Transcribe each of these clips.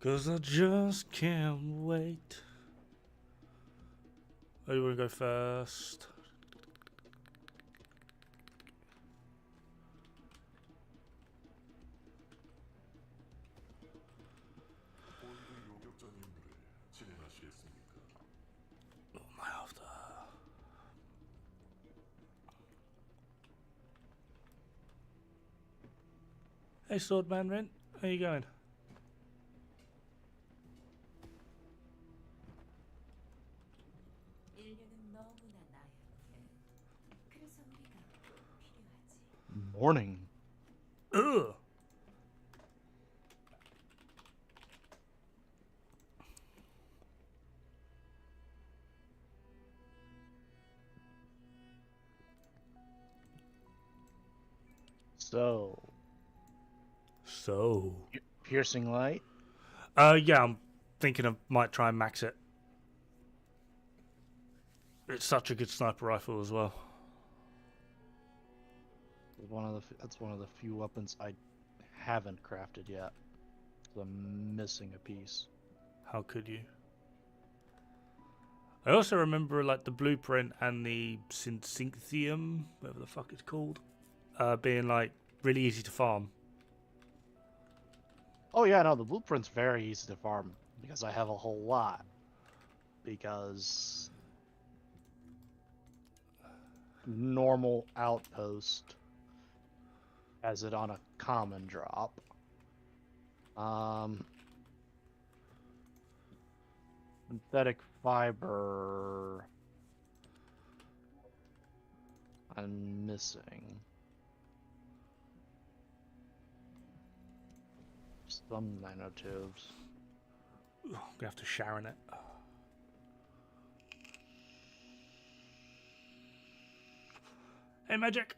'Cause I just can't wait. Oh, you want to go first? What am I after? Hey, Swordman Rent. How you going? Morning. Ugh. So. Piercing light? Yeah, I'm thinking I might try and max it. It's such a good sniper rifle as well. That's one of the few weapons I haven't crafted yet. So I'm missing a piece. How could you? I also remember like the blueprint and the syncytium, whatever the fuck it's called, being like really easy to farm. Oh yeah, no, the blueprint's very easy to farm because I have a whole lot. Because normal outpost has it on a common drop. Synthetic fiber I'm missing. Some nanotubes. I'm gonna have to shower in it. Hey, Magic!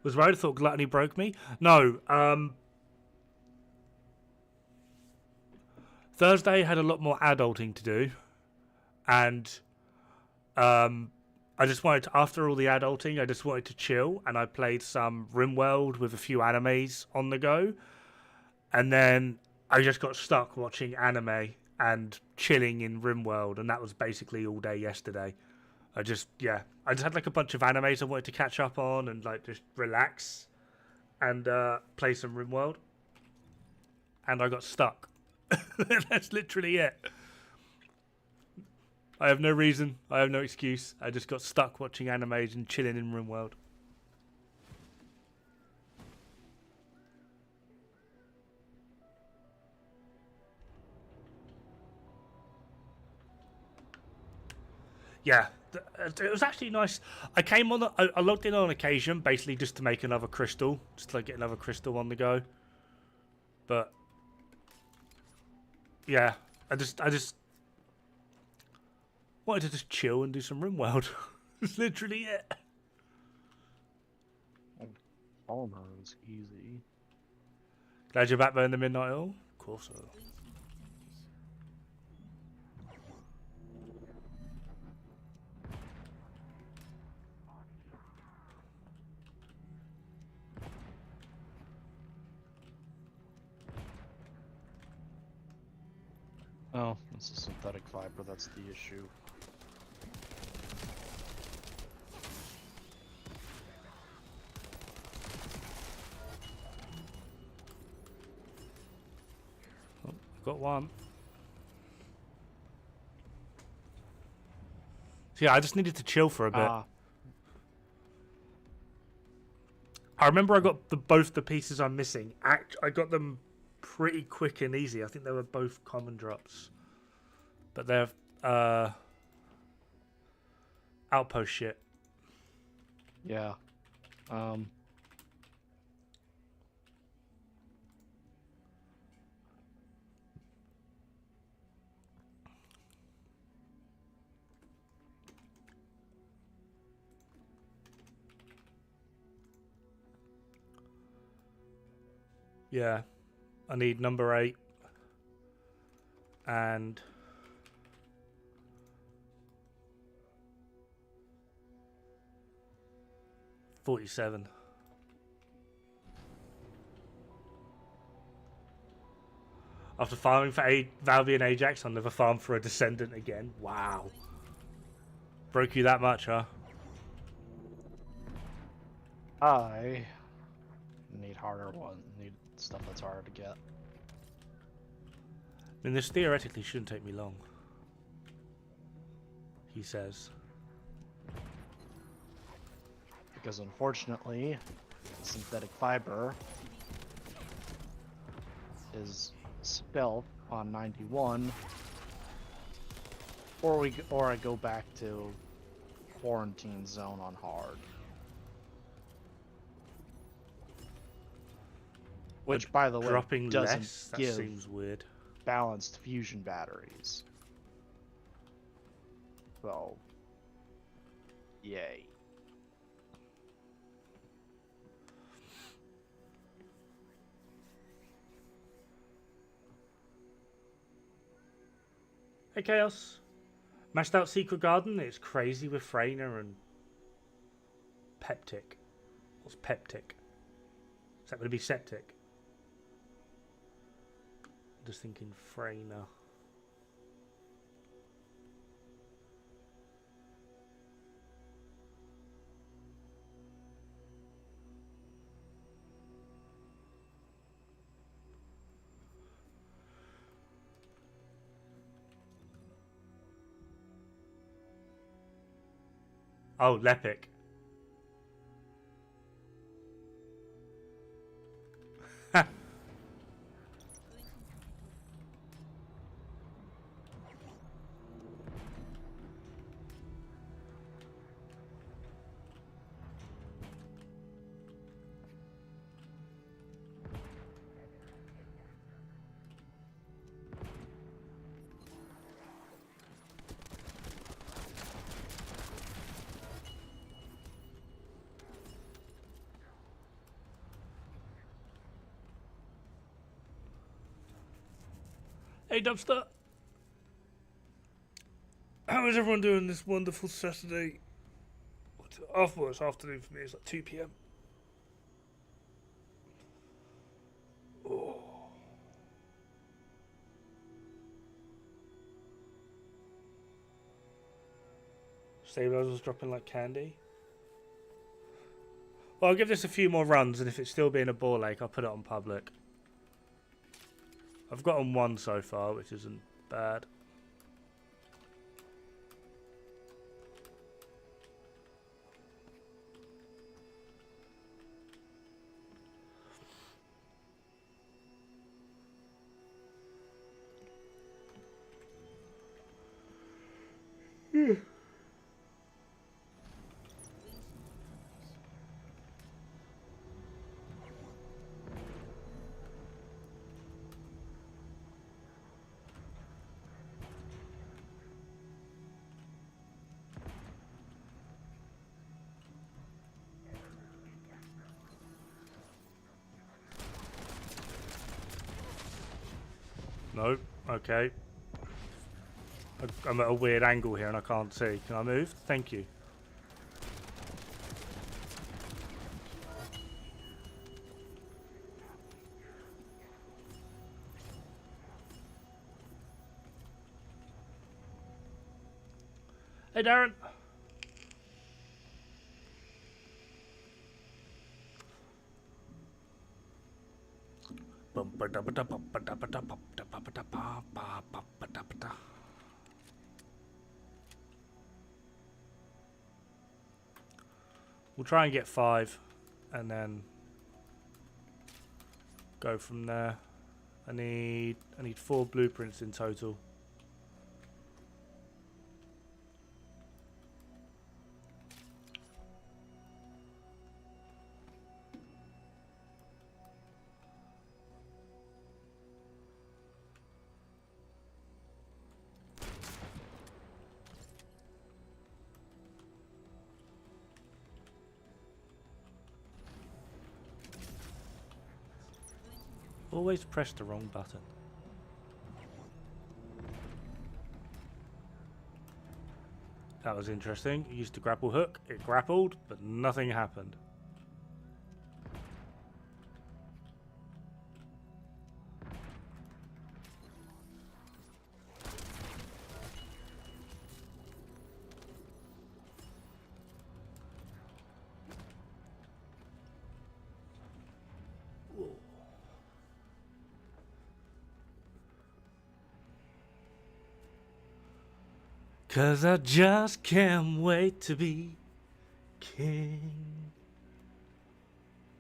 Was worried, I thought Gluttony broke me. No, Thursday had a lot more adulting to do. And I just wanted to, after all the adulting, I just wanted to chill. And I played some RimWorld with a few animes on the go. And then I just got stuck watching anime and chilling in RimWorld. And that was basically all day yesterday. I just had like a bunch of animes I wanted to catch up on and like just relax and play some RimWorld. And I got stuck. That's literally it. I have no reason. I have no excuse. I just got stuck watching animes and chilling in RimWorld. Yeah, it was actually nice. I came on. I logged in on occasion, basically just to make another crystal, just to like get another crystal on the go. But yeah, I just wanted to just chill and do some RimWorld. That's literally it. Polymer is easy. Glad you're back there in the Midnight Oil. Of course so. Oh, it's a synthetic fiber, that's the issue. Oh, got one. So yeah, I just needed to chill for a bit. I remember I got both the pieces I'm missing. I got them pretty quick and easy. I think they were both common drops. But they're outpost shit. Yeah. Yeah. I need number 8 and 47. After farming for Valby and Ajax, I'll never farm for a Descendant again. Wow. Broke you that much, huh? I need harder one. Need stuff that's harder to get. I mean, this theoretically shouldn't take me long. He says. Because unfortunately, synthetic fiber is spelled on 91, or I go back to quarantine zone on hard. Which, by the way, Dropping doesn't less? That give seems weird. balanced fusion batteries. So, yay. Hey Chaos. Mashed out Secret Garden. It's crazy with Freyna and Peptic. What's Peptic? Is that going to be septic? I'm just thinking Freyna. Oh, Lepic. Hey Dubster. How is everyone doing this wonderful Saturday? Well, it's afternoon for me. It's like 2 p.m. Oh. Stabilizer's dropping like candy. Well, I'll give this a few more runs, and if it's still being a ball lake, I'll put it on public. I've gotten one so far, which isn't bad. Nope. Okay. I'm at a weird angle here and I can't see. Can I move? Thank you. Hey, Darren. We'll try and get 5 and then go from there. I need 4 blueprints in total. Always press the wrong button. That was interesting. Used the grapple hook. It grappled, but nothing happened. 'Cause I just can't wait to be king.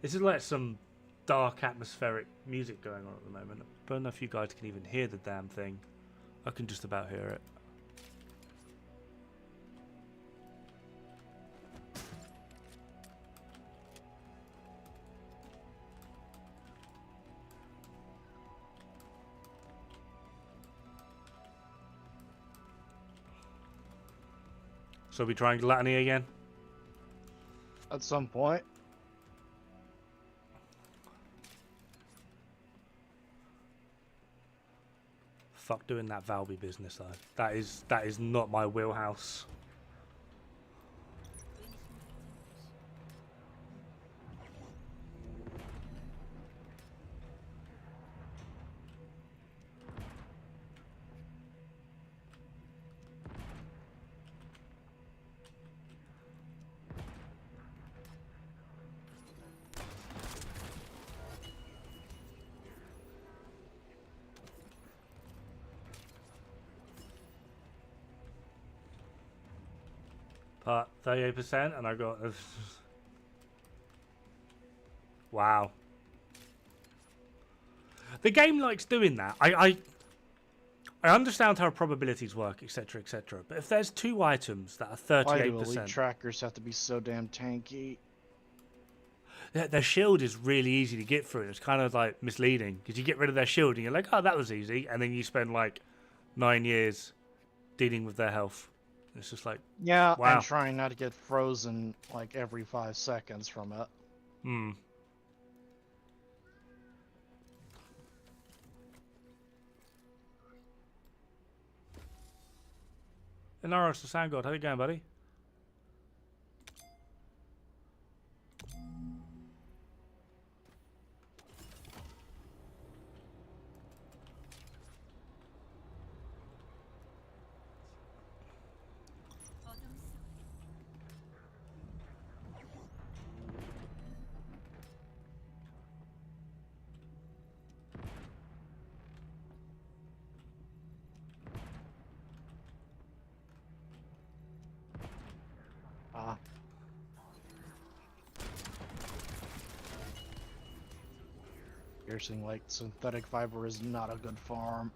This is like some dark atmospheric music going on at the moment. I don't know if you guys can even hear the damn thing. I can just about hear it. So we trying Gluttony again? At some point. Fuck doing that Valby business though. That is not my wheelhouse. But 38%, and I got wow. The game likes doing that. I understand how probabilities work, etc., etc. But if there's two items that are 38%, Why do elite trackers have to be so damn tanky? their shield is really easy to get through. It's kind of like misleading because you get rid of their shield and you're like, oh, that was easy, and then you spend like 9 years dealing with their health. It's just like, yeah, wow. and trying not to get frozen like every 5 seconds from it. Hmm. Inaros the Sound God, how you going, buddy? Ah. Piercing like synthetic fiber is not a good farm.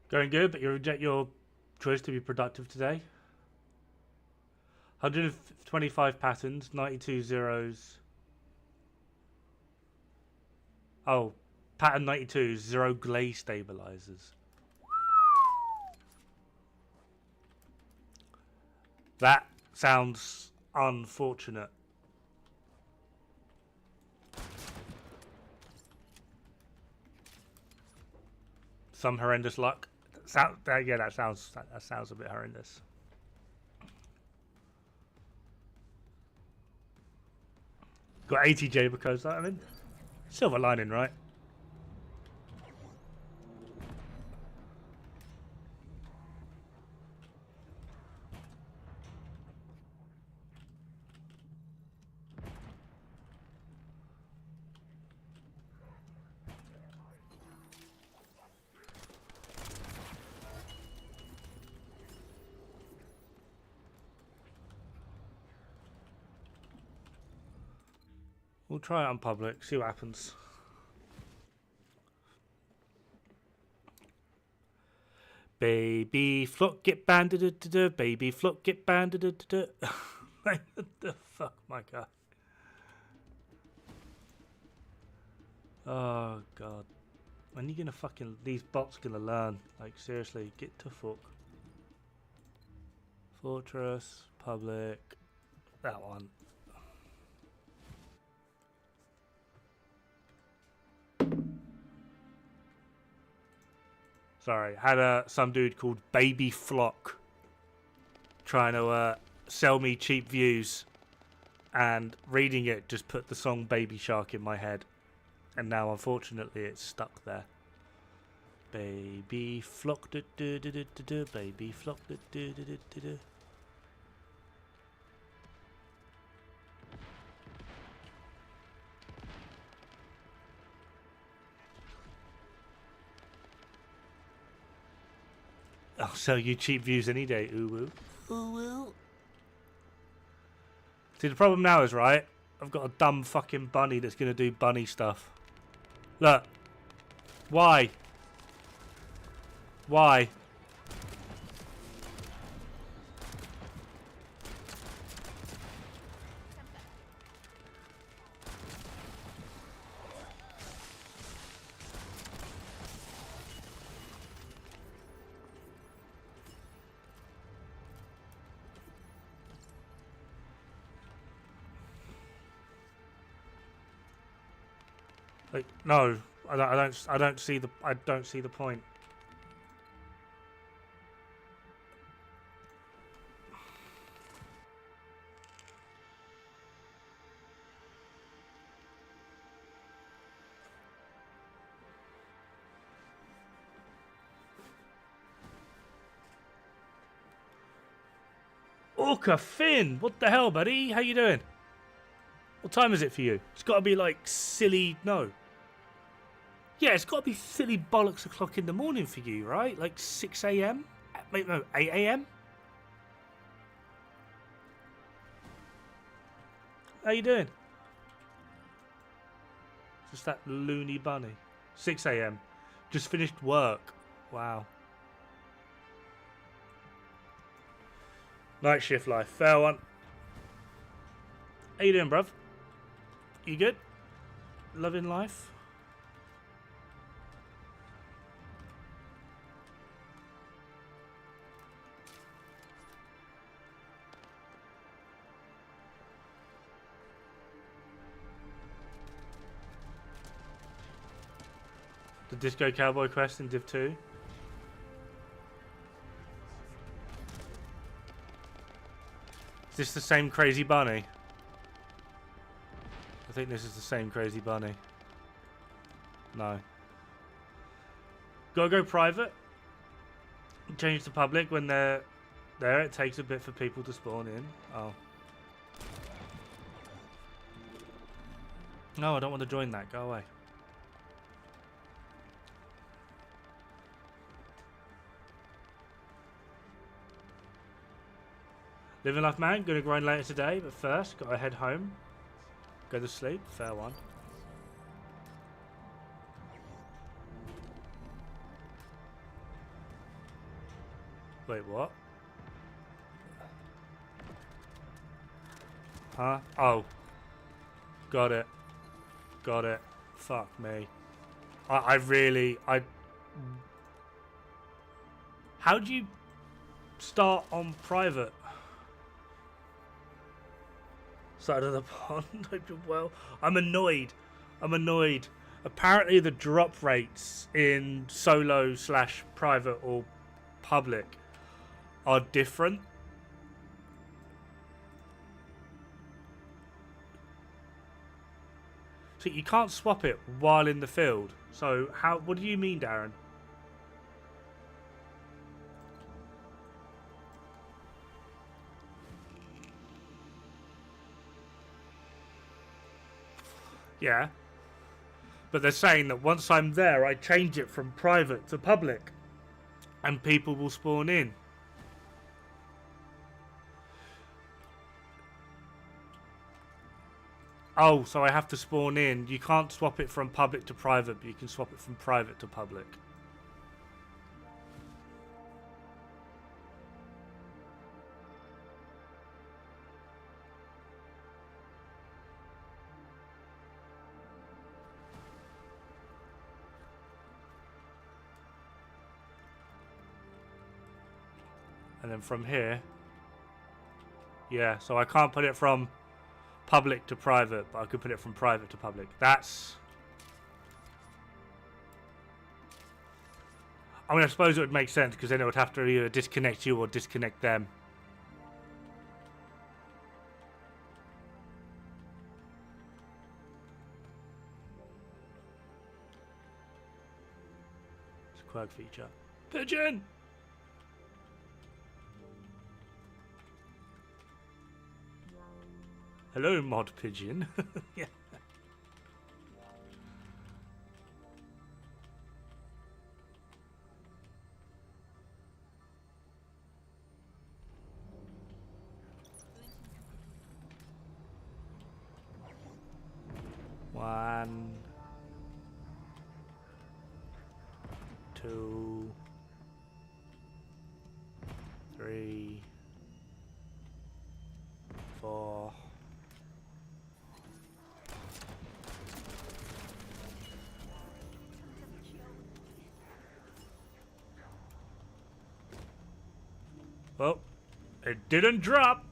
Going good, but you reject your choice to be productive today. 125 patterns, 92 zeros. Oh, pattern 92, 0 glaze stabilizers. That sounds unfortunate. Some horrendous luck. Yeah, that sounds a bit horrendous. Got 80 Jaber codes. I mean, silver lining, right? We'll try it on public, see what happens. Baby flock get banded, baby flock get banded. What the fuck, my god. Oh god. When are you gonna fucking, these bots gonna learn? Like seriously, get to fuck. Fortress, public, that one. Sorry, had some dude called Baby Flock trying to sell me cheap views, and reading it just put the song Baby Shark in my head, and now unfortunately it's stuck there. Baby flock, do do do do do do. Baby flock, do do do do do do. I'll sell you cheap views any day, ooh woo. Ooh woo. See, the problem now is, right, I've got a dumb fucking bunny that's going to do bunny stuff. Look. Why? Why? Like, no, I don't see the point. Orca Finn, what the hell, buddy? How you doing? What time is it for you? It's got to be like silly. No. Yeah, it's got to be silly bollocks o'clock in the morning for you, right? Like 6 a.m. Wait, no, 8 a.m. How you doing? Just that loony bunny. 6 a.m. Just finished work. Wow. Night shift life. Fair one. How you doing, bruv? You good? Loving life? The Disco Cowboy quest in Div 2. Is this the same crazy bunny? I think this is the same crazy bunny. No. Gotta go private. Change to public when they're there. It takes a bit for people to spawn in. Oh. No, I don't want to join that. Go away. Living life, man. Gonna grind later today, but first, gotta head home. Go to sleep. Fair one. Wait, what? Huh? Oh. Got it. Got it. Fuck me. I really... How do you start on private? Side of the pond. Well, I'm annoyed. I'm annoyed. Apparently the drop rates in solo/private or public are different. So you can't swap it while in the field. So how? What do you mean, Darren? Yeah. But they're saying that once I'm there, I change it from private to public. And people will spawn in. Oh, so I have to spawn in. You can't swap it from public to private, but you can swap it from private to public. And then from here, yeah, so I can't put it from public to private, but I could put it from private to public. That's... I mean, I suppose it would make sense, because then it would have to either disconnect you or disconnect them. quirk feature. Pigeon! Hello, mod pigeon. Yeah. One, two, three, four. Oh, it didn't drop.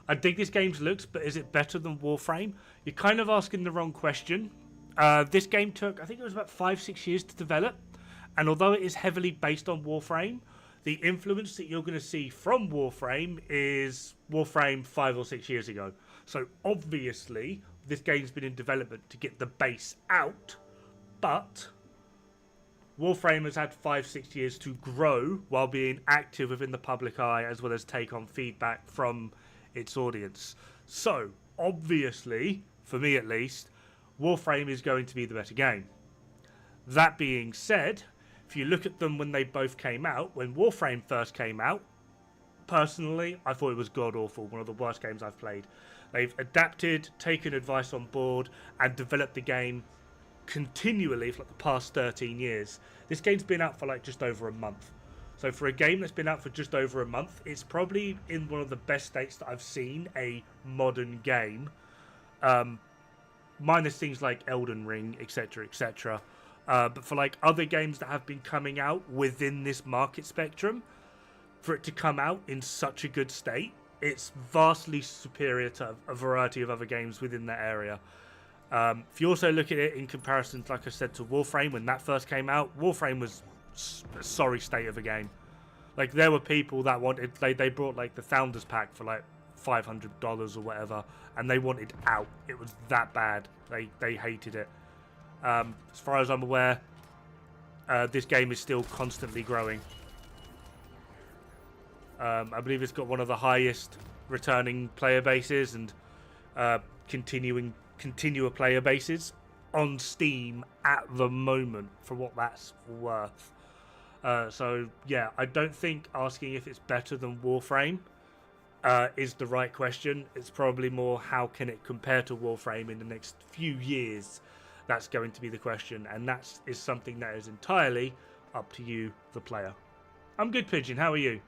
I dig this game's looks, but is it better than Warframe? You're kind of asking the wrong question. This game took, I think it was about 5-6 years to develop. And although it is heavily based on Warframe, the influence that you're going to see from Warframe is Warframe 5 or 6 years ago. So obviously, this game's been in development to get the base out. But Warframe has had 5-6 years to grow while being active within the public eye, as well as take on feedback from its audience. So obviously, for me at least, Warframe is going to be the better game. That being said, if you look at them when they both came out, when Warframe first came out, personally, I thought it was god-awful, one of the worst games I've played. They've adapted, taken advice on board, and developed the game continually for like the past 13 years. This game's been out for like just over a month. So for a game that's been out for just over a month, it's probably in one of the best states that I've seen a modern game. Minus things like Elden Ring, etc., etc. But for like other games that have been coming out within this market spectrum, for it to come out in such a good state, it's vastly superior to a variety of other games within that area. If you also look at it in comparison, like I said, to Warframe, when that first came out, Warframe was a sorry state of a game. Like, there were people that wanted, they brought like the Founders Pack for like $500 or whatever, and they wanted out. It was that bad. They hated it. As far as I'm aware, this game is still constantly growing. I believe it's got one of the highest returning player bases and continual player bases on Steam at the moment, for what that's worth. So yeah, I don't think asking if it's better than Warframe is the right question. It's probably more how can it compare to Warframe in the next few years. That's going to be the question, and that is something that is entirely up to you, the player. I'm good, Pigeon. How are you?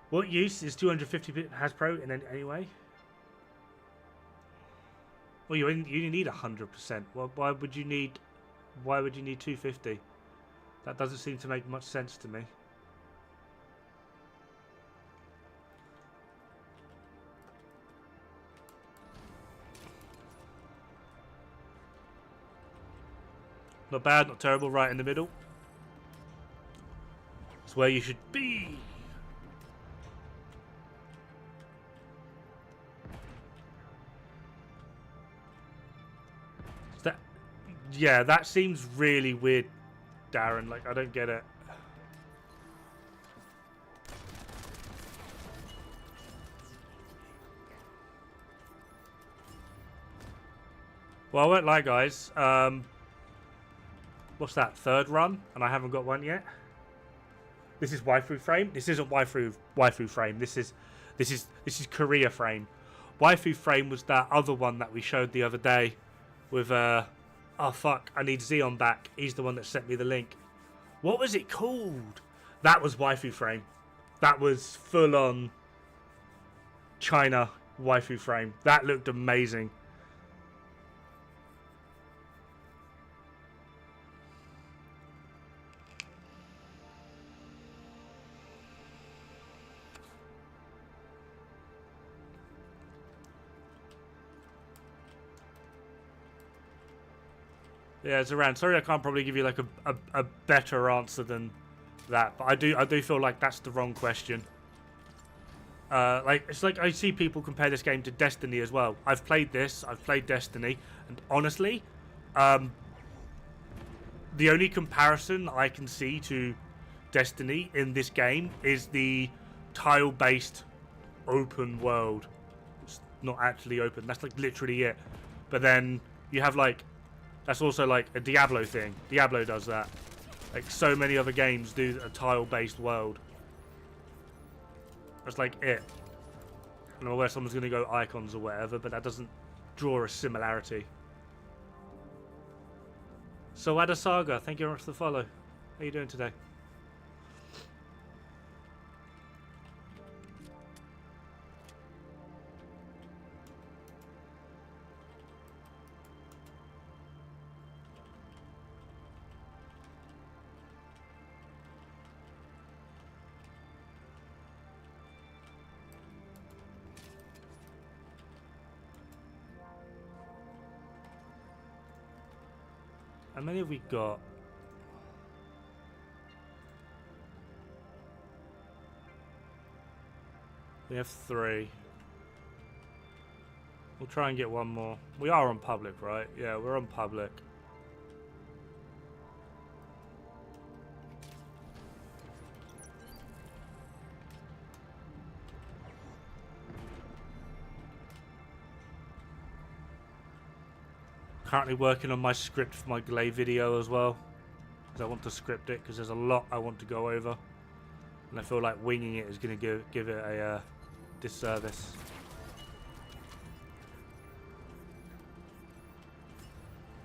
What use is 250-bit Hasbro in any way? Well, you need 100%. Well, why would you need 250? That doesn't seem to make much sense to me. Not bad, not terrible, right in the middle. It's where you should be. Yeah, that seems really weird, Darren. Like, I don't get it. Well, I won't lie, guys. What's that? Third run, and I haven't got one yet. This is waifu frame. This isn't waifu frame. This is Korea frame. Waifu frame was that other one that we showed the other day with oh fuck, I need Xeon back. He's the one that sent me the link. What was it called? That was waifu frame. That was full on China waifu frame. That looked amazing. Yeah, it's around. Sorry, I can't probably give you like a better answer than that, but I do feel like that's the wrong question. Like it's like I see people compare this game to Destiny as well. I've played this, I've played Destiny, and honestly, the only comparison I can see to Destiny in this game is the tile-based open world. It's not actually open. That's like literally it. But then you have like that's also like a Diablo thing. Diablo does that. Like so many other games do a tile-based world. That's like it. I don't know where someone's going to go icons or whatever, but that doesn't draw a similarity. So Ada Saga, thank you very much for the follow. How are you doing today? How many have we got? We have 3. We'll try and get one more. We are on public, right? Yeah, we're on public. Currently working on my script for my Glay video as well, because I want to script it, because there's a lot I want to go over, and I feel like winging it is going to give it a disservice.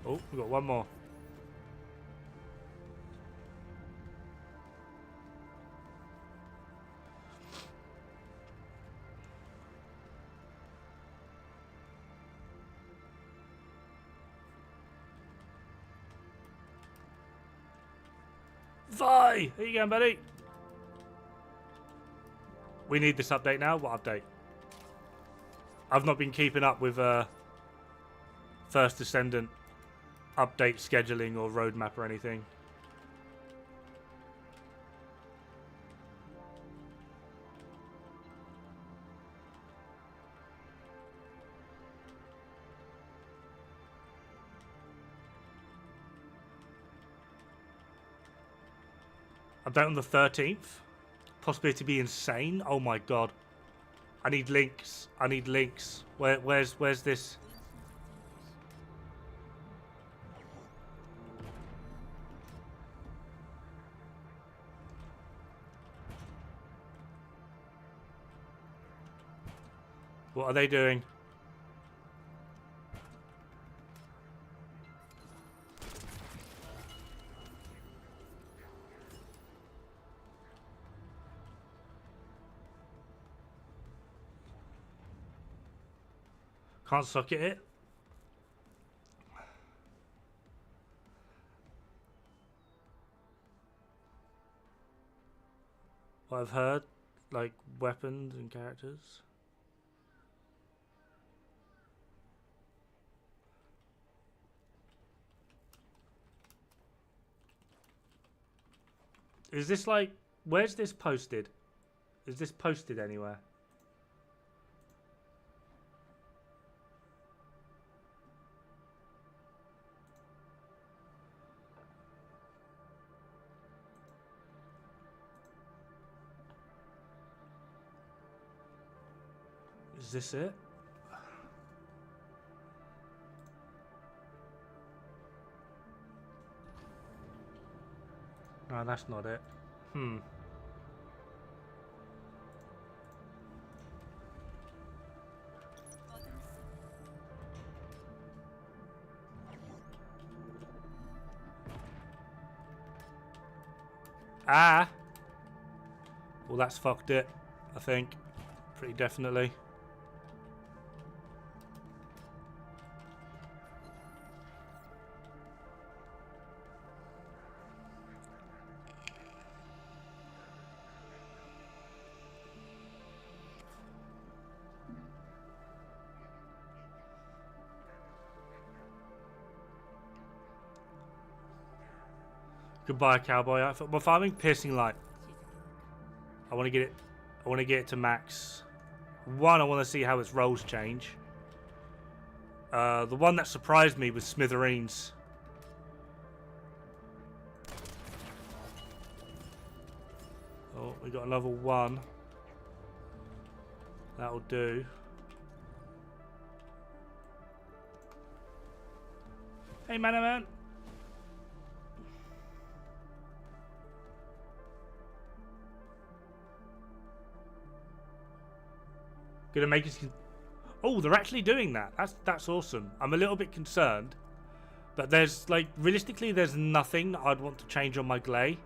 Oh, we've got one more. Vi! How you going, buddy? We need this update now. What update? I've not been keeping up with First Descendant update scheduling or roadmap or anything. Update on the 13th. Possibility to be insane. Oh my god. I need links. I need links. Where's this? What are they doing? Can't socket it. What I've heard, like weapons and characters. Is this like, where's this posted? Is this posted anywhere? Is this it? No, that's not it. Ah! Well, that's fucked it, I think. Pretty definitely. Goodbye, cowboy outfit. We're farming piercing light. I want to get it. I want to get it to max. One, I want to see how its roles change. The one that surprised me was Smithereens. Oh, we got another one. That'll do. Hey, man. Gonna make it. Oh, they're actually doing that. That's awesome. I'm a little bit concerned, but there's like realistically, there's nothing I'd want to change on my Glay.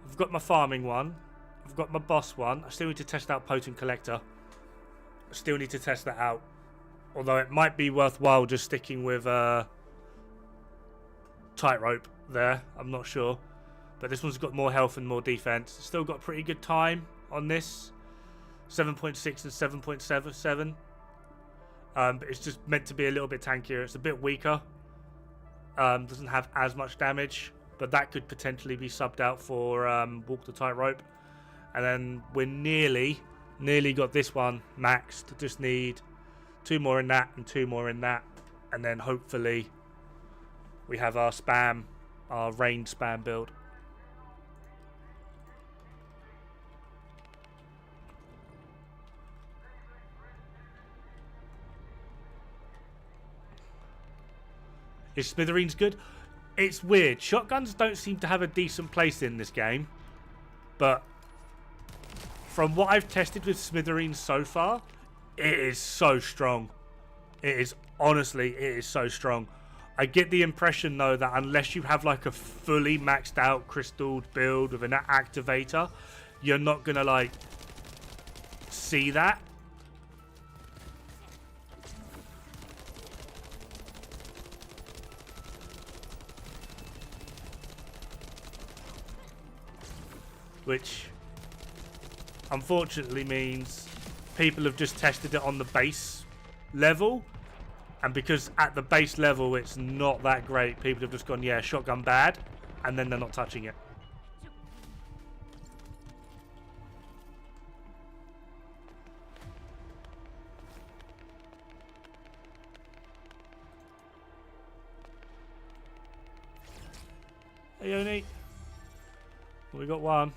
I've got my farming one. I've got my boss one. I still need to test out Potent Collector. I still need to test that out. Although it might be worthwhile just sticking with Tightrope there. I'm not sure. But this one's got more health and more defense. Still got pretty good time on this. 7.6 and 7.77. But it's just meant to be a little bit tankier. It's a bit weaker. Doesn't have as much damage. But that could potentially be subbed out for Walk the Tightrope. And then we're nearly got this one maxed. Just need 2 more in that and 2 more in that. And then hopefully we have our spam, our range spam build. Is Smithereens good? It's weird. Shotguns don't seem to have a decent place in this game. But from what I've tested with Smithereens so far, it is so strong. It is, honestly, it is so strong. I get the impression, though, that unless you have like a fully maxed out crystalled build with an activator, you're not going to like see that. Which unfortunately means people have just tested it on the base level, and because at the base level it's not that great, people have just gone, yeah, shotgun bad, and then they're not touching it. Hey, Oni. We got one.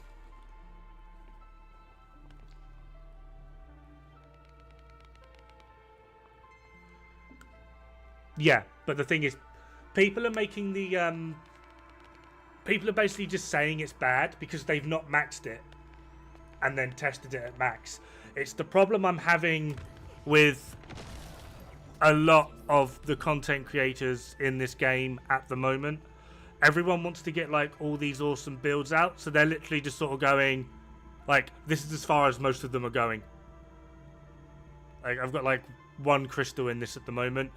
Yeah, but the thing is, people are making the people are basically just saying it's bad because they've not maxed it and then tested it at max. It's the problem I'm having with a lot of the content creators in this game at the moment. Everyone wants to get like all these awesome builds out, so they're literally just sort of going like, this is as far as most of them are going. Like, I've got like 1 crystal in this at the moment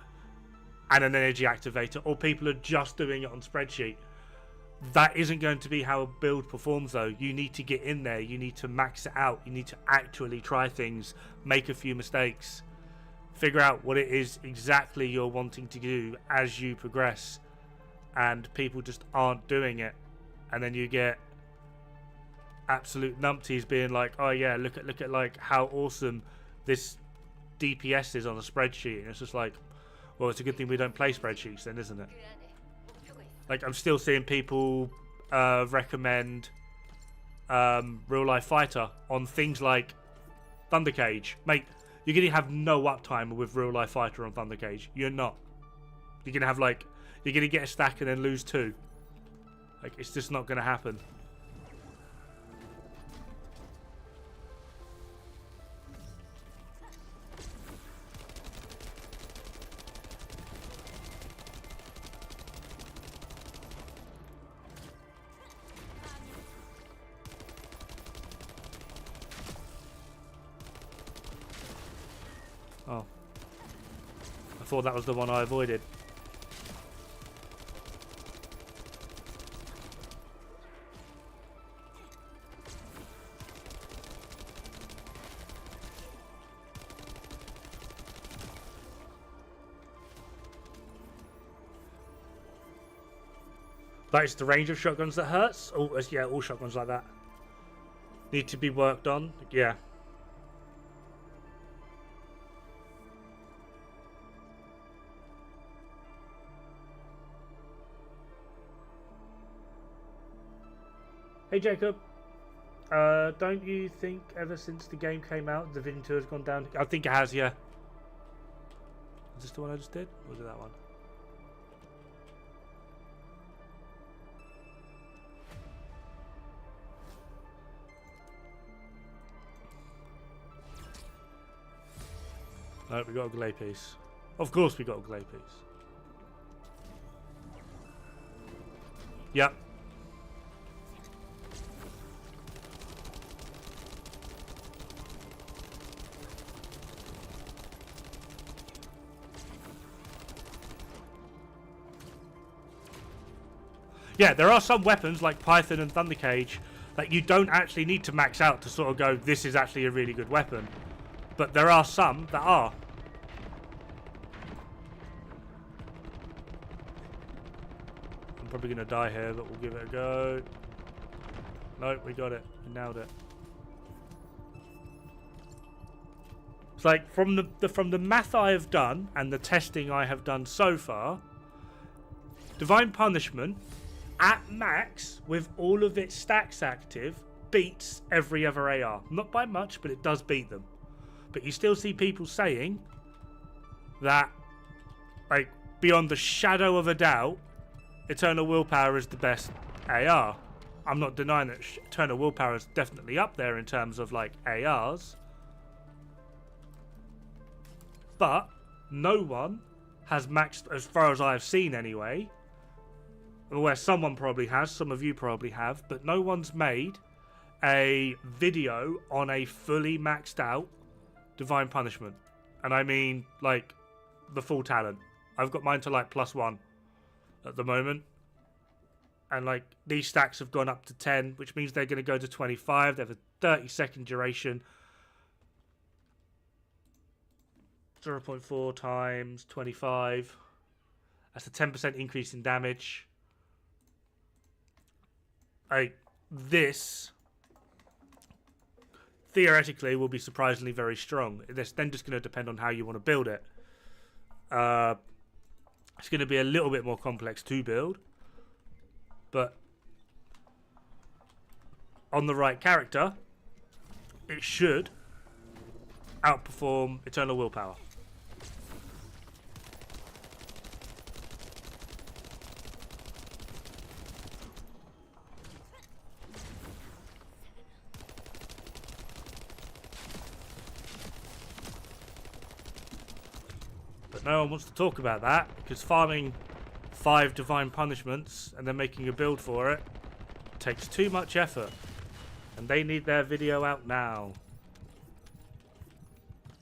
and an energy activator, or people are just doing it on spreadsheet. That isn't going to be how a build performs, though. You need to get in there, you need to max it out, you need to actually try things, make a few mistakes, figure out what it is exactly you're wanting to do as you progress. And people just aren't doing it, and then you get absolute numpties being like, oh yeah, look at like how awesome this DPS is on a spreadsheet, and it's just like, well, it's a good thing we don't play spreadsheets then, isn't it? Like, I'm still seeing people recommend Real Life Fighter on things like Thundercage. Mate, you're gonna have no uptime with Real Life Fighter on Thundercage. You're not. You're gonna have like, you're gonna get a stack and then lose 2. Like, it's just not gonna happen. Oh. I thought that was the one I avoided. That is the range of shotguns that hurts. Oh, yeah, all shotguns like that need to be worked on. Yeah. Hey Jacob, don't you think ever since the game came out, Division 2 has gone down? I think it has, yeah. Is this the one I just did? Or was it that one? No, we got a glay piece. Of course we got a glay piece. Yep. Yeah, there are some weapons like Python and Thundercage that you don't actually need to max out to sort of go, this is actually a really good weapon. But there are some that are. I'm probably going to die here, but we'll give it a go. Nope, we got it. We nailed it. It's like from the math I have done and the testing I have done so far, Divine Punishment at max with all of its stacks active beats every other AR. Not by much, but it does beat them. But you still see people saying that, like, beyond the shadow of a doubt, Eternal Willpower is the best AR. I'm not denying that Eternal Willpower is definitely up there in terms of, like, ARs. But no one has maxed, as far as I've seen anyway, where someone probably has, some of you probably have, but no one's made a video on a fully maxed out Divine Punishment. And I mean, like, the full talent. I've got mine to, like, +1 at the moment. And, like, these stacks have gone up to 10, which means they're going to go to 25. They have a 30-second duration. 0.4 times 25. That's a 10% increase in damage. This theoretically will be surprisingly very strong. It's then just going to depend on how you want to build it. It's going to be a little bit more complex to build, but on the right character, it should outperform Eternal Willpower. But no one wants to talk about that, because farming 5 Divine Punishments and then making a build for it takes too much effort. And they need their video out now.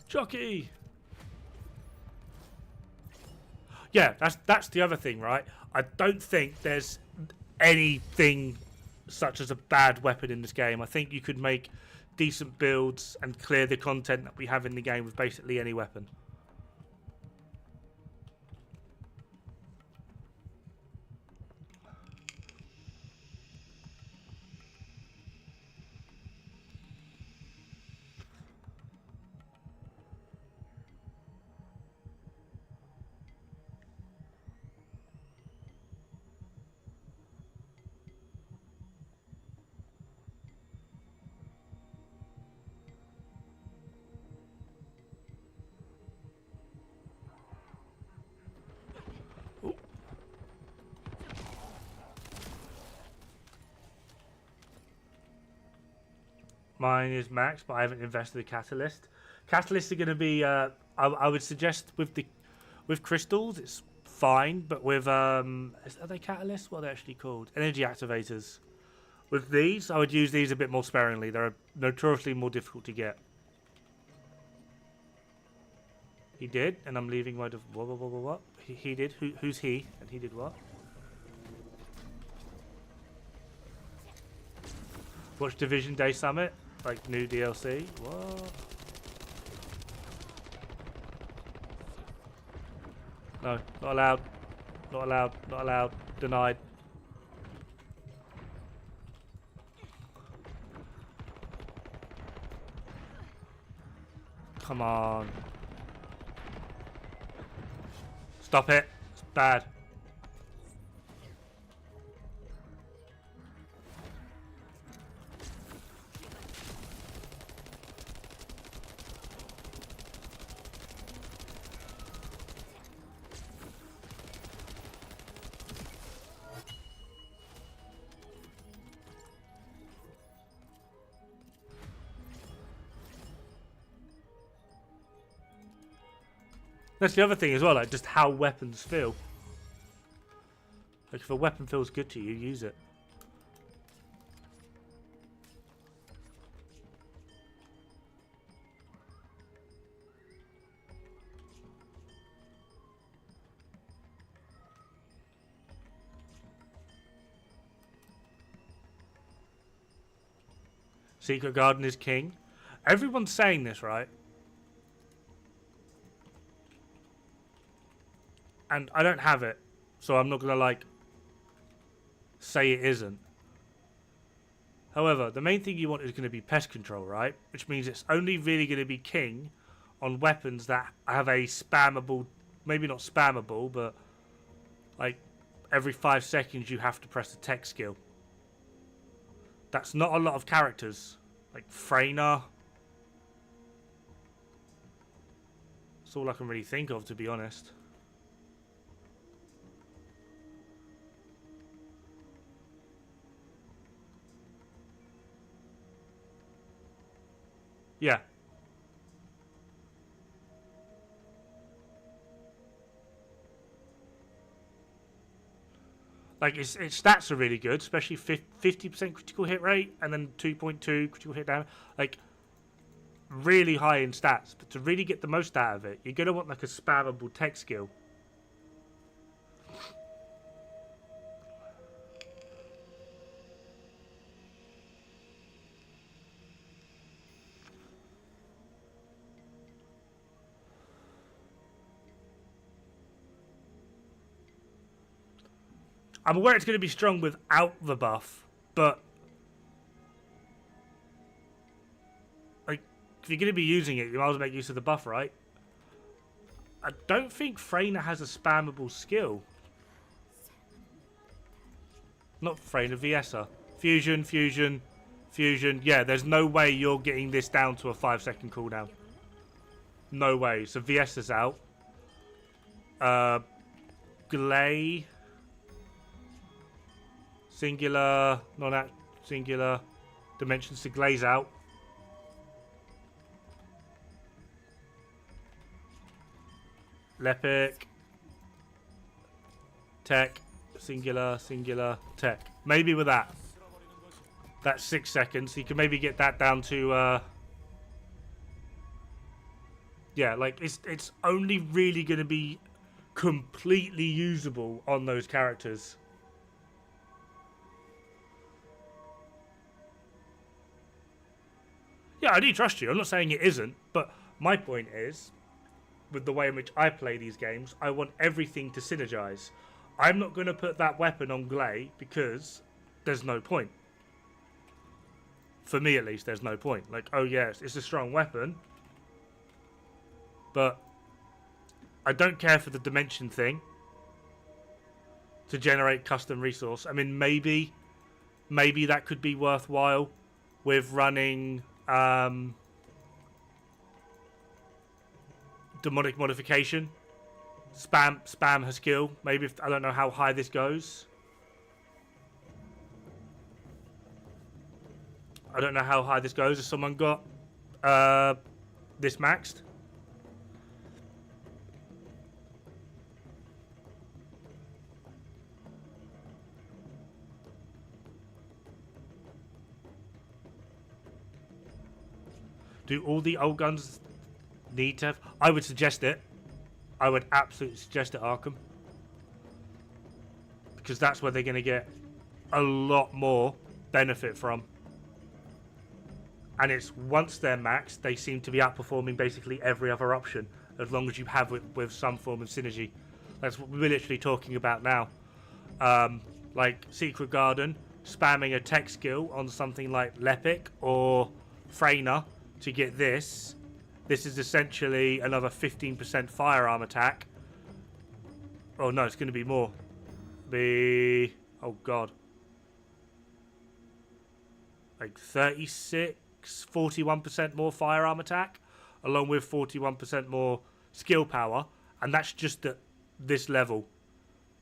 Jockey! Yeah, that's the other thing, right? I don't think there's anything such as a bad weapon in this game. I think you could make decent builds and clear the content that we have in the game with basically any weapon. Mine is max, but I haven't invested a catalyst. Catalysts are going to be. I would suggest with crystals, it's fine, but with are they catalysts? What are they actually called? Energy activators. With these, I would use these a bit more sparingly. They're notoriously more difficult to get. He did, and I'm leaving my. What? He did. Who's he? And he did what? Watch Division Day Summit. Like new DLC? What? No, not allowed. Not allowed. Not allowed. Denied. Come on. Stop it. It's bad. That's the other thing as well, like just how weapons feel. Like if a weapon feels good to you, use it. Secret Garden is king. Everyone's saying this, right? And I don't have it, so I'm not gonna like say it isn't. However, the main thing you want is going to be pest control, right? Which means it's only really going to be king on weapons that have a spammable, maybe not spammable, but like every 5 seconds you have to press the tech skill. That's not a lot of characters. Like Freyna. That's all I can really think of, to be honest. Yeah. Like, its stats are really good, especially 50% critical hit rate and then 2.2 critical hit damage. Like, really high in stats. But to really get the most out of it, you're going to want, like, a spammable tech skill. I'm aware it's going to be strong without the buff, but like if you're going to be using it, you might as well make use of the buff, right? I don't think Freyna has a spammable skill. Not Freyna, Viessa. Fusion, fusion, fusion. Yeah, there's no way you're getting this down to a 5-second cooldown. No way. So Viessa's out. Glay. Singular, singular, dimensions to glaze out. Lepic. Tech. Singular, singular, tech. Maybe with that. That's 6 seconds. You can maybe get that down to, yeah, like, it's only really going to be completely usable on those characters. Yeah, I do trust you. I'm not saying it isn't, but my point is, with the way in which I play these games, I want everything to synergize. I'm not going to put that weapon on Glay because there's no point. For me, at least, there's no point. Like, oh yes, it's a strong weapon, but I don't care for the dimension thing to generate custom resource. I mean, maybe that could be worthwhile with running demonic modification. Spam her skill. Maybe if, I don't know how high this goes. I don't know how high this goes. Has someone got this maxed? Do all the old guns need to have... I would suggest it. I would absolutely suggest it, Arkham. Because that's where they're going to get a lot more benefit from. And it's once they're maxed, they seem to be outperforming basically every other option. As long as you have it with some form of synergy. That's what we're literally talking about now. Like Secret Garden, spamming a tech skill on something like Lepic or Freyna to get this. This is essentially another 15% firearm attack. Oh no, it's going to be more. Oh god. Like 41% more firearm attack, along with 41% more skill power, and that's just at this level.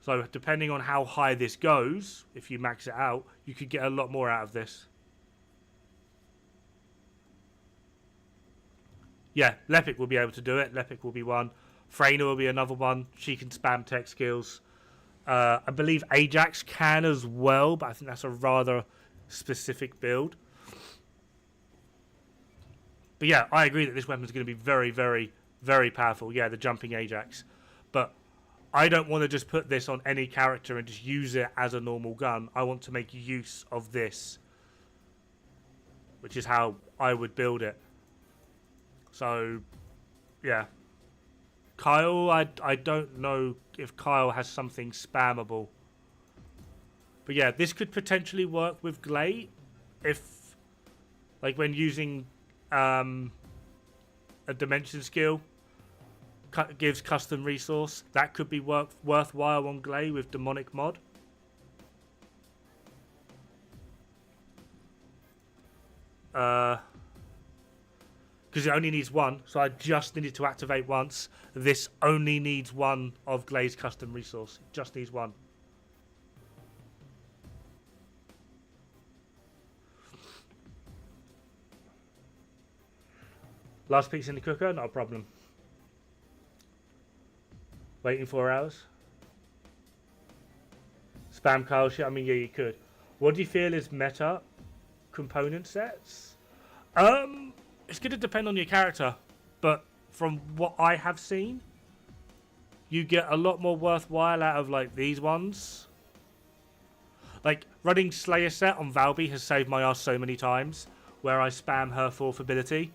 So depending on how high this goes, if you max it out, you could get a lot more out of this. Yeah, Lepic will be able to do it. Lepic will be one. Freyna will be another one. She can spam tech skills. I believe Ajax can as well, but I think that's a rather specific build. But yeah, I agree that this weapon is going to be very, very, very powerful. Yeah, the jumping Ajax. But I don't want to just put this on any character and just use it as a normal gun. I want to make use of this, which is how I would build it. So, yeah. Kyle, I don't know if Kyle has something spammable. But yeah, this could potentially work with Glay if, like, when using a dimension skill gives custom resource. That could be worthwhile on Glay with demonic mod. Because it only needs one, so I just needed to activate once. This only needs one of Glay's custom resource. It just needs one. Last piece in the cooker, not a problem. Waiting 4 hours. Spam Kyle shit, I mean, yeah, you could. What do you feel is meta component sets? It's going to depend on your character, but from what I have seen, you get a lot more worthwhile out of like these ones. Like running Slayer set on Valby has saved my ass so many times, where I spam her 4th ability,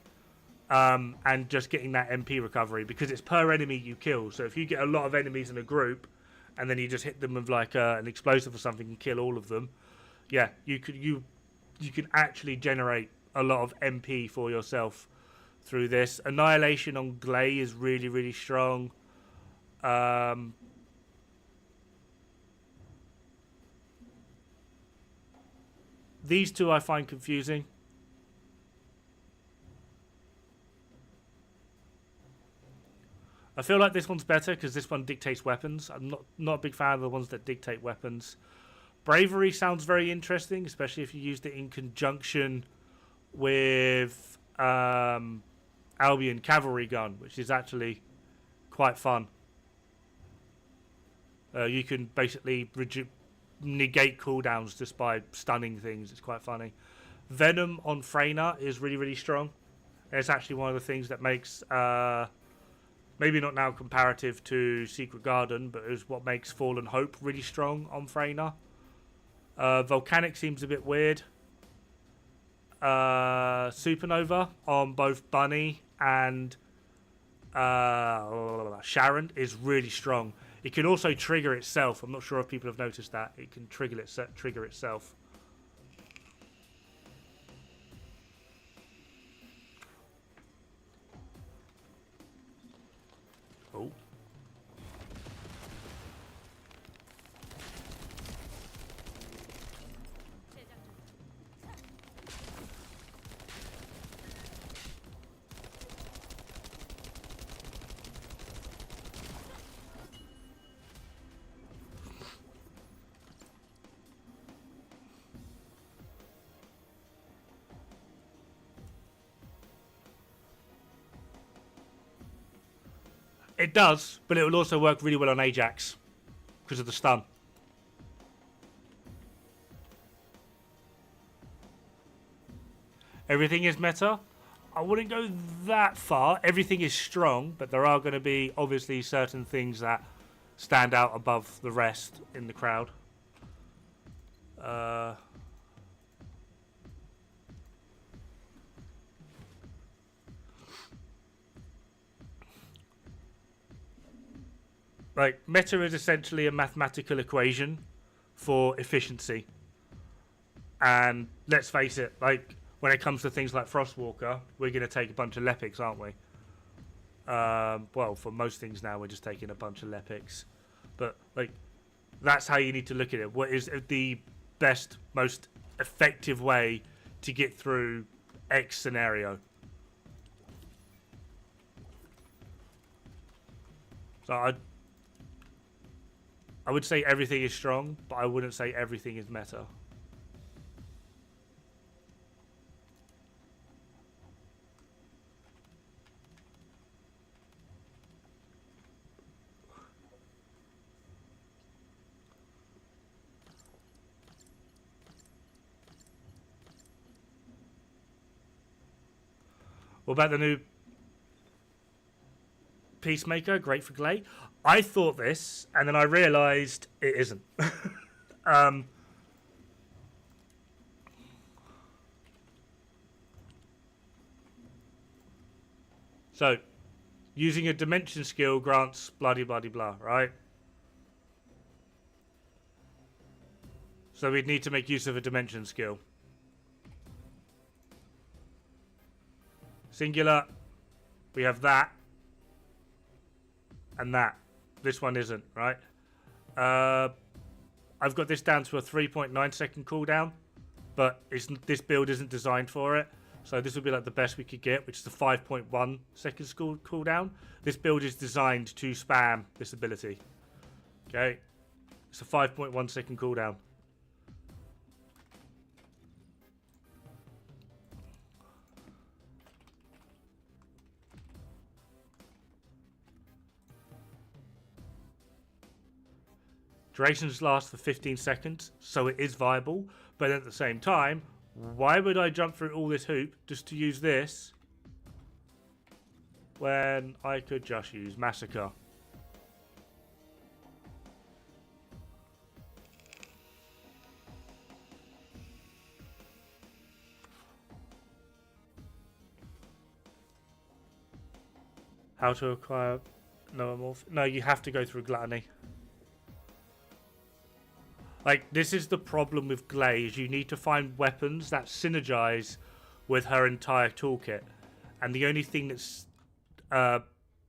and just getting that MP recovery because it's per enemy you kill. So if you get a lot of enemies in a group, and then you just hit them with like an explosive or something and kill all of them, yeah, you can actually generate a lot of MP for yourself through this. Annihilation on Glay is really, really strong. These two I find confusing. I feel like this one's better because this one dictates weapons. I'm not a big fan of the ones that dictate weapons. Bravery sounds very interesting, especially if you used it in conjunction with Albion Cavalry Gun, which is actually quite fun. You can basically negate cooldowns just by stunning things. It's quite funny. Venom on Freyna is really, really strong. And it's actually one of the things that makes, maybe not now comparative to Secret Garden, but is what makes Fallen Hope really strong on Freyna. Volcanic seems a bit weird. Supernova on both Bunny and Sharon is really strong. It can also trigger itself. I'm not sure if people have noticed that. It can trigger itself. Oh. It does, but it will also work really well on Ajax because of the stun. Everything is meta. I wouldn't go that far. Everything is strong, but there are going to be obviously certain things that stand out above the rest in the crowd. Like, meta is essentially a mathematical equation for efficiency. And let's face it, like, when it comes to things like Frostwalker, we're going to take a bunch of Lepics, aren't we? Well, for most things now, we're just taking a bunch of Lepics. But, like, that's how you need to look at it. What is the best, most effective way to get through X scenario? So I would say everything is strong, but I wouldn't say everything is meta. What about the new Peacemaker? Great for Glay. I thought this, and then I realised it isn't. So, using a dimension skill grants bloody bloody blah, right? So we'd need to make use of a dimension skill. Singular. We have that. And that. This one isn't, right? I've got this down to a 3.9 second cooldown. But this build isn't designed for it. So this would be like the best we could get, which is the 5.1 second cooldown. This build is designed to spam this ability. Okay. It's a 5.1 second cooldown. Durations last for 15 seconds, so it is viable. But at the same time, why would I jump through all this hoop just to use this when I could just use Massacre? How to acquire Noamorph? No, you have to go through Gluttony. Like, this is the problem with Glay, is you need to find weapons that synergize with her entire toolkit. And the only thing that's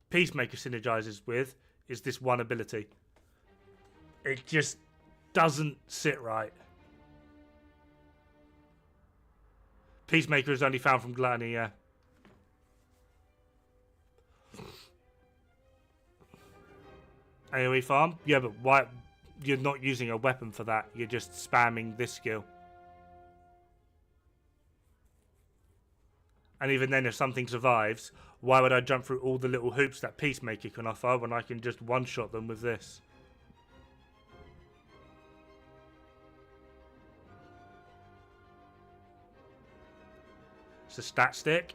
Peacemaker synergizes with is this one ability. It just doesn't sit right. Peacemaker is only found from Gluttony, yeah. AoE farm? Yeah, but why? You're not using a weapon for that. You're just spamming this skill. And even then, if something survives, why would I jump through all the little hoops that Peacemaker can offer when I can just one-shot them with this? It's a stat stick.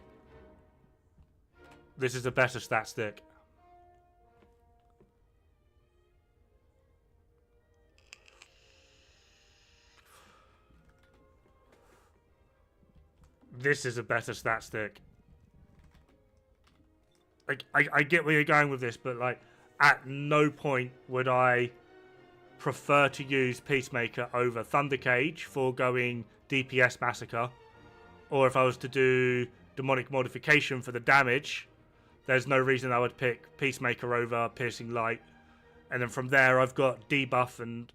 This is a better stat stick. This is a better stat stick. Like, I get where you're going with this, but like, at no point would I prefer to use Peacemaker over Thundercage for going DPS Massacre, or if I was to do Demonic Modification for the damage, there's no reason I would pick Peacemaker over Piercing Light. And then from there, I've got debuff and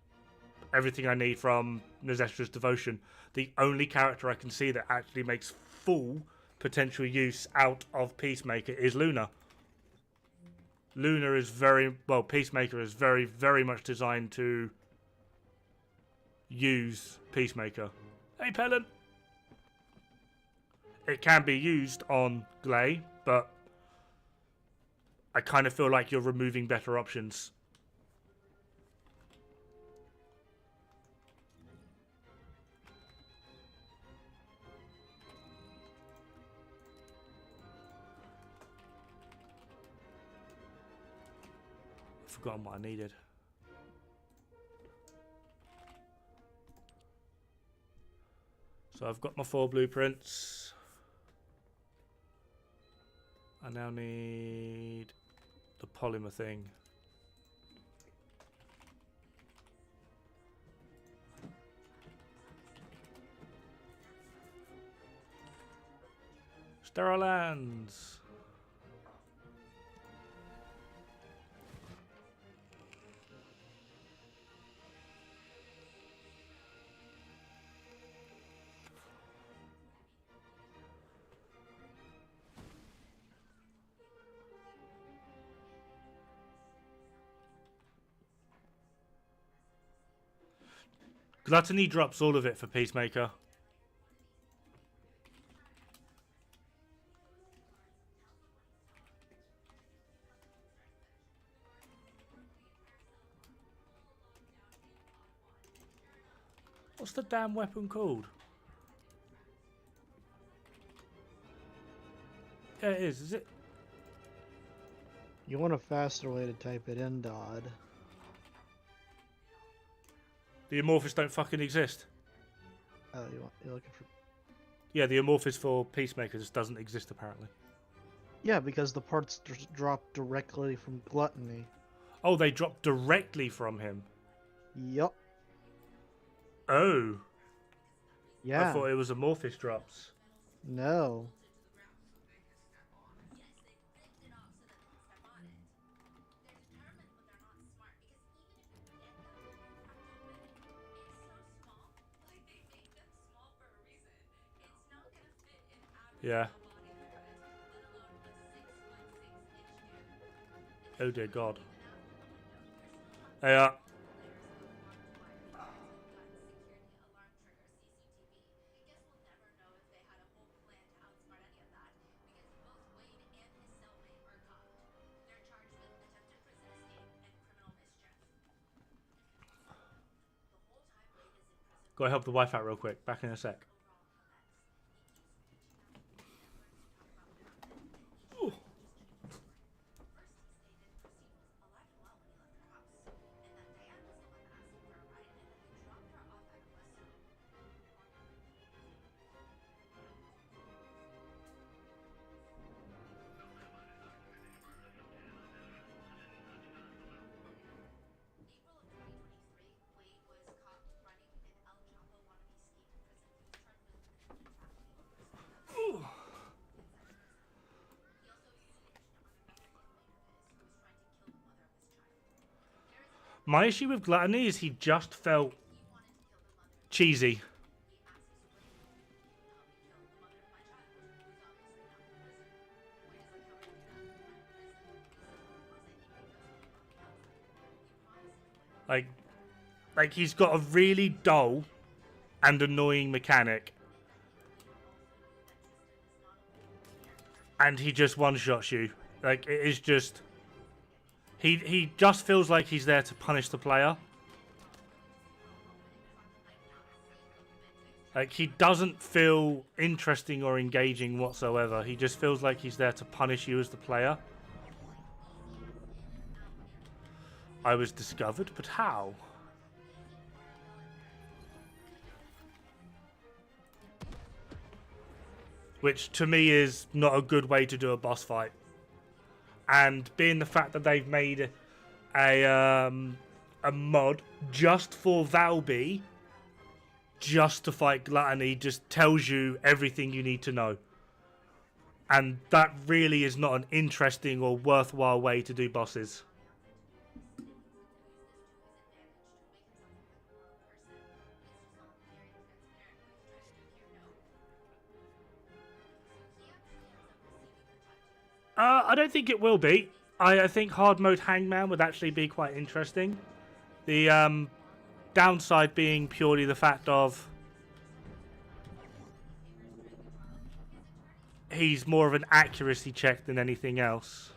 everything I need from Nazestra's Devotion. The only character I can see that actually makes full potential use out of Peacemaker is Luna. Luna is Peacemaker is very, very much designed to use Peacemaker. Hey, Pelin! It can be used on Glay, but I kind of feel like you're removing better options. Forgotten what I needed. So I've got my 4 blueprints. I now need the polymer thing. Sterile lands. Gluttony drops all of it for Peacemaker. What's the damn weapon called? Yeah, it is. Is it? You want a faster way to type it in, Dodd. The amorphous don't fucking exist. Oh, you're looking for... Yeah, the amorphous for Peacemaker just doesn't exist apparently. Yeah, because the parts drop directly from Gluttony. Oh, they drop directly from him. Yup. Oh. Yeah. I thought it was amorphous drops. No. Yeah. Oh dear God. Hey, go help the wife out real quick. Back in a sec. Ooh. My issue with Gluttony is he just felt cheesy. Like he's got a really dull and annoying mechanic. And he just one-shots you. Like, it is just... He just feels like he's there to punish the player. Like, he doesn't feel interesting or engaging whatsoever. He just feels like he's there to punish you as the player. I was discovered, but how? Which, to me, is not a good way to do a boss fight. And being the fact that they've made a mod just for Valby, just to fight Gluttony, just tells you everything you need to know. And that really is not an interesting or worthwhile way to do bosses. I don't think it will be. I think hard mode Hangman would actually be quite interesting. The downside being purely the fact of he's more of an accuracy check than anything else.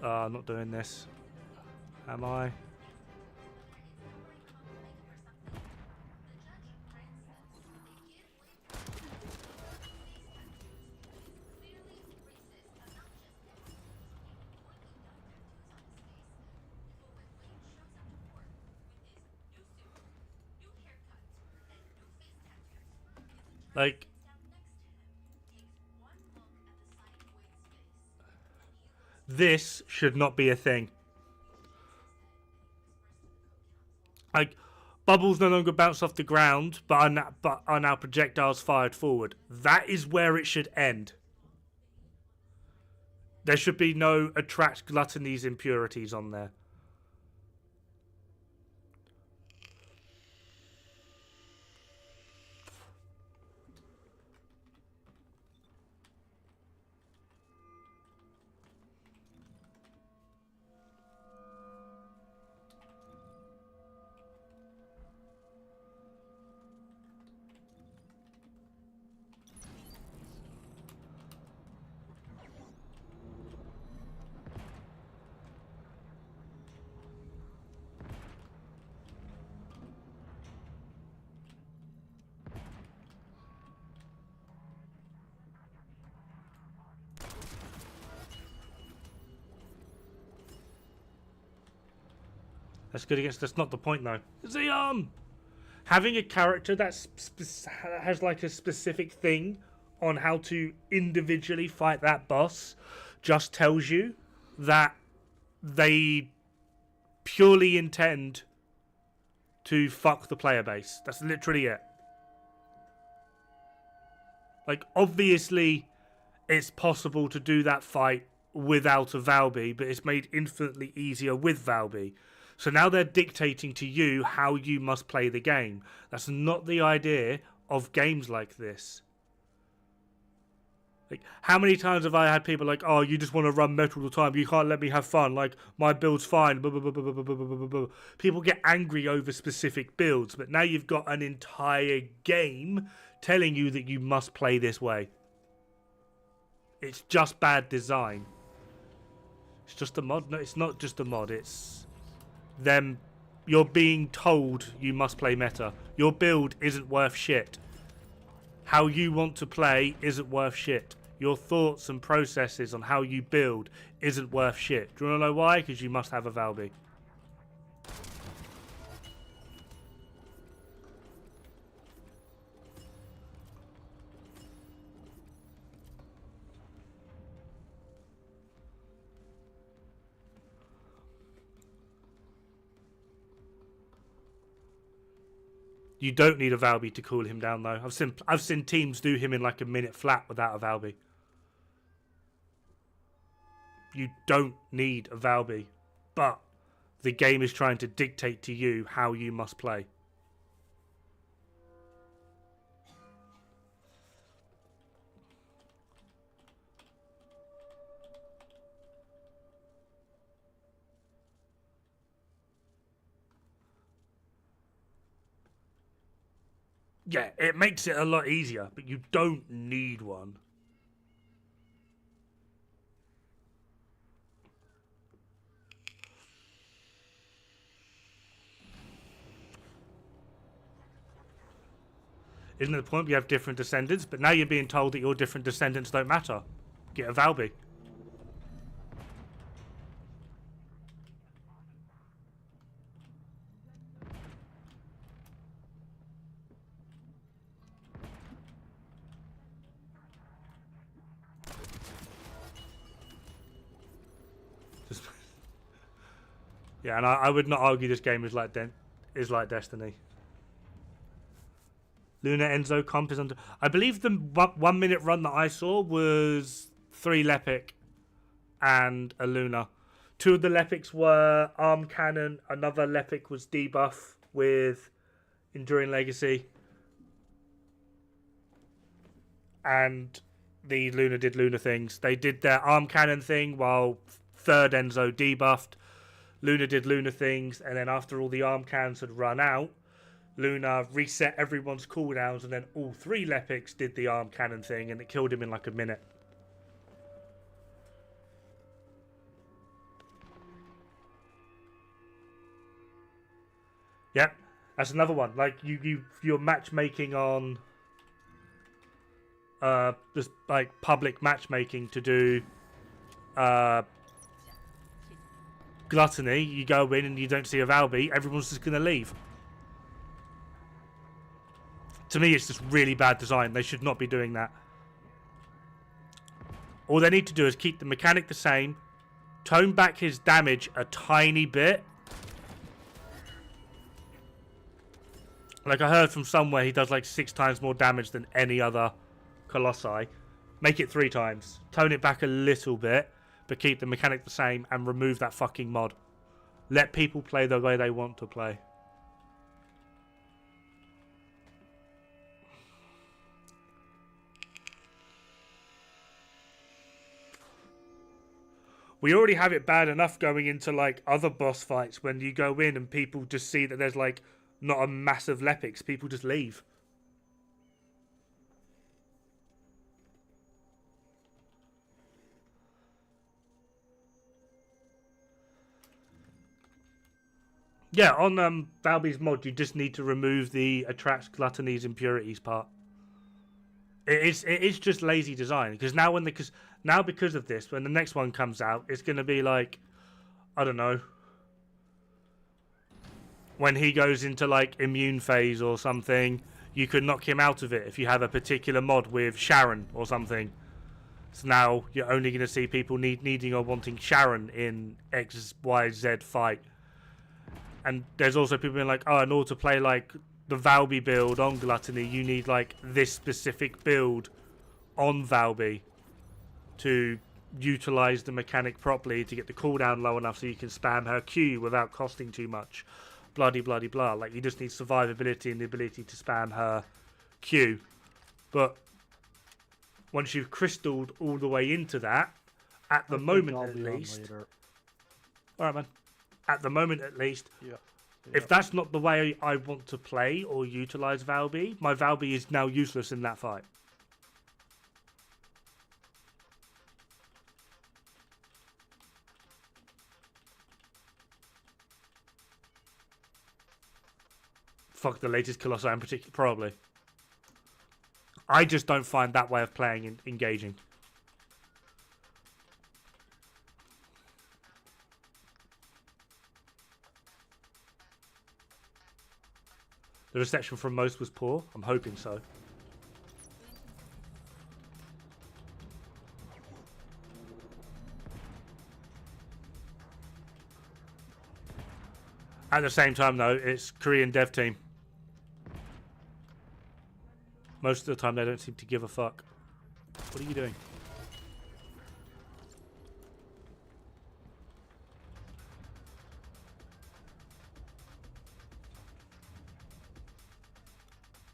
I'm not doing this. Am I? Like, this should not be a thing. Like, bubbles no longer bounce off the ground, but are now projectiles fired forward. That is where it should end. There should be no attract Gluttony's impurities on there. That's good against. That's not the point though. Having a character that has like a specific thing on how to individually fight that boss just tells you that they purely intend to fuck the player base. That's literally it. Like, obviously, it's possible to do that fight without a Valby, but it's made infinitely easier with Valby. So now they're dictating to you how you must play the game. That's not the idea of games like this. Like, how many times have I had people like, oh, you just want to run metal all the time, you can't let me have fun, like, my build's fine, blah, blah, blah, blah, blah, blah, blah, blah. People get angry over specific builds, but now you've got an entire game telling you that you must play this way. It's just bad design. It's just a mod. No, it's not just a mod, it's them. You're being told you must play meta. Your build isn't worth shit. How you want to play isn't worth shit. Your thoughts and processes on how you build isn't worth shit. Do you want to know why? Because you must have a Valby. You don't need a Valby to cool him down, though. I've seen teams do him in like a minute flat without a Valby. You don't need a Valby, but the game is trying to dictate to you how you must play. Yeah, it makes it a lot easier, but you don't need one. Isn't it the point we have different descendants? But now you're being told that your different descendants don't matter. Get a Valby. Yeah, and I would not argue this game is like Destiny. Luna Enzo comp is under. I believe the 1 minute run that I saw was 3 Lepic and a Luna. 2 of the Lepics were Arm Cannon. Another Lepic was debuff with Enduring Legacy. And the Luna did Luna things. They did their Arm Cannon thing while 3rd Enzo debuffed. Luna did Luna things, and then after all the arm cannons had run out, Luna reset everyone's cooldowns, and then all 3 Lepics did the arm cannon thing, and it killed him in like a minute. Yep, that's another one. Like you're matchmaking on just like public matchmaking to do Gluttony. You go in and you don't see a Valby, everyone's just going to leave. To me, it's just really bad design. They should not be doing that. All they need to do is keep the mechanic the same, tone back his damage a tiny bit. Like I heard from somewhere, he does like 6 times more damage than any other Colossi. Make it 3 times. Tone it back a little bit, but keep the mechanic the same and remove that fucking mod. Let people play the way they want to play. We already have it bad enough going into like other boss fights when you go in and people just see that there's like not a massive Lepics. People just leave. Yeah, on Valby's mod, you just need to remove the attracts gluttony's impurities part. It is just lazy design because now because of this, when the next one comes out, it's going to be like, I don't know, when he goes into like immune phase or something, you can knock him out of it if you have a particular mod with Sharon or something. So now you're only going to see people needing or wanting Sharon in X, Y, Z fight. And there's also people being like, oh, in order to play like the Valby build on Gluttony, you need like this specific build on Valby to utilize the mechanic properly to get the cooldown low enough so you can spam her Q without costing too much. Bloody blah. Like, you just need survivability and the ability to spam her Q. But once you've crystalled all the way into that, at the moment at least... Alright, man. At the moment at least, if that's not the way I want to play or utilize Valby, my Valby is now useless in that fight. Fuck the latest Colossi in particular, probably. I just don't find that way of playing engaging. The reception from most was poor. I'm hoping so. At the same time, though, it's Korean dev team. Most of the time, they don't seem to give a fuck. What are you doing?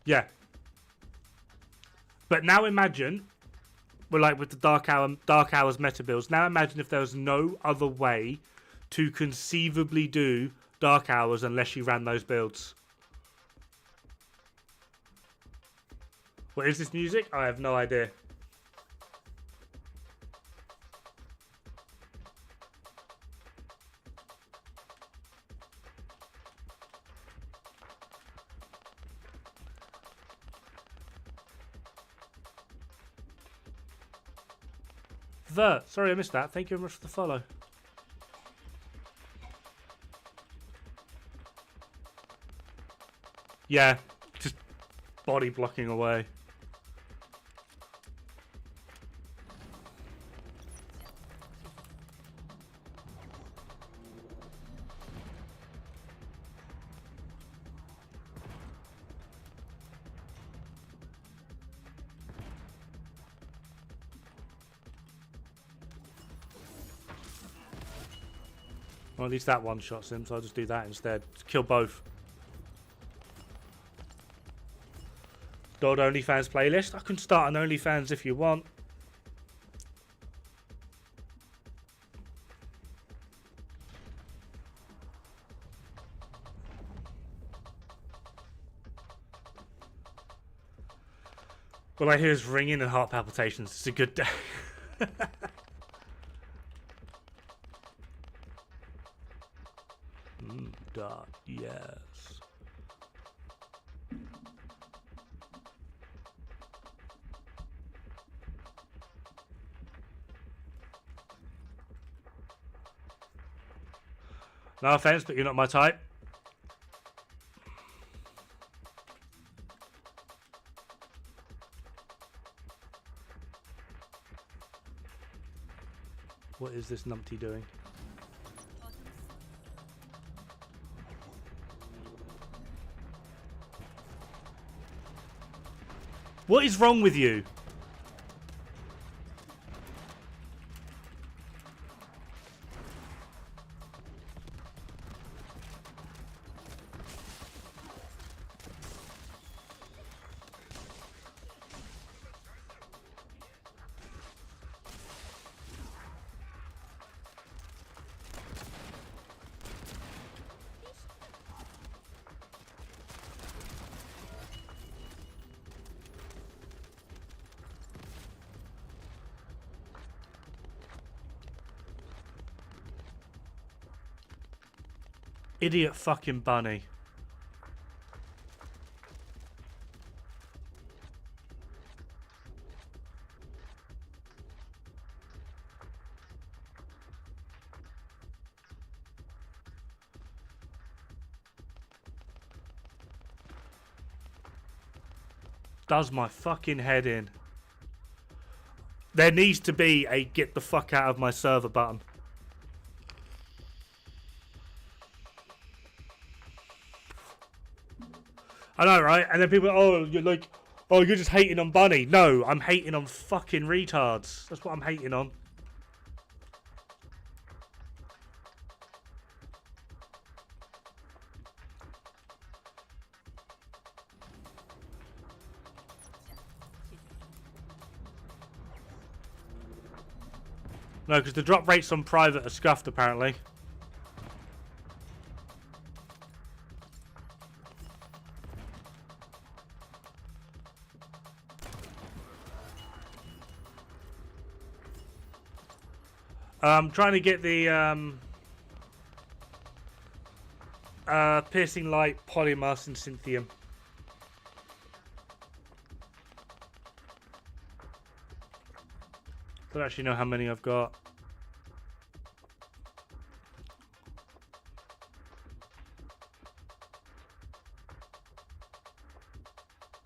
Yeah. But now imagine, we're like with the Dark Hours meta builds. Now imagine if there was no other way to conceivably do Dark Hours unless you ran those builds. What is this music? I have no idea. Sorry I missed that. Thank you very much for the follow. Yeah, just body blocking away. Well, at least that one shots him, so I'll just do that instead. Just kill both. Dod OnlyFans playlist. I can start an OnlyFans if you want. All I hear is ringing and heart palpitations. It's a good day. Dot, yes. No offense, but you're not my type. What is this numpty doing? What is wrong with you? Idiot fucking bunny. Does my fucking head in. There needs to be a get the fuck out of my server button. I know, right? And then people, oh, you're like, oh, you're just hating on Bunny. No, I'm hating on fucking retards. That's what I'm hating on. No, because the drop rates on private are scuffed, apparently. I'm trying to get the piercing light, polymass, and cynthium. Don't actually know how many I've got.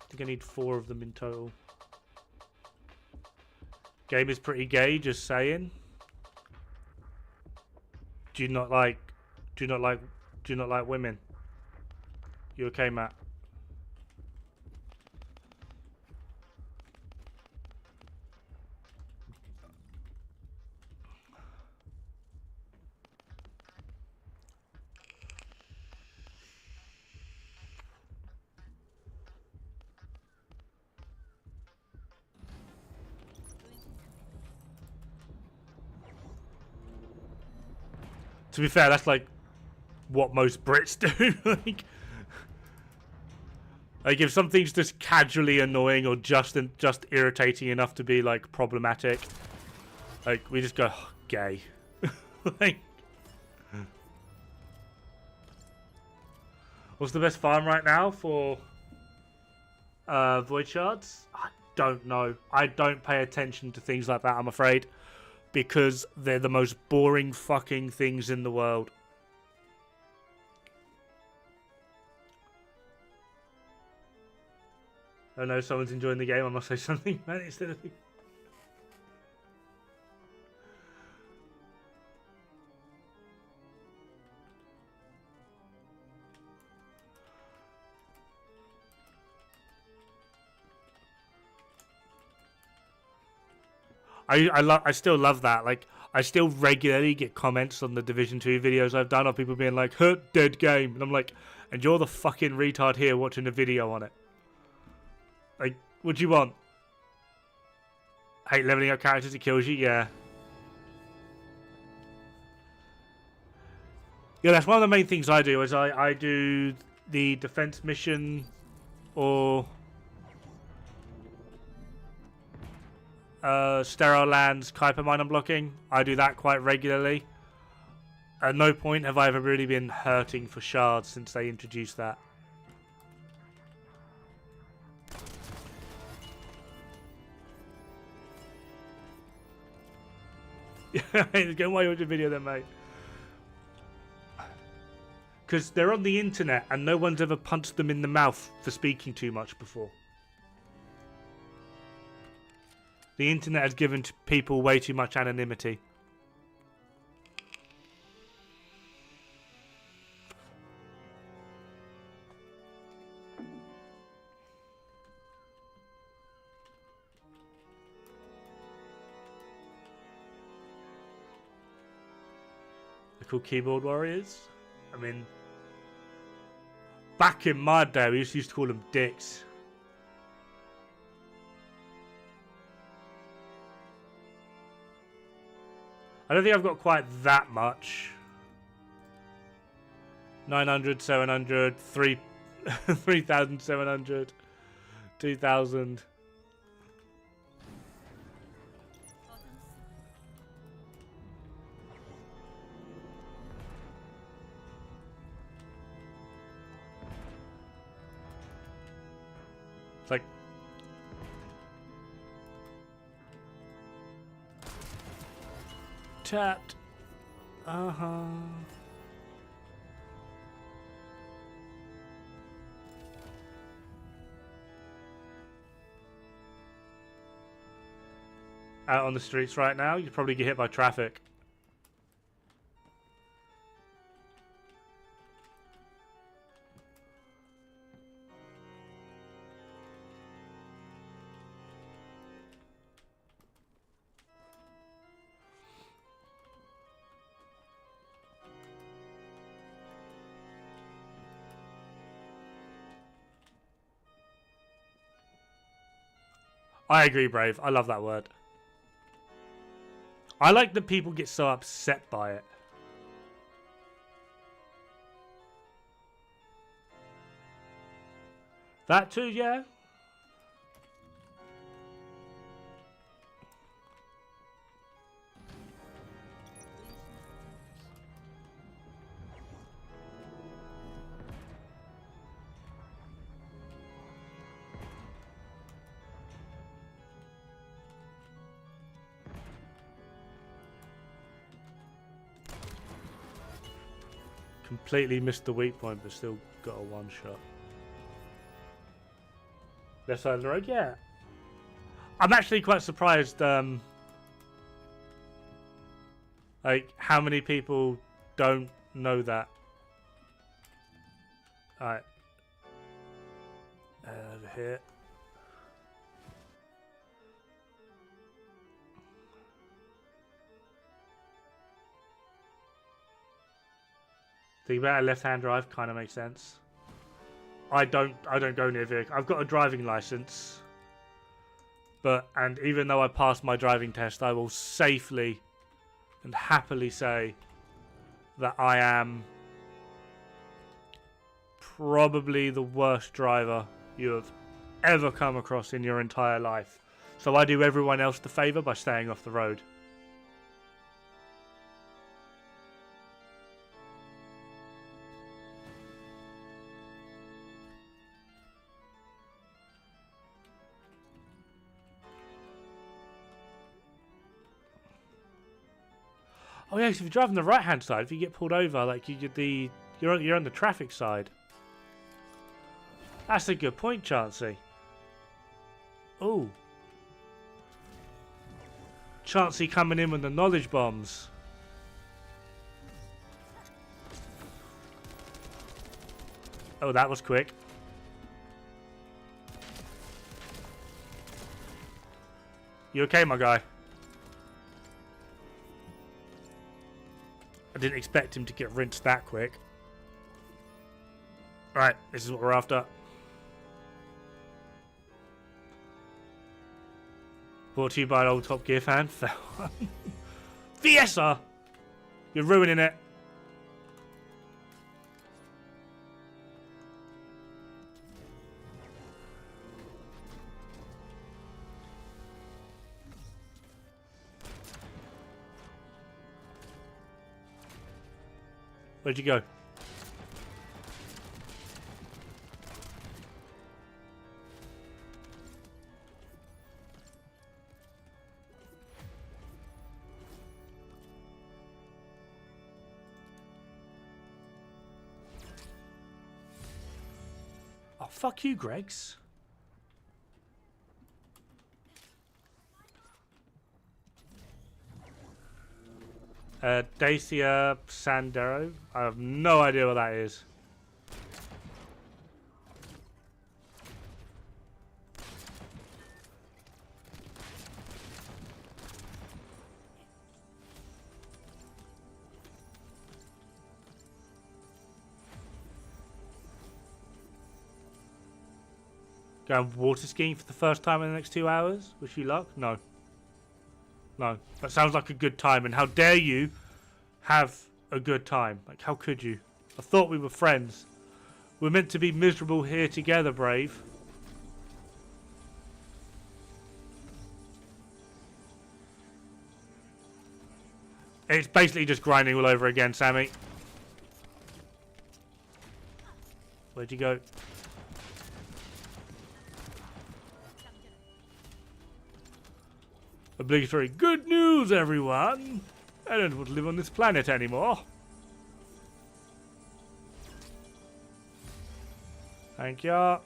I think I need 4 of them in total. Game is pretty gay, just saying. Do you not like women? You okay, Matt? To be fair, that's like what most Brits do. like if something's just casually annoying or just irritating enough to be like problematic, like we just go oh, gay. like, what's the best farm right now for void shards? I don't know. I don't pay attention to things like that, I'm afraid. Because they're the most boring fucking things in the world. Oh no, someone's enjoying the game. I must say something, man, instead of... I still love that. Like, I still regularly get comments on the Division 2 videos I've done of people being like, "Hurt, dead game," and I'm like, and you're the fucking retard here watching a video on it. Like, what do you want? Hate leveling up characters, it kills you? Yeah. Yeah, that's one of the main things I do, is I do the defense mission or Sterile Lands Kuiper mine unblocking. I do that quite regularly. At no point have I ever really been hurting for shards since they introduced that. Yeah, go away with the video then, mate. Because they're on the internet and no one's ever punched them in the mouth for speaking too much before. The internet has given people way too much anonymity. They're called keyboard warriors. I mean, back in my day, we used to call them dicks. I don't think I've got quite that much. 900, 700, 3,700, 2,000. It's like... tapped. Uh-huh. out on the streets right now, you'd probably get hit by traffic. I agree, Brave. I love that word. I like that people get so upset by it. That too, yeah. Completely missed the weak point, but still got a one shot. Left side of the road, yeah. I'm actually quite surprised, like how many people don't know that. Alright. Over here. Think about a left-hand drive kind of makes sense. I don't go near vehicle. I've got a driving license, and even though I passed my driving test, I will safely and happily say that I am probably the worst driver you have ever come across in your entire life. So I do everyone else the favour by staying off the road. Oh yeah, so if you drive on the right-hand side, if you get pulled over, like you're on the traffic side. That's a good point, Chansey. Oh, Chansey coming in with the knowledge bombs. Oh, that was quick. You okay, my guy? I didn't expect him to get rinsed that quick. Right, this is what we're after. Brought to you by an old Top Gear fan. Fiesta! You're ruining it. Where'd you go? Oh, fuck you, Greggs. Dacia Sandero. I have no idea what that is. Going water skiing for the first time in the next 2 hours? Wish you luck? No. No. That sounds like a good time, and how dare you have a good time? Like, how could you? I thought we were friends. We're meant to be miserable here together, Brave. It's basically just grinding all over again, Sammy. Where'd you go? Obligatory good news, everyone! I don't want to live on this planet anymore. Thank you.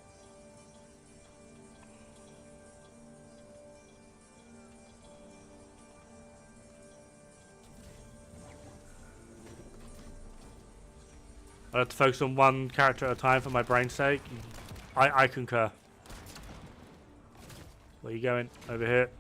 I have to focus on one character at a time for my brain's sake. I concur. Where are you going? Over here.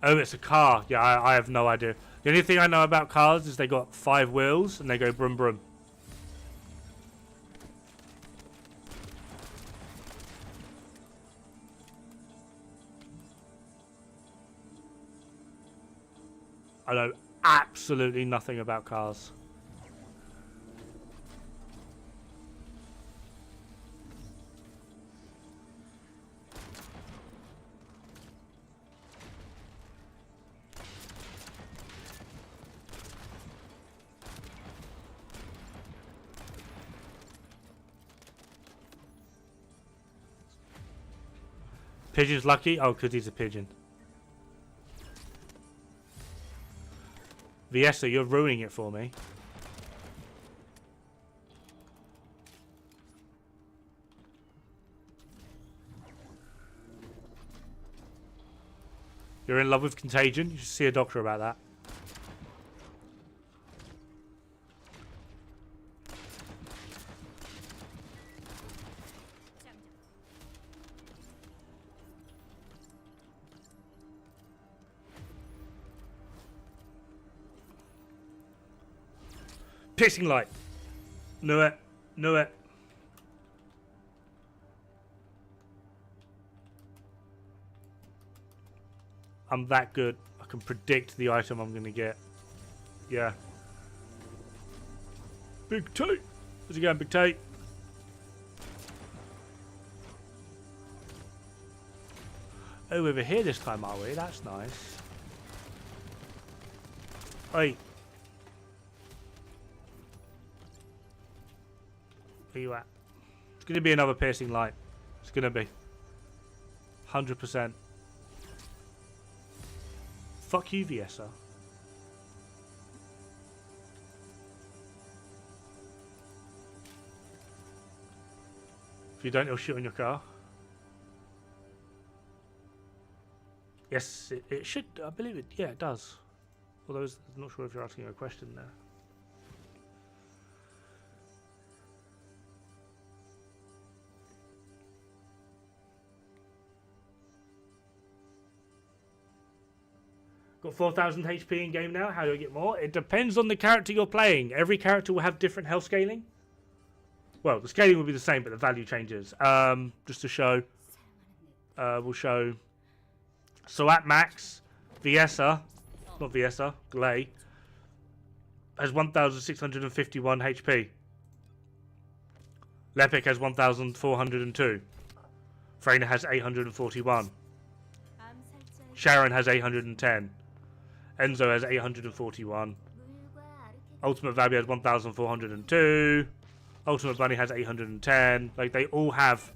Oh, it's a car. Yeah, I have no idea. The only thing I know about cars is they got 5 wheels and they go brum brum. I know absolutely nothing about cars. Pigeon's lucky? Oh, because he's a pigeon. Viessa, you're ruining it for me. You're in love with Contagion? You should see a doctor about that. Piercing light. Knew it. Knew it. I'm that good. I can predict the item I'm going to get. Yeah. Big T. How's it going, Big T? Oh, over here this time, are we? That's nice. Oi. Where you at? It's going to be another piercing light. It's going to be. 100%. Fuck you, Viessa. If you don't, it'll shoot on your car. Yes, it should. I believe it. Yeah, it does. Although I'm not sure if you're asking a question there. Got 4,000 HP in game now. How do I get more? It depends on the character you're playing. Every character will have different health scaling. Well, the scaling will be the same, but the value changes. Just to show, we'll show. So at max, Viessa, not Viessa, Glay, has 1,651 HP. Lepic has 1,402. Freyna has 841. Sharon has 810. Enzo has 841. Ultimate Vabi has 1,402. Ultimate Bunny has 810. Like, they all have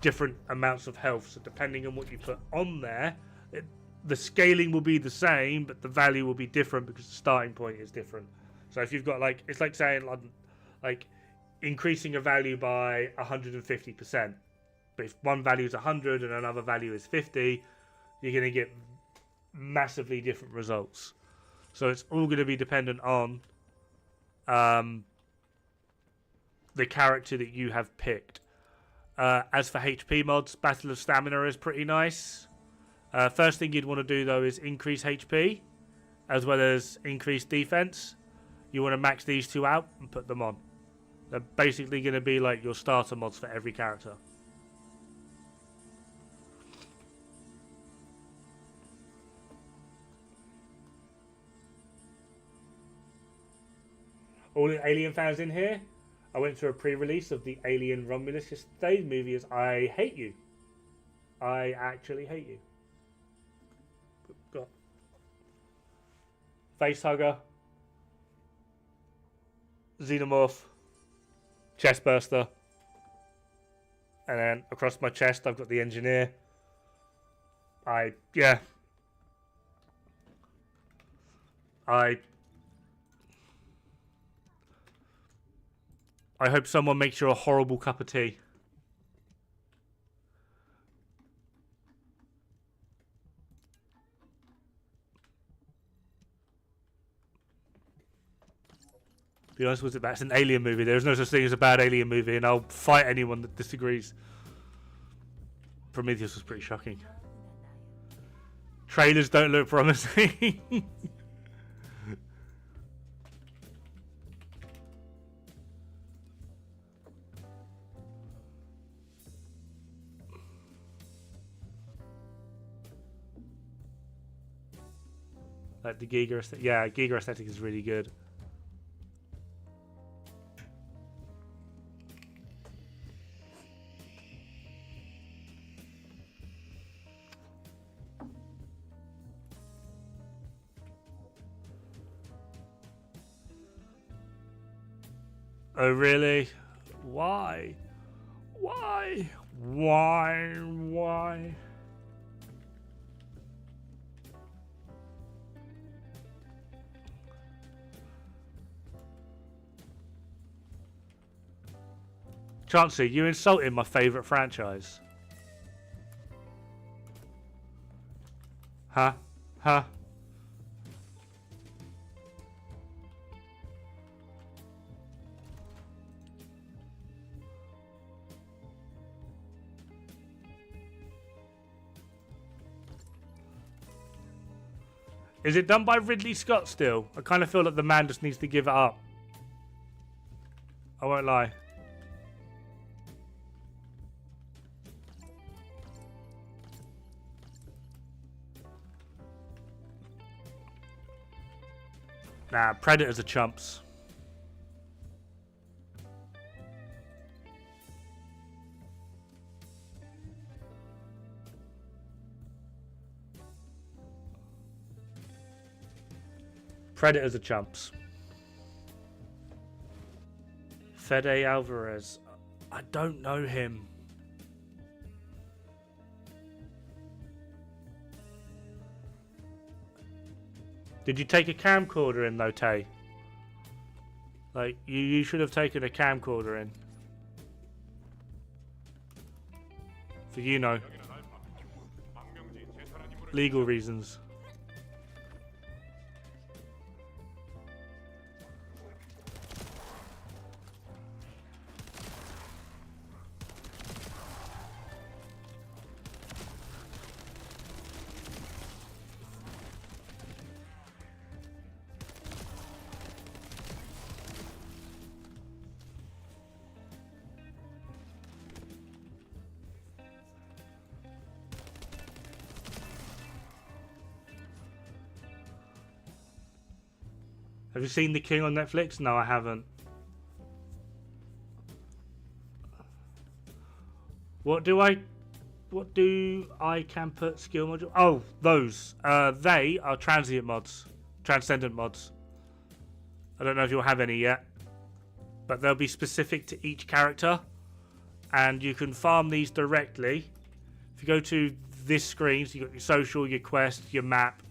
different amounts of health. So depending on what you put on there, the scaling will be the same, but the value will be different because the starting point is different. So if you've got, like, it's like saying, like increasing a value by 150%. But if one value is 100 and another value is 50, you're going to get massively different results. So it's all going to be dependent on the character that you have picked. As for HP mods, Battle of Stamina is pretty nice. First thing you'd want to do though is increase HP as well as increase defense. You want to max these two out and put them on. They're basically going to be like your starter mods for every character. All the Alien fans in here? I went to a pre-release of the Alien Romulus yesterday. The movie is I Hate You. I actually hate you. Got Facehugger, Xenomorph, Chestburster, and then across my chest I've got the Engineer. I hope someone makes you a horrible cup of tea. Be honest with it, that's an alien movie. There is no such thing as a bad alien movie, and I'll fight anyone that disagrees. Prometheus was pretty shocking. Trailers don't look promising. Like the Giga aesthetic. Yeah, Giga aesthetic is really good. Oh, really? Why? Why? Why? Why? Chancey, you insulted my favourite franchise. Huh? Huh? Is it done by Ridley Scott still? I kind of feel like the man just needs to give it up. I won't lie. Nah, Predators are chumps. Predators are chumps. Fede Alvarez. I don't know him. Did you take a camcorder in though, Tay? Like, you should have taken a camcorder in. For you know. Legal reasons. Have you seen The King on Netflix? No, I haven't. What do I can put skill module? Oh, those. They are transient mods. Transcendent mods. I don't know if you'll have any yet. But they'll be specific to each character. And you can farm these directly. If you go to this screen, so you've got your social, your quest, your map.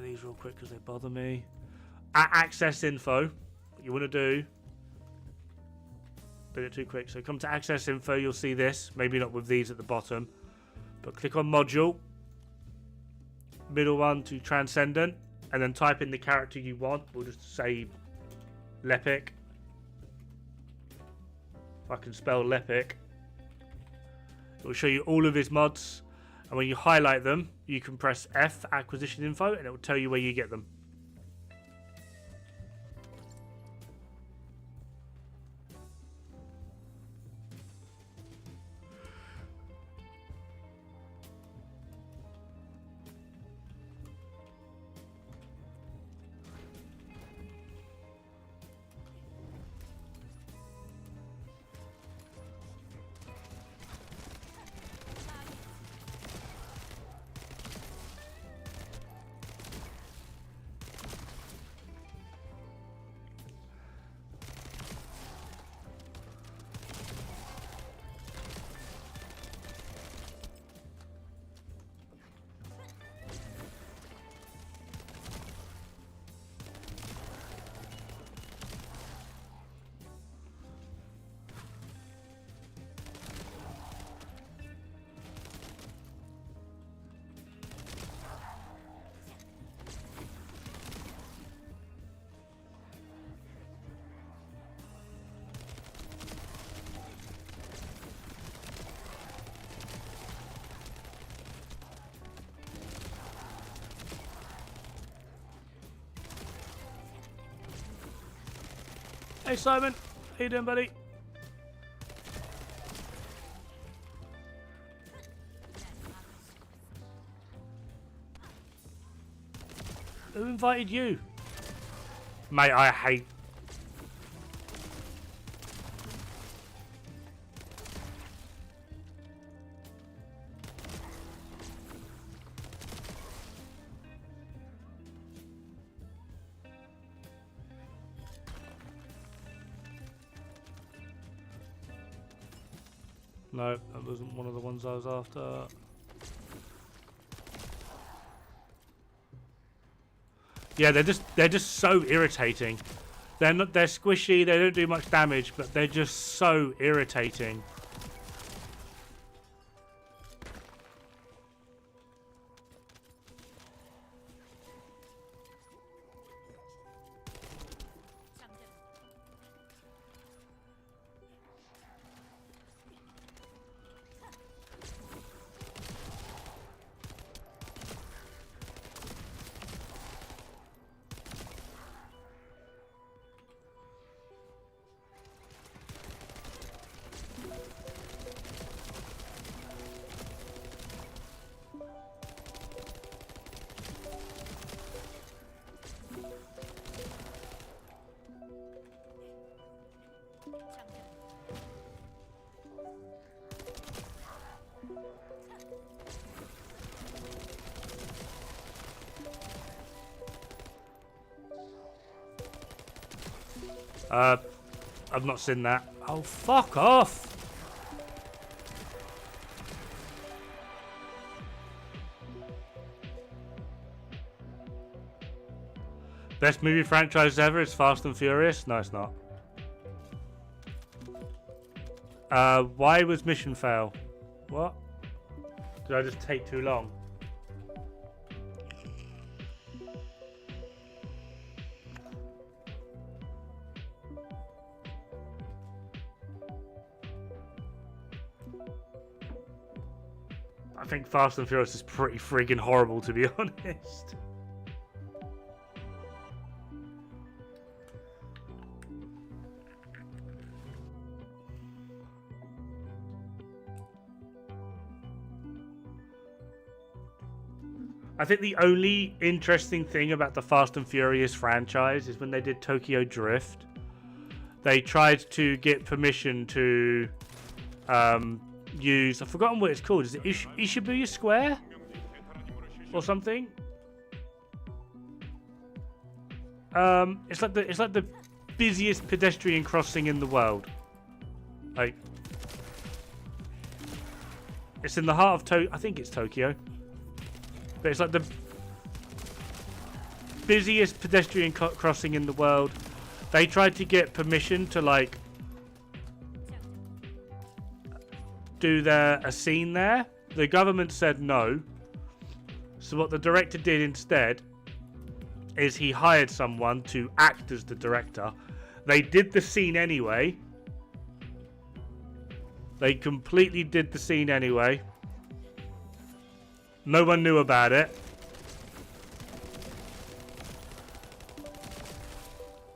These real quick because they bother me. At access info, what you want to do, did it too quick. So come to access info, you'll see this. Maybe not with these at the bottom, but click on module, middle one to transcendent, and then type in the character you want. We'll just say Lepic. If I can spell Lepic, it will show you all of his mods. And when you highlight them, you can press F for acquisition info and it will tell you where you get them. Hey Simon, how you doing, buddy? Who invited you? Mate, I hate... No, that wasn't one of the ones I was after. Yeah, they're just so irritating. They're squishy, they don't do much damage, but they're just so irritating. I've not seen that. Oh, fuck off! Best movie franchise ever is Fast and Furious? No, it's not. Why was mission fail? What? Did I just take too long? I think Fast and Furious is pretty friggin' horrible, to be honest. I think the only interesting thing about the Fast and Furious franchise is when they did Tokyo Drift, they tried to get permission to use... I've forgotten what it's called. Is it Ishibuya Square? Or something? It's like the busiest pedestrian crossing in the world. Like, it's in the heart of Tokyo. I think it's Tokyo. But it's like the busiest pedestrian crossing in the world. They tried to get permission to like do a scene there. The government said no. So what the director did instead is he hired someone to act as the director. They did the scene anyway. They completely did the scene anyway. No one knew about it.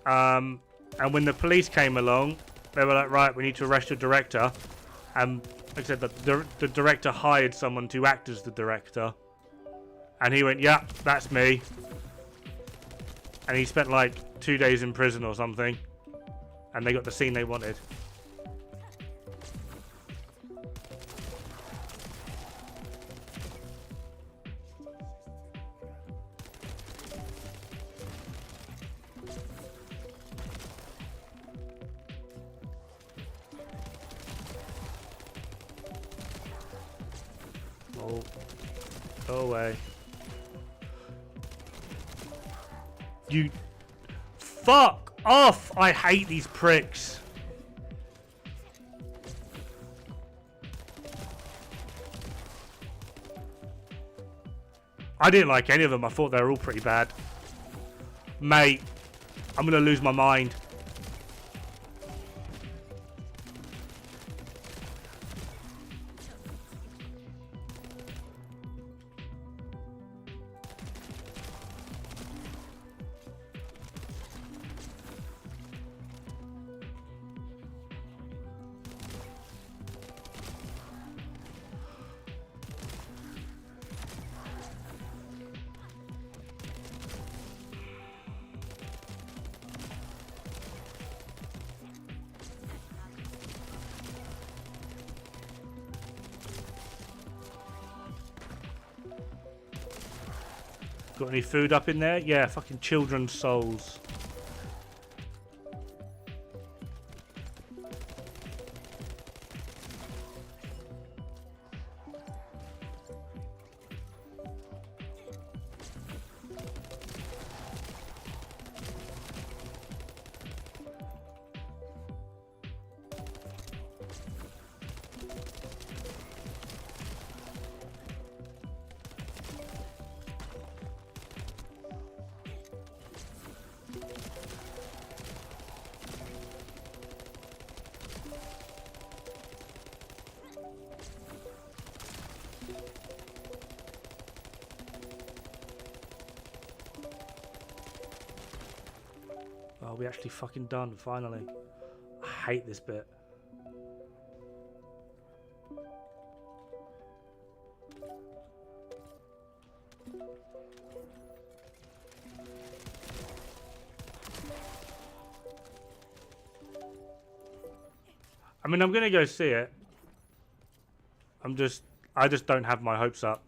And when the police came along, they were like, right, we need to arrest your director. And like I said, the director hired someone to act as the director. And he went, yeah, that's me. And he spent like 2 days in prison or something. And they got the scene they wanted. Oh, go away. You fuck off! I hate these pricks. I didn't like any of them. I thought they were all pretty bad. Mate, I'm gonna lose my mind. Got any food up in there? Yeah, fucking children's souls. Oh, we actually fucking done, finally. I hate this bit. I mean, I'm gonna go see it. I just don't have my hopes up.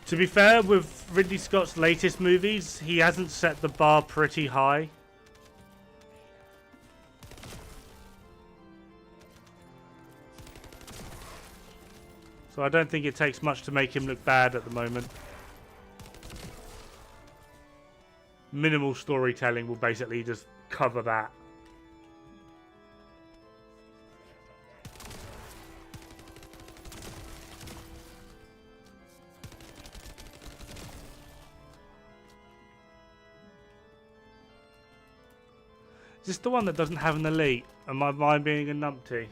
To be fair, with Ridley Scott's latest movies, he hasn't set the bar pretty high. So I don't think it takes much to make him look bad at the moment. Minimal storytelling will basically just cover that. Is this the one that doesn't have an elite? Am I being a numpty?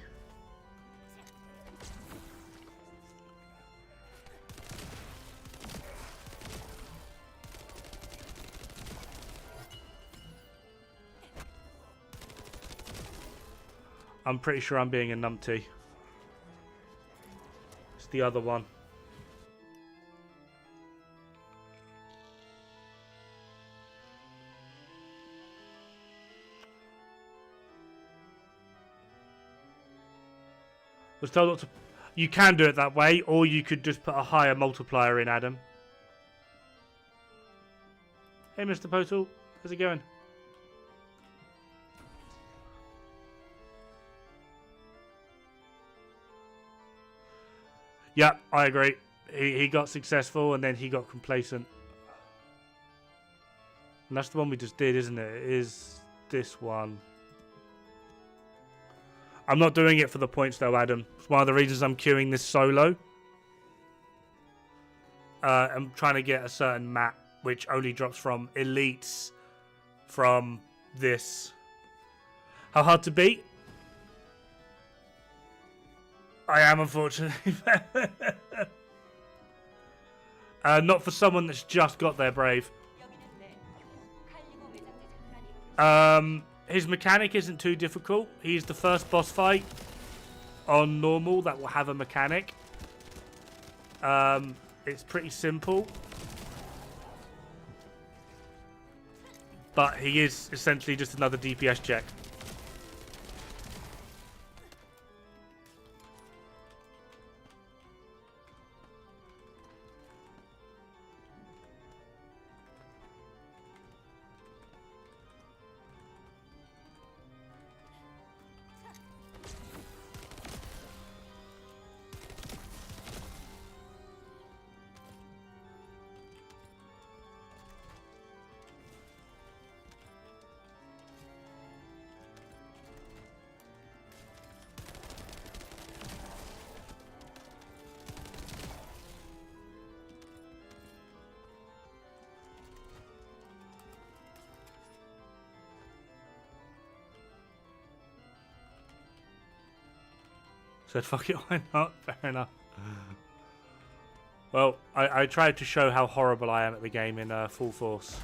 I'm pretty sure I'm being a numpty. It's the other one. Was told not to. You can do it that way, or you could just put a higher multiplier in, Adam. Hey, Mr. Postal, how's it going? Yeah, I agree. He got successful and then he got complacent. And that's the one we just did, isn't it? It is this one. I'm not doing it for the points though, Adam. It's one of the reasons I'm queuing this solo. I'm trying to get a certain map which only drops from elites from this. How hard to beat? I am, unfortunately. Not for someone that's just got their brave. His mechanic isn't too difficult. He's the first boss fight on normal that will have a mechanic. It's pretty simple. But he is essentially just another DPS check. said, fuck it, why not? Fair enough. Well, I tried to show how horrible I am at the game in full force.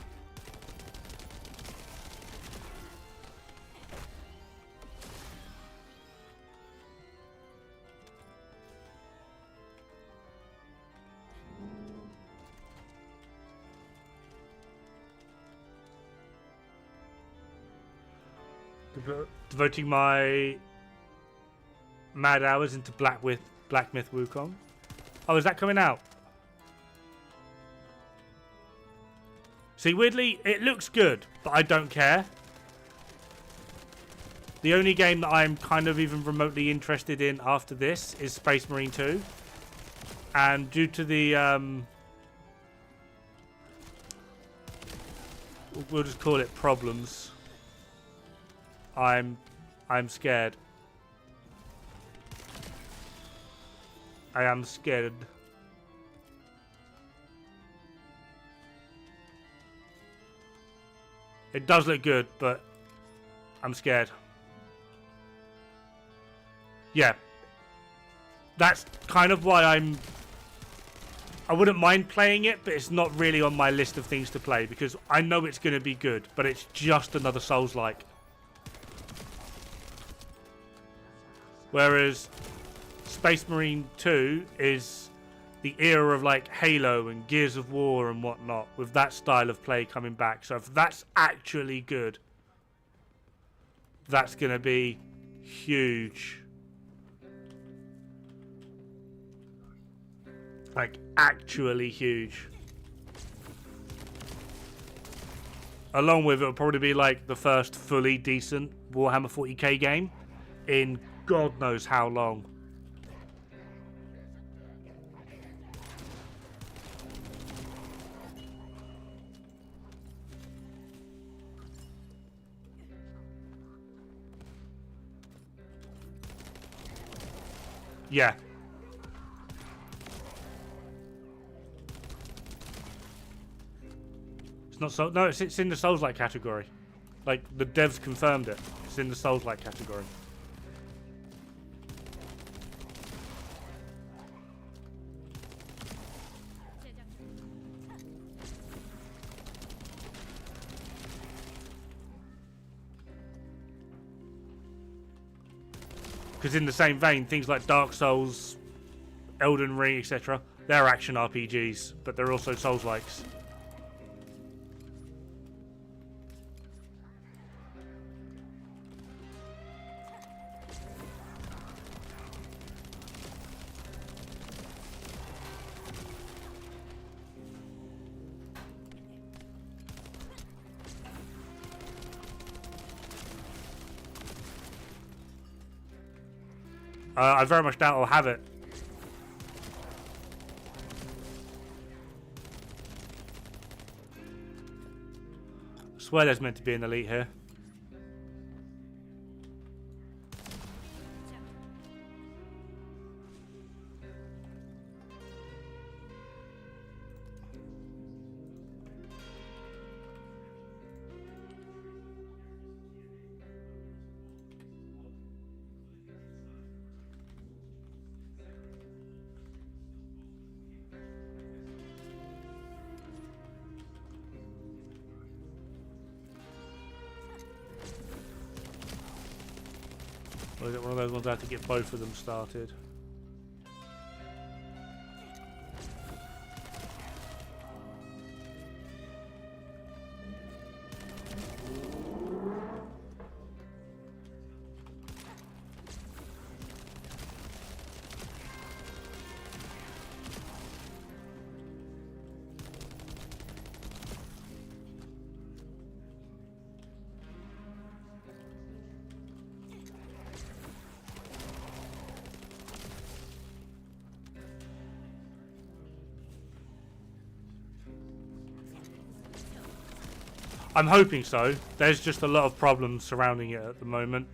Devoting my mad hours into Black Myth Wukong. Oh, is that coming out? See, weirdly, it looks good, but I don't care. The only game that I'm kind of even remotely interested in after this is Space Marine 2. And due to the... we'll just call it problems. I'm scared. I am scared. It does look good, but I'm scared. Yeah. That's kind of why I wouldn't mind playing it, but it's not really on my list of things to play because I know it's going to be good, but it's just another Souls-like. Whereas Space Marine 2 is the era of like Halo and Gears of War and whatnot, with that style of play coming back. So if that's actually good, that's going to be huge. Like, actually huge. Along with it will probably be like the first fully decent Warhammer 40k game in God knows how long. Yeah. It's not so. No, it's in the Souls-like category. Like, the devs confirmed it. It's in the Souls-like category. Because in the same vein, things like Dark Souls, Elden Ring, etc., they're action RPGs, but they're also Souls-likes. I very much doubt I'll have it. I swear there's meant to be an elite here. Or is it one of those ones I have to get both of them started? I'm hoping so. There's just a lot of problems surrounding it at the moment.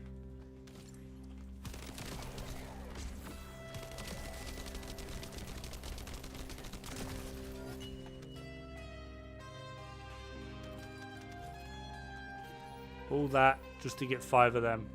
All that just to get 5 of them.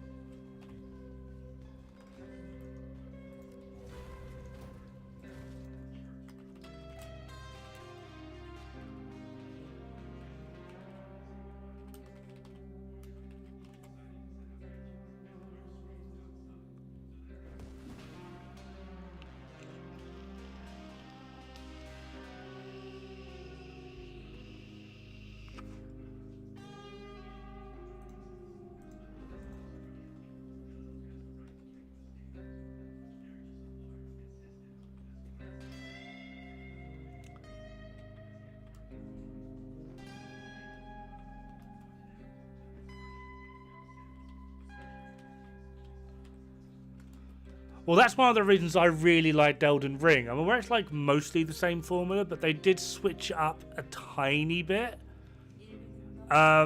Well, that's one of the reasons I really liked Elden Ring. I'm aware it's like mostly the same formula, but they did switch it up a tiny bit. Yeah,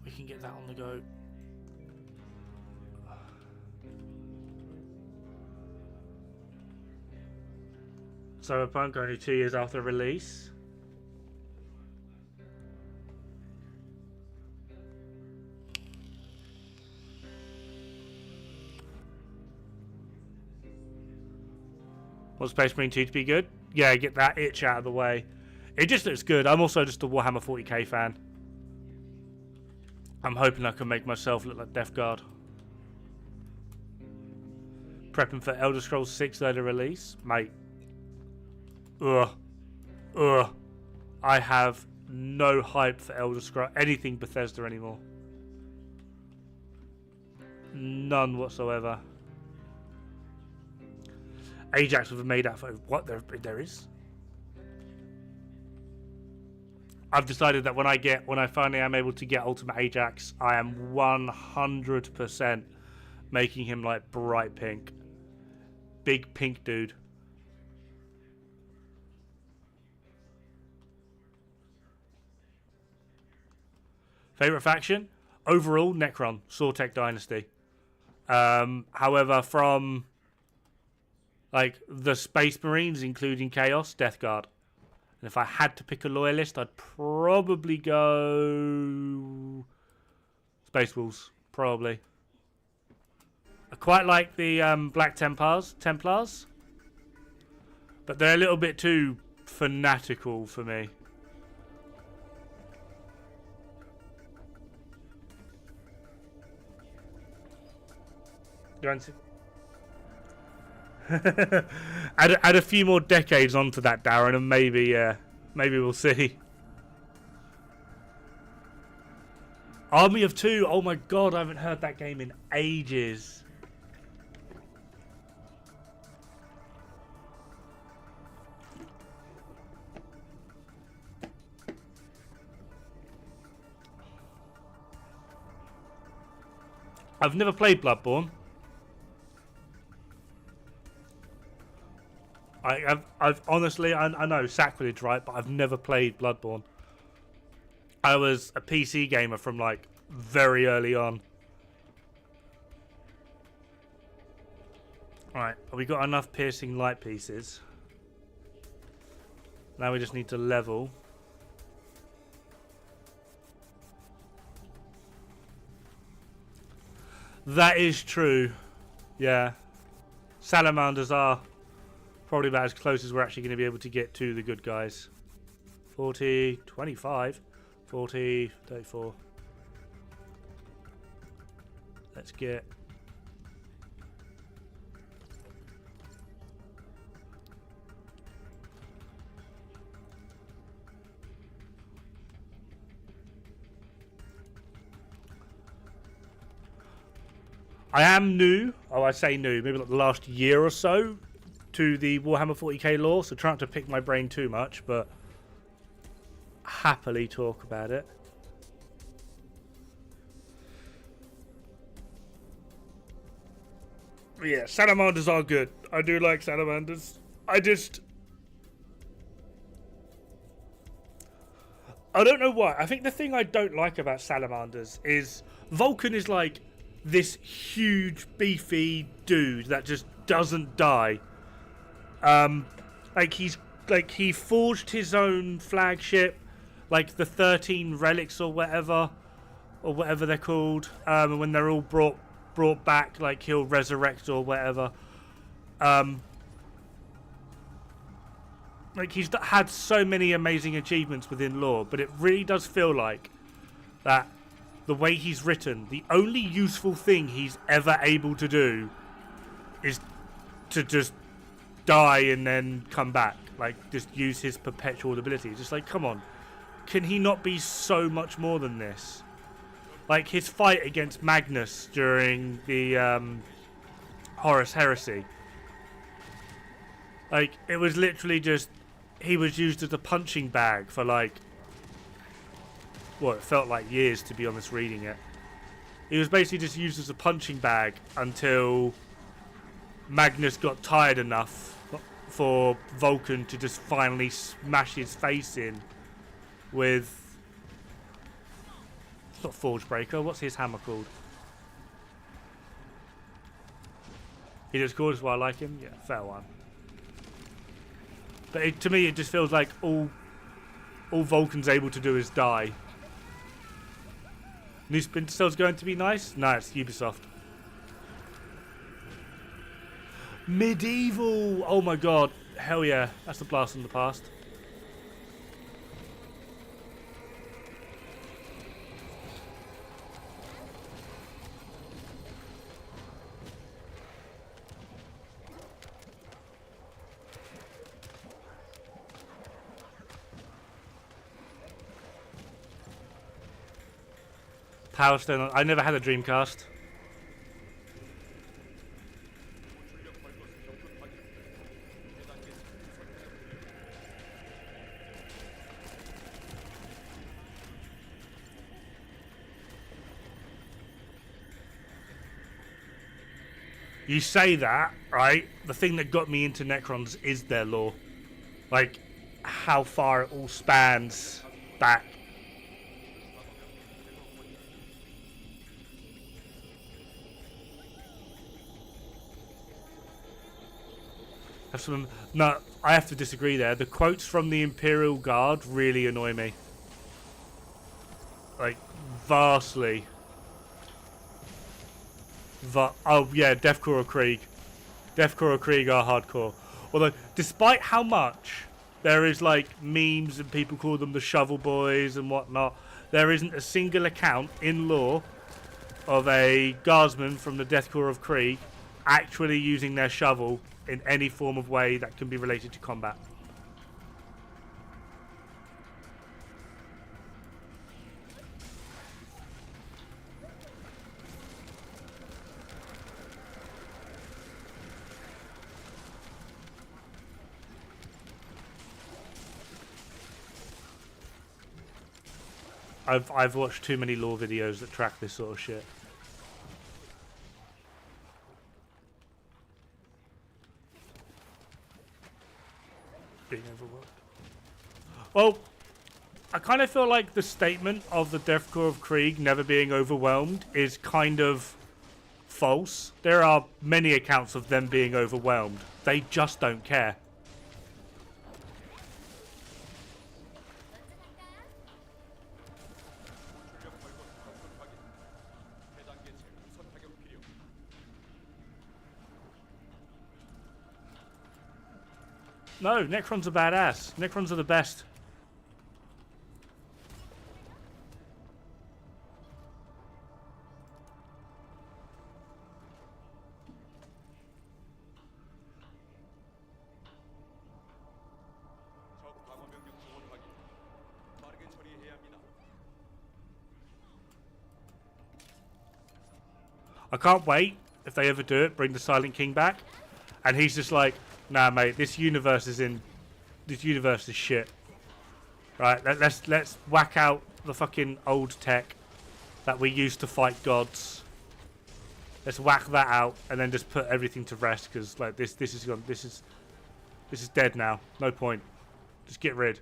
we can get that on the go. Cyberpunk only 2 years after release. Want Space Marine 2 to be good? Yeah, get that itch out of the way. It just looks good. I'm also just a Warhammer 40k fan. I'm hoping I can make myself look like Death Guard. Prepping for Elder Scrolls 6 later release. Mate. Ugh. I have no hype for Elder Scrolls, anything Bethesda anymore. None whatsoever. Ajax with a made out of what there is. I've decided that when I finally am able to get Ultimate Ajax, I am 100% making him like bright pink. Big pink dude. Favorite faction? Overall, Necron, Sortek Dynasty. However, from like the Space Marines, including Chaos, Death Guard. And if I had to pick a loyalist, I'd probably go Space Wolves, probably. I quite like the Black Templars, but they're a little bit too fanatical for me. Add a few more decades onto that, Darren, and maybe we'll see. Army of Two. Oh my god, I haven't heard that game in ages. I've never played Bloodborne. I've honestly, I know sacrilege, right? But I've never played Bloodborne. I was a PC gamer from like very early on. Alright, we got enough piercing light pieces. Now we just need to level. That is true. Yeah. Salamanders are probably about as close as we're actually going to be able to get to the good guys. 40, 25, 40, 34. Let's get... I am new, I say new, maybe like the last year or so to the Warhammer 40k lore, so trying to pick my brain too much, but happily talk about it. Yeah, salamanders are good. I do like salamanders. I don't know why. I think the thing I don't like about salamanders is Vulcan is like this huge, beefy dude that just doesn't die. He forged his own flagship, like the 13 relics or whatever they're called. And when they're all brought back, like he'll resurrect or whatever. Like he's had so many amazing achievements within lore, but it really does feel like that. The way he's written, the only useful thing he's ever able to do is to just die and then come back. Like, just use his perpetual ability. Just like, come on. Can he not be so much more than this? Like, his fight against Magnus during the Horus Heresy. Like, it was literally just... He was used as a punching bag for, like... well, it felt like years, to be honest, reading it. He was basically just used as a punching bag until Magnus got tired enough for Vulcan to just finally smash his face in with... It's not Forgebreaker, what's his hammer called? He just called us why I like him? Yeah, fair one. But to me, it just feels like all Vulcan's able to do is die. New Splinter Cell's going to be nice? No, it's Ubisoft. Medieval! Oh my god. Hell yeah. That's a blast from the past. Power Stone. I never had a Dreamcast. You say that, right? The thing that got me into Necrons is their lore. Like, how far it all spans back. No, I have to disagree there. The quotes from the Imperial Guard really annoy me. Like, vastly. Oh yeah, Deathcore or Krieg. Deathcore or Krieg are hardcore. Although, despite how much there is like memes and people call them the Shovel Boys and whatnot, there isn't a single account in lore of a guardsman from the Deathcore of Krieg actually using their shovel in any form of way that can be related to combat. I've watched too many lore videos that track this sort of shit. Being overworked. Well, I kind of feel like the statement of the Deathcore of Krieg never being overwhelmed is kind of false. There are many accounts of them being overwhelmed. They just don't care. No, Necrons are badass. Necrons are the best. I can't wait, if they ever do it, bring the Silent King back. And he's just like, nah, mate, this universe is shit. Right, let's whack out the fucking old tech that we used to fight gods. Let's whack that out and then just put everything to rest because like this is gone. This is dead now. No point. Just get rid.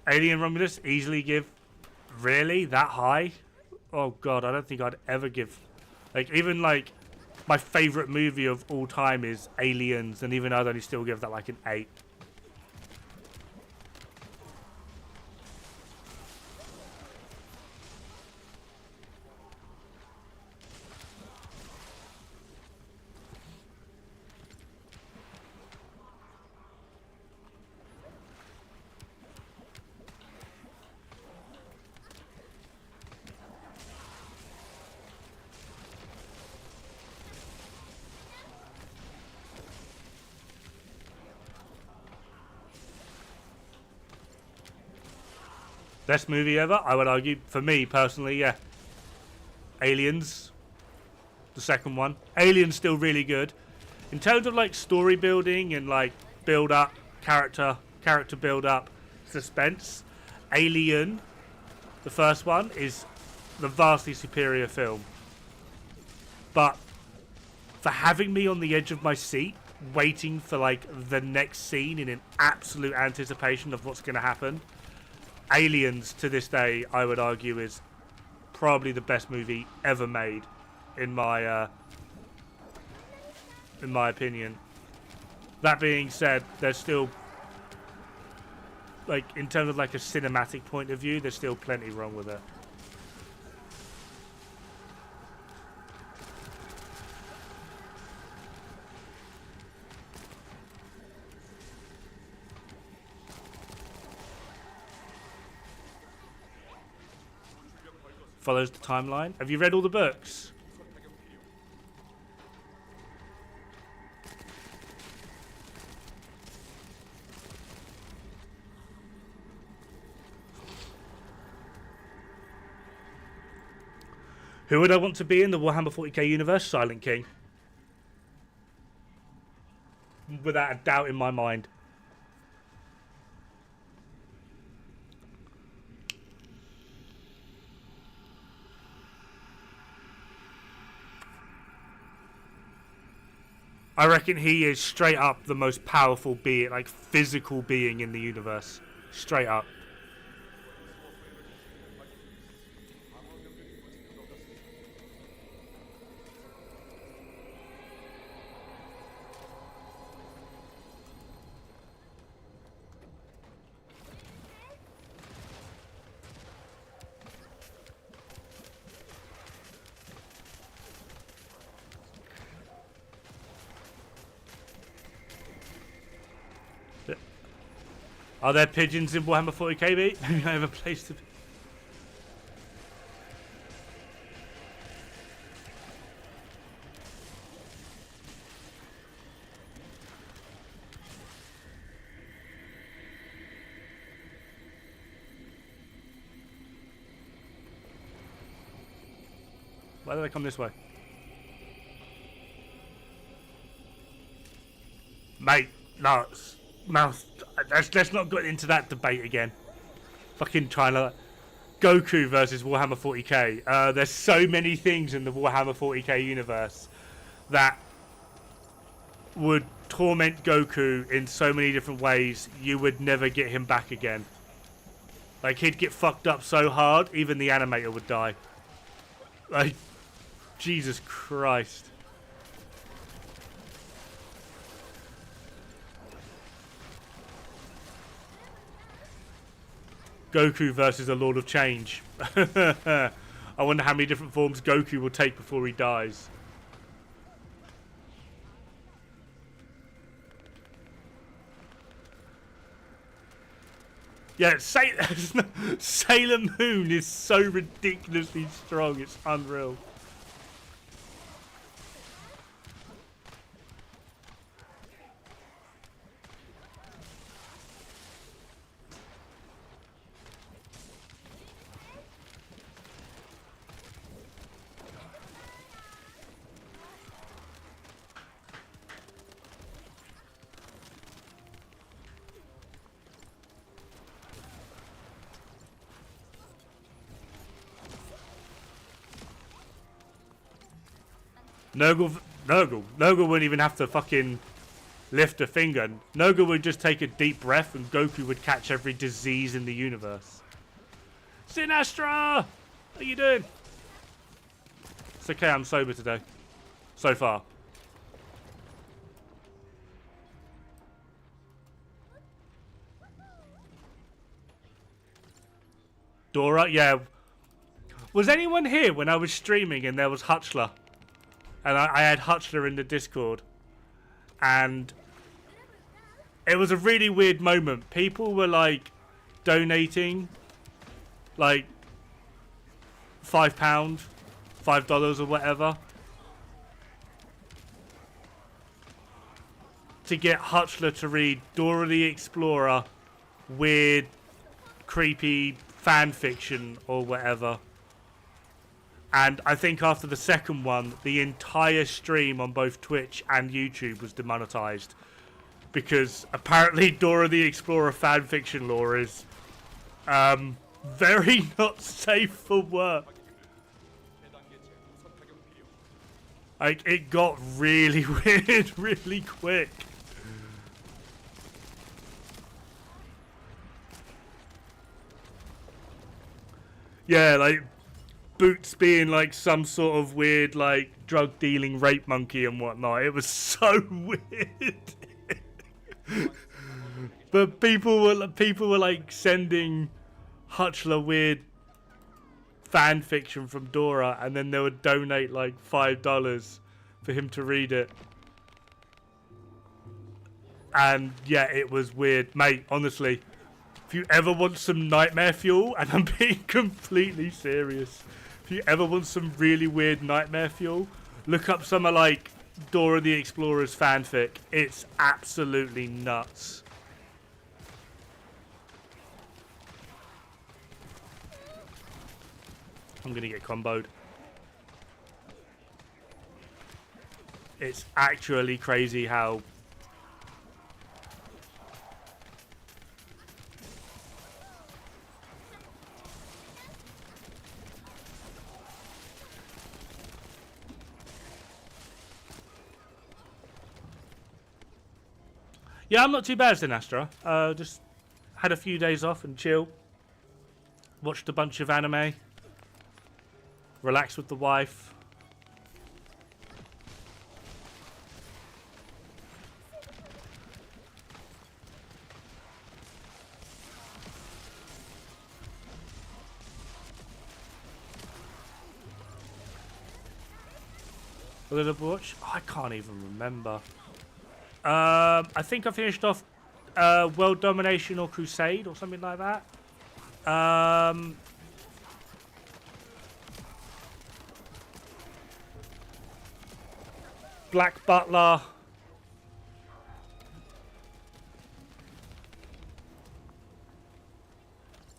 Alien Romulus easily give. Really? That high? Oh god, I don't think I'd ever give. Like even like my favourite movie of all time is Aliens, and even I'd only still give that like an 8. Best movie ever? I would argue, for me personally, yeah. Aliens, the second one. Aliens still really good. In terms of like story building and like build up, character build up, suspense. Alien, the first one, is the vastly superior film. But for having me on the edge of my seat, waiting for like the next scene in an absolute anticipation of what's going to happen, Aliens to this day, I would argue, is probably the best movie ever made, in my opinion. That being said, there's still, like, in terms of like a cinematic point of view, there's still plenty wrong with it. Follows the timeline. Have you read all the books? Who would I want to be in the Warhammer 40k universe? Silent King. Without a doubt in my mind. I reckon he is straight up the most powerful being, like physical being in the universe. Straight up. Are there pigeons in Warhammer 40k, mate? Maybe I have a place to be. Why do they come this way? Mate, no. Let's not get into that debate again. Fucking trying to Goku versus Warhammer 40k. There's so many things in the Warhammer 40k universe that would torment Goku in so many different ways. You would never get him back again. Like, he'd get fucked up so hard, even the animator would die. Like, Jesus Christ. Goku versus the Lord of Change. I wonder how many different forms Goku will take before he dies. Yeah, Sailor Moon is so ridiculously strong, it's unreal. Nurgle wouldn't even have to fucking lift a finger. Nurgle would just take a deep breath and Goku would catch every disease in the universe. Sinastra! How you doing? It's okay, I'm sober today. So far. Dora? Yeah. Was anyone here when I was streaming and there was Hutchler? And I had Hutchler in the Discord. And it was a really weird moment. People were like donating like £5, $5 or whatever to get Hutchler to read Dora the Explorer, weird, creepy fan fiction or whatever. And I think after the second one, the entire stream on both Twitch and YouTube was demonetized because apparently Dora the Explorer fanfiction lore is very not safe for work. Like, it got really weird really quick. Yeah, like, Boots being, like, some sort of weird, like, drug-dealing rape monkey and whatnot. It was so weird. But people were, like, sending Hutchler weird fan fiction from Dora, and then they would donate, like, $5 for him to read it. And, yeah, it was weird. Mate, honestly, if you ever want some nightmare fuel, and I'm being completely serious, if you ever want some really weird nightmare fuel, look up some of, like, Dora the Explorer's fanfic. It's absolutely nuts. I'm gonna get comboed. It's actually crazy how... Yeah, I'm not too bad, Sinastra. Just had a few days off and chill. Watched a bunch of anime. Relaxed with the wife. What did I watch? Oh, I can't even remember. I think I finished off World Domination or Crusade or something like that. Black Butler.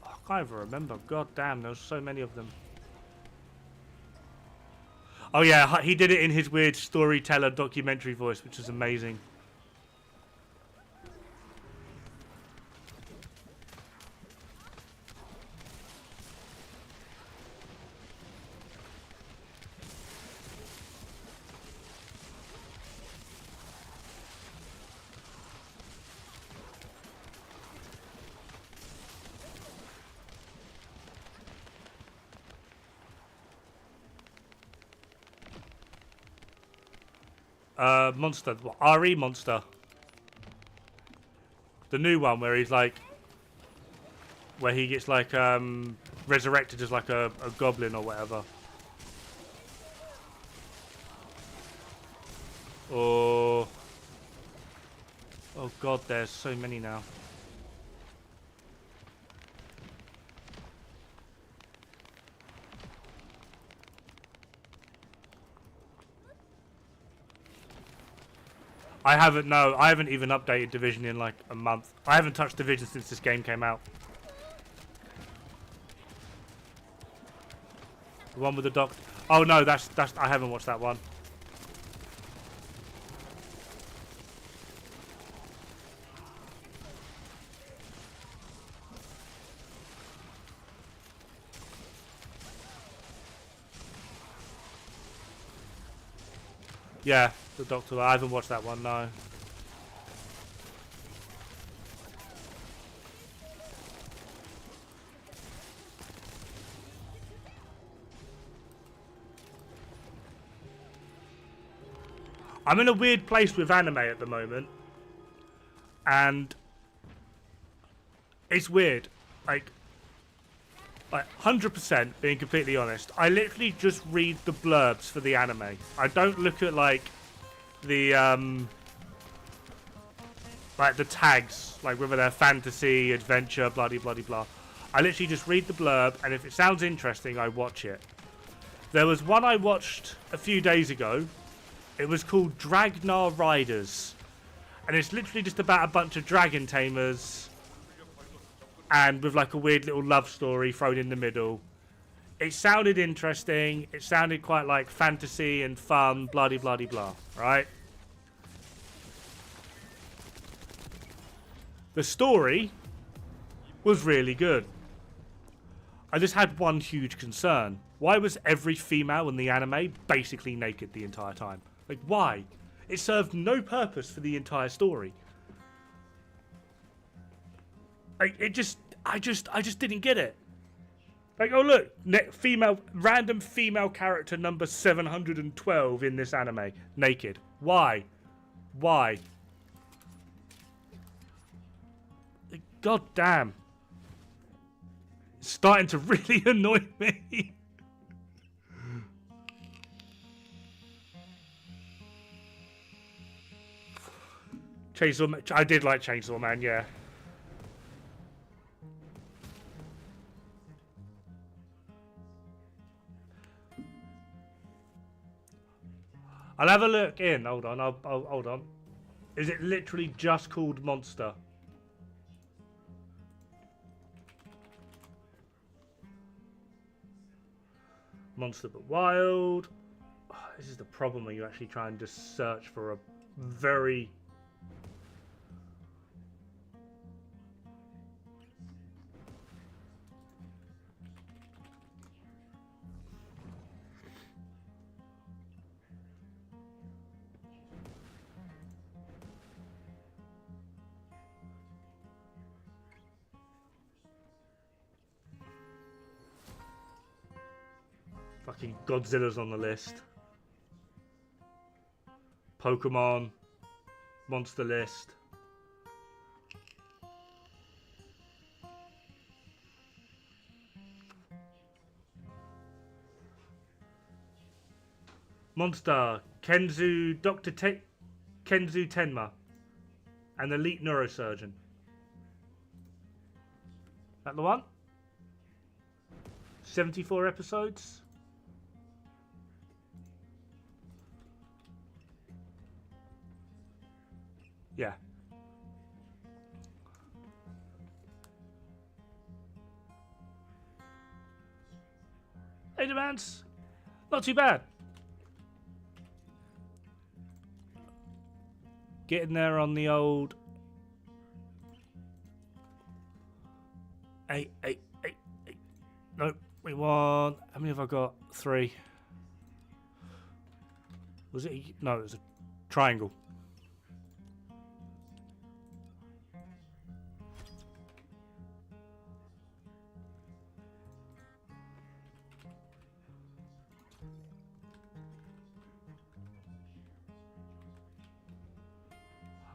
Oh, I can't even remember. God damn, there's so many of them. Oh yeah, he did it in his weird storyteller documentary voice, which is amazing. Monster. What, RE Monster. The new one where he's like... Where he gets like, resurrected as like a goblin or whatever. Or... Oh god, there's so many now. I haven't even updated Division in like a month. I haven't touched Division since this game came out. The one with the doc. Oh no, that's I haven't watched that one. Yeah, the Doctor. I haven't watched that one, no. I'm in a weird place with anime at the moment. And it's weird. Like 100% being completely honest, I literally just read the blurbs for the anime. I don't look at like the tags, like whether they're fantasy, adventure, bloody blah. I literally just read the blurb, and if it sounds interesting, I watch it. There was one I watched a few days ago. It was called Dragnar Riders, and it's literally just about a bunch of dragon tamers and with like a weird little love story thrown in the middle. It sounded interesting. It sounded quite like fantasy and fun, bloody blah, right? The story was really good. I just had one huge concern. Why was every female in the anime basically naked the entire time? Like, why? It served no purpose for the entire story. Like, I just didn't get it. Like, oh look, random female character number 712 in this anime, naked. Why? Why? Like, God damn. It's starting to really annoy me. Chainsaw Man, I did like Chainsaw Man, yeah. I'll have a look in. Hold on. I'll hold on. Is it literally just called Monster? Monster but Wild. Oh, this is the problem when you actually try and just search for a very... Fucking Godzilla's on the list. Pokemon. Monster list. Monster. Kenzu. Kenzu Tenma. An elite neurosurgeon. That the one? 74 episodes? Yeah. Hey, demands. Not too bad. Getting there on the old... Eight. No, we want... How many have I got? 3. Was it... No, it was a triangle.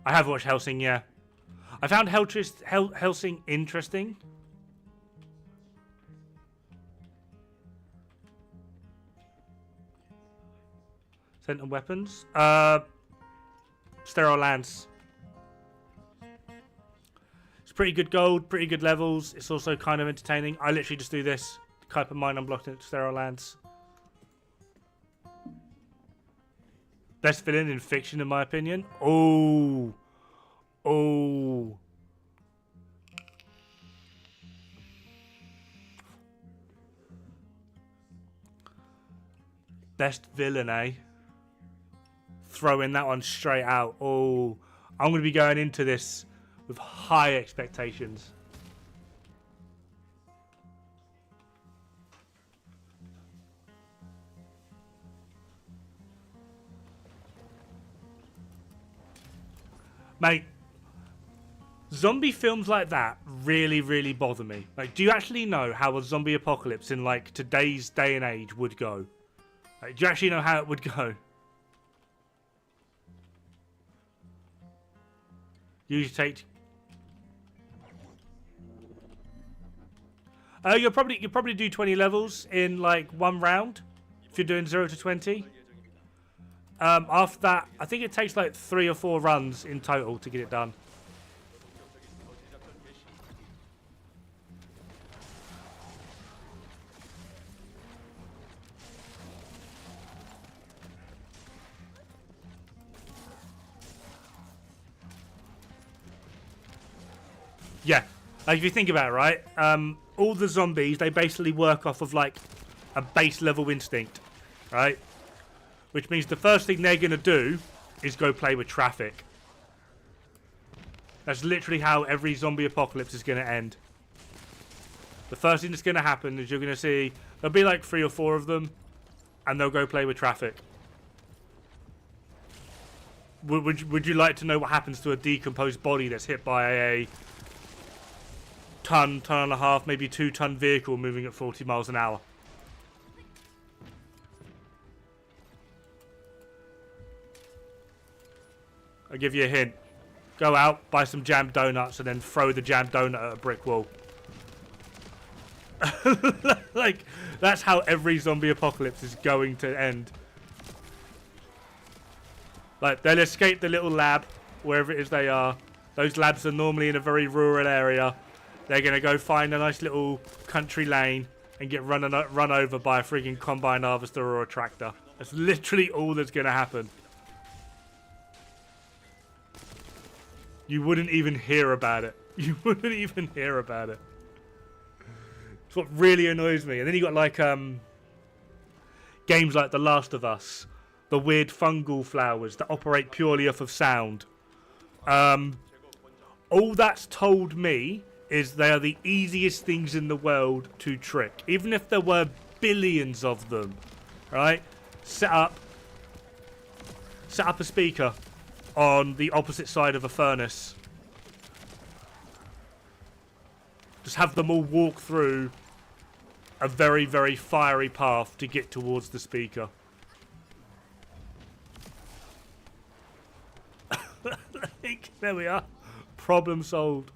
I have watched Hellsing, yeah. I found Hellsing interesting. Sentinel weapons. Sterile Lance. It's pretty good gold, pretty good levels. It's also kind of entertaining. I literally just do this. Kuiper Mine unblocked into Sterile Lance. Best villain in fiction, in my opinion. Oh. Best villain, eh? Throwing that one straight out. Oh. I'm going to be going into this with high expectations. Mate, zombie films like that really, really bother me. Like, do you actually know how a zombie apocalypse in, like, today's day and age would go? Like, do you actually know how it would go? You take... You'll probably do 20 levels in, like, one round. If you're doing 0 to 20. After that, I think it takes like 3 or 4 runs in total to get it done. Yeah, like if you think about it, right? All the zombies, they basically work off of like a base level instinct, right? Which means the first thing they're going to do is go play with traffic. That's literally how every zombie apocalypse is going to end. The first thing that's going to happen is you're going to see, there'll be like 3 or 4 of them, and they'll go play with traffic. Would you like to know what happens to a decomposed body that's hit by a ton and a half, maybe 2-ton vehicle moving at 40 miles an hour? I'll give you a hint. Go out, buy some jammed donuts, and then throw the jammed donut at a brick wall. Like, that's how every zombie apocalypse is going to end. Like, they'll escape the little lab, wherever it is they are. Those labs are normally in a very rural area. They're going to go find a nice little country lane and get run over by a frigging combine harvester or a tractor. That's literally all that's going to happen. You wouldn't even hear about it. You wouldn't even hear about it. It's what really annoys me. And then you got like games like The Last of Us, the weird fungal flowers that operate purely off of sound. All that's told me is they are the easiest things in the world to trick. Even if there were billions of them, right? Set up a speaker on the opposite side of a furnace. Just have them all walk through a very, very fiery path to get towards the speaker. There we are. Problem solved.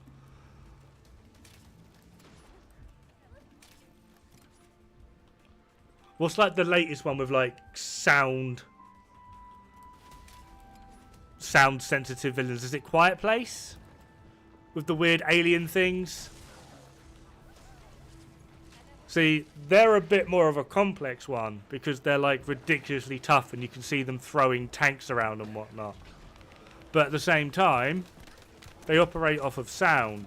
What's like the latest one with like sound sensitive villains? Is it Quiet Place? With the weird alien things? See, they're a bit more of a complex one because they're like ridiculously tough and you can see them throwing tanks around and whatnot. But at the same time, they operate off of sound.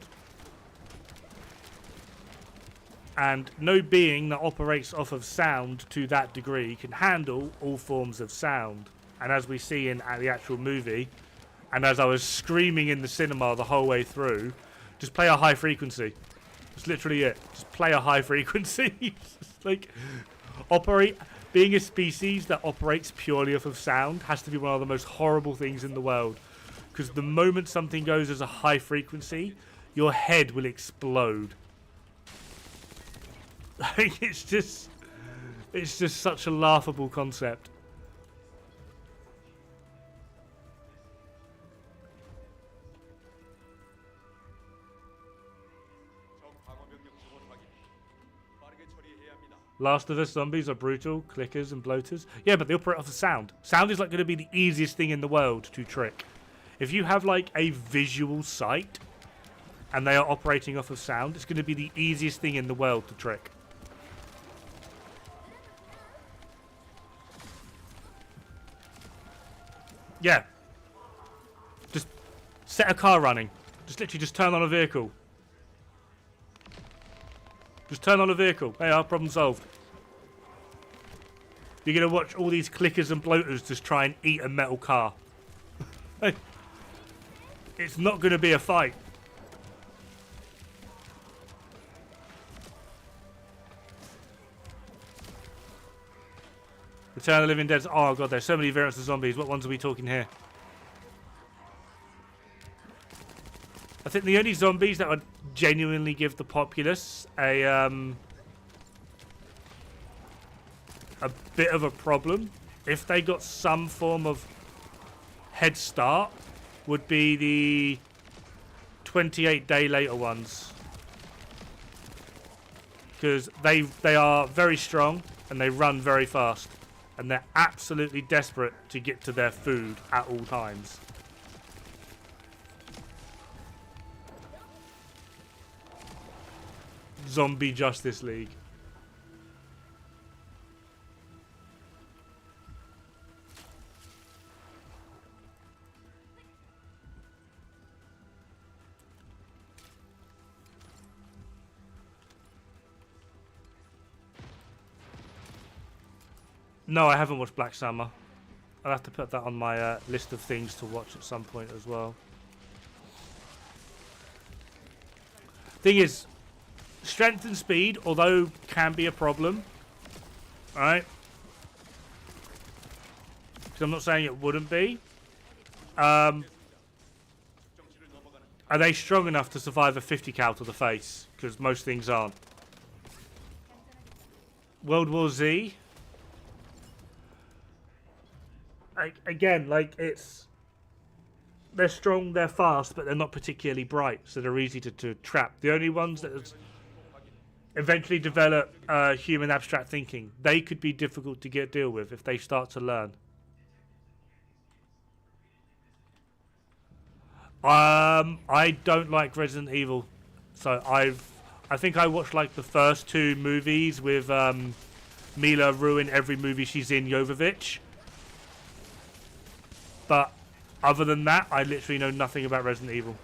And no being that operates off of sound to that degree can handle all forms of sound. And as we see in the actual movie, and as I was screaming in the cinema the whole way through, just play a high frequency. That's literally it. Just play a high frequency. Like, being a species that operates purely off of sound has to be one of the most horrible things in the world. Because the moment something goes as a high frequency, your head will explode. Like, it's just such a laughable concept. Last of Us zombies are brutal, clickers and bloaters. Yeah, but they operate off of sound. Sound is like going to be the easiest thing in the world to trick. If you have like a visual sight and they are operating off of sound, it's going to be the easiest thing in the world to trick. Yeah. Just set a car running. Just literally just turn on a vehicle. Just turn on a vehicle. There you are, problem solved. You're going to watch all these clickers and bloaters just try and eat a metal car. It's not going to be a fight. Return of the Living Dead. Oh god, there's so many variants of zombies. What ones are we talking here? I think the only zombies that would genuinely give the populace a bit of a problem, if they got some form of head start, would be the 28-day later ones. Because they are very strong and they run very fast. And they're absolutely desperate to get to their food at all times. Zombie Justice League. No, I haven't watched Black Summer. I'll have to put that on my list of things to watch at some point as well. Thing is, strength and speed, although can be a problem, right? Because I'm not saying it wouldn't be. Are they strong enough to survive a 50 cal to the face? Because most things aren't. World War Z. Again, like, they're strong, they're fast, but they're not particularly bright, so they're easy to trap. The only ones that eventually develop human abstract thinking, they could be difficult to deal with if they start to learn. I don't like Resident Evil, so I think I watched like the first 2 movies with Mila ruin every movie she's in, Jovovich. But other than that, I literally know nothing about Resident Evil.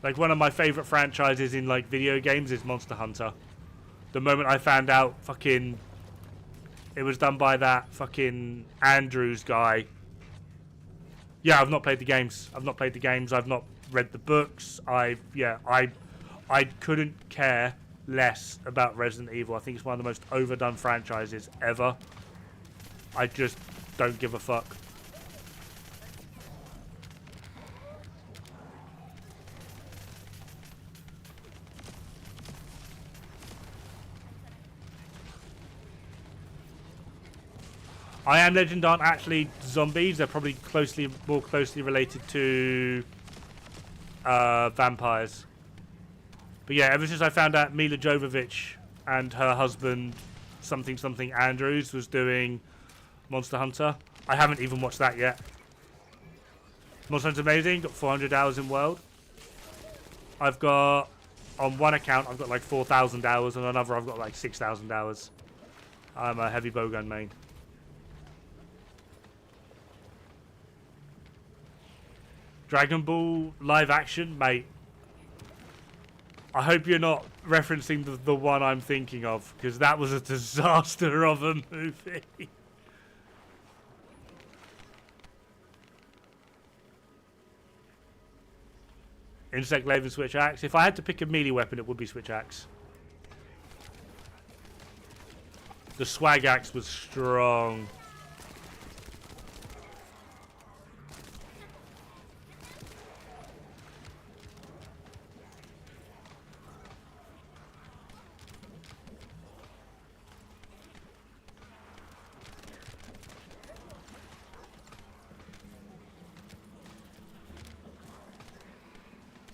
Like, one of my favourite franchises in like video games is Monster Hunter. The moment I found out fucking it was done by that fucking Andrews guy. Yeah, I've not played the games. I've not read the books. I couldn't care less about Resident Evil. I think it's one of the most overdone franchises ever. I just don't give a fuck. I Am Legend aren't actually zombies. They're probably more closely related to vampires. But yeah, ever since I found out Mila Jovovich and her husband, something Andrews, was doing Monster Hunter, I haven't even watched that yet. Monster Hunter's amazing. Got 400 hours in World. I've got, on one account, I've got like 4,000 hours. On another, I've got like 6,000 hours. I'm a heavy bowgun main. Dragon Ball live action, mate. I hope you're not referencing the one I'm thinking of, because that was a disaster of a movie. Insect glaive and switch axe. If I had to pick a melee weapon, it would be switch axe. The swag axe was strong.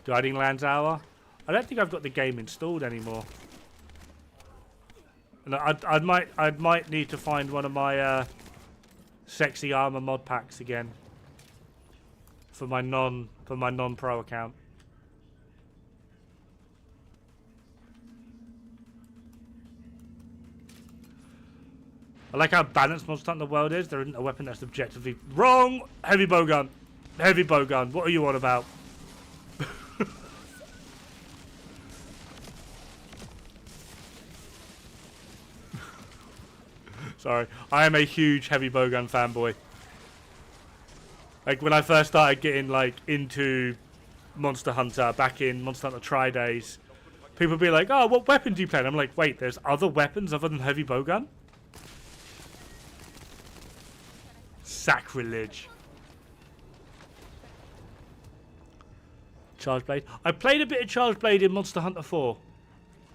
Guiding Lands Hour. I don't think I've got the game installed anymore. And I might need to find one of my sexy armor mod packs again for my non-pro account. I like how balanced Monster Hunter World is. There isn't a weapon that's objectively wrong. Heavy bowgun. Heavy bowgun. What are you on about? Sorry, I am a huge heavy bowgun fanboy. Like, when I first started getting like into Monster Hunter back in Monster Hunter Tri days, people would be like, "Oh, what weapon do you play?" And I'm like, "Wait, there's other weapons other than heavy bowgun?" Sacrilege. Charge Blade. I played a bit of Charge Blade in Monster Hunter 4.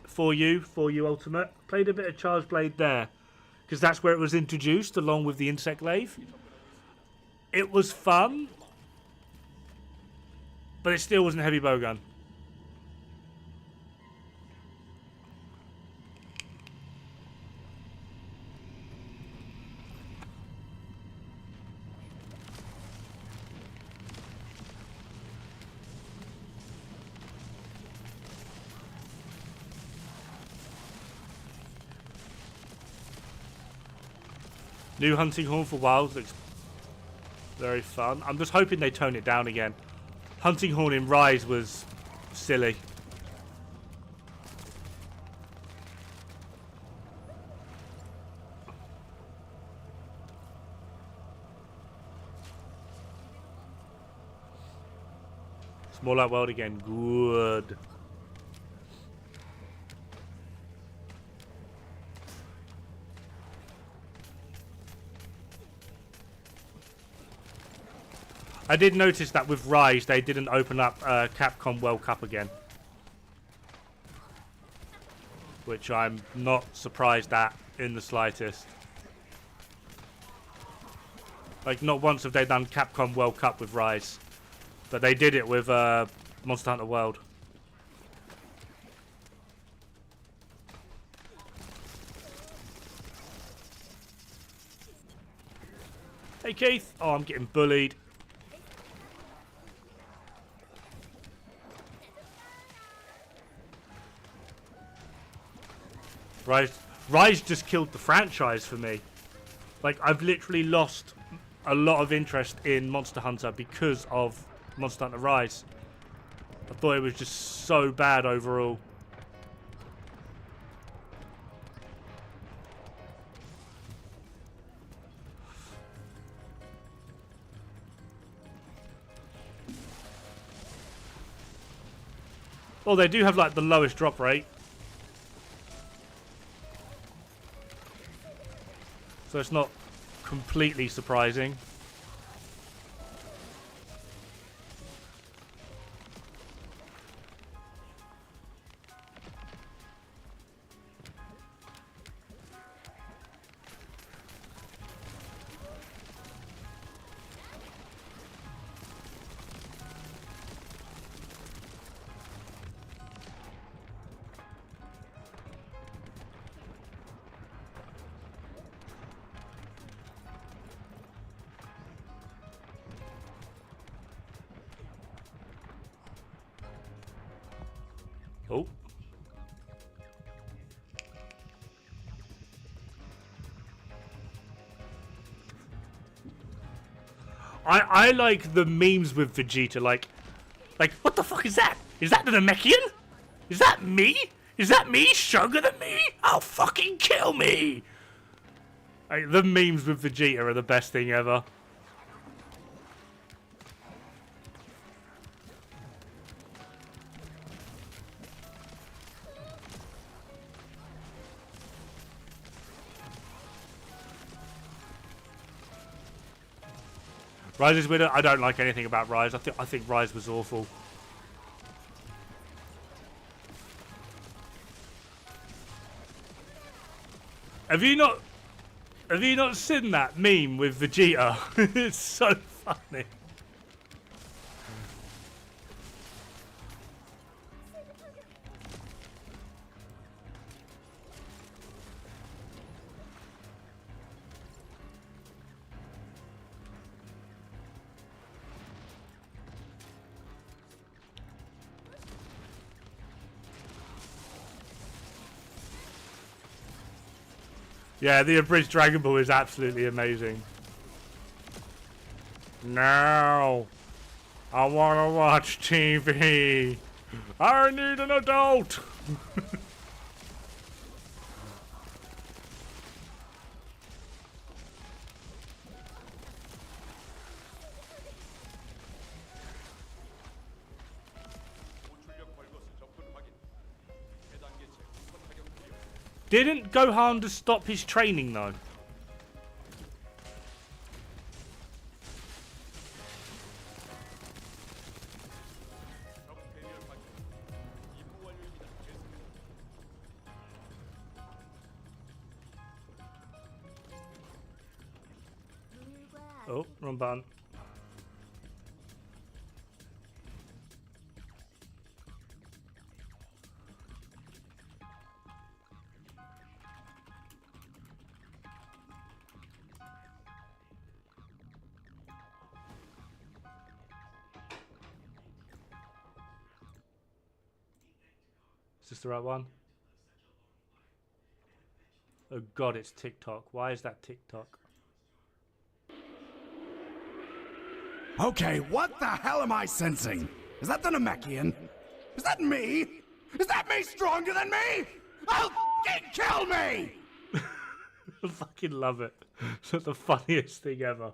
For you Ultimate. Played a bit of Charge Blade there. Because that's where it was introduced, along with the insect glaive. It was fun, but it still wasn't a heavy bowgun. New hunting horn for wilds looks very fun. I'm just hoping they tone it down again. Hunting horn in Rise was silly. More like world again. Good. I did notice that with Rise, they didn't open up Capcom World Cup again. Which I'm not surprised at in the slightest. Like, not once have they done Capcom World Cup with Rise. But they did it with Monster Hunter World. Hey, Keith. Oh, I'm getting bullied. Rise just killed the franchise for me. Like, I've literally lost a lot of interest in Monster Hunter because of Monster Hunter Rise. I thought it was just so bad overall. Well, they do have like the lowest drop rate. So it's not completely surprising. Oh. I like the memes with Vegeta, like, what the fuck is that? Is that the Namekian? Is that me? Is that me stronger than me? I'll fucking kill me! Like, the memes with Vegeta are the best thing ever. Rise is winner. I don't like anything about Rise. I think Rise was awful. Have you not seen that meme with Vegeta? It's so funny. Yeah, the abridged Dragon Ball is absolutely amazing. No, I want to watch TV. I need an adult. Didn't Gohan just stop his training though? Oh, wrong button. Is this the right one? Oh god, it's TikTok. Why is that TikTok? Okay, what the hell am I sensing? Is that the Namekian? Is that me? Is that me stronger than me? I'll fucking kill me! I fucking love it. It's the funniest thing ever.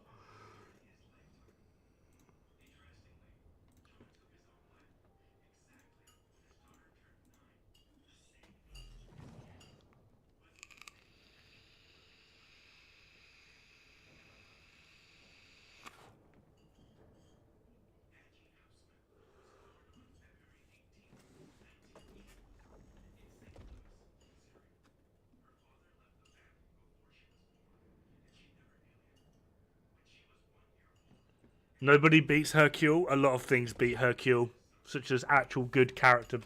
Nobody beats Hercule. A lot of things beat Hercule, such as actual good character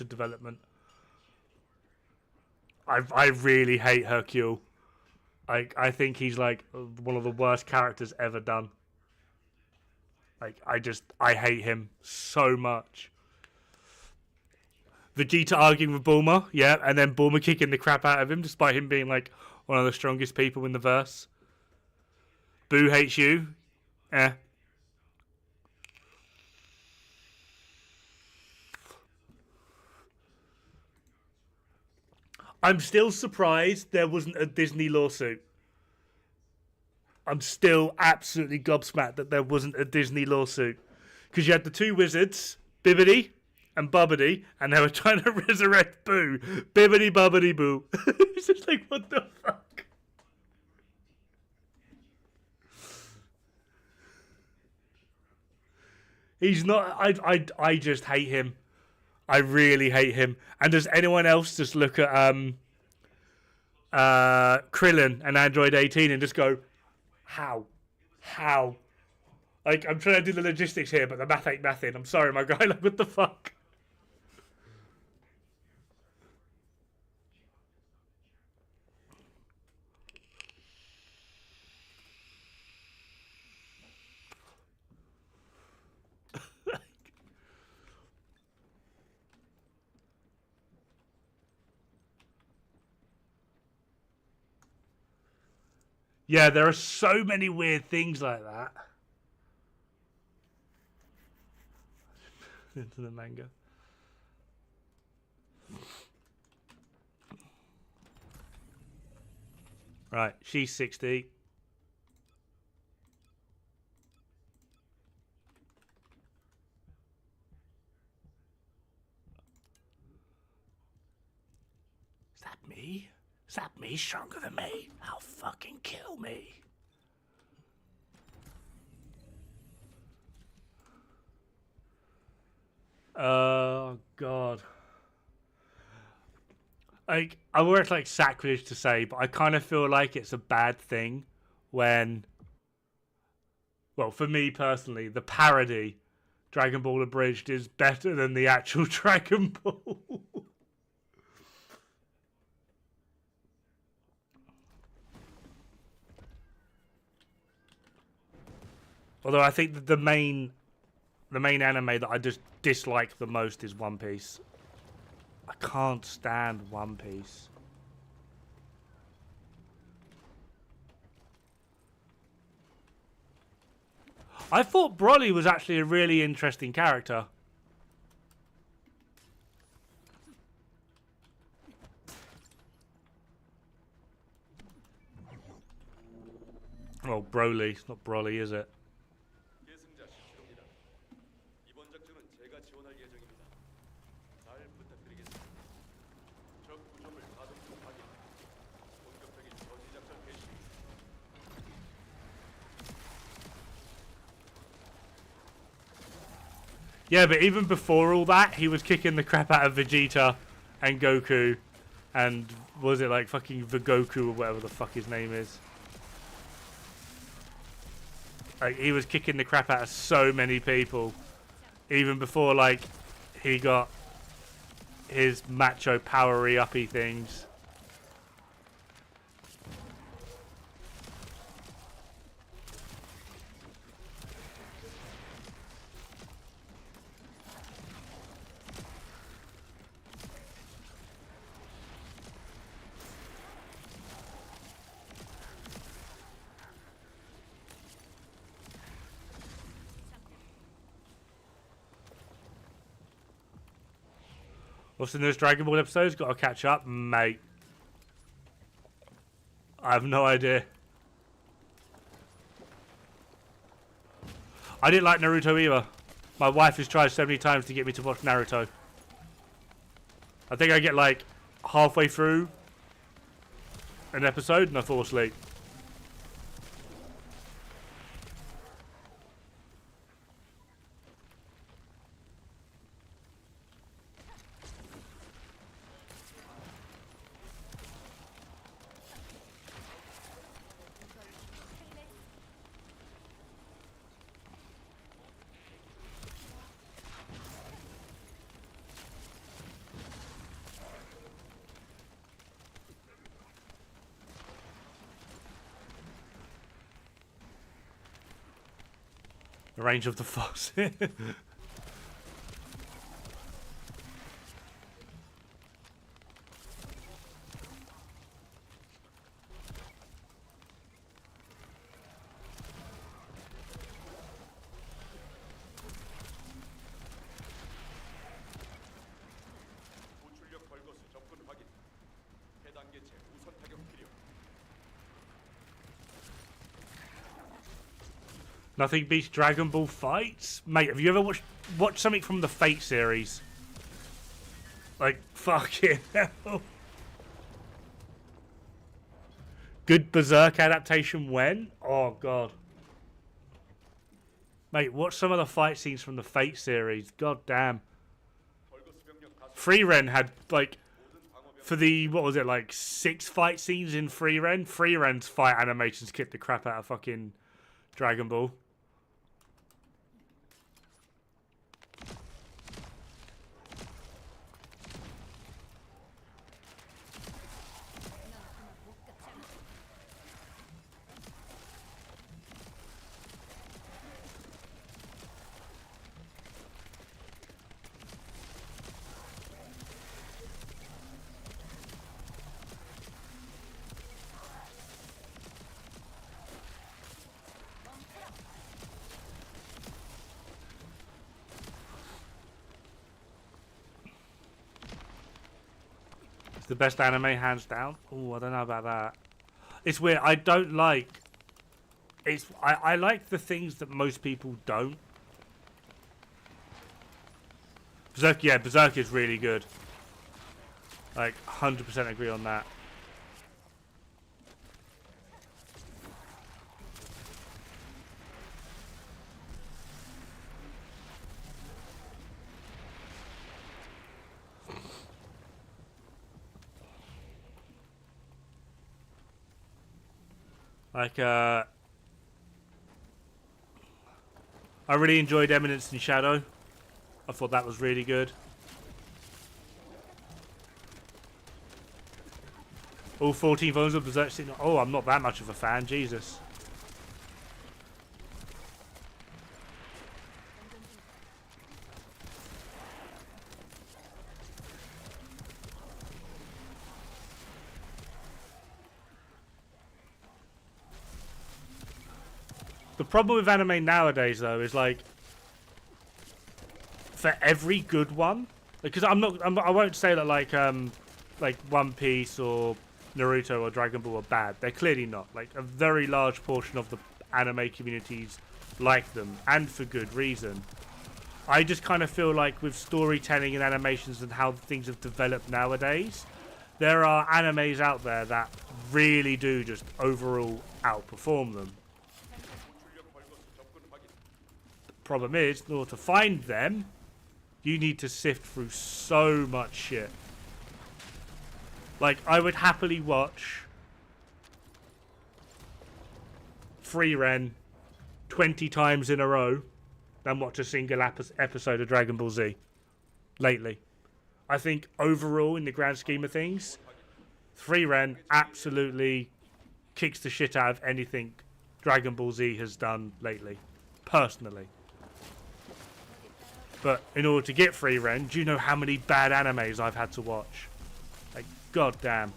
development. I really hate Hercule. I think he's like one of the worst characters ever done. Like I hate him so much. Vegeta arguing with Bulma, yeah, and then Bulma kicking the crap out of him despite him being like one of the strongest people in the verse. Boo hates you, eh. I'm still surprised there wasn't a Disney lawsuit. I'm still absolutely gobsmacked that there wasn't a Disney lawsuit. Because you had the two wizards, Bibbidi and Bubbidi, and they were trying to resurrect Boo. Bibbidi Bubbidi Boo. It's just like, what the fuck? He's not... I just hate him. I really hate him. And does anyone else just look at Krillin and Android 18 and just go, how? Like, I'm trying to do the logistics here, but the math ain't mathing. I'm sorry, my guy. Like, what the fuck? Yeah, there are so many weird things like that. Into the manga. Right, she's 60. Is that me? Is that me stronger than me? I'll fucking kill me. Oh, God. Like, I know it's like sacrilege to say, but I kind of feel like it's a bad thing when, well, for me personally, the parody Dragon Ball Abridged is better than the actual Dragon Ball. Although I think that the main anime that I just dislike the most is One Piece. I can't stand One Piece. I thought Broly was actually a really interesting character. Oh, Broly. It's not Broly, is it? Yeah, but even before all that, he was kicking the crap out of Vegeta and Goku. And was it like fucking Goku or whatever the fuck his name is? Like, he was kicking the crap out of so many people. Even before, like, he got his macho powery uppy things. What's in those Dragon Ball episodes? Got to catch up, mate. I have no idea. I didn't like Naruto either. My wife has tried so many times to get me to watch Naruto. I think I get like halfway through an episode and I fall asleep. The range of the fox. Nothing beats Dragon Ball fights? Mate, have you ever watched something from the Fate series? Like, fucking hell. Good Berserk adaptation when? Oh, God. Mate, watch some of the fight scenes from the Fate series. God damn. Freeren had, like, for the, what was it, like, 6 fight scenes in Freeren? Freeren's fight animations kicked the crap out of fucking Dragon Ball. It's the best anime, hands down. Oh, I don't know about that. It's weird. I don't like... I like the things that most people don't. Berserk, yeah, Berserk is really good. Like, 100% agree on that. Like, I really enjoyed Eminence in Shadow. I thought that was really good. All 14 volumes of Berserk. Oh, I'm not that much of a fan. Jesus. The problem with anime nowadays, though, is like for every good one, because I won't say that like One Piece or Naruto or Dragon Ball are bad. They're clearly not. Like a very large portion of the anime communities like them, and for good reason. I just kind of feel like with storytelling and animations and how things have developed nowadays, there are animes out there that really do just overall outperform them. Problem is, in order to find them, you need to sift through so much shit. Like, I would happily watch Freeren 20 times in a row than watch a single episode of Dragon Ball Z lately. I think overall, in the grand scheme of things, Freeren absolutely kicks the shit out of anything Dragon Ball Z has done lately, personally. But in order to get Freeren, do you know how many bad animes I've had to watch? Like, goddamn.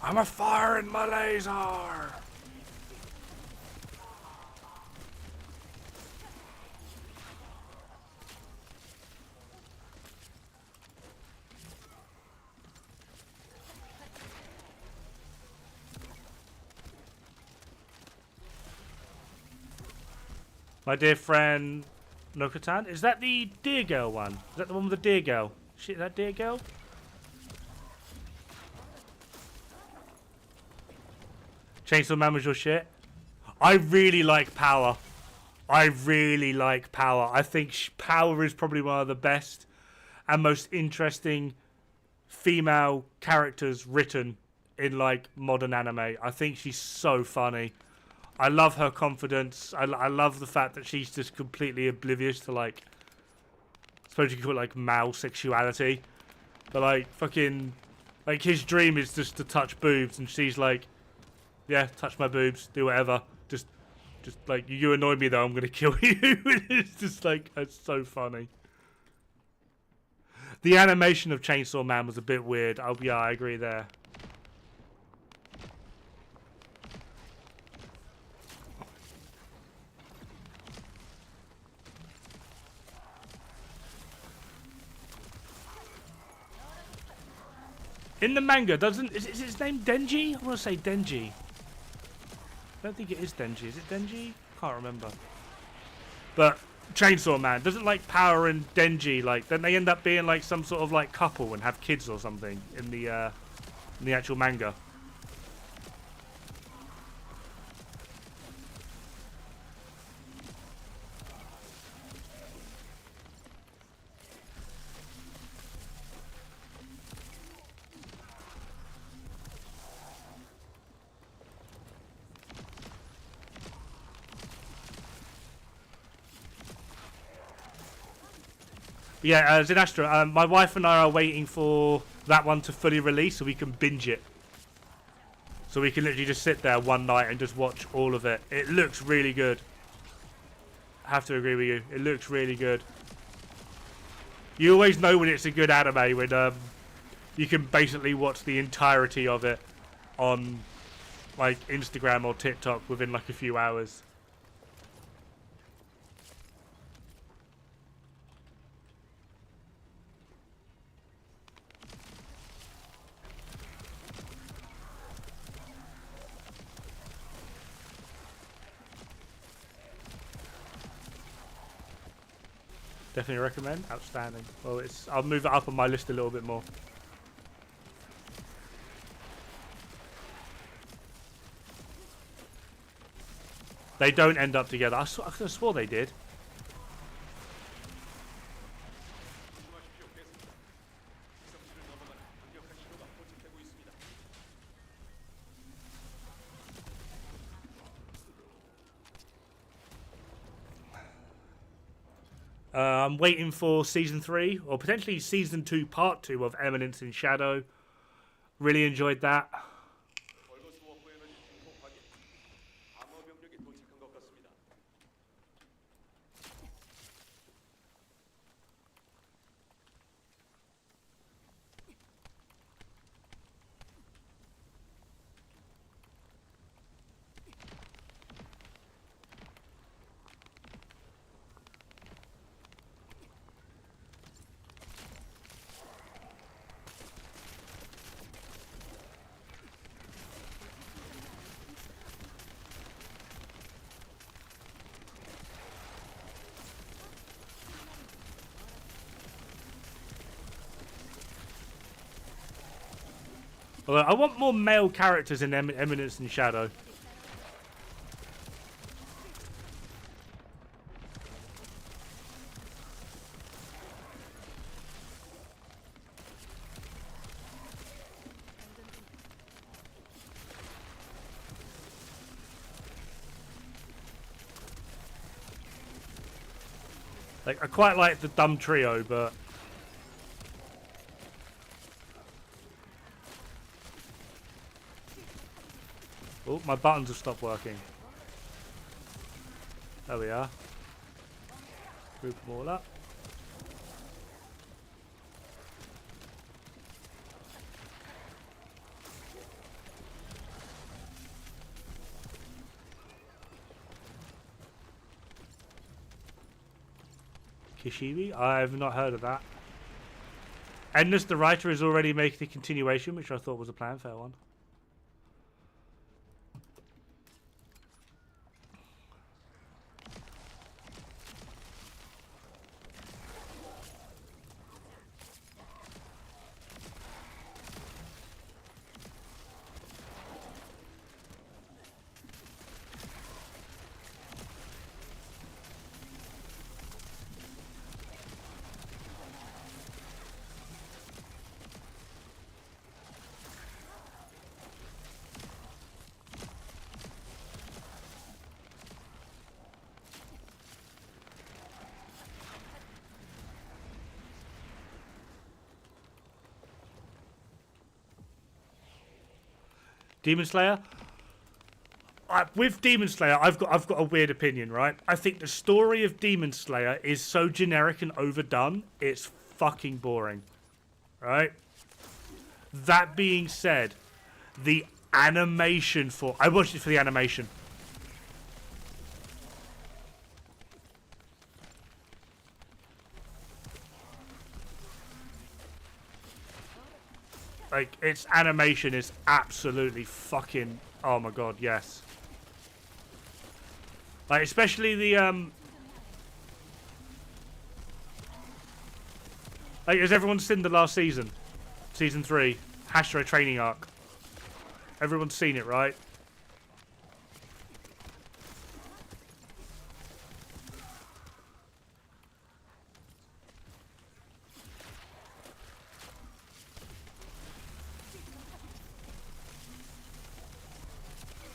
I'm a firing my laser! My dear friend Nokatan, is that the Deer Girl one? Is that the one with the Deer Girl? Shit, that Deer Girl? Chainsaw Man was your shit? I really like Power. I really like Power. I think Power is probably one of the best and most interesting female characters written in like modern anime. I think she's so funny. I love her confidence. I love the fact that she's just completely oblivious to like, I suppose you could call it like male sexuality, but like fucking, like his dream is just to touch boobs, and she's like, yeah, touch my boobs, do whatever. Just like, you annoy me though, I'm gonna kill you. It's just like, it's so funny. The animation of Chainsaw Man was a bit weird. Oh yeah, I agree there. In the manga, is his name Denji? I want to say Denji. I don't think it is Denji. Is it Denji? Can't remember. But Chainsaw Man, doesn't like Power and Denji, like, then they end up being like some sort of like couple and have kids or something in the actual manga. Yeah, Zinastra, my wife and I are waiting for that one to fully release so we can binge it. So we can literally just sit there one night and just watch all of it. It looks really good. I have to agree with you. It looks really good. You always know when it's a good anime when you can basically watch the entirety of it on like Instagram or TikTok within like a few hours. Definitely recommend. Outstanding. Well, I'll move it up on my list a little bit more. They don't end up together. I could have swore they did. I'm waiting for season 3 or potentially season 2 part 2 of Eminence in Shadow. Really enjoyed that. Although I want more male characters in Eminence and Shadow. Like, I quite like the dumb trio, but oh, my buttons have stopped working. There we are. Group them all up. Kishibe? I've not heard of that. Endless the writer is already making a continuation, which I thought was a plan, fair one. Demon Slayer. With Demon Slayer, I've got a weird opinion, right? I think the story of Demon Slayer is so generic and overdone, it's fucking boring, right? That being said, the animation for... I watched it for the animation. Like, its animation is absolutely fucking... Oh my god, yes. Like, especially the, like, has everyone seen the last season? Season 3. Hashira training arc. Everyone's seen it, right?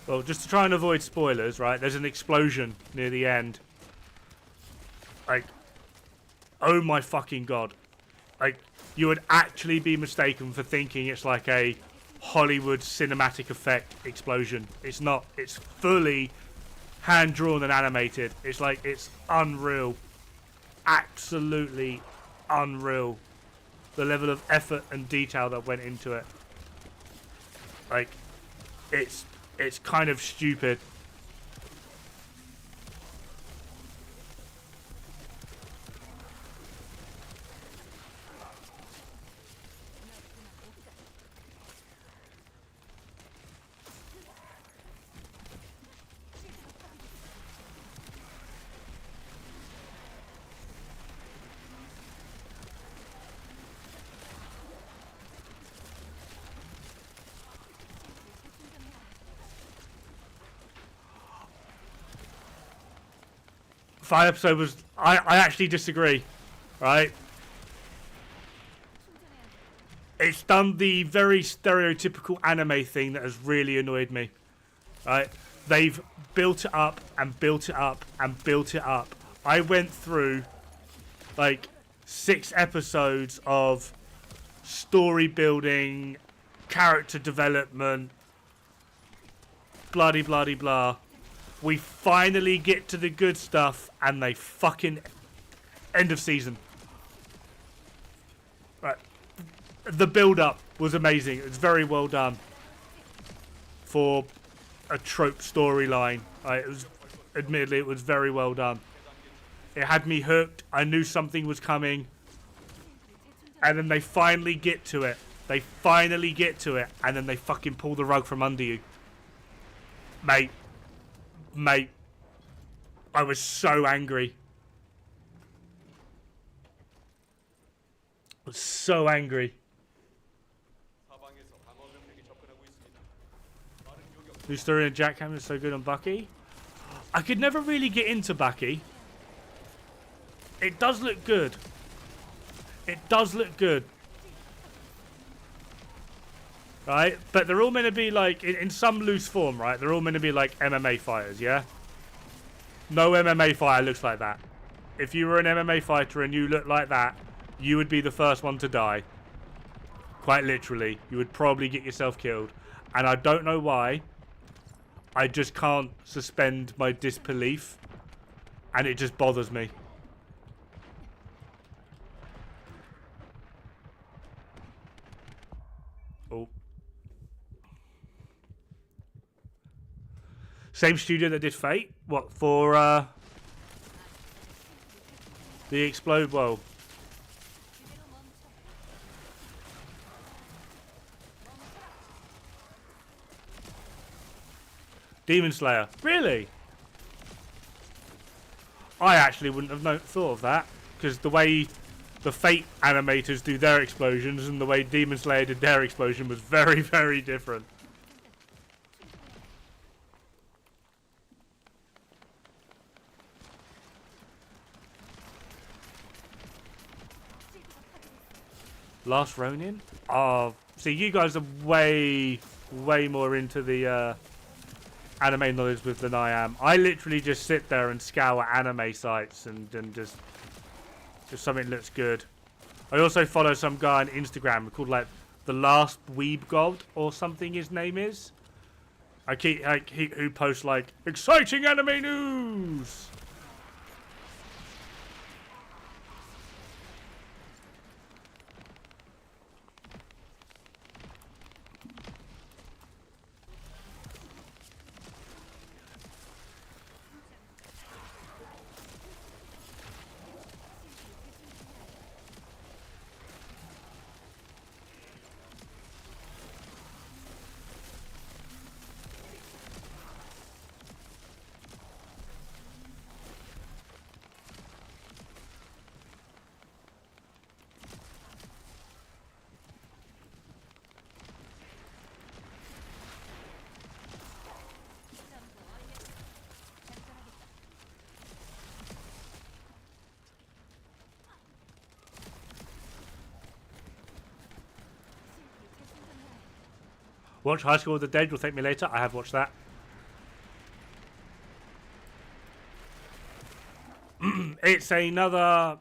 Well, just to try and avoid spoilers, right? There's an explosion near the end. Like, oh my fucking god. Like, you would actually be mistaken for thinking it's like a Hollywood cinematic effect explosion. It's not. It's fully hand-drawn and animated. It's like, it's unreal. Absolutely unreal. The level of effort and detail that went into it. Like, it's kind of stupid. Final episode was... I actually disagree, right? It's done the very stereotypical anime thing that has really annoyed me, right? They've built it up and built it up and built it up. I went through, like, 6 episodes of story building, character development, bloody bloody blah. We finally get to the good stuff, and they fucking end of season. Right, the build-up was amazing. It was very well done for a trope storyline. It was, admittedly, it was very well done. It had me hooked. I knew something was coming, and then they finally get to it. They finally get to it, and then they fucking pull the rug from under you, mate. Mate, I was so angry. I was so angry. New story of Jack Cameron is so good on Bucky. I could never really get into Bucky. It does look good. It does look good. Right? But they're all meant to be like, in some loose form, right? They're all meant to be like MMA fighters, yeah? No MMA fighter looks like that. If you were an MMA fighter and you looked like that, you would be the first one to die. Quite literally. You would probably get yourself killed. And I don't know why. I just can't suspend my disbelief. And it just bothers me. Oh. Same studio that did Fate? What, for the Explode World? Demon Slayer. Really? I actually wouldn't have thought of that. Because the way the Fate animators do their explosions and the way Demon Slayer did their explosion was very, very different. Last Ronin? Oh, see, you guys are way, way more into the anime knowledge with than I am. I literally just sit there and scour anime sites and just if something looks good. I also follow some guy on Instagram called like The Last Weeb God or something his name is. Who posts like exciting anime news. Watch High School of the Dead. Will thank me later. I have watched that. It's another.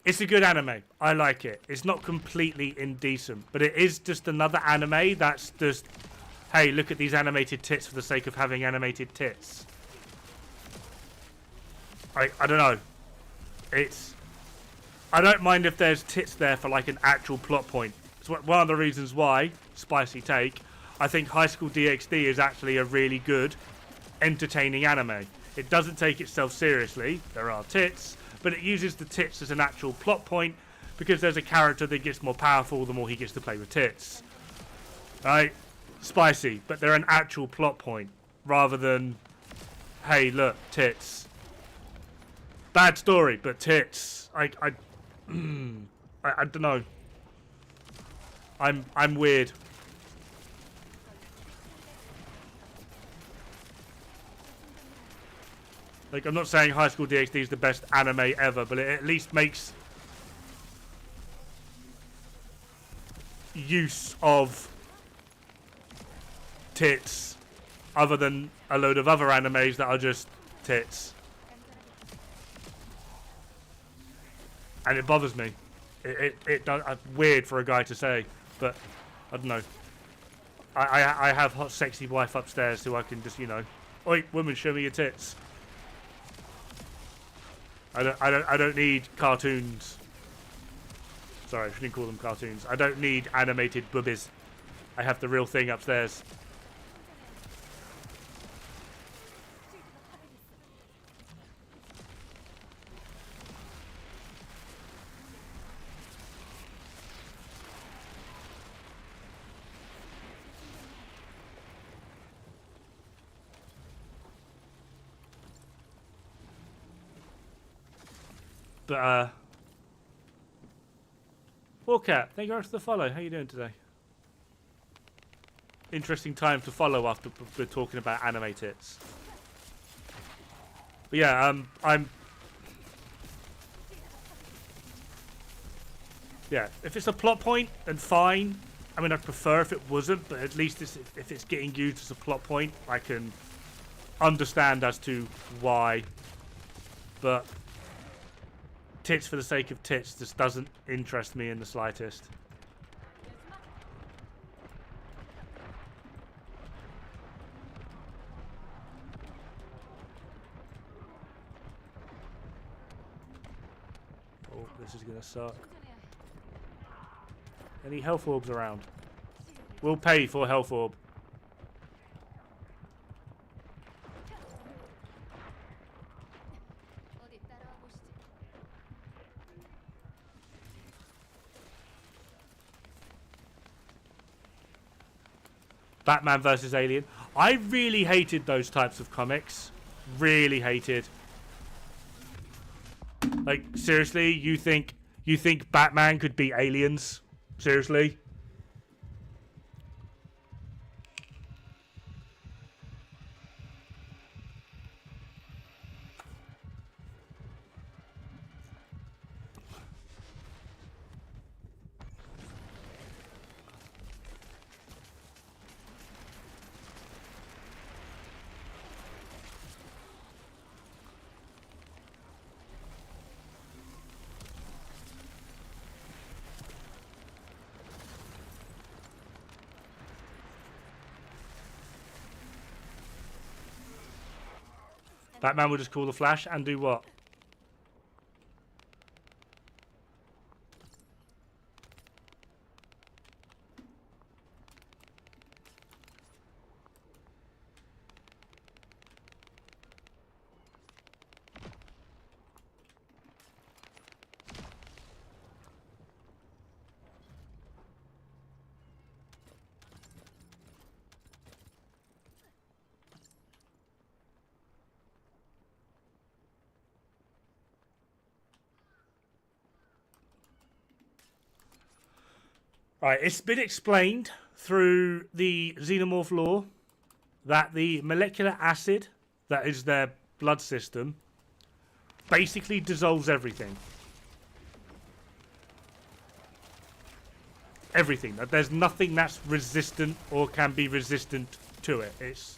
It's a good anime. I like it. It's not completely indecent, but it is just another anime that's just, hey, look at these animated tits for the sake of having animated tits. I don't know. I don't mind if there's tits there for like an actual plot point. It's one of the reasons why, spicy take, I think High School DxD is actually a really good, entertaining anime. It doesn't take itself seriously. There are tits, but it uses the tits as an actual plot point because there's a character that gets more powerful the more he gets to play with tits. Right? Spicy, but they're an actual plot point rather than, hey, look, tits. Bad story, but tits. I don't know. I'm weird. Like, I'm not saying High School DxD is the best anime ever, but it at least makes use of tits other than a load of other animes that are just tits. And it bothers me. It does. Weird for a guy to say, but I don't know. I have hot, sexy wife upstairs who I can just, you know, oi, woman, show me your tits. I don't need cartoons. Sorry, I shouldn't call them cartoons. I don't need animated boobies. I have the real thing upstairs. But, Warcat, thank you very much for the follow. How you doing today? Interesting time to follow after we're talking about anime tits. But yeah, yeah, if it's a plot point, then fine. I mean, I'd prefer if it wasn't, but at least if it's getting used as a plot point, I can understand as to why. But tits for the sake of tits just doesn't interest me in the slightest. Oh, this is gonna suck. Any health orbs around? We'll pay for health orb. Batman versus Alien. I really hated those types of comics. Really hated. Like, seriously, you think Batman could beat aliens? Seriously? Batman will just call the Flash and do what? Right, it's been explained through the xenomorph lore that the molecular acid that is their blood system basically dissolves everything. Everything. There's nothing that's resistant or can be resistant to it. It's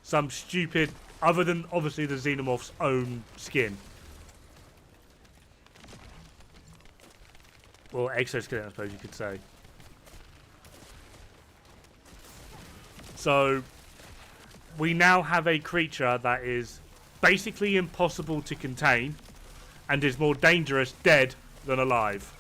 some stupid, other than obviously the xenomorph's own skin. Or exoskeleton, I suppose you could say. So, we now have a creature that is basically impossible to contain and is more dangerous dead than alive.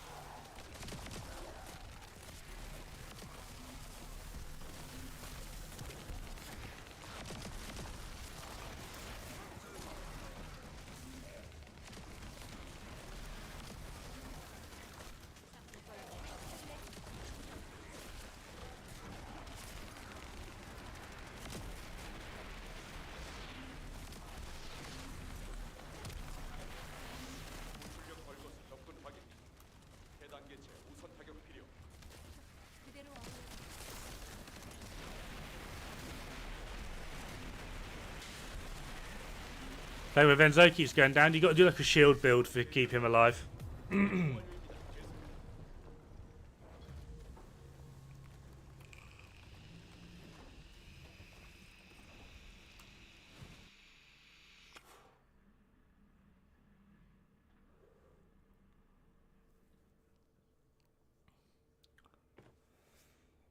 Hey, when Enzo keeps going down, you got to do like a shield build to keep him alive.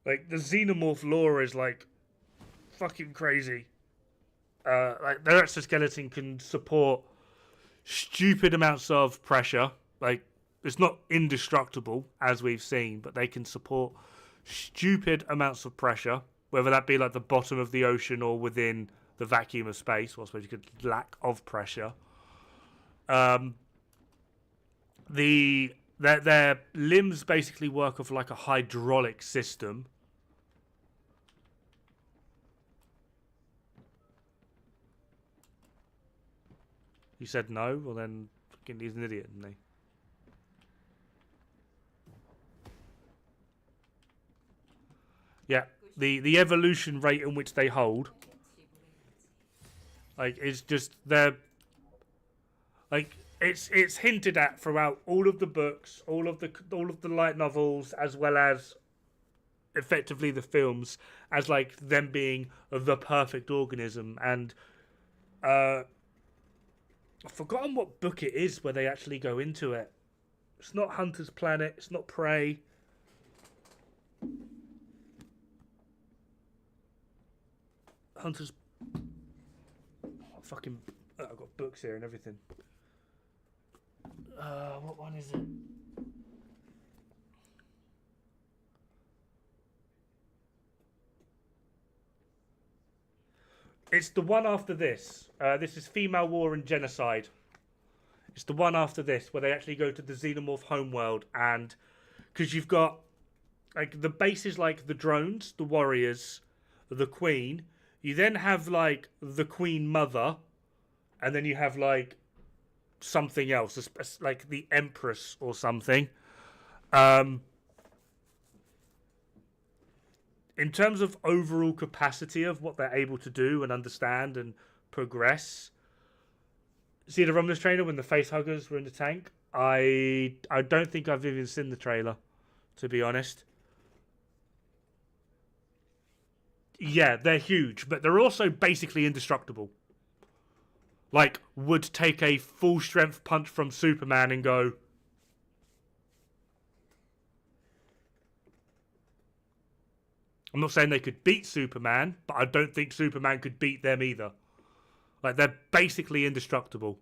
Like, the xenomorph lore is like fucking crazy. Like, their exoskeleton can support stupid amounts of pressure. Like, it's not indestructible, as we've seen, but they can support stupid amounts of pressure, whether that be like the bottom of the ocean or within the vacuum of space, or I suppose you could lack of pressure. Their limbs basically work off like a hydraulic system. You said no, well then fucking he's an idiot, isn't he? Yeah, the evolution rate in which they hold, like, is just they're like it's hinted at throughout all of the books, all of the light novels, as well as effectively the films, as like them being the perfect organism. And I've forgotten what book it is where they actually go into it. It's not Hunter's Planet. It's not Prey. Hunter's... Fucking... I've got books here and everything. What one is it? It's the one after this. This is Female War and Genocide. It's the one after this where they actually go to the Xenomorph homeworld, and because you've got like the bases like the drones, the warriors, the queen. You then have like the queen mother, and then you have like something else, like the empress or something. In terms of overall capacity of what they're able to do and understand and progress, see the Romulus trailer when the facehuggers were in the tank? I don't think I've even seen the trailer, to be honest. Yeah, they're huge, but they're also basically indestructible. Like, would take a full strength punch from Superman and go... I'm not saying they could beat Superman, but I don't think Superman could beat them either. Like, they're basically indestructible.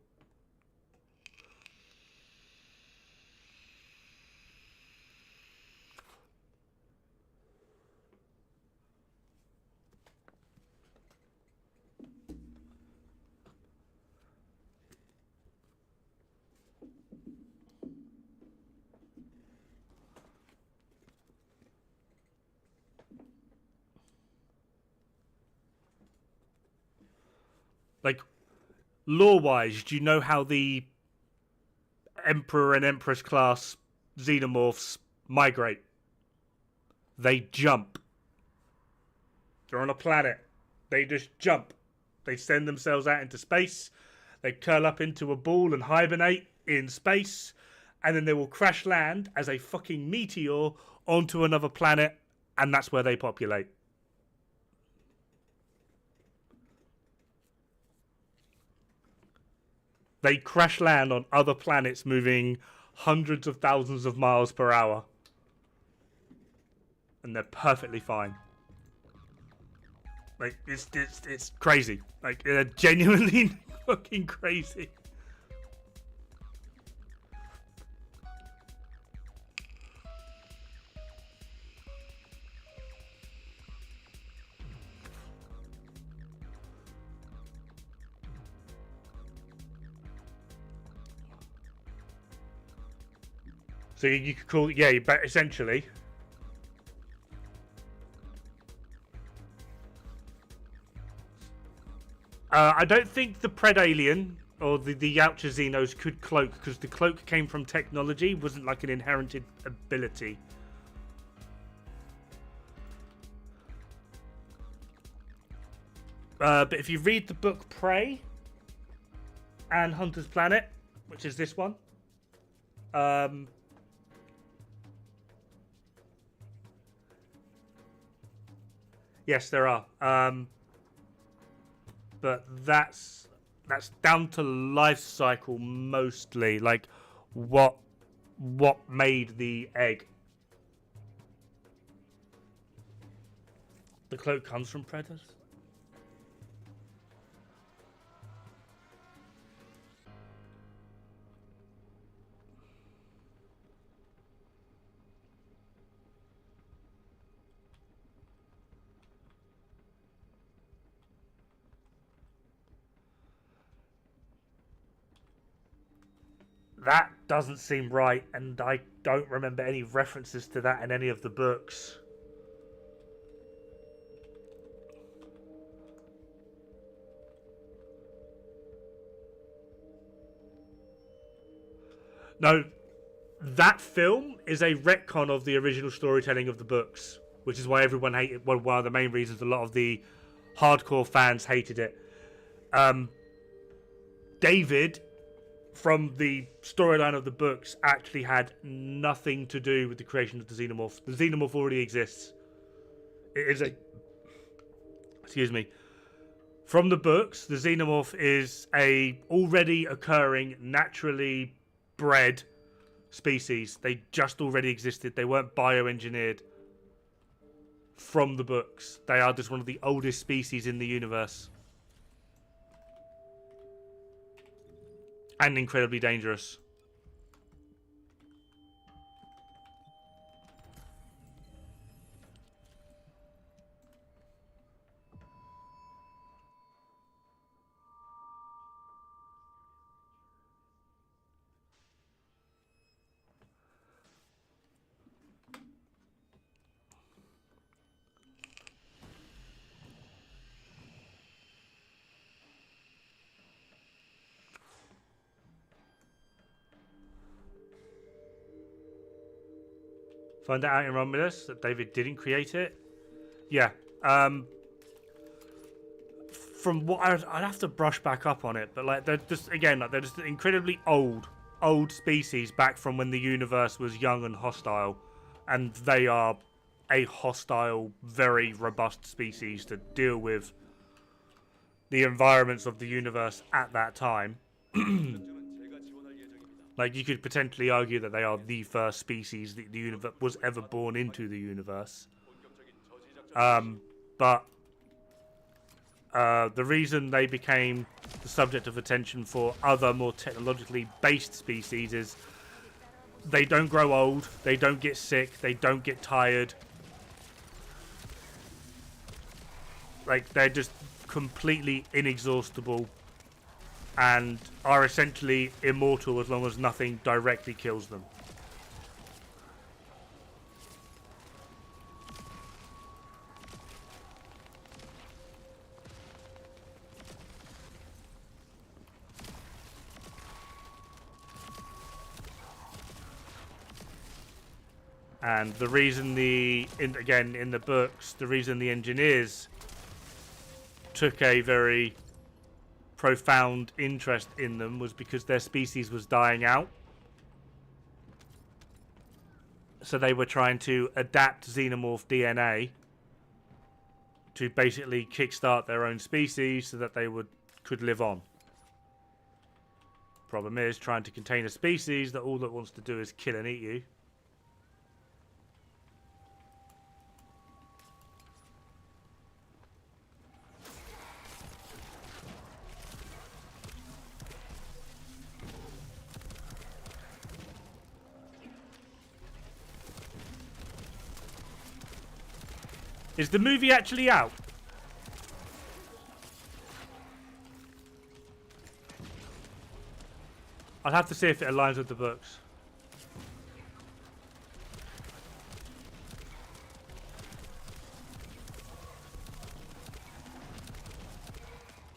Like, lore-wise, do you know how the Emperor and Empress class xenomorphs migrate? They jump. They're on a planet. They just jump. They send themselves out into space. They curl up into a ball and hibernate in space. And then they will crash land as a fucking meteor onto another planet. And that's where they populate. They crash land on other planets moving hundreds of thousands of miles per hour. And they're perfectly fine. Like, it's crazy. Like, they're genuinely fucking crazy. So you could call it, yeah, but essentially. I don't think the Pred Alien or the Yautja Xenos could cloak, because the cloak came from technology, wasn't like an inherited ability. But if you read the book Prey and Hunter's Planet, which is this one, yes, there are. But that's down to life cycle mostly. Like, what made the egg? The cloak comes from predators. That doesn't seem right, and I don't remember any references to that in any of the books. No, that film is a retcon of the original storytelling of the books, which is why everyone hated. Well, one of the main reasons a lot of the hardcore fans hated it. David, from the storyline of the books, actually had nothing to do with the creation of the xenomorph. The xenomorph already exists. It is a... Excuse me. From the books, the xenomorph is a already occurring, naturally bred species. They just already existed. They weren't bioengineered. From the books. They are just one of the oldest species in the universe. And incredibly dangerous. Find out in Romulus that David didn't create it. Yeah. From what I'd have to brush back up on it, but like they're just they're just incredibly old species back from when the universe was young and hostile, and they are a hostile, very robust species to deal with the environments of the universe at that time. Like, you could potentially argue that they are the first species that the universe was ever born into the universe. But the reason they became the subject of attention for other more technologically based species is they don't grow old, they don't get sick, they don't get tired. Like, they're just completely inexhaustible and are essentially immortal as long as nothing directly kills them. And the reason in the books, the reason the engineers took a very profound interest in them was because their species was dying out. So they were trying to adapt xenomorph DNA to basically kickstart their own species so that they could live on. Problem is, trying to contain a species that all it wants to do is kill and eat you. Is the movie actually out? I'll have to see if it aligns with the books.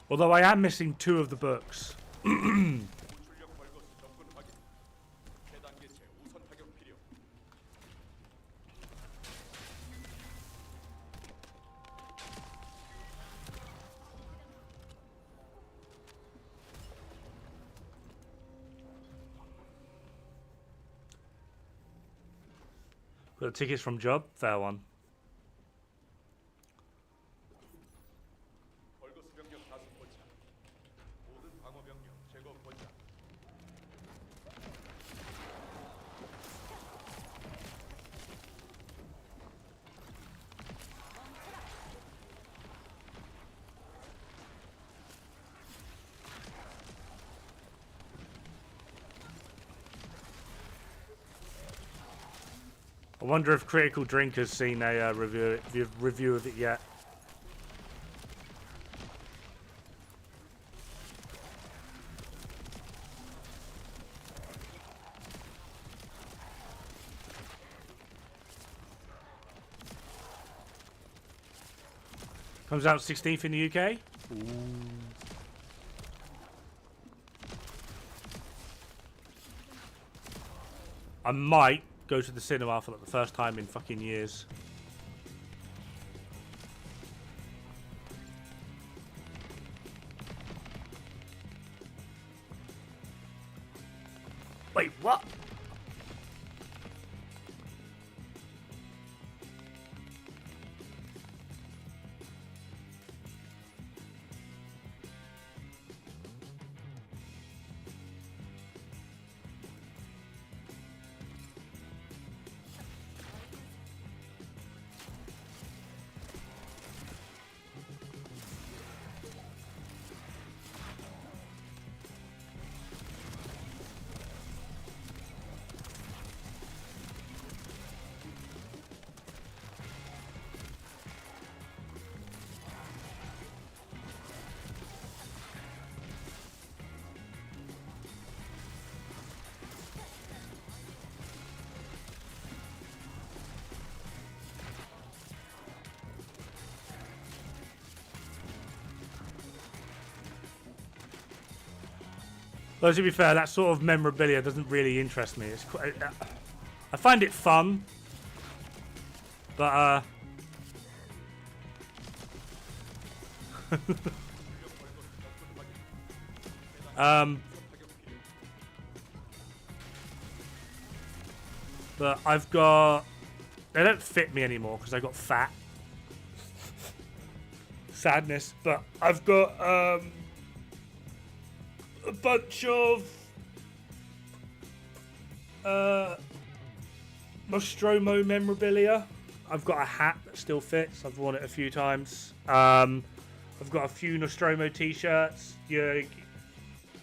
Although I am missing 2 of the books. Got the tickets from Job? Fair one. I wonder if Critical Drink has seen a review of it yet. Comes out 16th in the UK. Ooh. I might go to the cinema for like the first time in fucking years. Wait, what? Well, to be fair, that sort of memorabilia doesn't really interest me. It's quite, I find it fun, but but I've got, they don't fit me anymore because I got fat. Sadness, but I've got a bunch of Nostromo memorabilia. I've got a hat that still fits. I've worn it a few times. I've got a few Nostromo t-shirts, your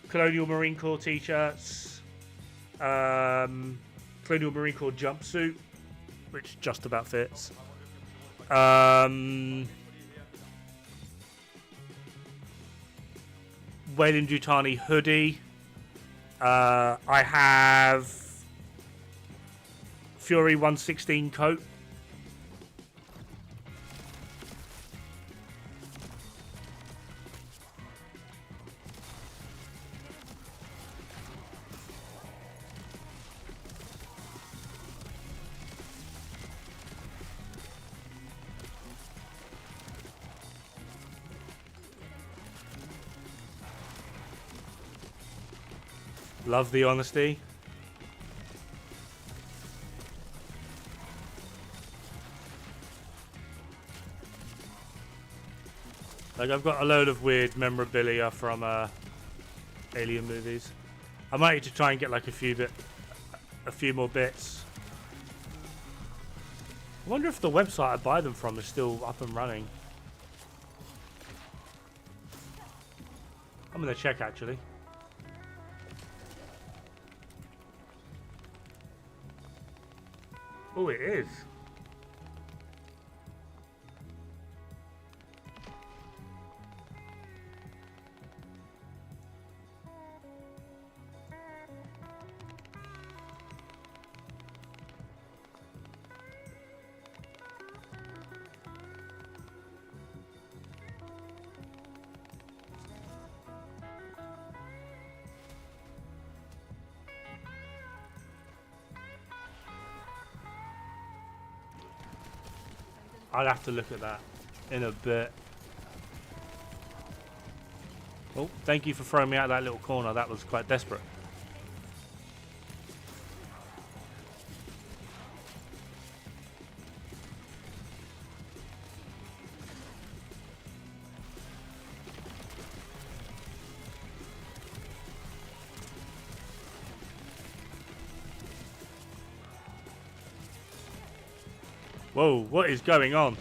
Colonial Marine Corps t-shirts, Colonial Marine Corps jumpsuit, which just about fits. Weyland-Yutani hoodie. I have Fury 116 coat. Love the honesty. Like, I've got a load of weird memorabilia from Alien movies. I might need to try and get like a few more bits. I wonder if the website I buy them from is still up and running. I'm gonna check actually. Oh, it is. I'll have to look at that in a bit. Oh, thank you for throwing me out of that little corner. That was quite desperate. Whoa, what is going on?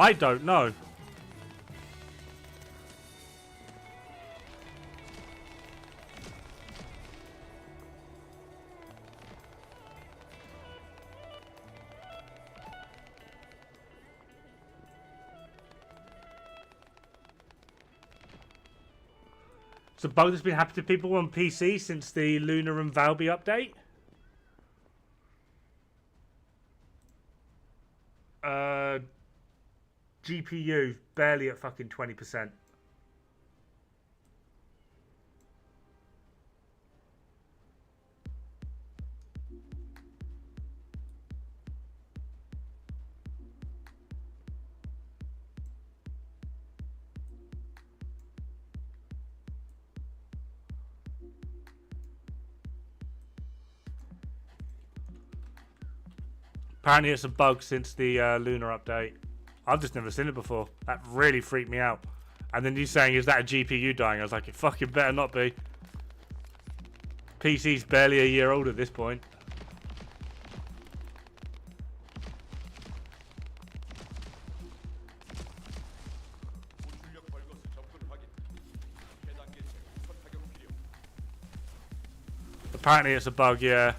I don't know. It's a bug that's been happening to people on PC since the Lunar and Valby update. GPU barely at fucking 20%. Apparently it's a bug since the Lunar update. I've just never seen it before. That really freaked me out. And then you saying, is that a GPU dying? I was like, it fucking better not be. PC's barely a year old at this point. Apparently it's a bug, yeah.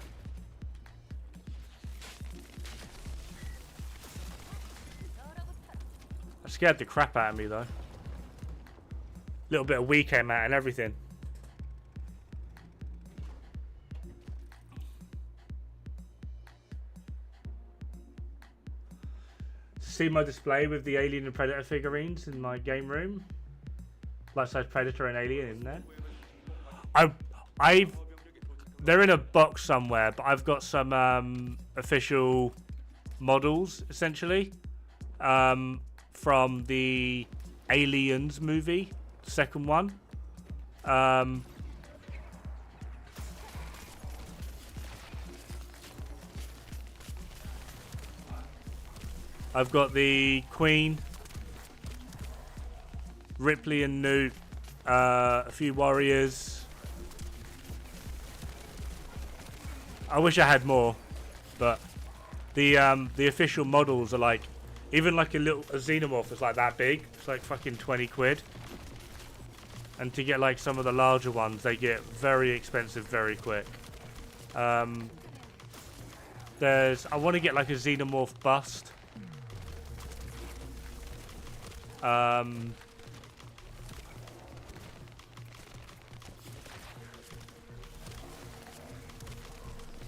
Scared the crap out of me though. Little bit of Wii came out and everything. See my display with the Alien and Predator figurines in my game room. Life-size Predator and Alien in there. They're in a box somewhere, but I've got some official models essentially. From the Aliens movie, the second one. I've got the Queen, Ripley and Newt, a few warriors. I wish I had more, but the official models are like, even like a xenomorph is like that big. It's like fucking 20 quid. And to get like some of the larger ones, they get very expensive very quick. I want to get like a xenomorph bust.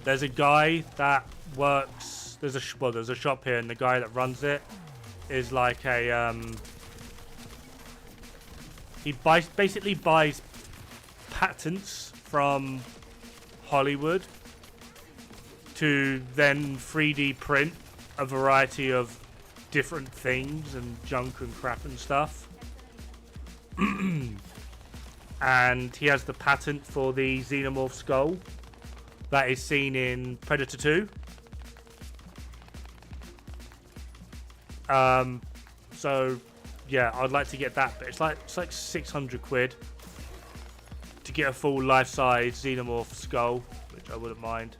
There's a guy that works. There's a shop here, and the guy that runs it is like a he basically buys patents from Hollywood to then 3D print a variety of different things and junk and crap and stuff. And he has the patent for the xenomorph skull that is seen in Predator 2. So yeah, I'd like to get that, but it's like 600 quid to get a full life-size xenomorph skull, which I wouldn't mind.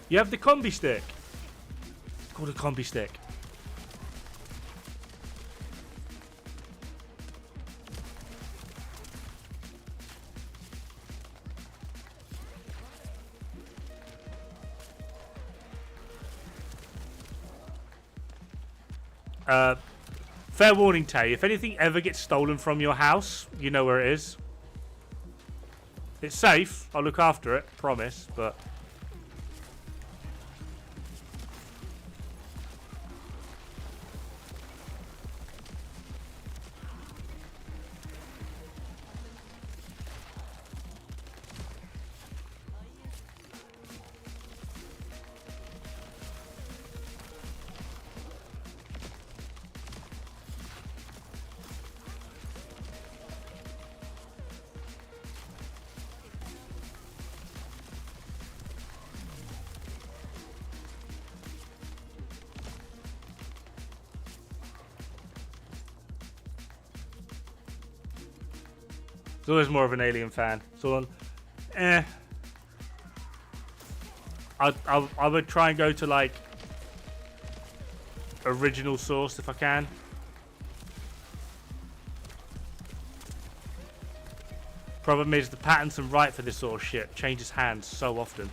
You have the combi stick. It's called a combi stick. Fair warning, Tay. If anything ever gets stolen from your house, you know where it is. It's safe. I'll look after it, promise, but... It's always more of an Alien fan. So, I would try and go to like original source if I can. Problem is the patents and right for this sort of shit changes hands so often.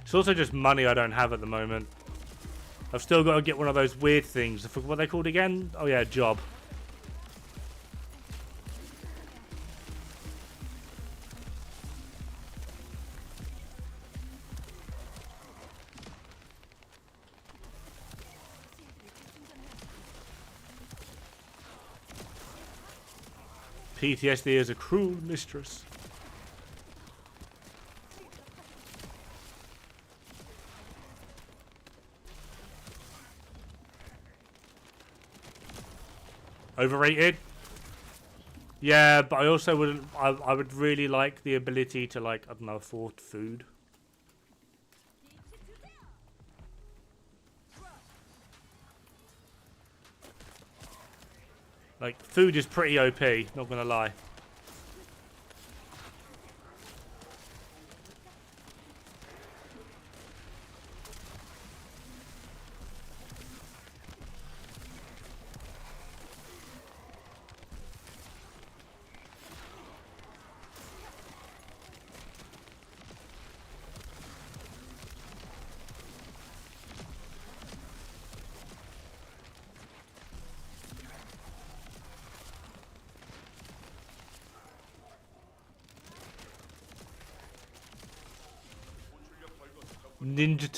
It's also just money I don't have at the moment. I've still got to get one of those weird things. I forgot what they're called again. Oh yeah, job. PTSD is a cruel mistress. Overrated? Yeah, but I also wouldn't... I would really like the ability to, like, I don't know, afford food. Like, food is pretty OP, not gonna lie.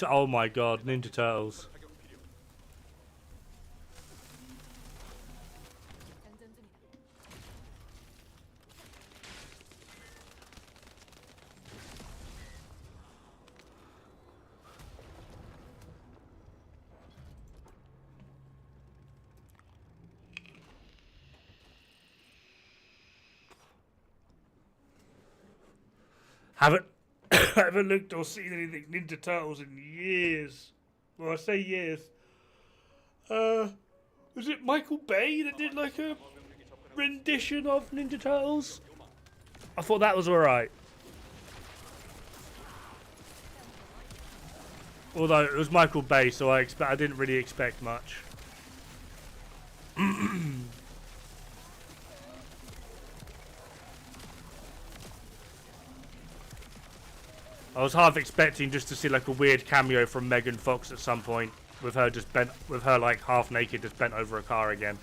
Oh my god, Ninja Turtles. Haven't haven't looked or seen anything Ninja Turtles in years. Well, I say years. Was it Michael Bay that did like a rendition of Ninja Turtles? I thought that was alright. Although it was Michael Bay, so I didn't really expect much. I was half expecting just to see like a weird cameo from Megan Fox at some point, with her just bent, with her like half naked, just bent over a car again.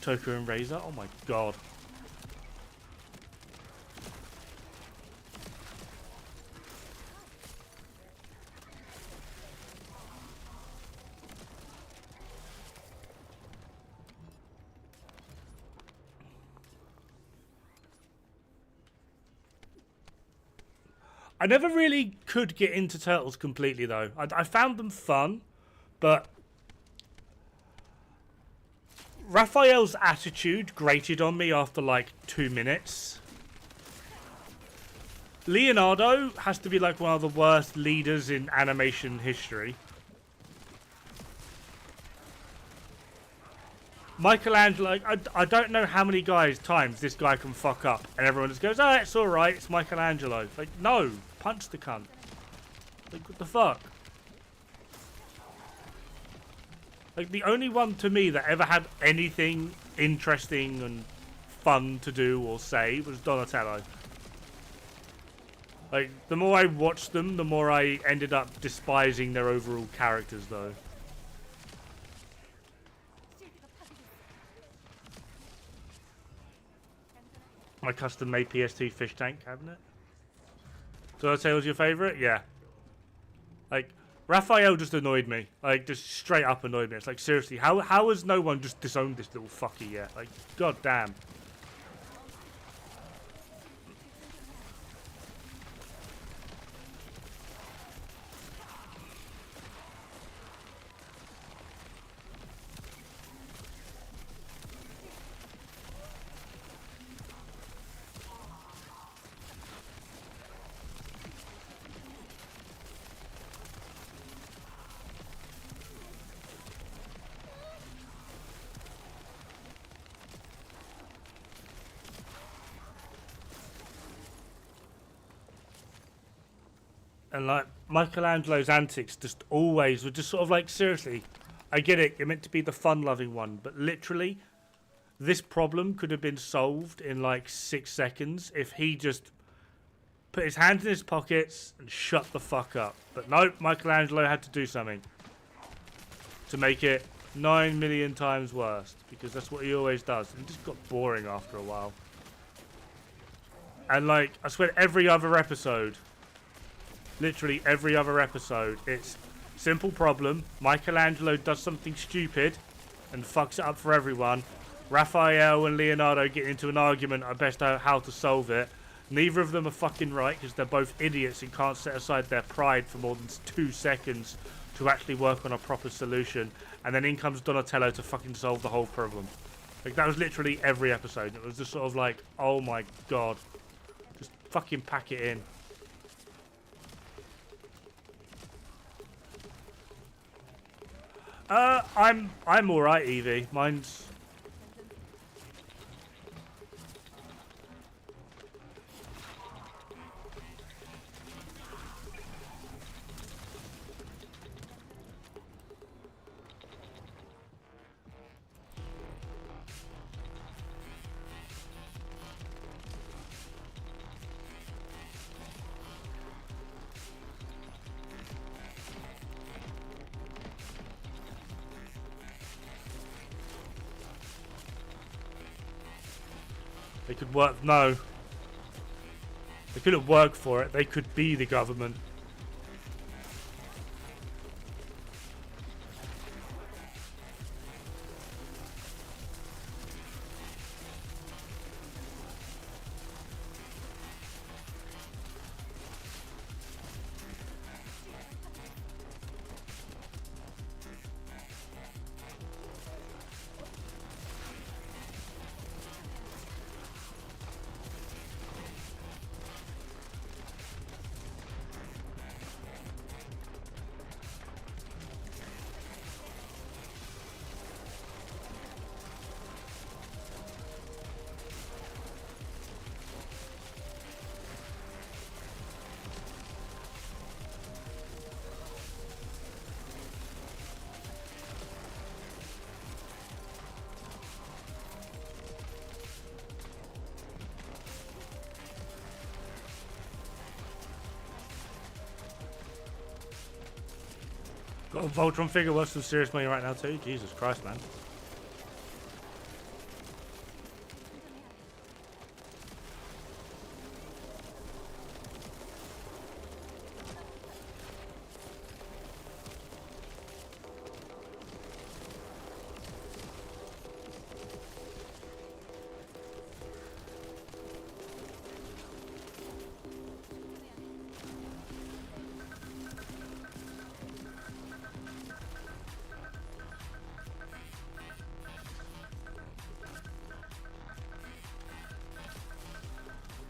Toku and Razor, oh my god. I never really could get into Turtles completely, though. I found them fun, but Raphael's attitude grated on me after like 2 minutes. Leonardo has to be like one of the worst leaders in animation history. Michelangelo, I don't know how many times this guy can fuck up, and everyone just goes, "Oh, it's all right. It's Michelangelo." Like, no, punch the cunt. Like, what the fuck? Like, the only one to me that ever had anything interesting and fun to do or say was Donatello. Like, the more I watched them, the more I ended up despising their overall characters, though. My custom-made PS2 fish tank cabinet. So I'd say was your favourite? Yeah. Like, Raphael just annoyed me. Like, just straight up annoyed me. It's like, seriously, how has no one just disowned this little fucker yet? Like, god damn. And like Michelangelo's antics just always were just sort of like, seriously, I get it, you're meant to be the fun-loving one, but literally, this problem could have been solved in like 6 seconds if he just put his hands in his pockets and shut the fuck up. But no, Michelangelo had to do something to make it 9 million times worse, because that's what he always does. And it just got boring after a while. And like, I swear every other episode, literally every other episode, it's simple problem. Michelangelo does something stupid and fucks it up for everyone. Raphael and Leonardo get into an argument at best how to solve it. Neither of them are fucking right because they're both idiots and can't set aside their pride for more than 2 seconds to actually work on a proper solution. And then in comes Donatello to fucking solve the whole problem. Like, that was literally every episode. It was just sort of like, oh my god. Just fucking pack it in. I'm alright, Evie. Mine's... They could work... No. They couldn't work for it. They could be the government. Got a Voltron figure worth some serious money right now too. Jesus Christ, man.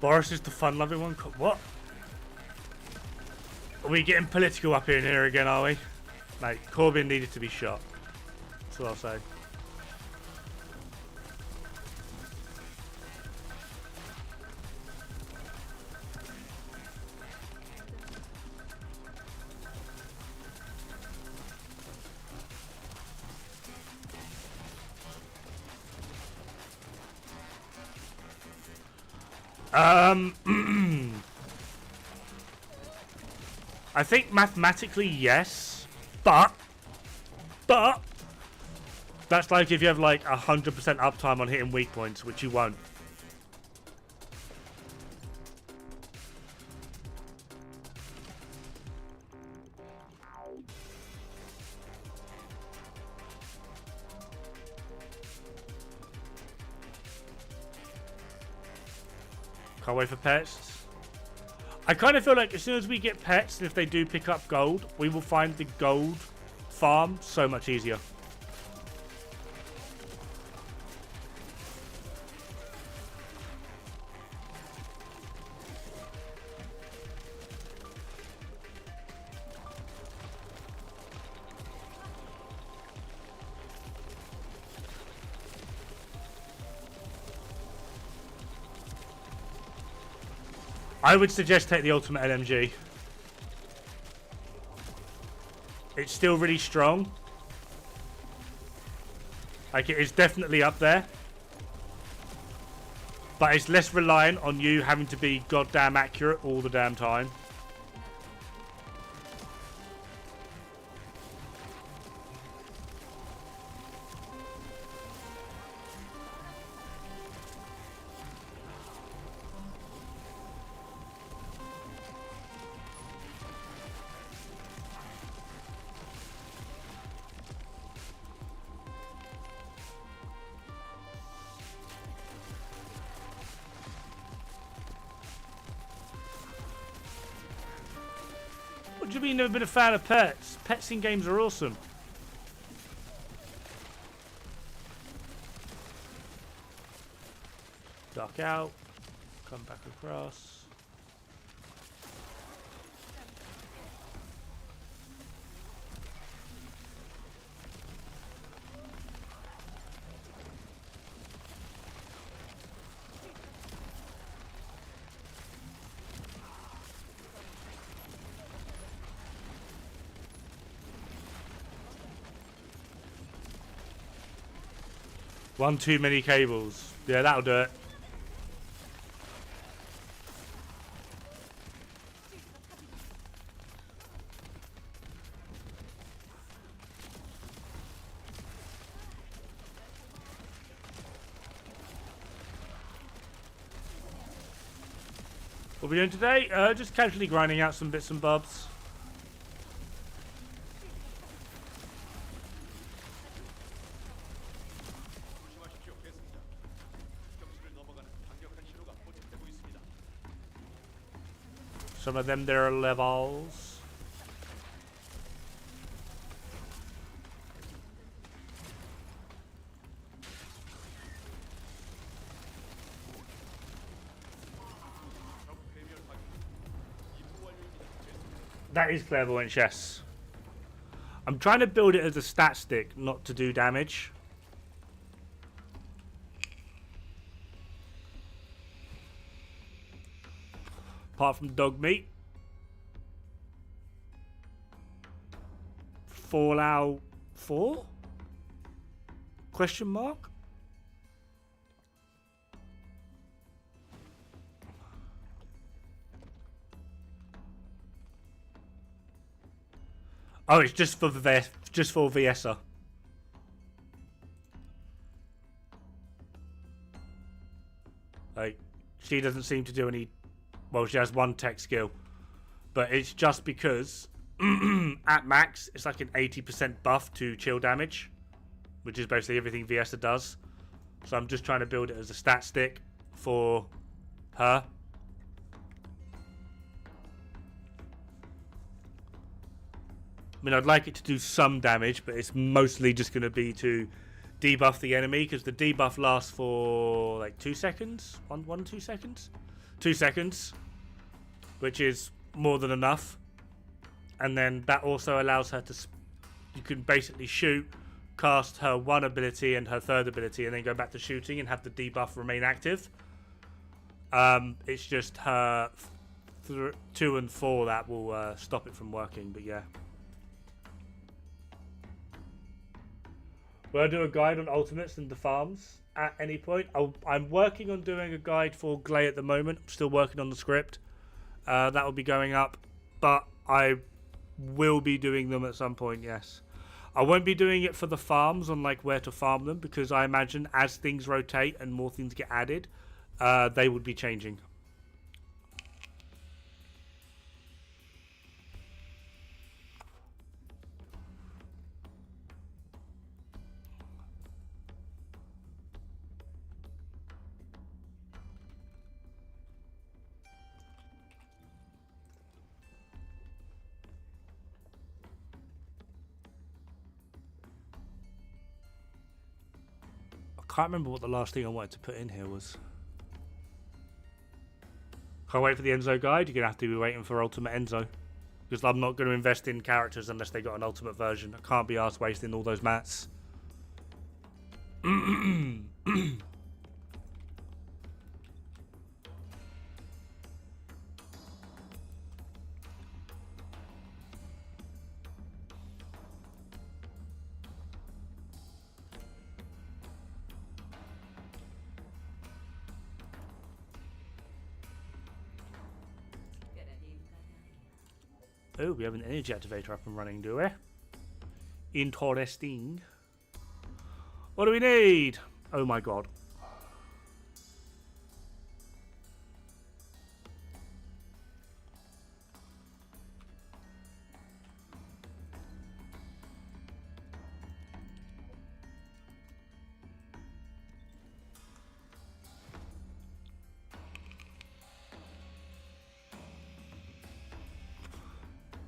Boris is the fun-loving one. What? Are we getting political up in here again, are we? Mate, Corbyn needed to be shot. That's what I'll say. I think mathematically yes, but that's like if you have like 100% uptime on hitting weak points, which you won't. Can't wait for pets. I kind of feel like as soon as we get pets, and if they do pick up gold, we will find the gold farm so much easier. I would suggest take the ultimate LMG. It's still really strong. Like, it is definitely up there. But it's less reliant on you having to be goddamn accurate all the damn time. What do you mean you've never been a fan of pets? Pets in games are awesome. Duck out. Come back across. One too many cables. Yeah, that'll do it. What are we doing today? Just casually grinding out some bits and bobs. Some of them, there are levels. That is clairvoyance, yes. I'm trying to build it as a stat stick, not to do damage. Apart from dog meat. Fallout 4? Question mark? Oh, it's just for VSer. Like, she doesn't seem to do any. Well, she has one tech skill, but it's just because at max it's like an 80% buff to chill damage, which is basically everything VSer does. So I'm just trying to build it as a stat stick for her. I mean, I'd like it to do some damage, but it's mostly just going to be to debuff the enemy, because the debuff lasts for like 2 seconds. 2 seconds? 2 seconds, which is more than enough. And then that also allows her to... You can basically shoot, cast her one ability and her third ability, and then go back to shooting and have the debuff remain active. It's just her 2 and 4 that will stop it from working, but yeah. Will I do a guide on ultimates and the farms at any point? I'm working on doing a guide for Glay at the moment. I'm still working on the script. That will be going up, but I will be doing them at some point, yes. I won't be doing it for the farms on like where to farm them, because I imagine as things rotate and more things get added, they would be changing. I can't remember what the last thing I wanted to put in here was. Can't wait for the Enzo guide. You're going to have to be waiting for Ultimate Enzo. Because I'm not going to invest in characters unless they got an Ultimate version. I can't be arsed wasting all those mats. Oh, we have an energy activator up and running, do we? Interesting. What do we need? Oh my god.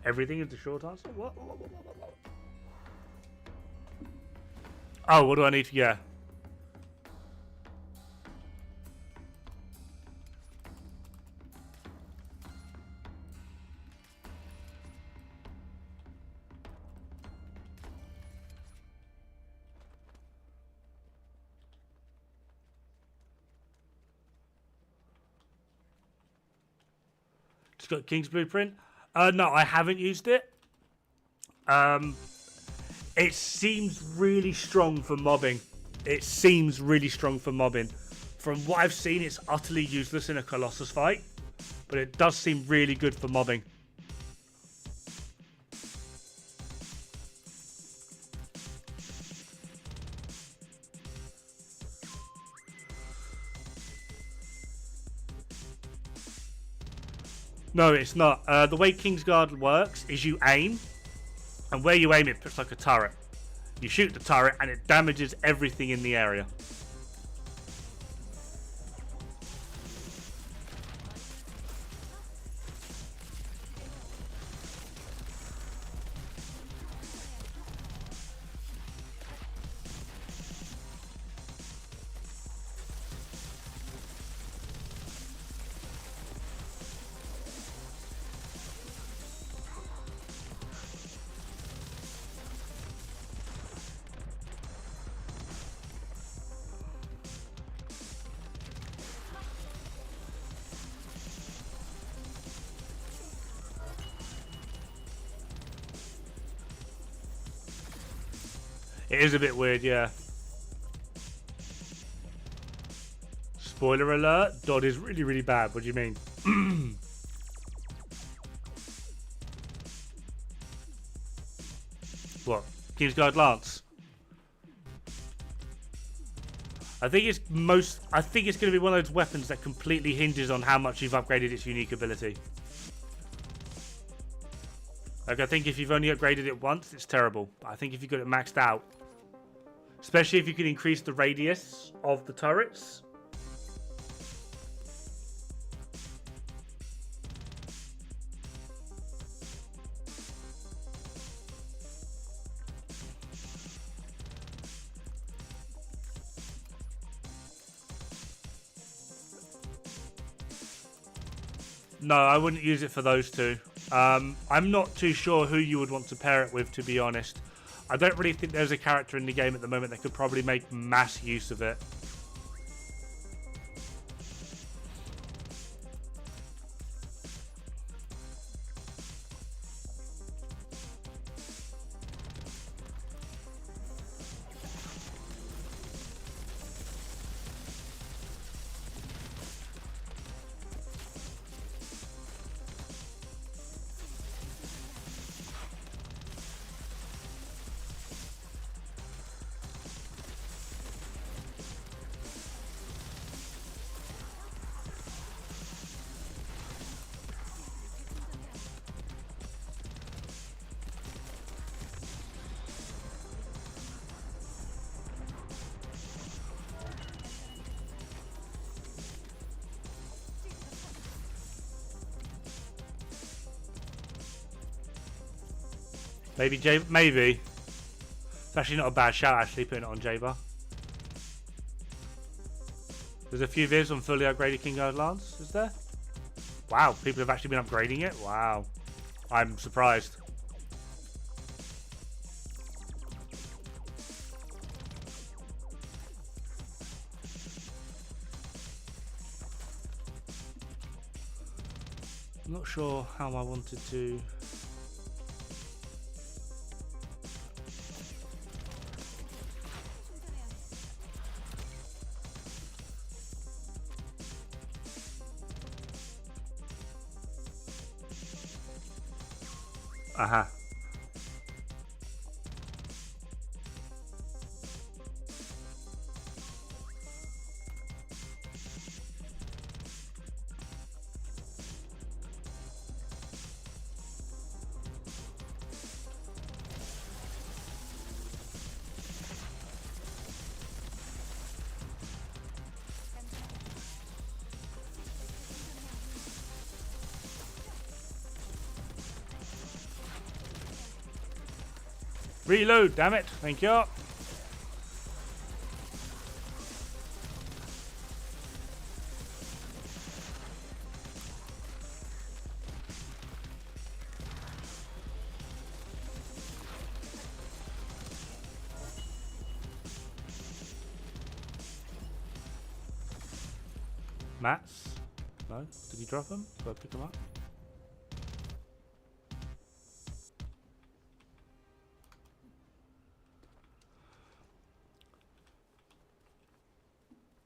Everything is the short answer? What? Oh, what do I need to get? Just got King's Blueprint. No, I haven't used it. It seems really strong for mobbing. From what I've seen, it's utterly useless in a Colossus fight, but it does seem really good for mobbing. No, it's not. The way Kingsguard works is you aim, and where you aim it puts like a turret. You shoot the turret and it damages everything in the area. It is a bit weird, yeah. Spoiler alert, Dod is really, really bad. What do you mean? What? Kingsguard Lance? I think it's going to be one of those weapons that completely hinges on how much you've upgraded its unique ability. Like, I think if you've only upgraded it once, it's terrible. I think if you got it maxed out, especially if you can increase the radius of the turrets. No, I wouldn't use it for those two. I'm not too sure who you would want to pair it with, to be honest. I don't really think there's a character in the game at the moment that could probably make mass use of it. Maybe maybe. It's actually not a bad shout, actually, putting it on J-Bar. There's a few vivs on fully upgraded Kingsguard Lance, is there? Wow, people have actually been upgrading it? Wow. I'm surprised. I'm not sure how I wanted to... Aha. Reload, damn it. Thank you. Mats? No? Did he drop them? Did I pick them up?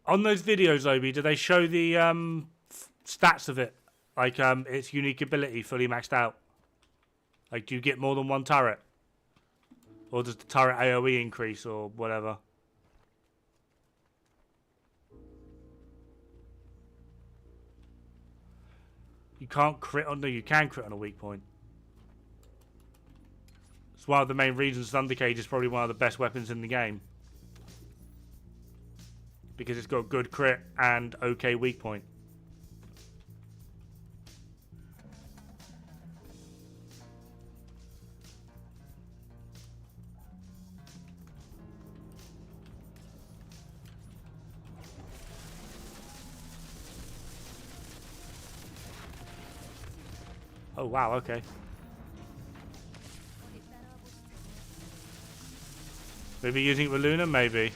On those videos, Obi, do they show the stats of it? Like its unique ability fully maxed out? Like, do you get more than one turret? Or does the turret AoE increase or whatever? You can't crit on... No, you can crit on a weak point. It's one of the main reasons Thundercage is probably one of the best weapons in the game. Because it's got good crit and okay weak point. Oh wow, okay. Maybe using it with Luna, maybe.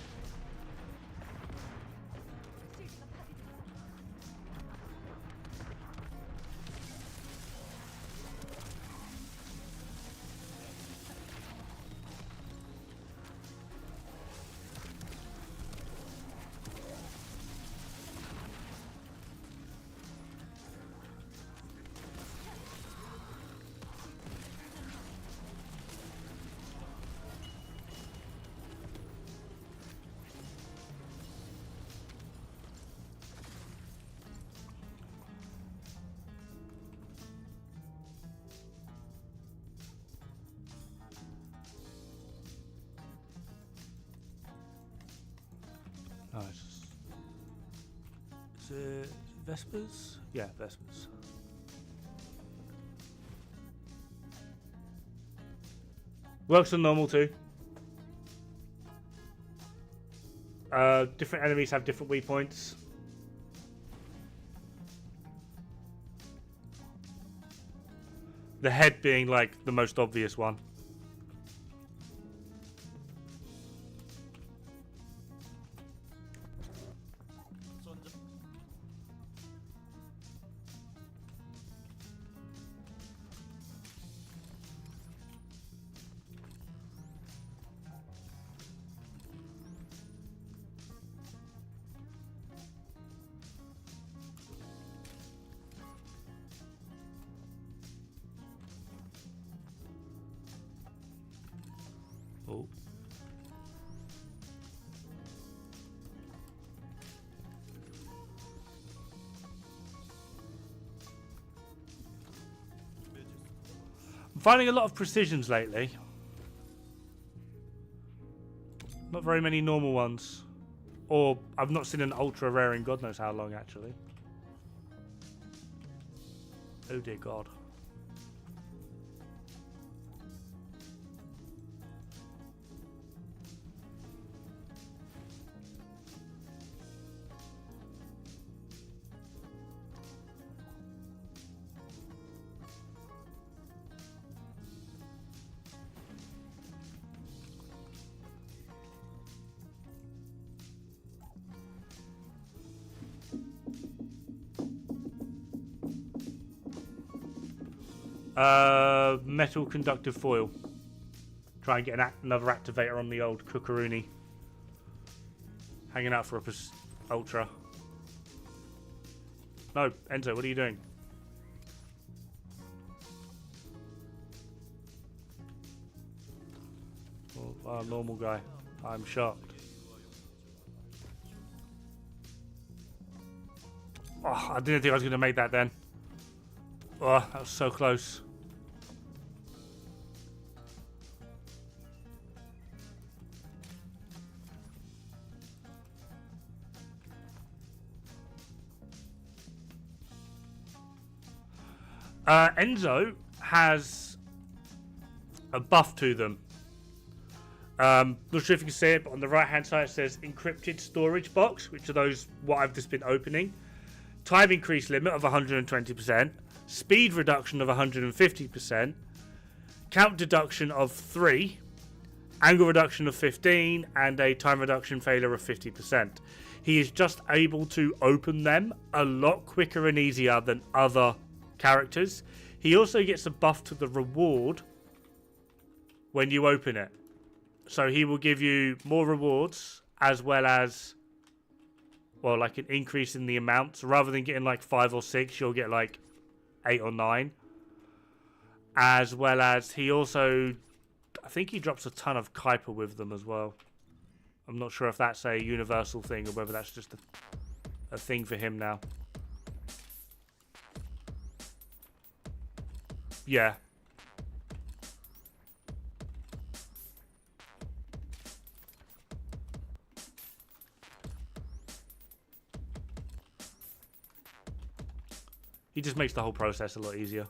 Nice. Is it Vespers? Yeah, Vespers. Works on normal too. Different enemies have different weak points. The head being like the most obvious one. Oh. I'm finding a lot of precisions lately. Not very many normal ones. Or I've not seen an ultra rare in God knows how long actually. Oh dear God. Metal conductive foil. Try and get another activator on the old Kookaroony. Hanging out for a ultra. No, Enzo, what are you doing? Oh, normal guy. I'm shocked. Oh, I didn't think I was going to make that then. Oh, that was so close. Enzo has a buff to them. Not sure if you can see it, but on the right hand side it says encrypted storage box, which are those what I've just been opening. Time increase limit of 120%, speed reduction of 150%, count deduction of 3, angle reduction of 15, and a time reduction failure of 50%. He is just able to open them a lot quicker and easier than other characters. He also gets a buff to the reward when you open it. So he will give you more rewards as well as, well, like an increase in the amount. So rather than getting like 5 or 6, you'll get like 8 or 9. As well as he also, I think he drops a ton of Kuiper with them as well. I'm not sure if that's a universal thing or whether that's just a thing for him now. Yeah. He just makes the whole process a lot easier.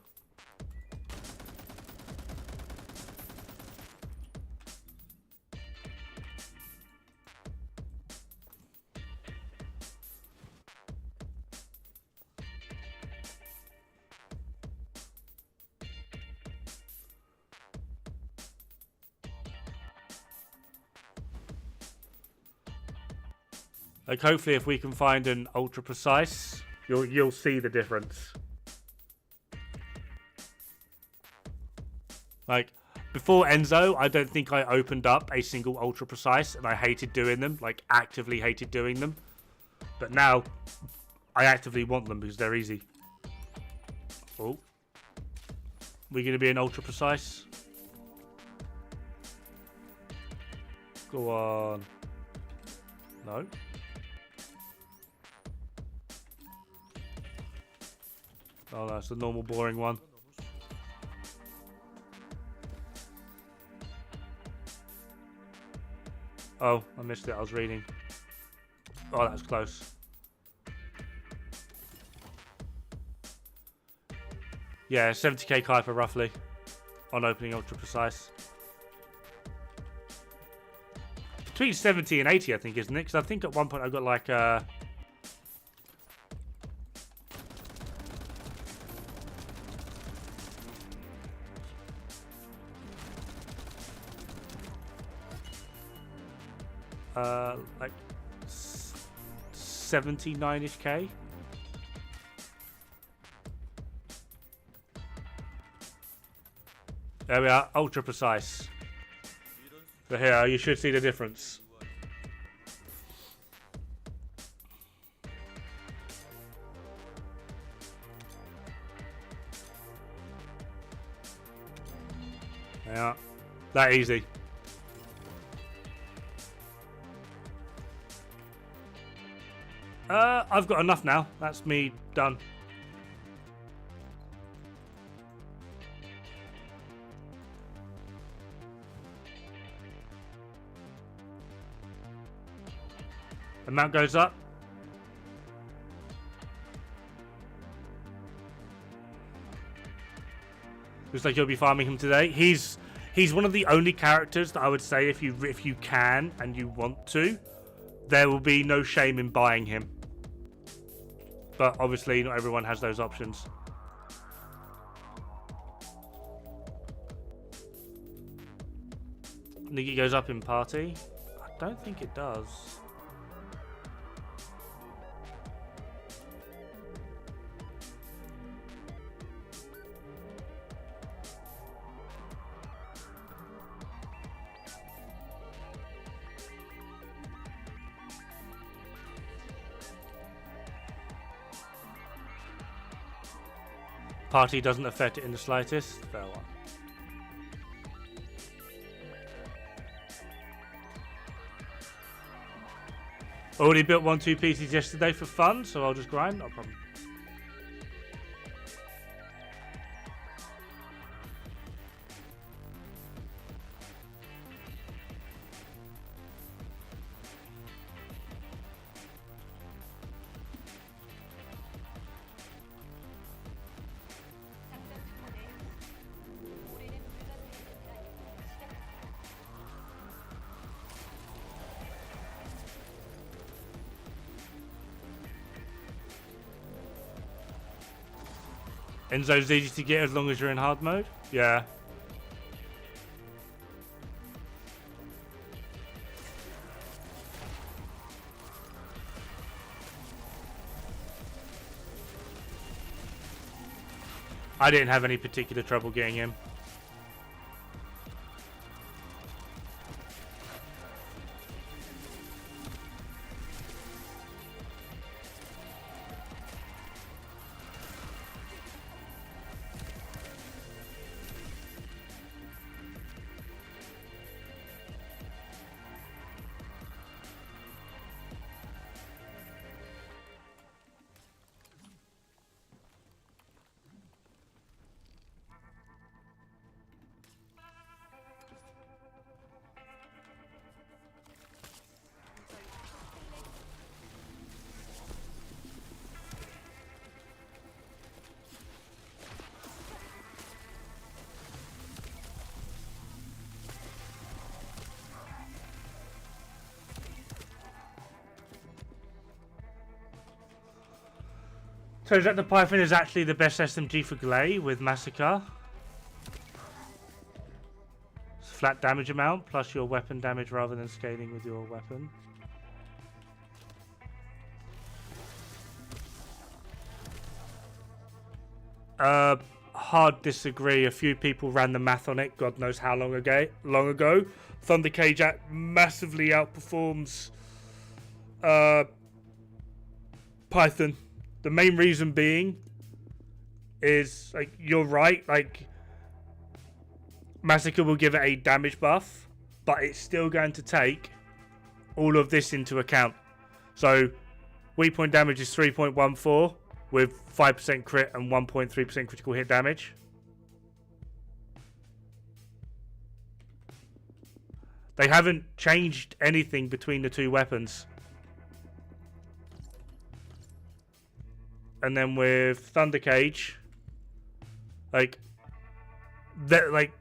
Like hopefully if we can find an ultra precise, you'll see the difference. Like before Enzo, I don't think I opened up a single ultra precise and I hated doing them, like actively hated doing them. But now I actively want them because they're easy. Oh. We're going to be an ultra precise. Go on. No. Oh, that's the normal boring one. Oh, I missed it. I was reading. Oh, that was close. Yeah, 70k Kuiper roughly on opening ultra precise. Between 70 and 80, I think, isn't it? Because I think at one point I got like like 79ish K. There we are, ultra precise. So here, you should see the difference. Yeah, that easy. I've got enough now. That's me done. Amount goes up. Looks like you'll be farming him today. He's one of the only characters that I would say if you can and you want to, there will be no shame in buying him. But obviously not everyone has those options. I think it goes up in party. I don't think it does. Party doesn't affect it in the slightest. Fair one. Already built 1-2 pieces yesterday for fun, so I'll just grind, no problem. Enzo's easy to get as long as you're in hard mode. Yeah. I didn't have any particular trouble getting him. So is that the Python is actually the best SMG for Glay with Massacre? It's flat damage amount plus your weapon damage rather than scaling with your weapon. Hard disagree. A few people ran the math on it. God knows how long ago. Thunder Cage massively outperforms Python. The main reason being is, like, you're right, like, Massacre will give it a damage buff, but it's still going to take all of this into account. So, weak point damage is 3.14 with 5% crit and 1.3% critical hit damage. They haven't changed anything between the two weapons. and then with Thunder Cage, like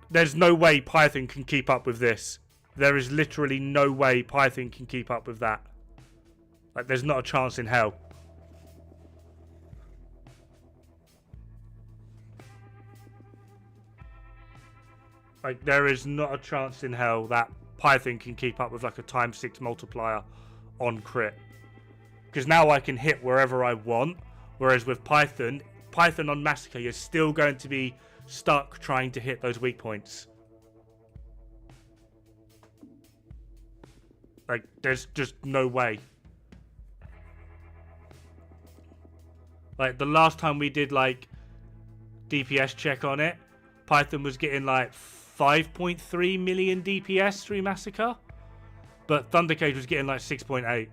there's no way Python can keep up with this. There is literally no way Python can keep up with that. Like, there's not a chance in hell. Like, there is not a chance in hell that Python can keep up with like a ×6 multiplier on crit. Because now I can hit wherever I want, whereas with Python on Massacre, you're still going to be stuck trying to hit those weak points. Like, there's just no way. Like, the last time we did, like, DPS check on it, Python was getting, like, 5.3 million DPS through Massacre. But Thundercage was getting, like, 6.8.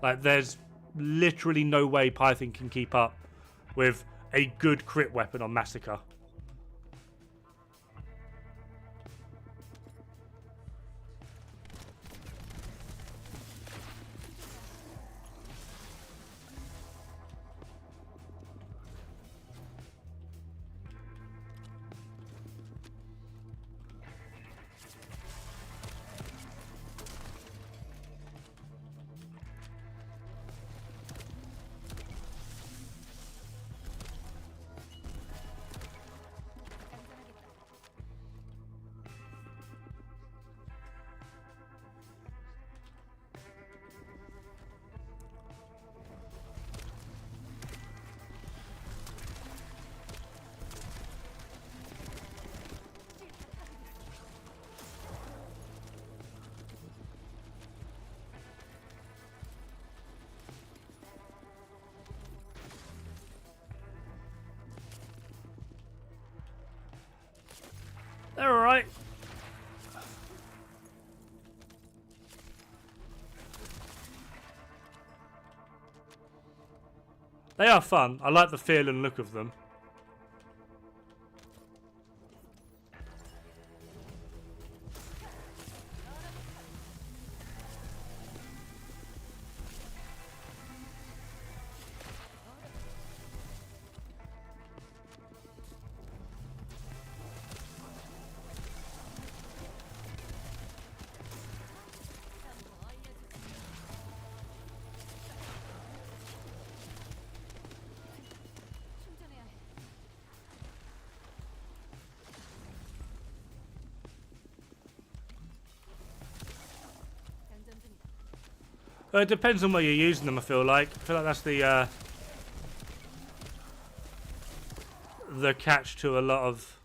Like, there's literally no way Python can keep up with a good crit weapon on Massacre. They're alright. They are fun. I like the feel and look of them. It depends on where you're using them, I feel like. I feel like that's the catch to a lot of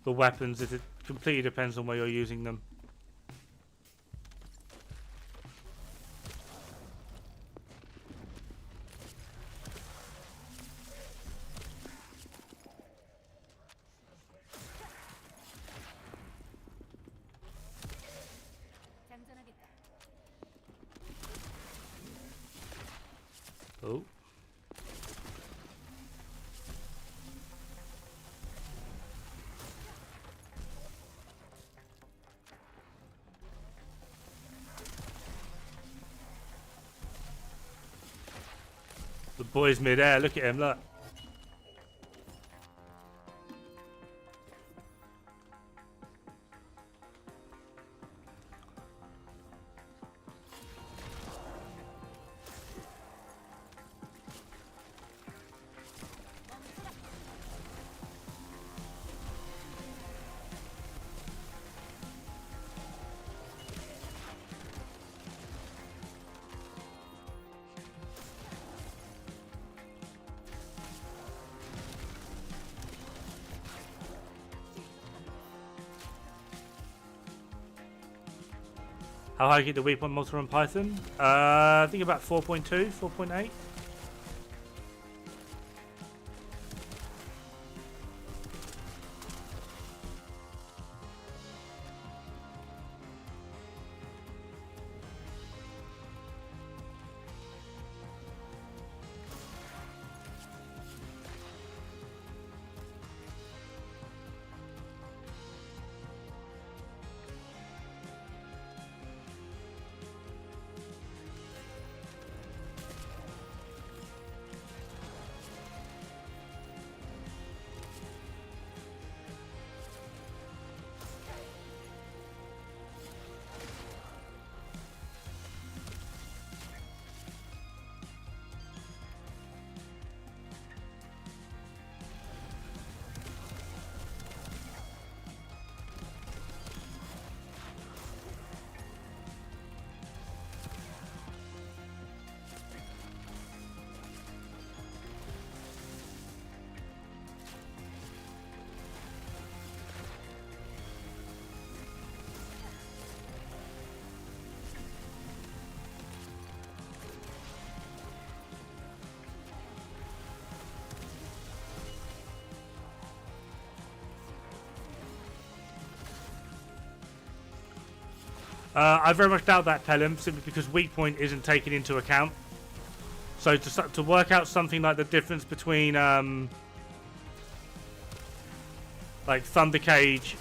the weapons. It completely depends on where you're using them. Oh. The boy's mid-air, look at him, look. How high get the weak point multiplier on Python? I think about 4.2, 4.8. I very much doubt that, Pelham, simply because weak point isn't taken into account. So to work out something like the difference between like Thunder Cage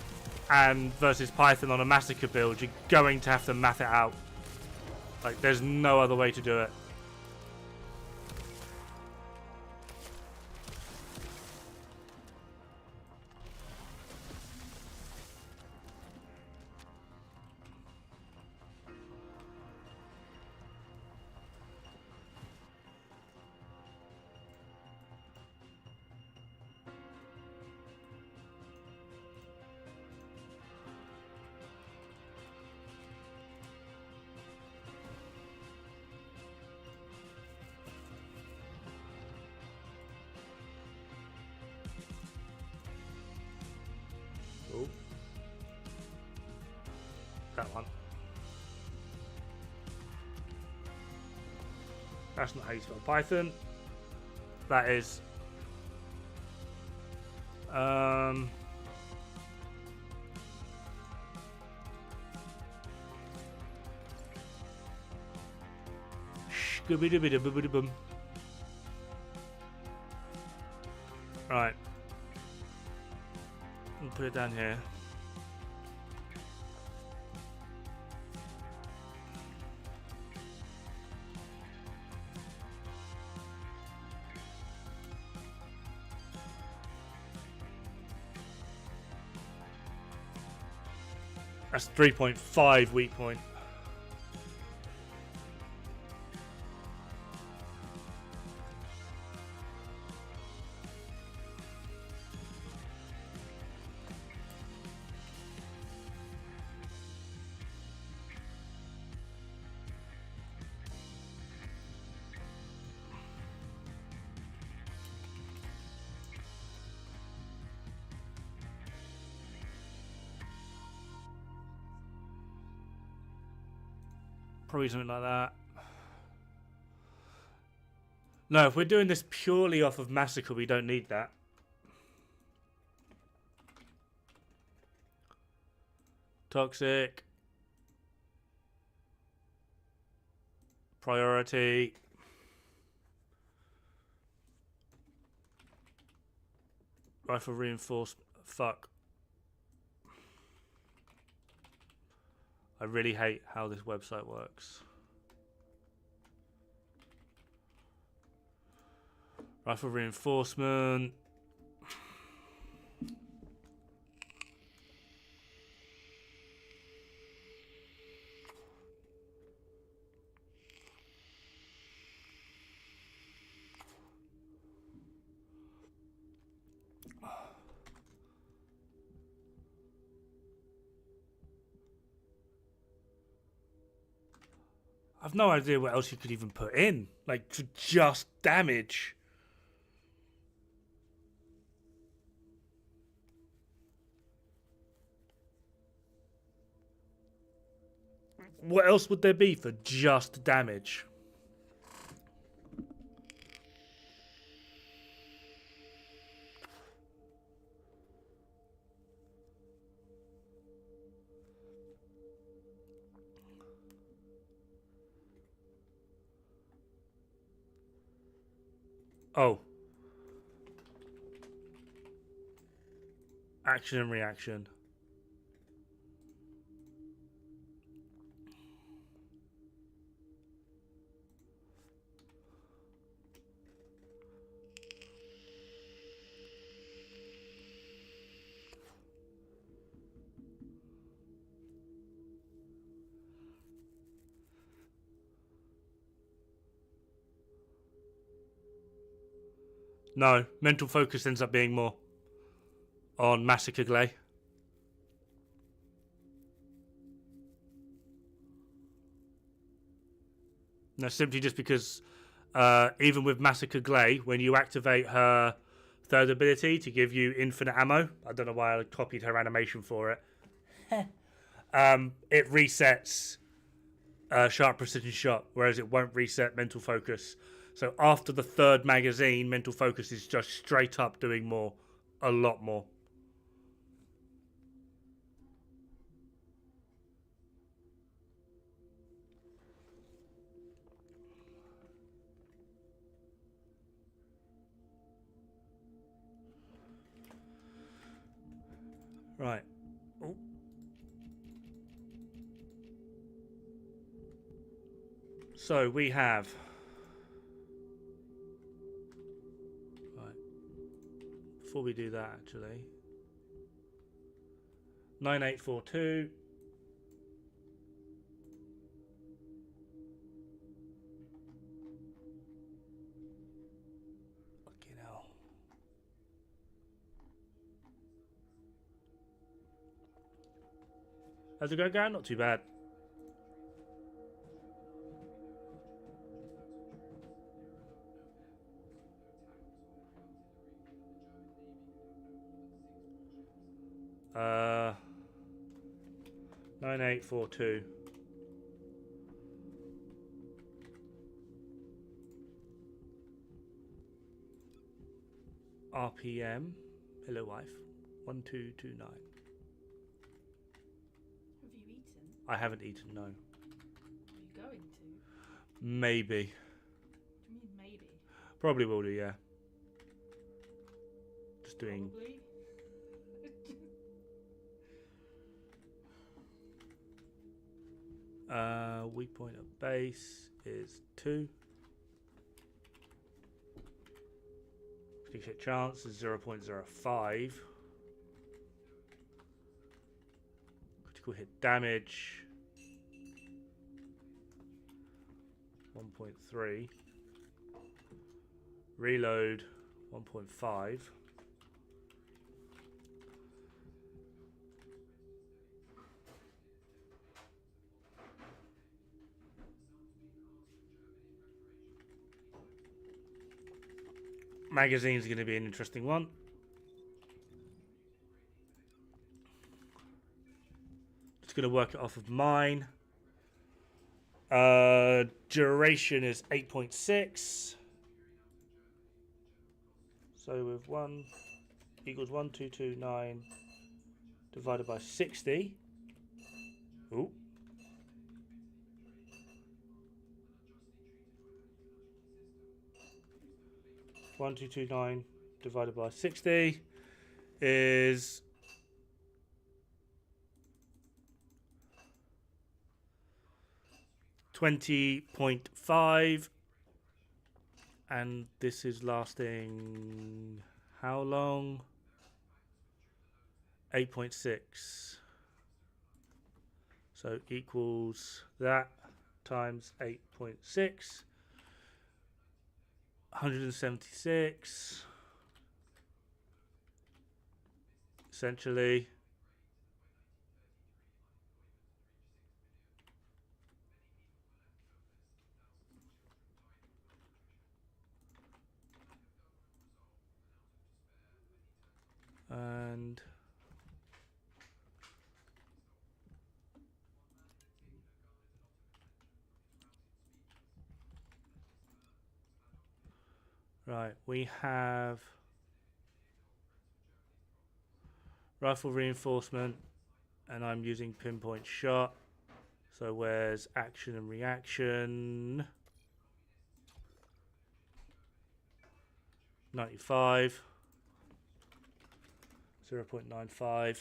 and versus Python on a Massacre build, you're going to have to math it out. Like, there's no other way to do it. Oh. That one. That's not how you spell Python. That is Scooby-Dooby-Dooby-Dooby-Boom. Right. I'll put it down here. That's 3.5 weak point. Probably something like that. No, if we're doing this purely off of Massacre, we don't need that. Toxic. Priority. Rifle reinforcement. Fuck. I really hate how this website works. Rifle reinforcement. I've no idea what else you could even put in, like, to just damage. What else would there be for just damage? Oh. Action and reaction. No, mental focus ends up being more on Massacre Glay. No, simply just because even with Massacre Glay, when you activate her third ability to give you infinite ammo, I don't know why I copied her animation for it, it resets sharp precision shot, whereas it won't reset mental focus. So after the third magazine, mental focus is just straight up doing more. A lot more. Right. Oh. So we have. Right. Before we do that, actually. 9842. Fucking hell. How's it going? Not too bad. Uh, 9842. RPM. Hello, wife. 1229. Have you eaten? I haven't eaten, no. Are you going to? Maybe. What do you mean maybe? Probably will do, yeah. Just doing. Probably. Weak point of base is 2. Critical hit chance is 0.05. Critical hit damage 1.3. Reload 1.5. Magazine's going to be an interesting one. Just going to work it off of mine. Duration is 8.6. So with 1 equals 1229 divided by 60. Ooh. One two two nine divided by 60 is 20.5, and this is lasting how long? 8.6. So equals that times 8.6. 176 essentially. And right, we have rifle reinforcement, and I'm using pinpoint shot. So where's action and reaction? 95, 0.95.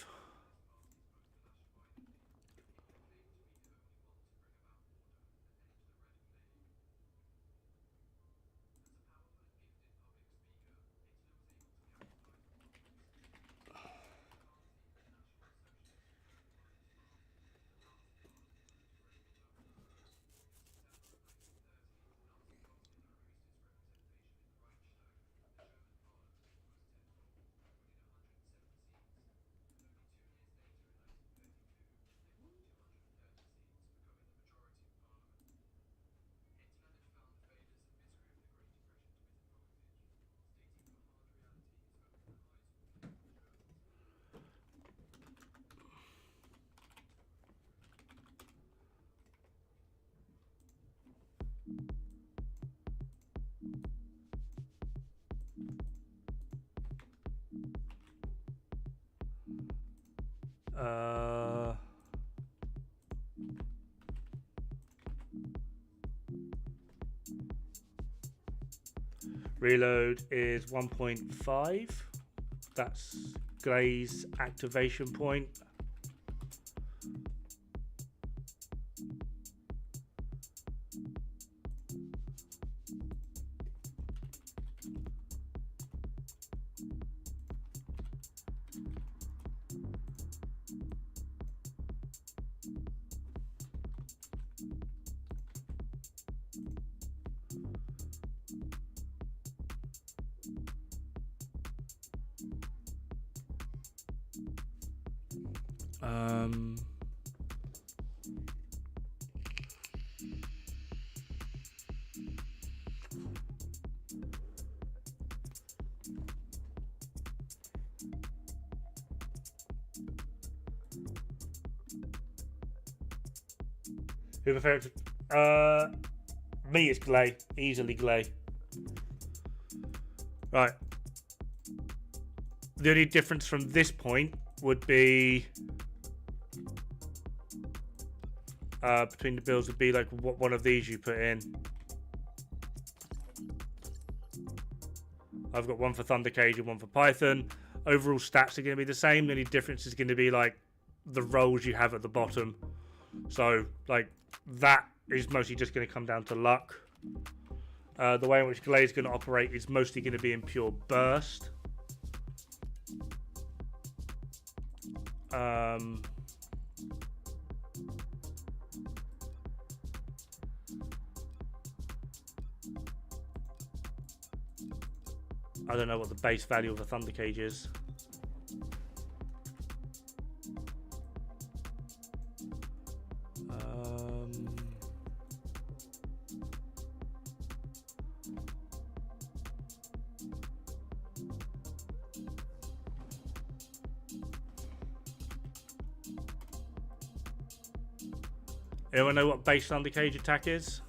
Reload is 1.5. That's Glaze activation point. Who preferred? Me is Glay, easily Glay. Right. The only difference from this point would be between the builds would be like what one of these you put in. I've got one for Thunder Cage and one for Python. Overall stats are going to be the same. The only difference is going to be like the rolls you have at the bottom. So like that is mostly just going to come down to luck. The way in which Glay is going to operate is mostly going to be in pure burst. I don't know what the base value of a Thunder Cage is. Anyone know what base Thunder Cage attack is?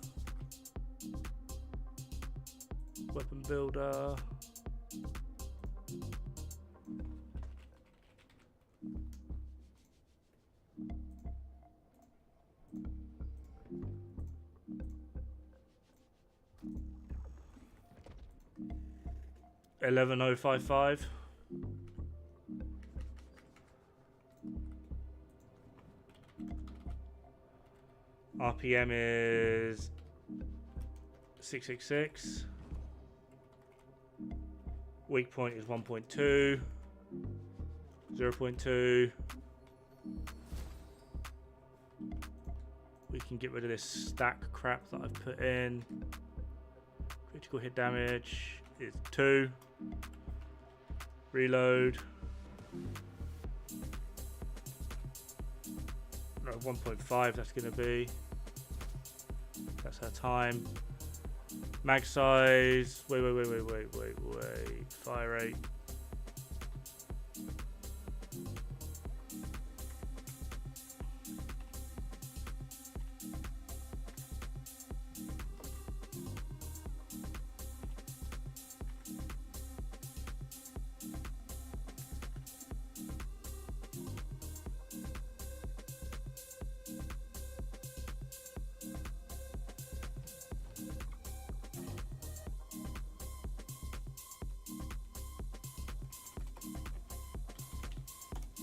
Weapon builder. $11,055. RPM is 666. Weak point is 1.2. 0.2. We can get rid of this stack crap that I've put in. Critical hit damage is 2. Reload. No, 1.5 that's going to be. That's her time. Mag size. Wait. Fire rate.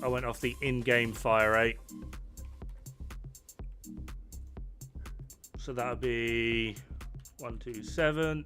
I went off the in-game fire rate. So that would be 127.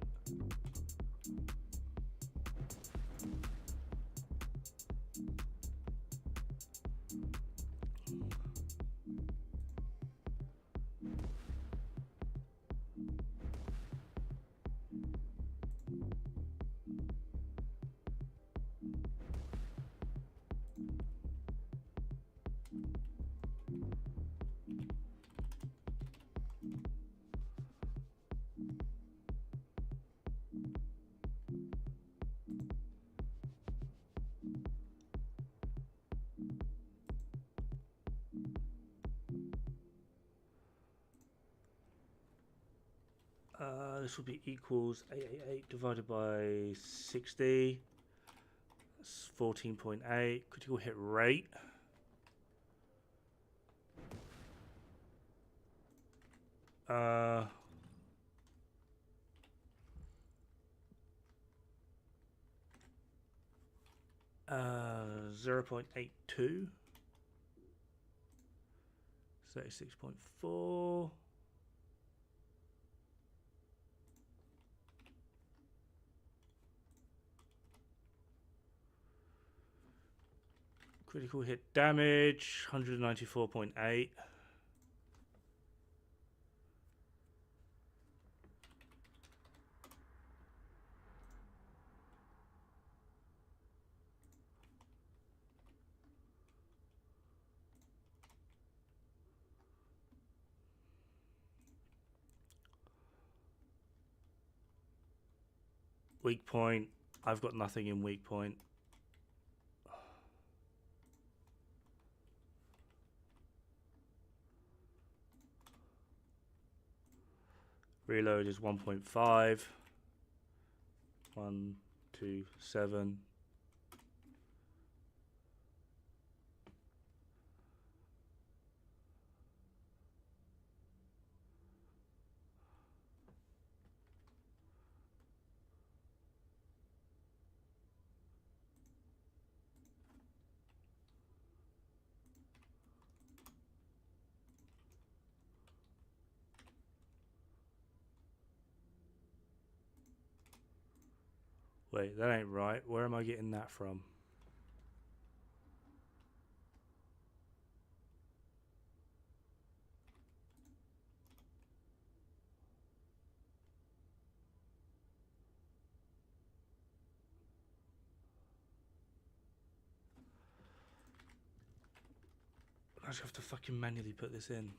This will be equals 888 divided by 60. That's 14.8. Critical hit rate. 0.82. 36.4. Critical hit damage, 194.8. Weak point. I've got nothing in weak point. Reload is 1.5. 1, 2, 7. Wait, that ain't right. Where am I getting that from? I just have to fucking manually put this in.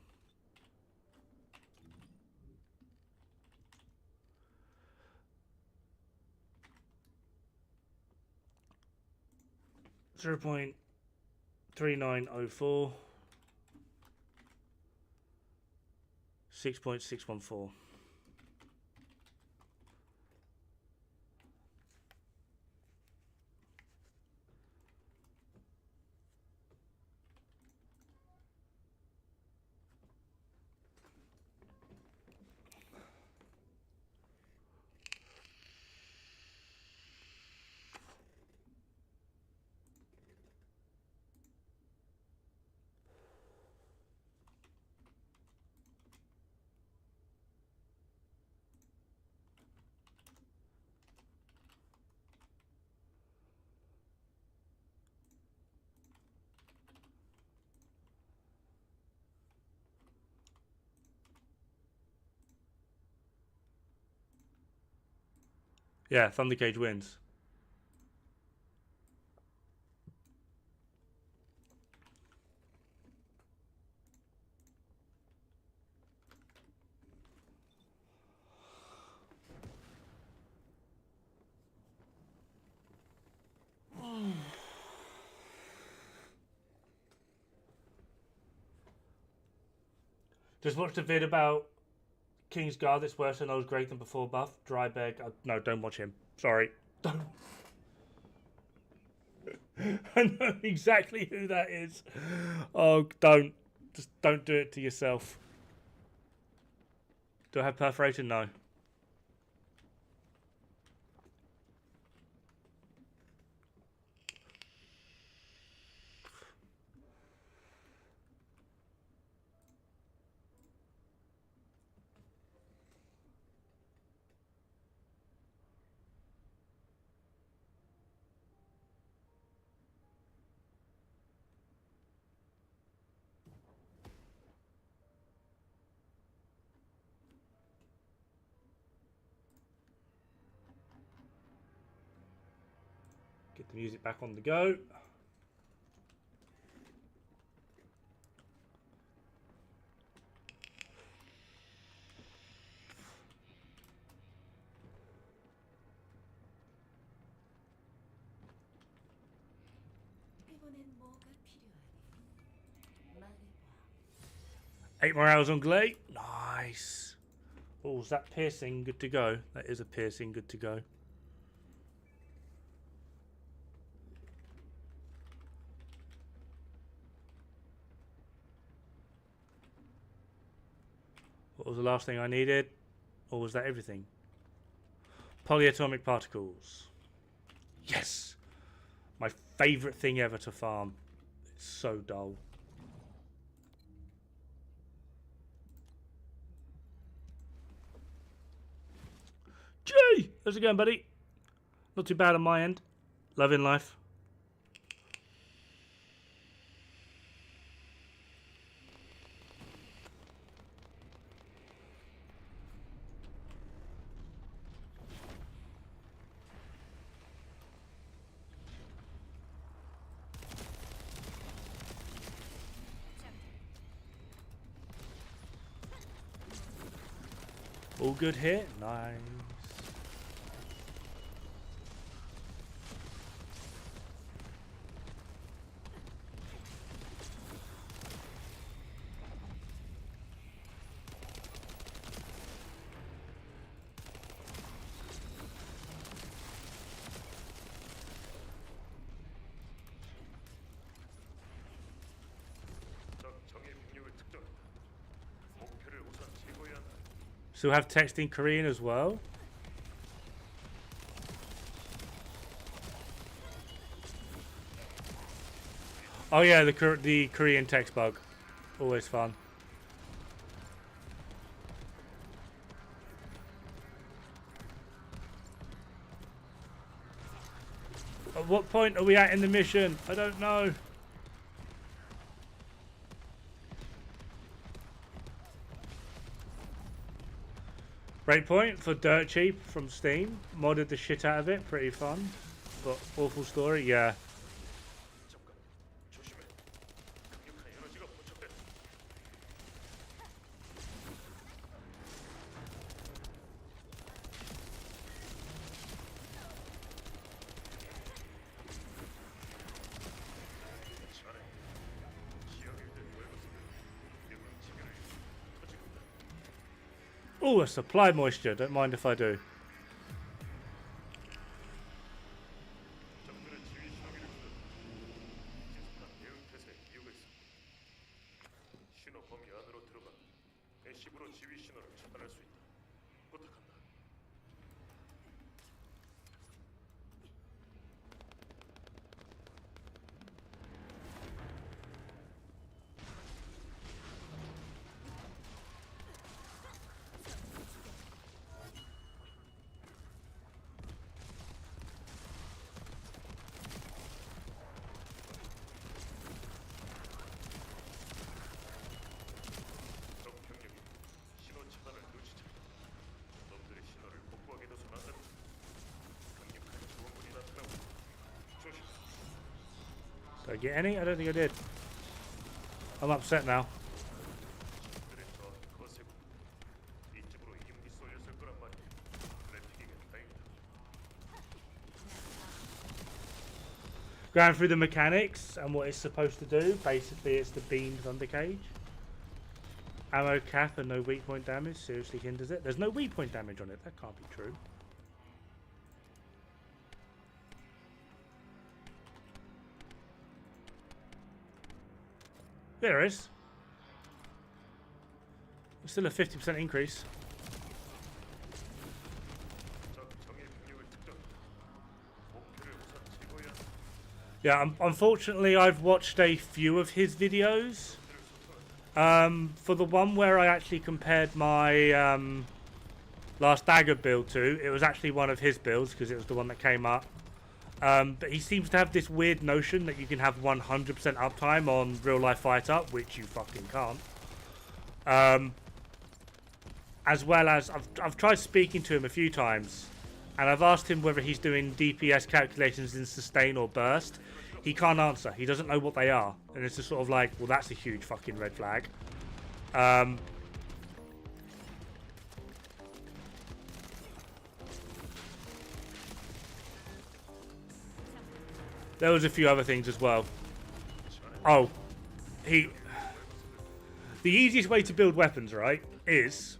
.3904. 6.614. Yeah, Thundercage wins. Just watched a vid about King's Guard that's worse than old Greg than before buff. Drybeg. No, don't watch him. Sorry. Don't. I know exactly who that is. Oh, don't. Just don't do it to yourself. Do I have perforation? No. Get the music back on the go. Eight more hours on Glade. Nice. Oh, is that piercing good to go? That is a piercing good to go. What was the last thing I needed? Or was that everything? Polyatomic particles. Yes! My favourite thing ever to farm. It's so dull. Gee! How's it going, buddy? Not too bad on my end. Loving life. All good here. Nice. So we have text in Korean as well. Oh yeah, the Korean text bug, always fun. At what point are we at in the mission? I don't know. Breakpoint for dirt cheap from Steam. Modded the shit out of it. Pretty fun. But awful story. Yeah. Oh, a supply moisture. Don't mind if I do. Did I get any? I don't think I did. I'm upset now. Going through the mechanics and what it's supposed to do. Basically, it's the beamed thunder cage. Ammo cap and no weak point damage seriously hinders it. There's no weak point damage on it. That can't be true. There is. Still a 50% increase. Yeah, unfortunately I've watched a few of his videos. For the one where I actually compared my last dagger build to, it was actually one of his builds because it was the one that came up. But he seems to have this weird notion that you can have 100% uptime on real life fight up, which you fucking can't. As well as, I've tried speaking to him a few times, and I've asked him whether he's doing DPS calculations in sustain or burst. He can't answer. He doesn't know what they are. And it's just sort of like, well, that's a huge fucking red flag. There was a few other things as well. Oh, the easiest way to build weapons, right, is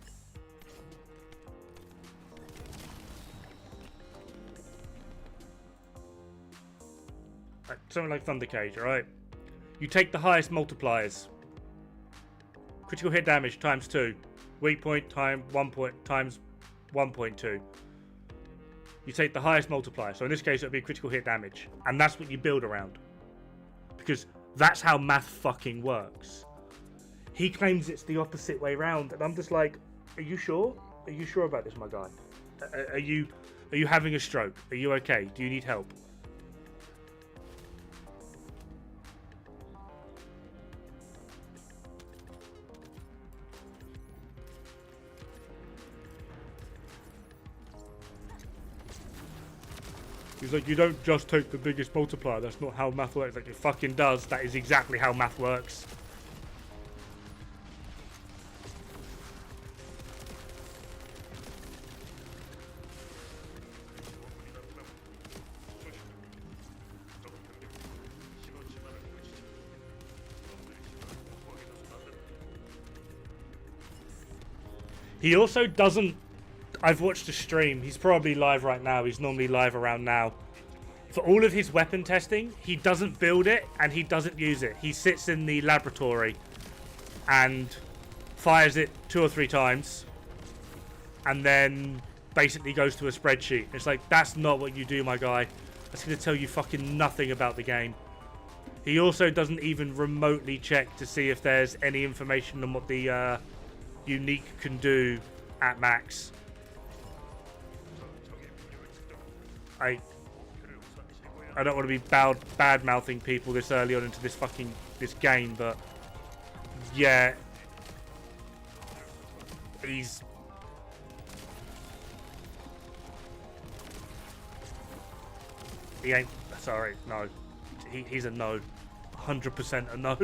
something like Thunder Cage, right? You take the highest multipliers. Critical hit damage times 2. Weak point times 1.2. You take the highest multiplier. So in this case, it would be critical hit damage. And that's what you build around. Because that's how math fucking works. He claims it's the opposite way around. And I'm just like, are you sure? Are you sure about this, my guy? Are you having a stroke? Are you okay? Do you need help? He's like, you don't just take the biggest multiplier. That's not how math works. Like, it fucking does. That is exactly how math works. He also doesn't... I've watched a stream. He's probably live right now. He's normally live around now. For all of his weapon testing, he doesn't build it and he doesn't use it. He sits in the laboratory and fires it 2 or 3 times and then basically goes to a spreadsheet. It's like, that's not what you do, my guy. That's going to tell you fucking nothing about the game. He also doesn't even remotely check to see if there's any information on what the unique can do at max. I don't want to be bad mouthing people this early on into this game, but yeah, he ain't. Sorry, no, he's a no, 100% a no.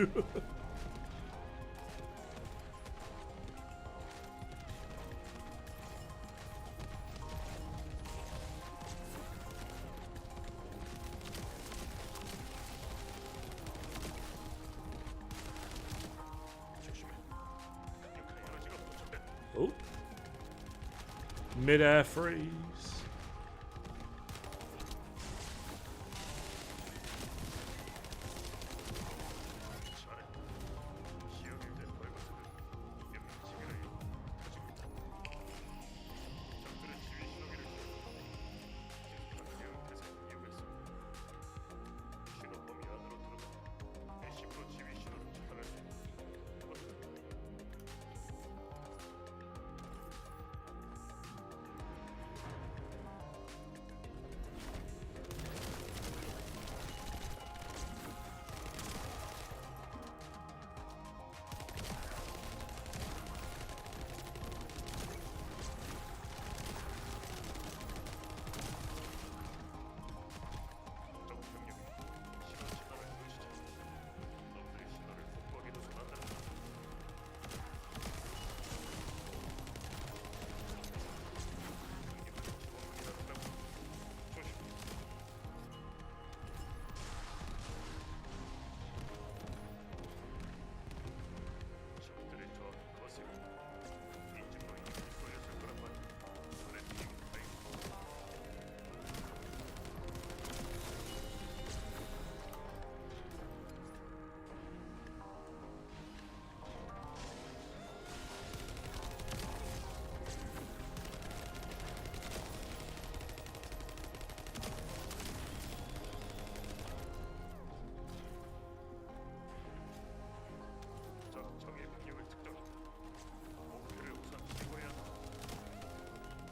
Oh. Mid-air freeze.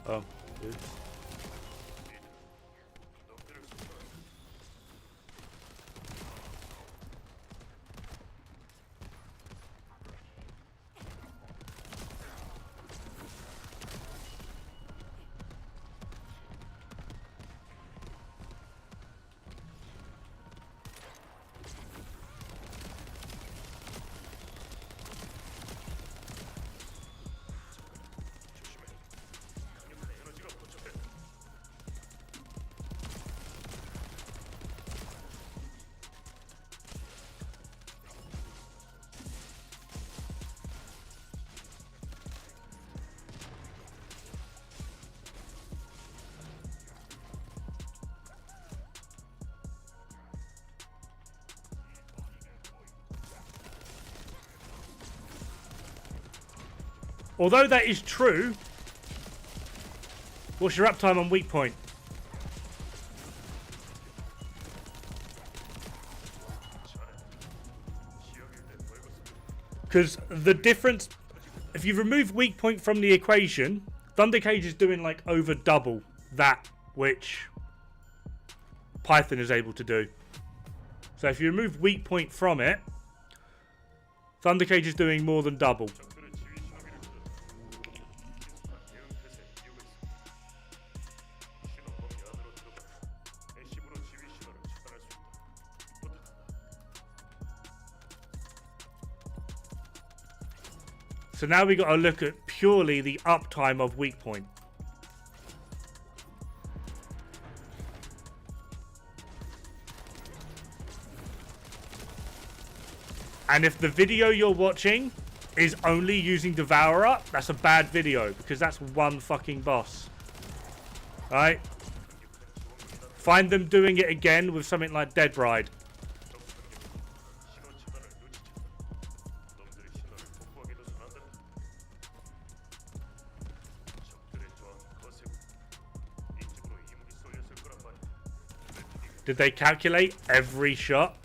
Oh, oops. Although that is true, what's your uptime on weak point? Because the difference, if you remove weak point from the equation, Thundercage is doing like over double that which Python is able to do. So if you remove weak point from it, Thundercage is doing more than double. So now we got to look at purely the uptime of weak point. And if the video you're watching is only using Devourer, that's a bad video because that's one fucking boss. Alright? Find them doing it again with something like Dead Bride. Did they calculate every shot?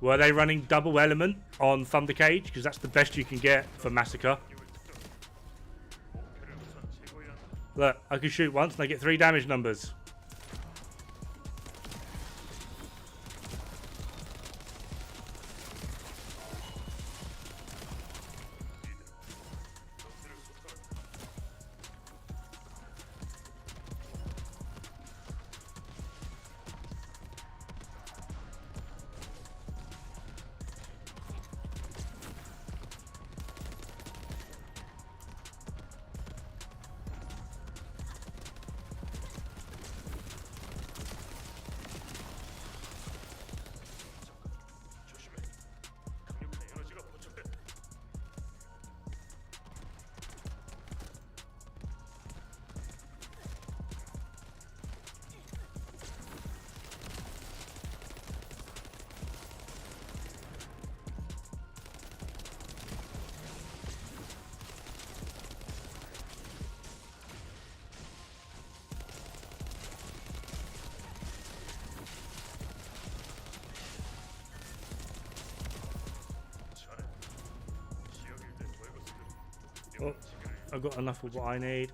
Were they running double element on Thundercage? Because that's the best you can get for Massacre. Look, I can shoot once and I get 3 damage numbers. Oh, I've got enough of what I need.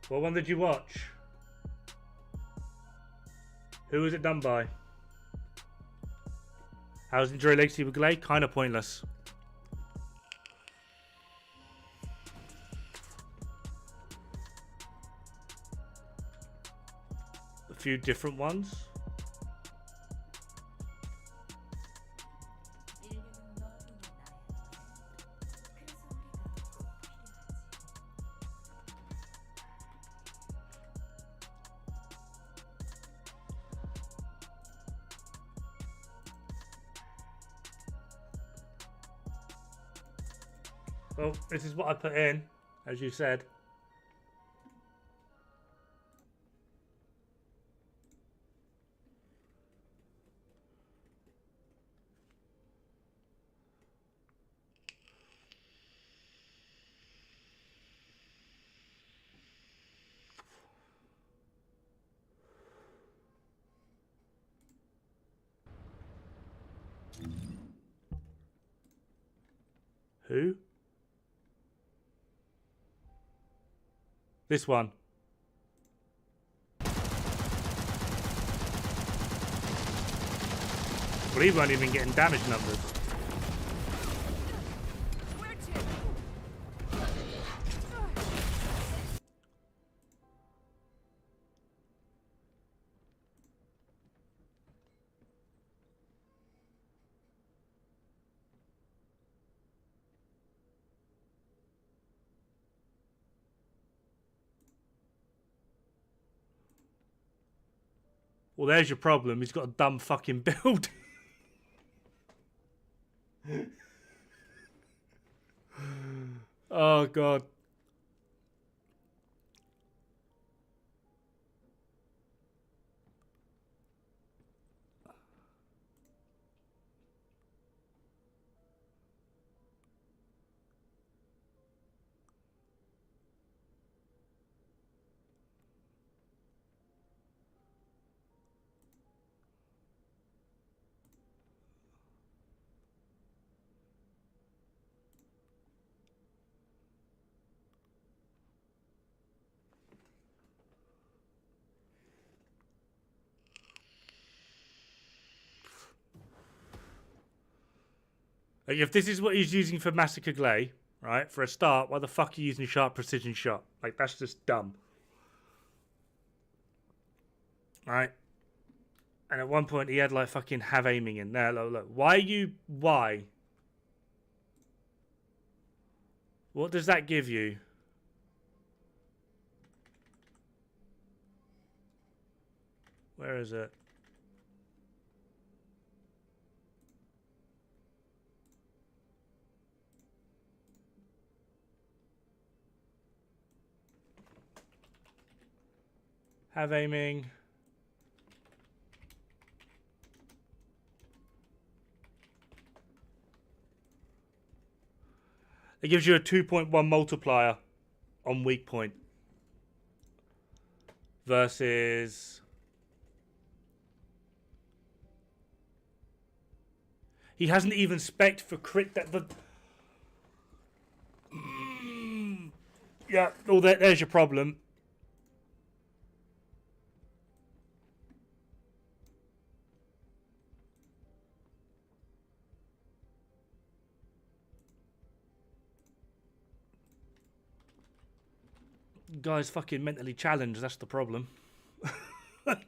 What one did you watch? Who was it done by? How's Enjoy Legacy with Glade? Kind of pointless. A few different ones. Well, this is what I put in, as you said. Who? This one. Well, he won't even getting damage numbers. Well, there's your problem. He's got a dumb fucking build. Oh, God. Like, if this is what he's using for Massacre Glay, right, for a start, why the fuck are you using Sharp Precision Shot? Like, that's just dumb. Right? And at one point, he had, like, fucking have aiming in there. Look. Why? What does that give you? Where is it? Have aiming. It gives you a 2.1 multiplier on weak point. Versus... He hasn't even spec'd for crit that the... Yeah, well, there's your problem. Guy's fucking mentally challenged, that's the problem. Fucking...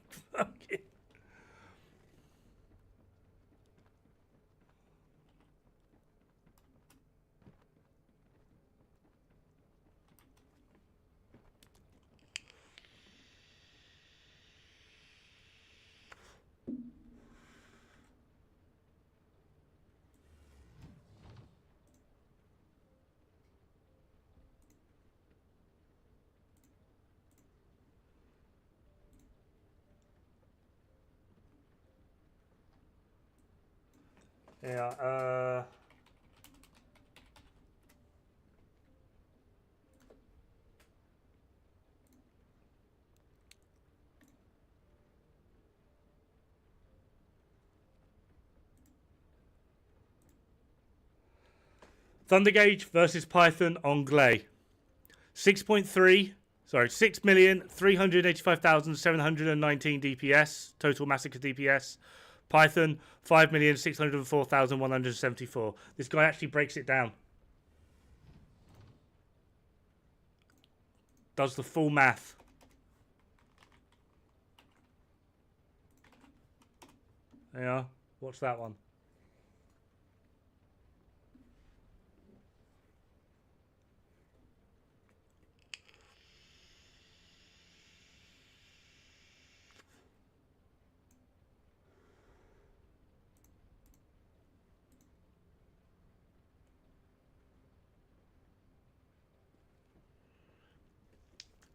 Yeah, Thunder Gauge versus Python on Glay. 6,385,719 DPS, total massacre DPS. Python, 5,604,174. This guy actually breaks it down. Does the full math. Yeah, watch that one.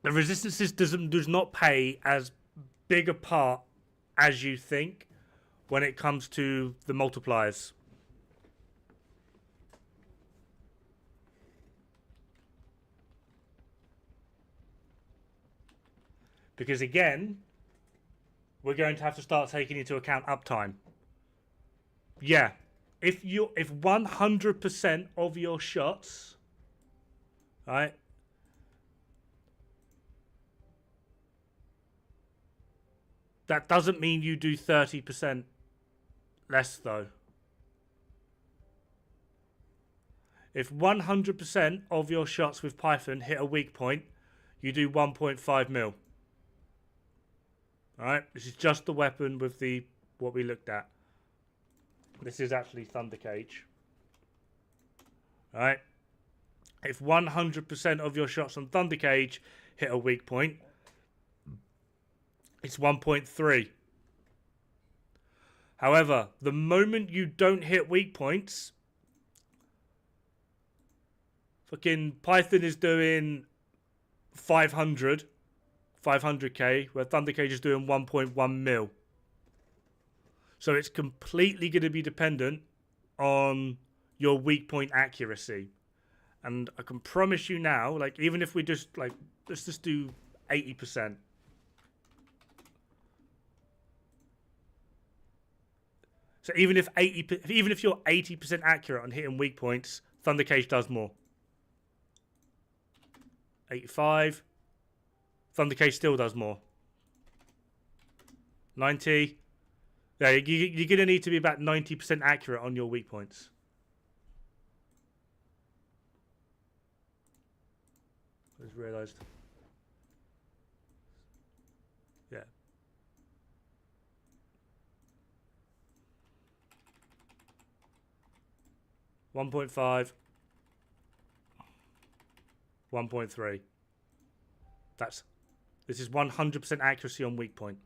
The resistances does not play as big a part as you think when it comes to the multipliers. Because again, we're going to have to start taking into account uptime. Yeah, if 100% of your shots, right? That doesn't mean you do 30% less, though. If 100% of your shots with Python hit a weak point, you do 1.5 mil. Alright? This is just the weapon with the what we looked at. This is actually Thunder Cage. Alright? If 100% of your shots on Thunder Cage hit a weak point, it's 1.3. However, the moment you don't hit weak points, fucking Python is doing 500k, where Thunder Cage is doing 1.1 mil. So it's completely going to be dependent on your weak point accuracy. And I can promise you now, like, even if we just, like, let's just do 80%. So even if you're 80% accurate on hitting weak points, Thunder Cage does more. 85. Thunder Cage still does more. 90. Yeah, you're going to need to be about 90% accurate on your weak points. just realised. Yeah. $1.5. 1.3. This is 100% accuracy on weak point.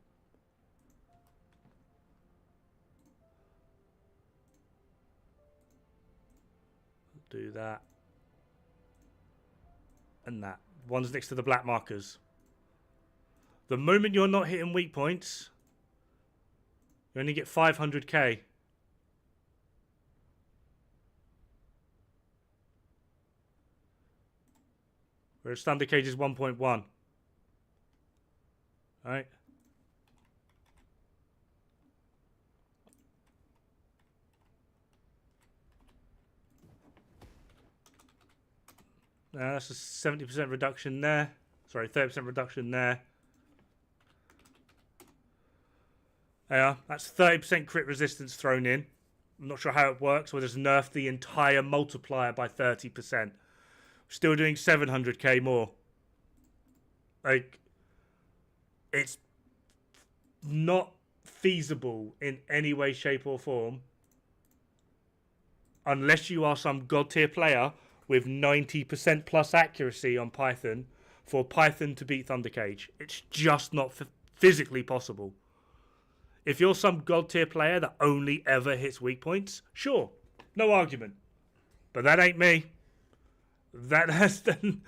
Do that. And that. One's next to the black markers. The moment you're not hitting weak points, you only get 500k. Whereas Thunder Cage is 1.1. Alright. That's a 70% reduction there. Sorry, 30% reduction there. Yeah, that's 30% crit resistance thrown in. I'm not sure how it works, whether it's nerfed the entire multiplier by 30%. Still doing 700k more. Like, it's not feasible in any way, shape, or form unless you are some god tier player with 90% plus accuracy on Python for Python to beat Thunder Cage. It's just not physically possible. If you're some god tier player that only ever hits weak points, sure, no argument. But that ain't me. That has done.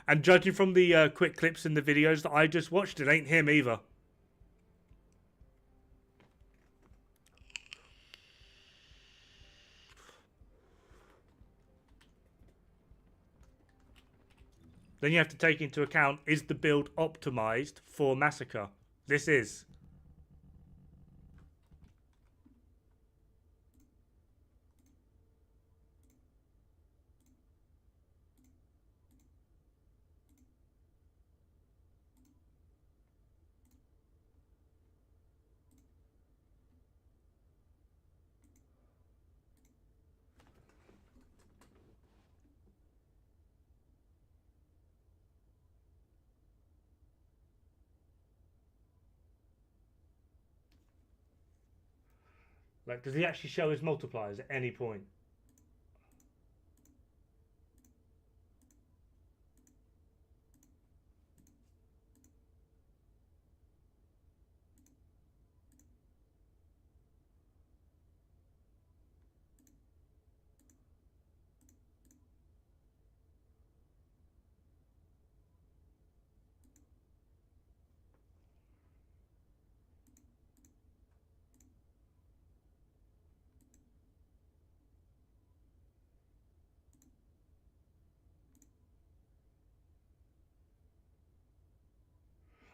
And judging from the quick clips in the videos that I just watched, it ain't him either. Then you have to take into account, is the build optimized for Massacre? This is. Like, does he actually show his multipliers at any point?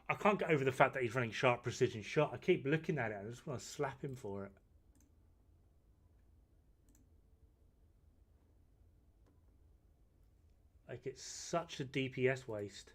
I can't get over the fact that he's running sharp precision shot. I keep looking at it. I just want to slap him for it. Like, it's such a DPS waste.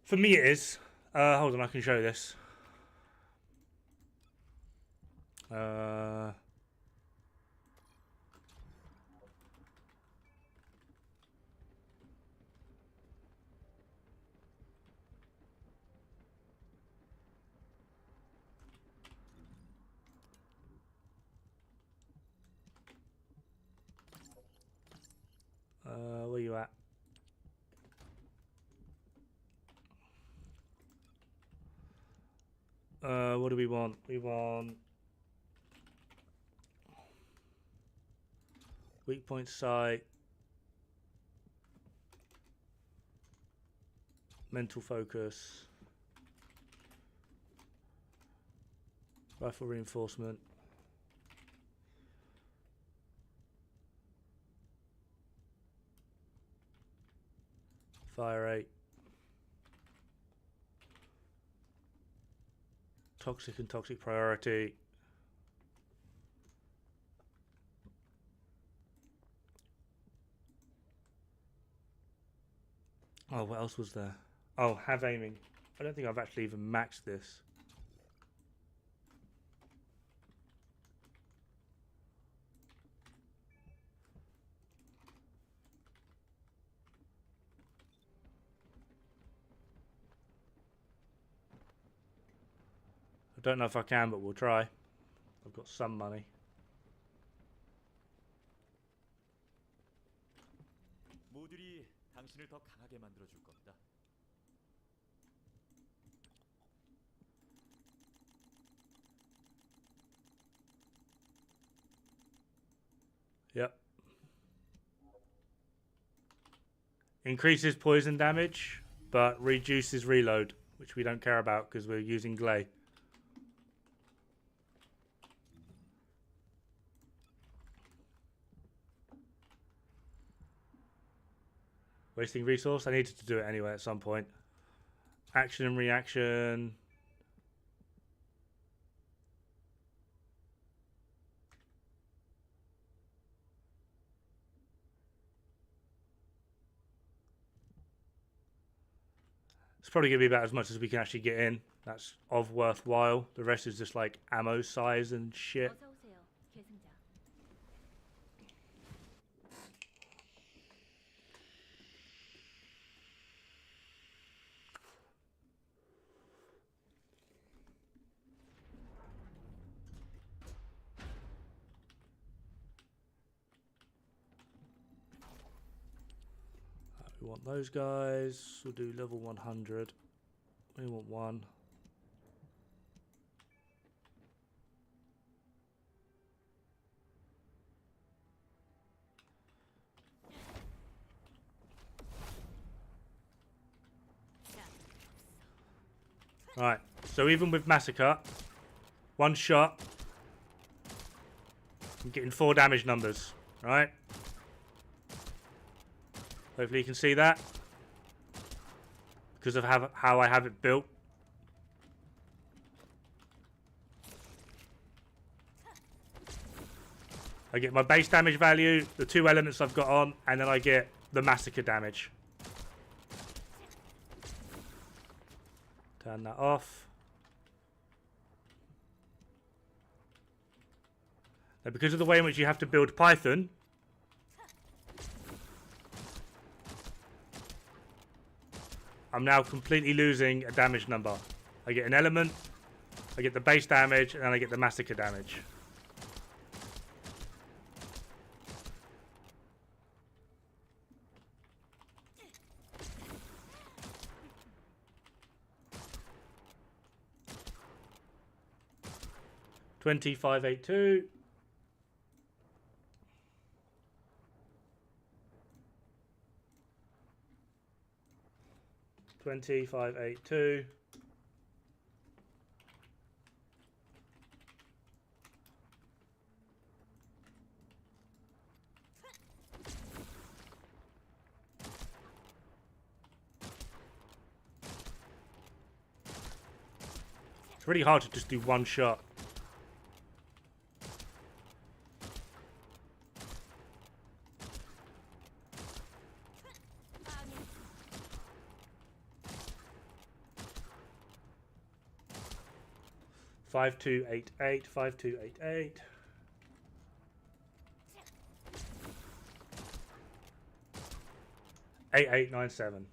For me, it is. Hold on, I can show this. Where you at? What do we want? We want Weak point sight. Mental focus. Rifle reinforcement. Fire rate. Toxic and toxic priority. Oh, what else was there? Oh, have aiming. I don't think I've actually even maxed this. I don't know if I can, but we'll try. I've got some money. 모듈이 당신을 더 강하게 만들어 줄 겁니다. Yep. Increases poison damage, but reduces reload, which we don't care about because we're using Glay. Wasting resource? I needed to do it anyway at some point. Action and reaction. It's probably going to be about as much as we can actually get in. That's of worthwhile. The rest is just like ammo size and shit. 어서 오세요, 계승자. We want those guys. We'll do level 100. We want one. Right, so even with Massacre, one shot, I'm getting 4 damage numbers, right? Hopefully you can see that. Because of how I have it built. I get my base damage value, the 2 elements I've got on, and then I get the Massacre damage. Turn that off. Now, because of the way in which you have to build Python, I'm now completely losing a damage number. I get an element, I get the base damage, and then I get the Massacre damage. $25.82. $25.82. It's really hard to just do one shot. $5288, $5288. $8897.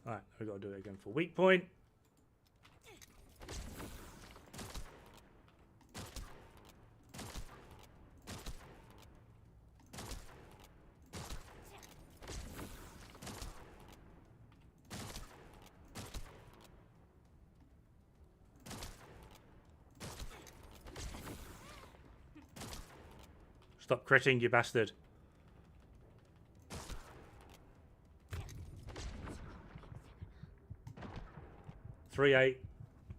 Alright, we've got to do it again for weak point. Stop critting, you bastard. Three eight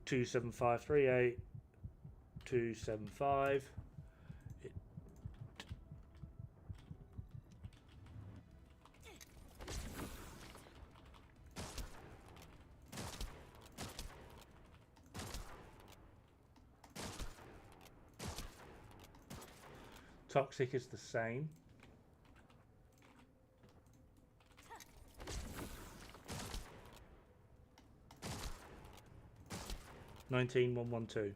275 38 275. Toxic is the same. Nineteen 112.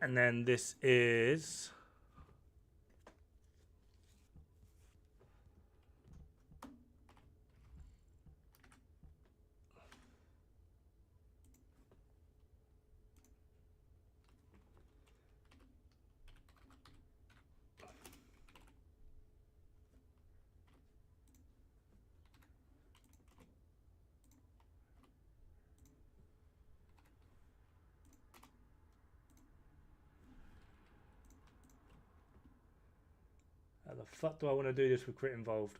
And then this is how the fuck do I want to do this with crit involved?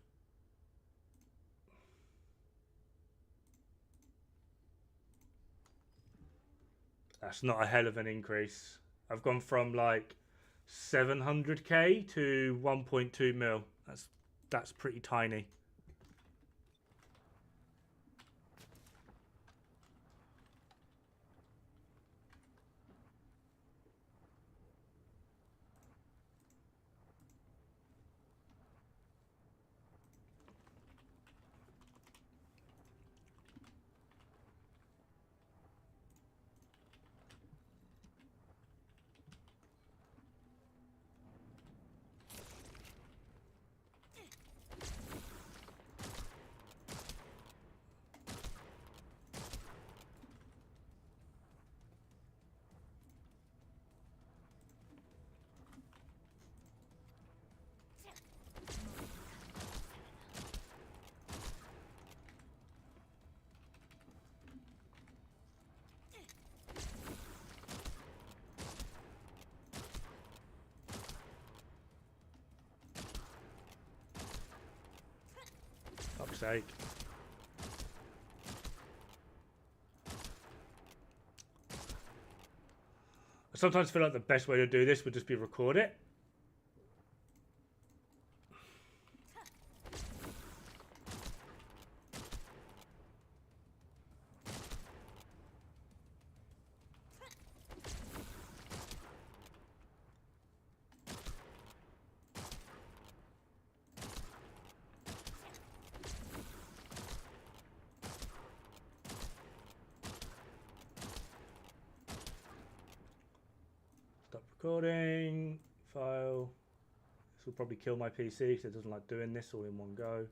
That's not a hell of an increase. I've gone from like 700k to 1.2 mil. That's pretty tiny. Fuck's sake. I sometimes feel like the best way to do this would just be record it. Stop recording. File. This will probably kill my PC because it doesn't like doing this all in one go.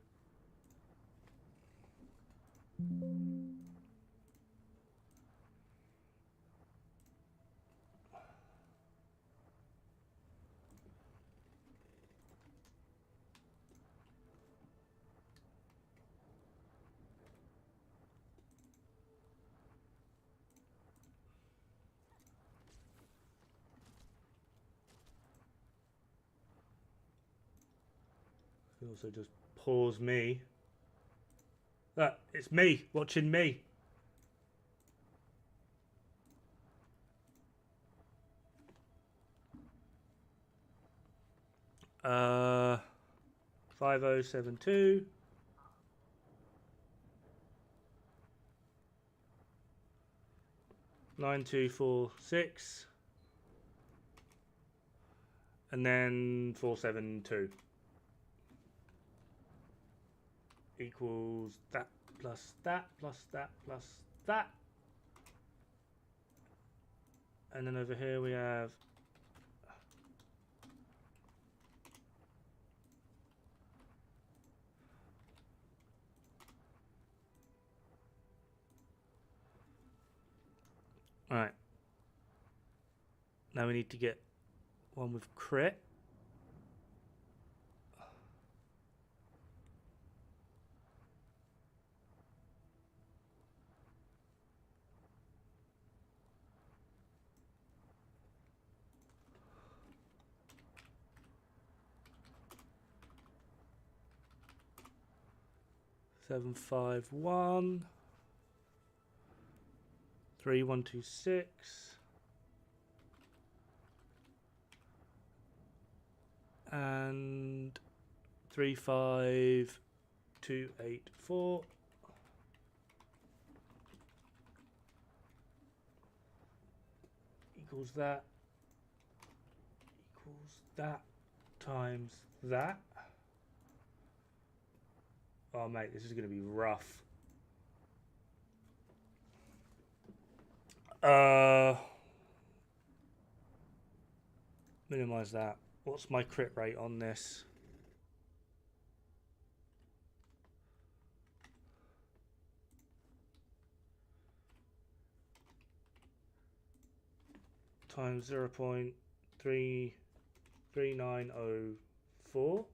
You also just pause me. It's me watching me. Uh, 5072. Nine two four six. And then 472. Equals that plus that plus that plus that. And then over here we have alright. Now we need to get one with crit. 751 3126 and 35284 equals that times that. Oh mate, this is going to be rough. Minimize that. What's my crit rate on this? Times 0.33904.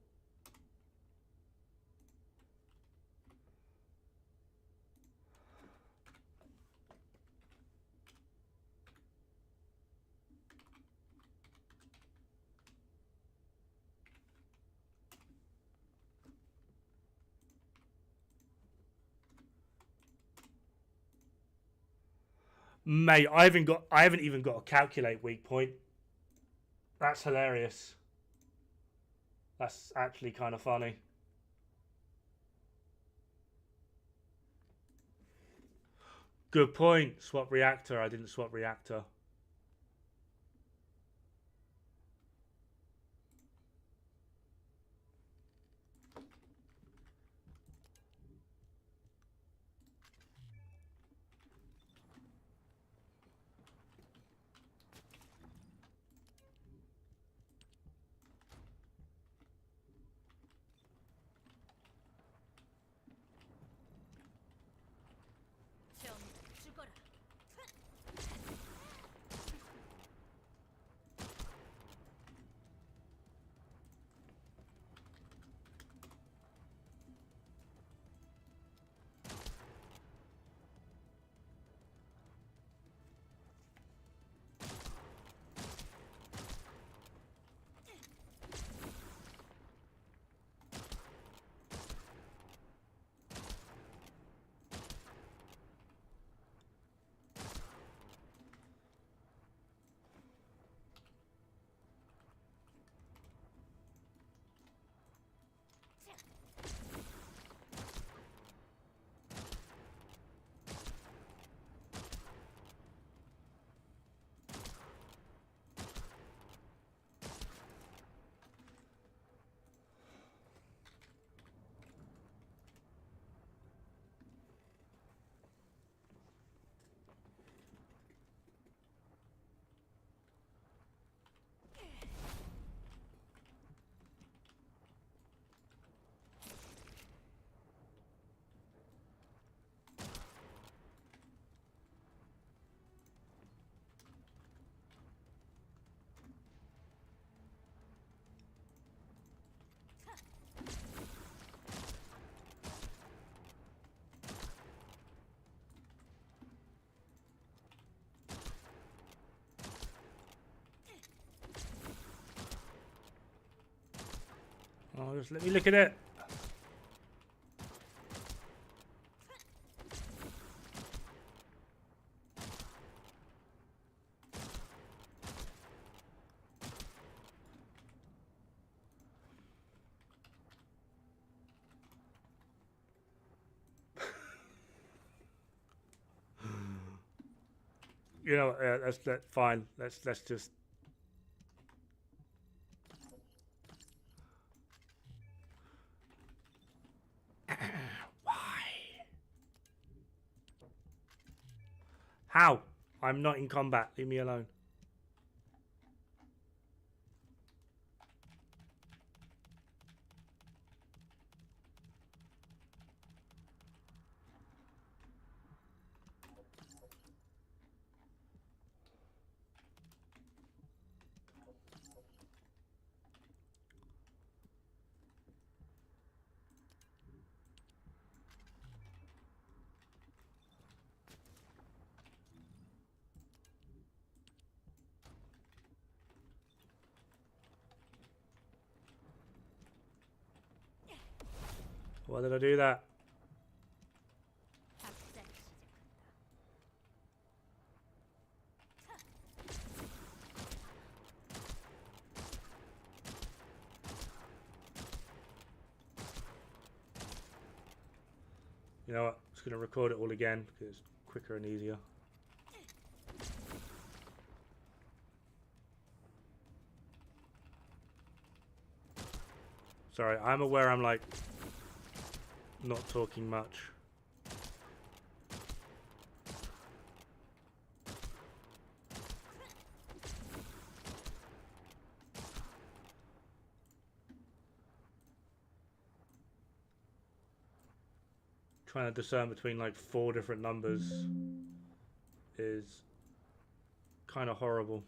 Mate, I haven't even got to calculate weak point. That's hilarious. That's actually kind of funny. Good point. Swap reactor. I didn't swap reactor. Oh, just let me look at it. You know, that's fine. Let's just. Why? How? I'm not in combat. Leave me alone. Why did I do that? know what? I'm just going to record it all again because it's quicker and easier. Sorry, I'm aware I'm like not talking much. Trying to discern between like 4 different numbers is kind of horrible.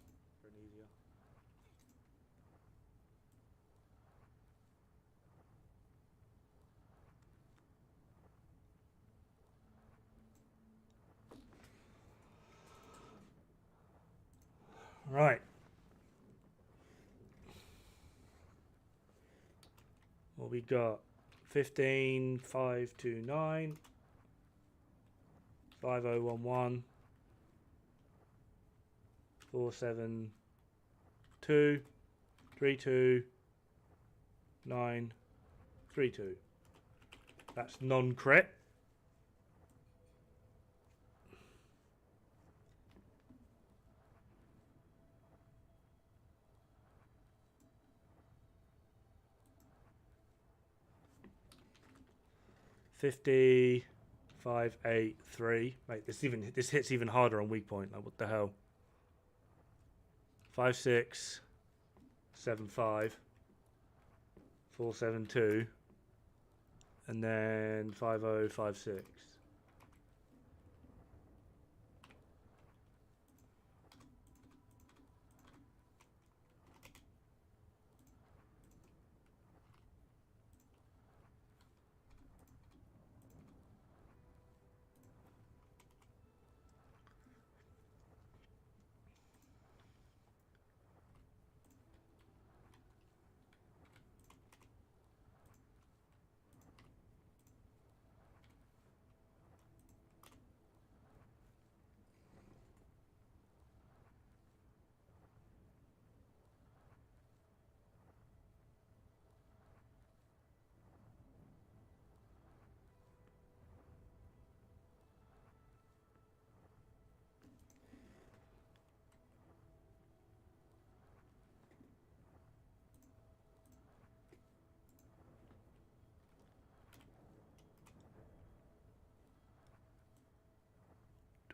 Right. What we got? 15, 529, 5011, 472, 32, 9, 32. That's non-crit. $50, 583. Mate, this hits even harder on weak point. Like what the hell? 56, 75, 472, and then 5056.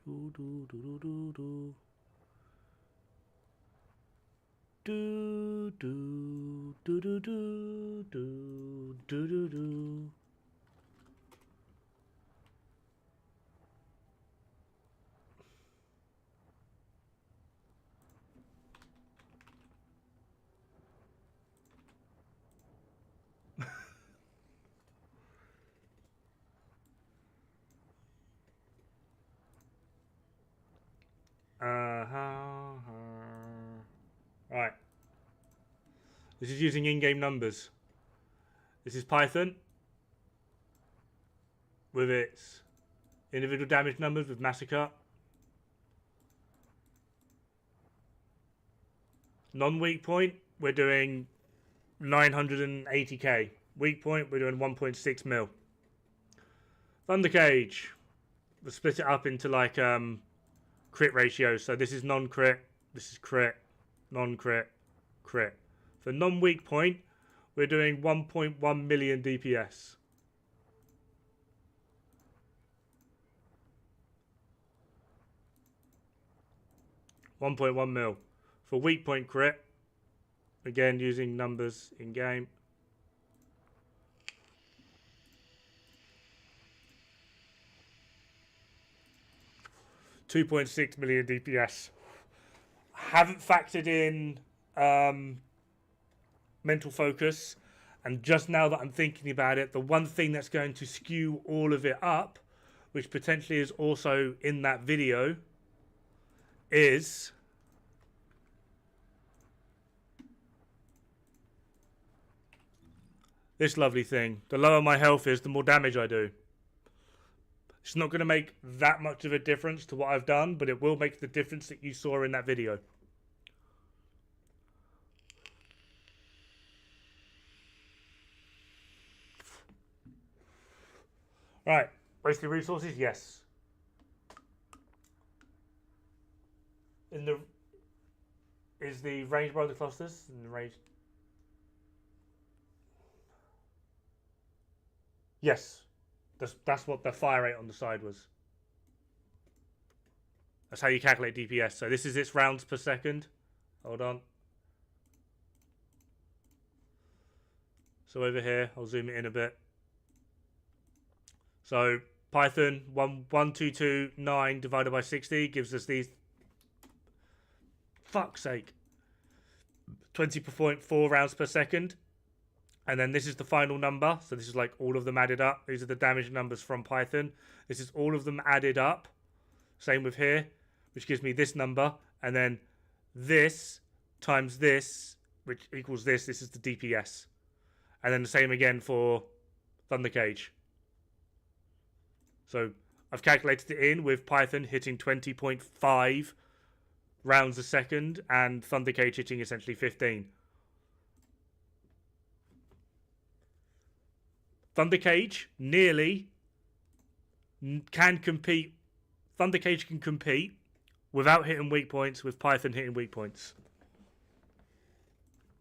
Do do do do do do do do do do do do do do. Right. This is using in-game numbers. This is Python with its individual damage numbers with Massacre. Non-weak point, we're doing 980k. Weak point, we're doing 1.6 mil. Thunder Cage, we'll split it up into like crit ratios. So this is non-crit, this is crit, non-crit, crit. For non-weak point, we're doing 1.1 million DPS. $1.1 mil. For weak point crit, again using numbers in game. $2.6 million DPS. Haven't factored in mental focus, and just now that I'm thinking about it, the one thing that's going to skew all of it up, which potentially is also in that video, is this lovely thing. The lower my health is, the more damage I do. It's not going to make that much of a difference to what I've done, but it will make the difference that you saw in that video. Right, Wasted resources, yes. In the is the range bar of the clusters in the range? Yes, that's what the fire rate on the side was. That's how you calculate DPS. So this is its rounds per second. Hold on. So over here, I'll zoom it in a bit. So Python 1229 divided by 60 gives us these. Fuck's sake. 20.4 rounds per second. And then this is the final number. So this is like all of them added up. These are the damage numbers from Python. This is all of them added up. Same with here, which gives me this number. And then this times this, which equals this. This is the DPS. And then the same again for Thunder Cage. So I've calculated it in with Python hitting 20.5 rounds a second and Thunder Cage hitting essentially 15. Thunder Cage nearly can compete. Thunder Cage can compete without hitting weak points with Python hitting weak points.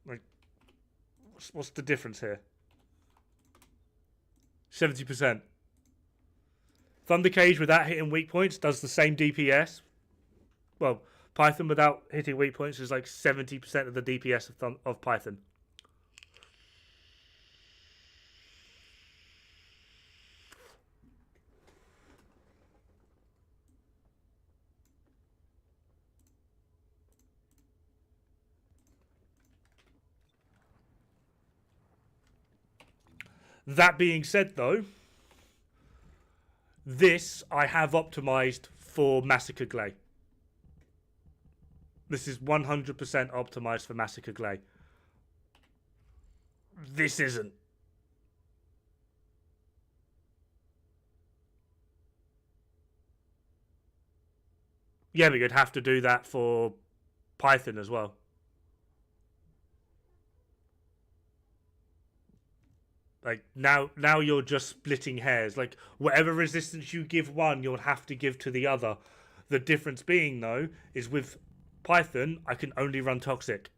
Like, what's the difference here? 70%. Thunder Cage without hitting weak points does the same DPS. Well, Python without hitting weak points is like 70% of the DPS of Python. That being said, though, this I have optimized for Massacre Glay. This is 100% optimized for Massacre Glay. This isn't. Yeah, but you'd have to do that for Python as well. Like, now you're just splitting hairs. Like, whatever resistance you give one, you'll have to give to the other. The difference being, though, is with Python, I can only run Toxic.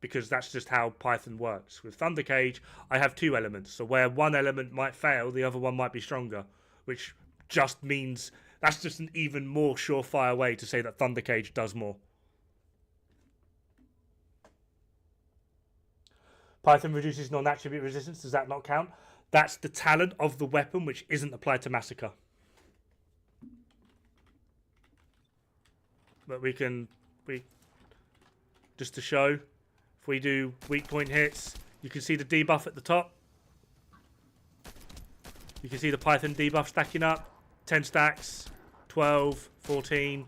Because that's just how Python works. With Thunder Cage, I have two elements. So where one element might fail, the other one might be stronger. Which just means, that's just an even more surefire way to say that Thunder Cage does more. Python reduces non-attribute resistance. Does that not count? That's the talent of the weapon, which isn't applied to Massacre. But just to show, if we do weak point hits, you can see the debuff at the top. You can see the Python debuff stacking up. 10 stacks, 12, 14.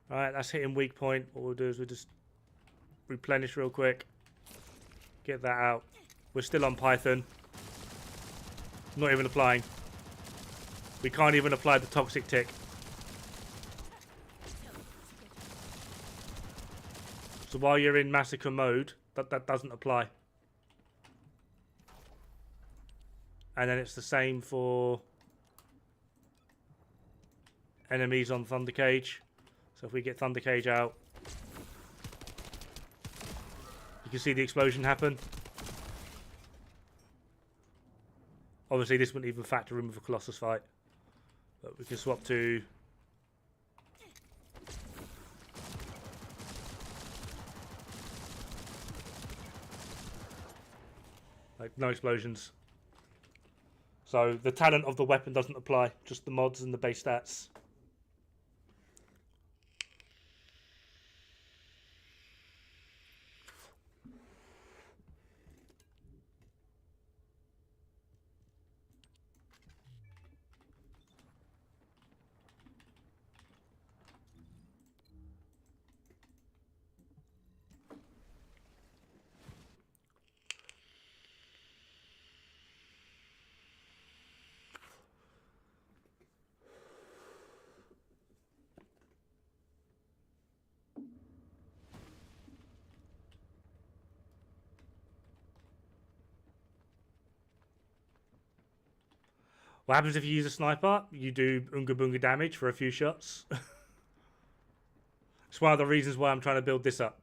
Alright, that's hitting weak point. What we'll do is we'll just replenish real quick. Get that out. We're still on Python. Not even applying. We can't even apply the toxic tick. So while you're in Massacre mode, that doesn't apply. And then it's the same for enemies on Thunder Cage. So if we get Thunder Cage out, you can see the explosion happen. Obviously, this wouldn't even factor in with a Colossus fight. But we can swap to... like, no explosions. So the talent of the weapon doesn't apply. Just the mods and the base stats. What happens if you use a sniper? You do unga bunga damage for a few shots. It's one of the reasons why I'm trying to build this up.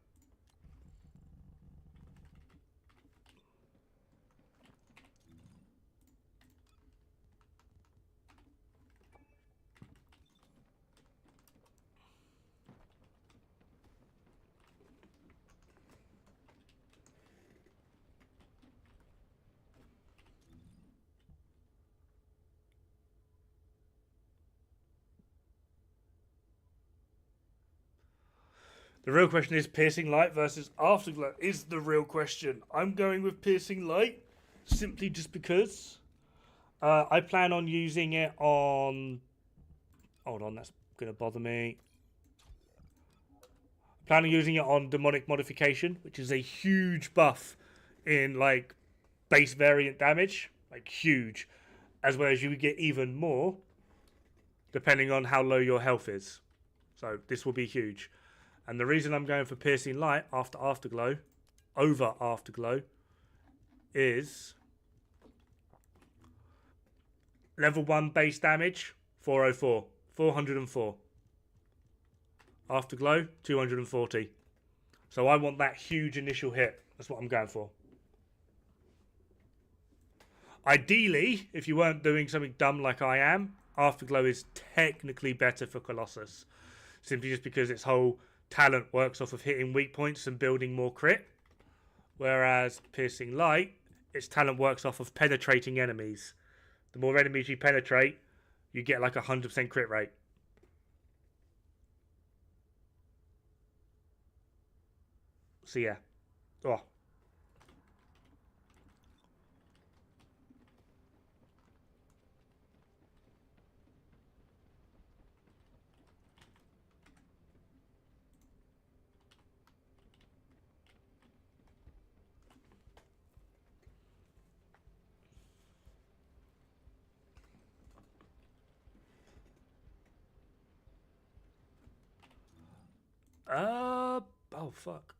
The real question is piercing light versus afterglow is the real question. I'm going with piercing light simply just because I plan on using it on... Hold on, that's going to bother me. I plan on using it on demonic modification, which is a huge buff in like base variant damage. Like huge. As well as you get even more depending on how low your health is. So this will be huge. And the reason I'm going for piercing light after afterglow, over afterglow, is level 1 base damage, 404. 404. Afterglow, 240. So I want that huge initial hit. That's what I'm going for. Ideally, if you weren't doing something dumb like I am, afterglow is technically better for Colossus. Simply just because its whole talent works off of hitting weak points and building more crit. Whereas piercing light, its talent works off of penetrating enemies. The more enemies you penetrate, you get like 100% crit rate. So yeah. Oh. Oh fuck.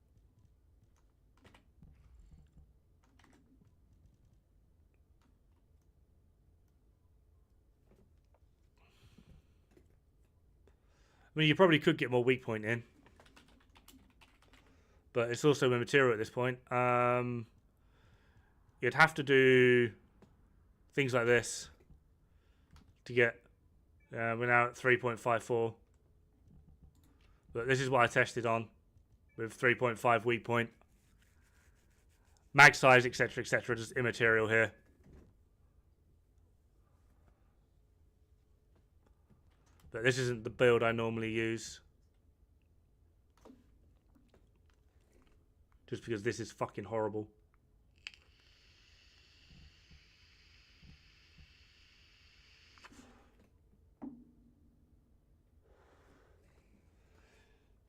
I mean, you probably could get more weak point in. But it's also immaterial at this point. You'd have to do things like this to get... we're now at 3.54. But this is what I tested on with 3.5 weak point. Mag size, etc., just immaterial here. But this isn't the build I normally use. Just because this is fucking horrible.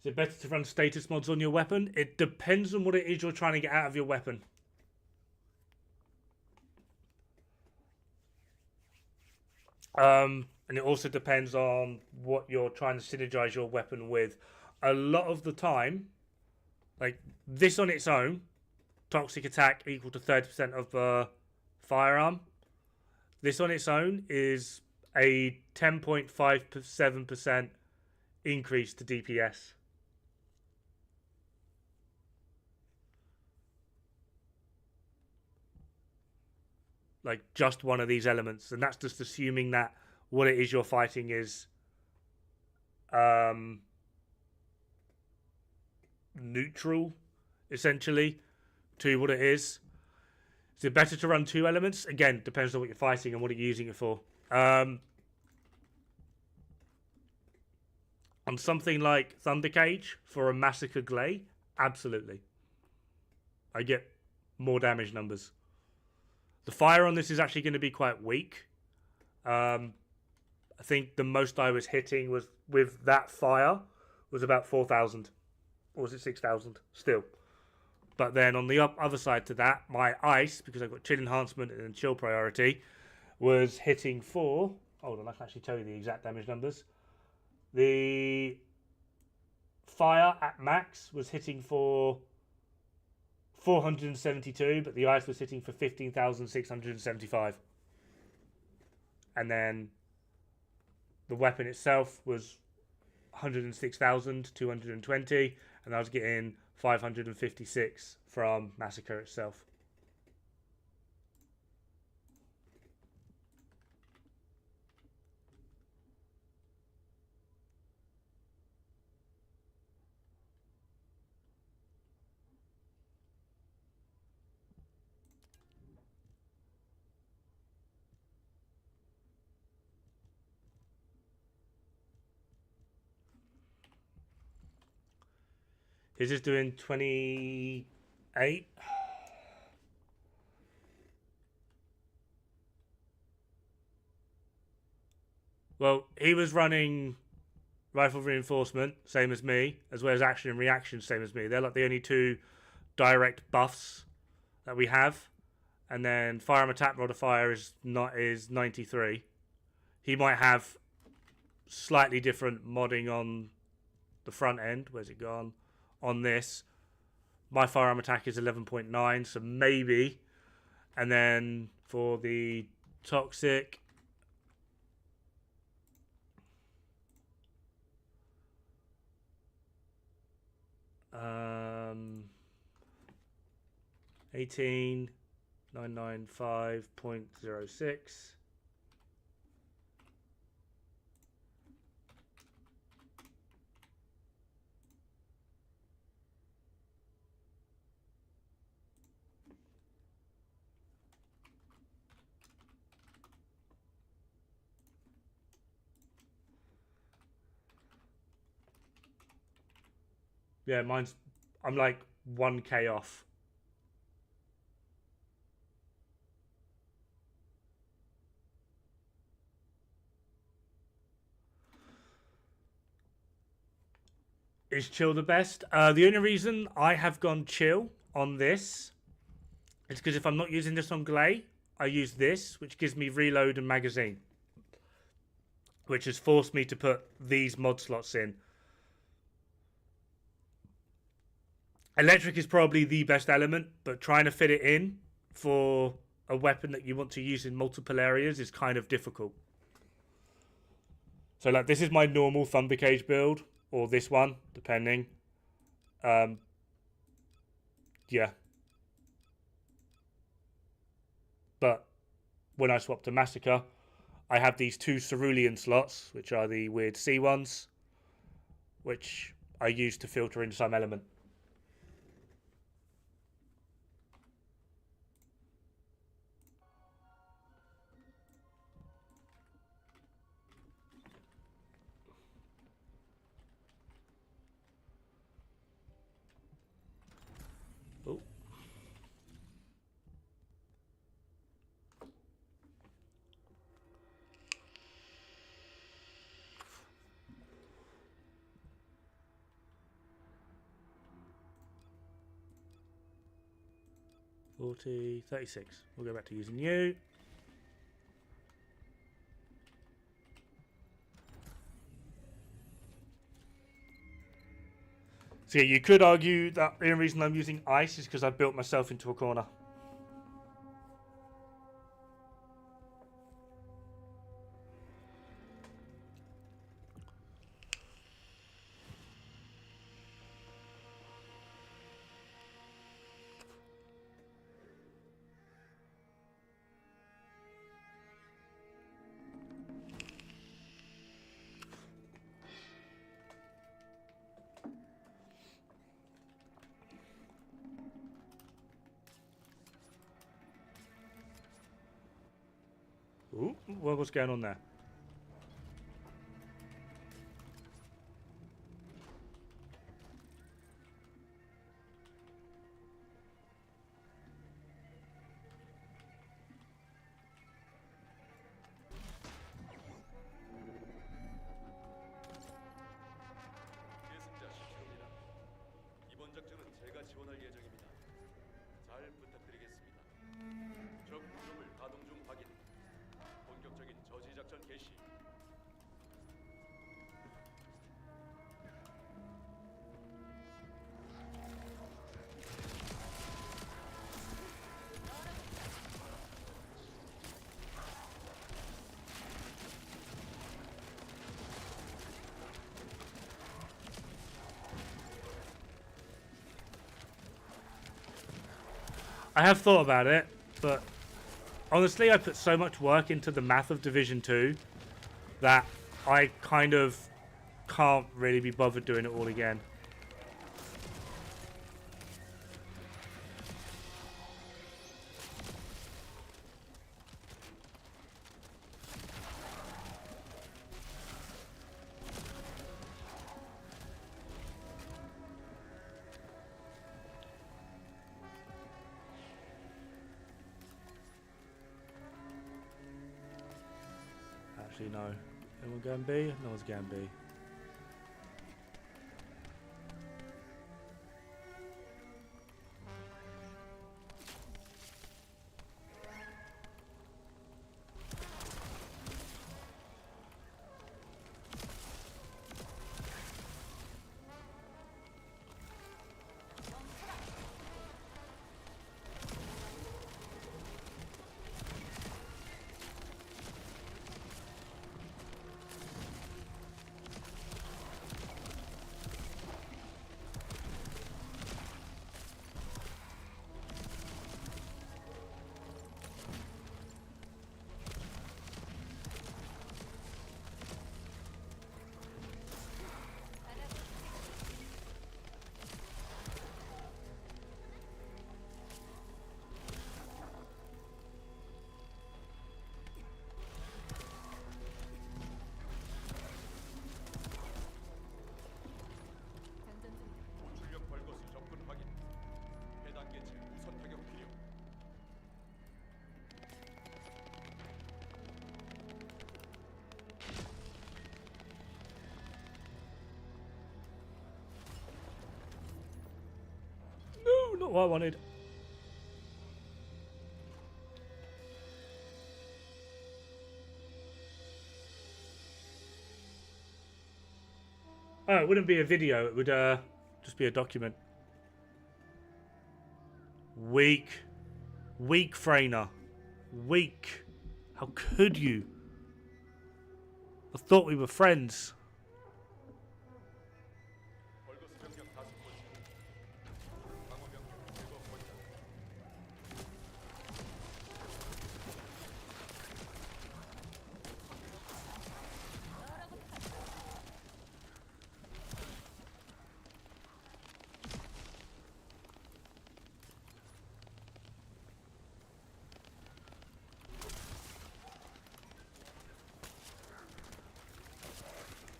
Is it better to run status mods on your weapon? It depends on what it is you're trying to get out of your weapon. And it also depends on what you're trying to synergize your weapon with. A lot of the time, like this on its own, toxic attack equal to 30% of the firearm. This on its own is a 10.57% increase to DPS. Like just one of these elements, and that's just assuming that what it is you're fighting is neutral, essentially, to what it is. Is it better to run 2 elements? Again, depends on what you're fighting and what you're using it for. On something like Thundercage for a Massacre Glay, absolutely. I get more damage numbers. The fire on this is actually going to be quite weak. I think the most I was hitting was with that fire was about 4,000. Or was it 6,000? Still. But then on the other side to that, my ice, because I've got chill enhancement and chill priority, was hitting for... Hold on, I can actually tell you the exact damage numbers. The fire at max was hitting for 472, but the ice was hitting for 15,675. and then the weapon itself was 106,220, and I was getting 556 from Massacre itself. He's just doing 28. Well, he was running rifle reinforcement, same as me, as well as action and reaction, same as me. They're like the only two direct buffs that we have. And then firearm attack modifier is 93. He might have slightly different modding on the front end. Where's it gone? On this, my firearm attack is 11.9, so maybe. And then for the toxic, 18,995.06. Yeah, I'm like 1k off. Is chill the best? The only reason I have gone chill on this is because if I'm not using this on Glay, I use this, which gives me reload and magazine, which has forced me to put these mod slots in. Electric is probably the best element, but trying to fit it in for a weapon that you want to use in multiple areas is kind of difficult. So like this is my normal Thunder Cage build, or this one, depending. Yeah. But when I swap to Massacre, I have these two cerulean slots, which are the weird C ones, which I use to filter in some element. Oh. $40, $36. We'll go back to using you. So yeah, you could argue that the only reason I'm using ice is because I built myself into a corner. Ooh, what's going on there? 계승자 시키옵니다. 이번 작전은 제가 지원할 예정입니다. 잘 부탁드리겠습니다. 적 구조물 가동 중 확인. 본격적인 저지 작전 개시. I have thought about it, but honestly, I put so much work into the math of Division 2 that I kind of can't really be bothered doing it all again. Actually, no. Anyone going B? No one's going B. 출력 벌거수 접근 확인. 해당계체 우선 타격 필요. No, not what I wanted. Oh, it wouldn't be a video. It would just be a document. Weak. Weak, Freyna. Weak. How could you? I thought we were friends. 벌거수 병력 다수 포착. 방어 병력 제거 포착.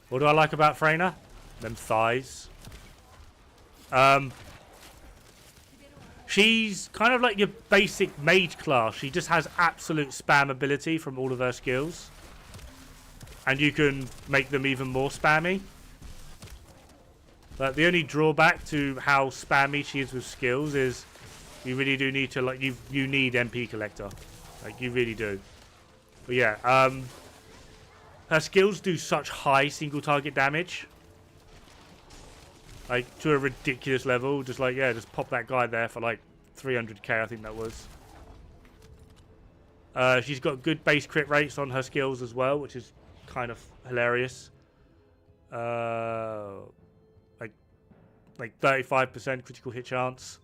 What do I like about Freyna? Them thighs. She's kind of like your basic mage class. She just has absolute spam ability from all of her skills. And you can make them even more spammy. But the only drawback to how spammy she is with skills is you really do need to, like, you need MP collector. Like, you really do. But yeah, her skills do such high single target damage. Like, to a ridiculous level. Just like, yeah, just pop that guy there for like 300k, I think that was. She's got good base crit rates on her skills as well, which is kind of hilarious. Like 35% critical hit chance.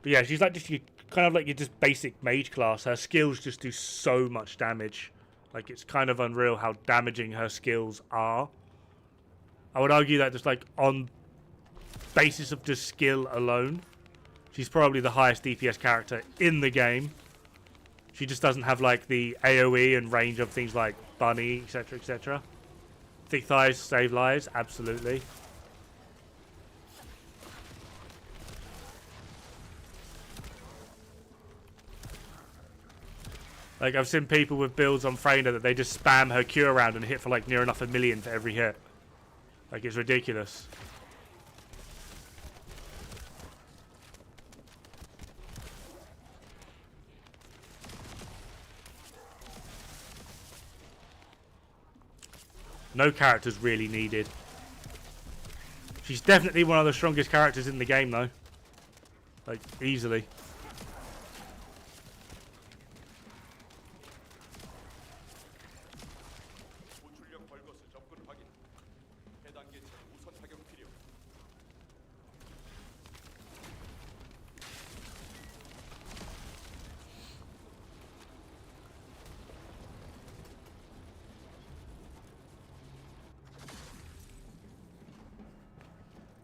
But yeah, she's like just kind of like your just basic mage class. Her skills just do so much damage. Like, it's kind of unreal how damaging her skills are. I would argue that just like on basis of just skill alone, she's probably the highest DPS character in the game. She just doesn't have like the AoE and range of things like Bunny, etc, etc. Thick thighs save lives, absolutely. Like, I've seen people with builds on Freyna that they just spam her Q around and hit for like near enough 1 million for every hit. Like, it's ridiculous. No characters really needed. She's definitely one of the strongest characters in the game though. Like, easily. 우출력 벌거수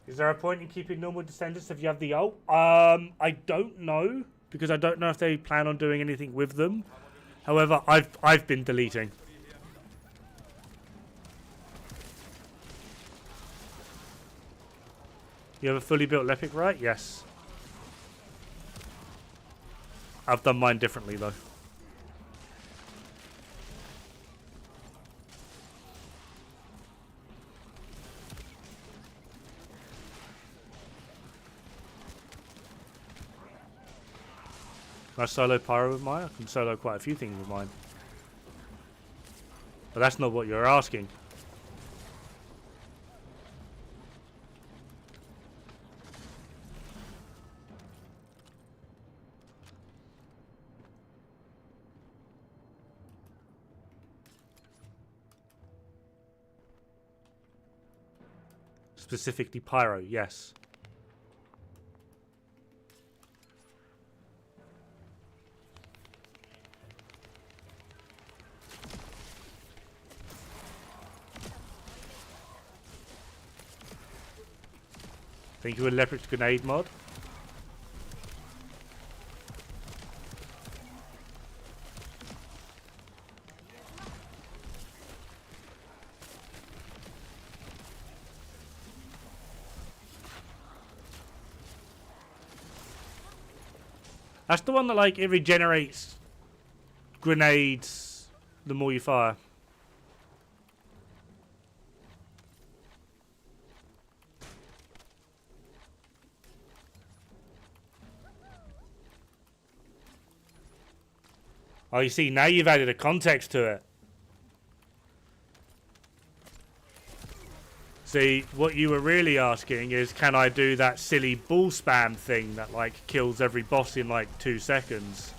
Is there a point in keeping normal descendants if you have the ult? I don't know, because I don't know if they plan on doing anything with them. However, I've been deleting. You have a fully built Lepic, right? Yes. I've done mine differently though. Can I solo pyro with mine? I can solo quite a few things with mine. But that's not what you're asking. Specifically pyro, yes. Think you a leopard's grenade mod? That's the one that, like, it regenerates grenades the more you fire. Oh, you see, now you've added a context to it. See, what you were really asking is, can I do that silly ball spam thing that, like, kills every boss in, like, 2 seconds?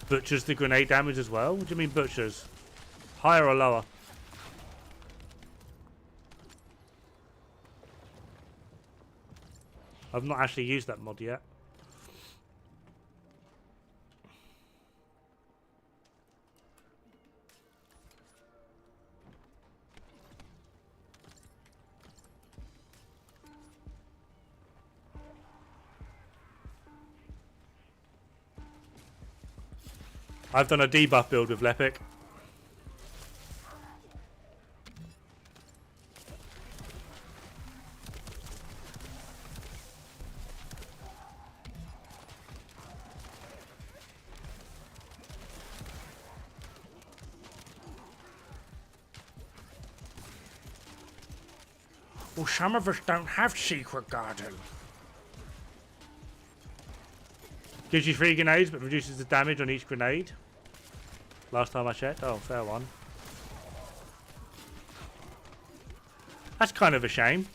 Butchers the grenade damage as well? What do you mean butchers? Higher or lower? I've not actually used that mod yet. I've done a debuff build with Lepic. Well, some of us don't have secret garden. Gives you 3 grenades, but reduces the damage on each grenade. Last time I checked. Oh, fair one. That's kind of a shame.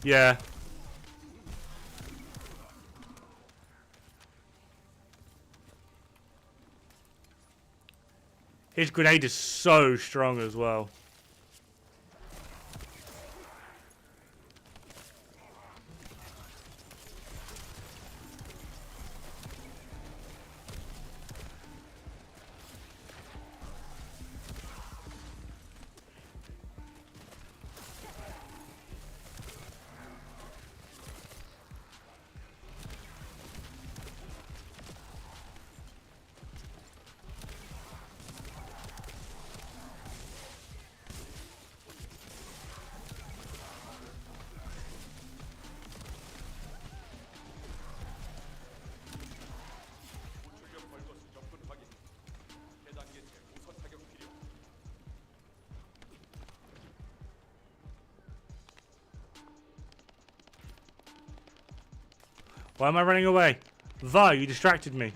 Yeah. His grenade is so strong as well. 출력 벌거수 접근 확인. 해당계체 우선 타격 필요. Why am I running away? Vi, you distracted me.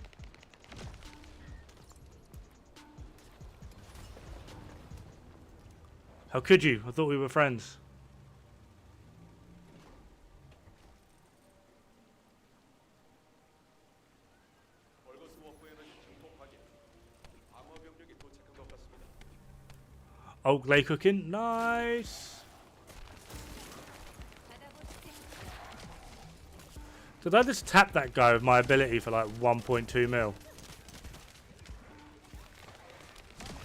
How could you? I thought we were friends. 벌거수 워프에는 증폭 확인. 방어 병력이 도착한 것 같습니다. Oh, clay cooking. Nice. Did I just tap that guy with my ability for like 1.2 mil?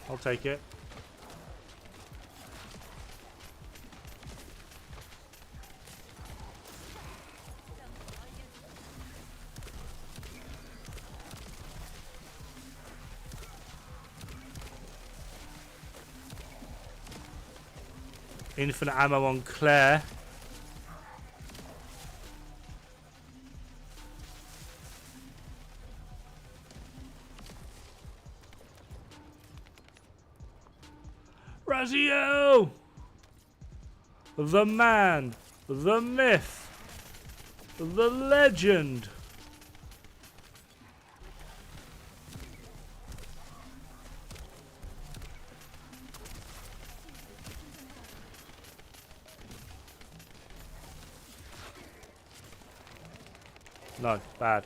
I'll take it. Infinite ammo on Claire. Raziel! The man, the myth, the legend. No, bad.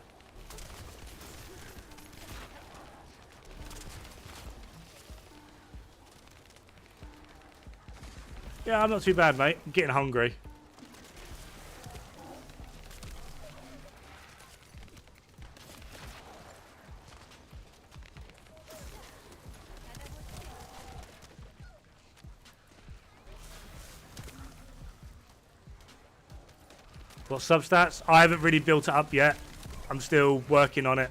Yeah, I'm not too bad, mate. I'm getting hungry. What substats? I haven't really built it up yet. I'm still working on it.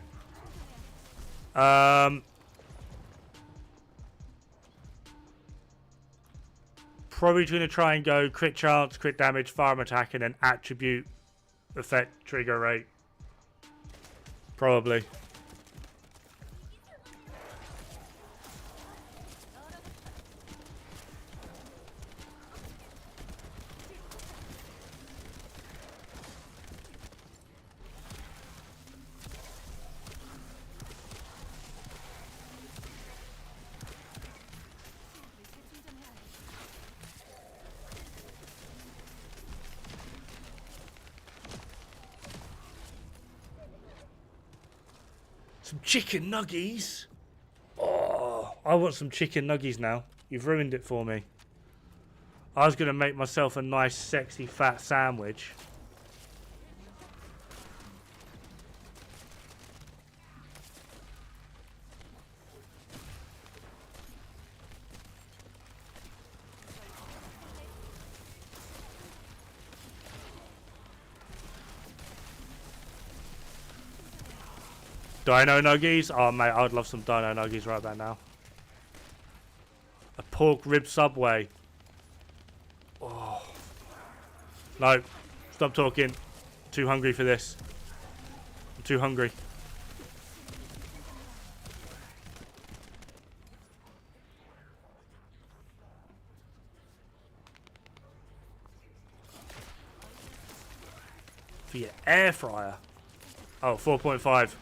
Probably going to try and go crit chance, crit damage, firearm attack, and then attribute, effect, trigger rate. Probably. Some chicken nuggies. Oh, I want some chicken nuggies now. You've ruined it for me. I was going to make myself a nice, sexy, fat sandwich. Dino nuggies? Oh, mate, I'd love some dino nuggies right about now. A pork rib Subway. Oh. No. Stop talking. Too hungry for this. I'm too hungry. For your air fryer. Oh, 4.5.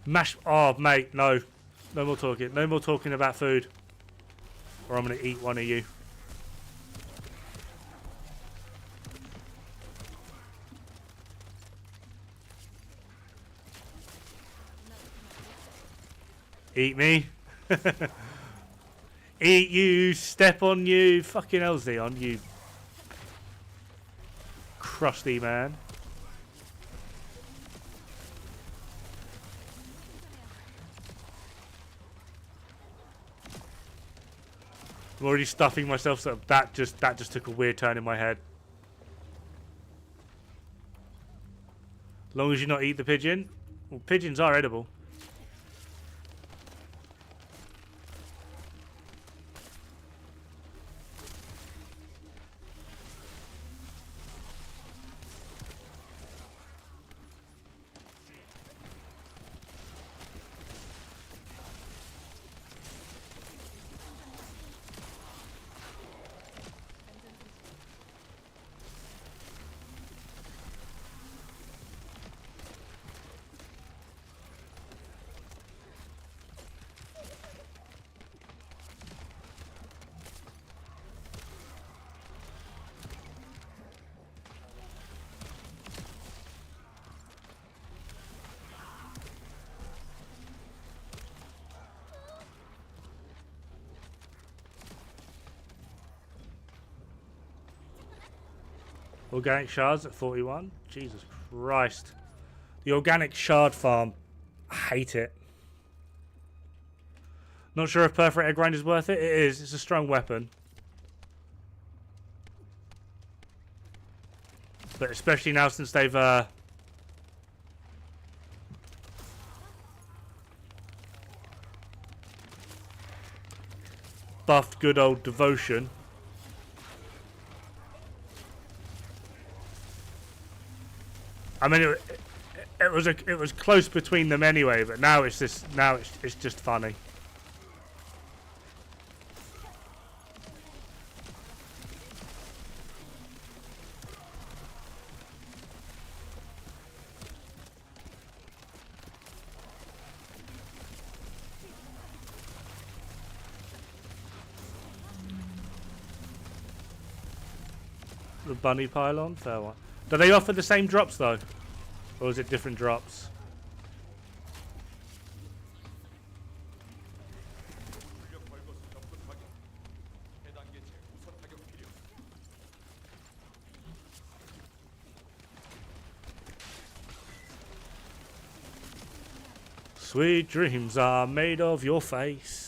Mash. Oh, mate, no. No more talking. No more talking about food. Or I'm going to eat one of you. Eat me. Eat you. Step on you. Fucking hell, Xeon, you crusty man. I'm already stuffing myself, so that just took a weird turn in my head. As long as you not eat the pigeon. Well, pigeons are edible. Organic shards at 41. Jesus Christ. The organic shard farm. I hate it. Not sure if perforated grind is worth it. It is. It's a strong weapon. But especially now since they've buffed good old devotion. I mean, it was close between them anyway, but now it's just funny. The bunny pylon, fair one. Do they offer the same drops though? Or is it different drops? 출력 벌거수 접근 확인. 해당 개체 우선 타격 필요. Sweet dreams are made of your face.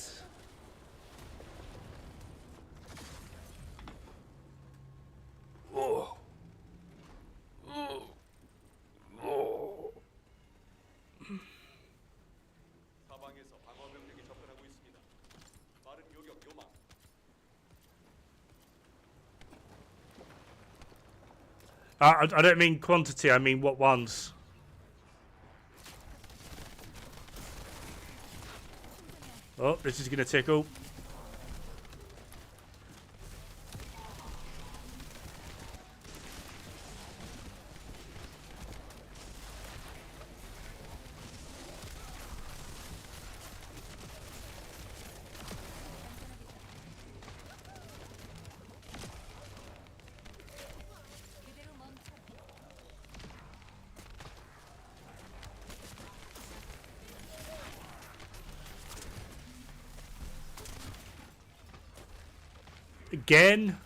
사방에서 방어 병력이 접근하고 있습니다. 빠른 요격 요망. I don't mean quantity, I mean what ones. Oh, this is going to tickle. Again?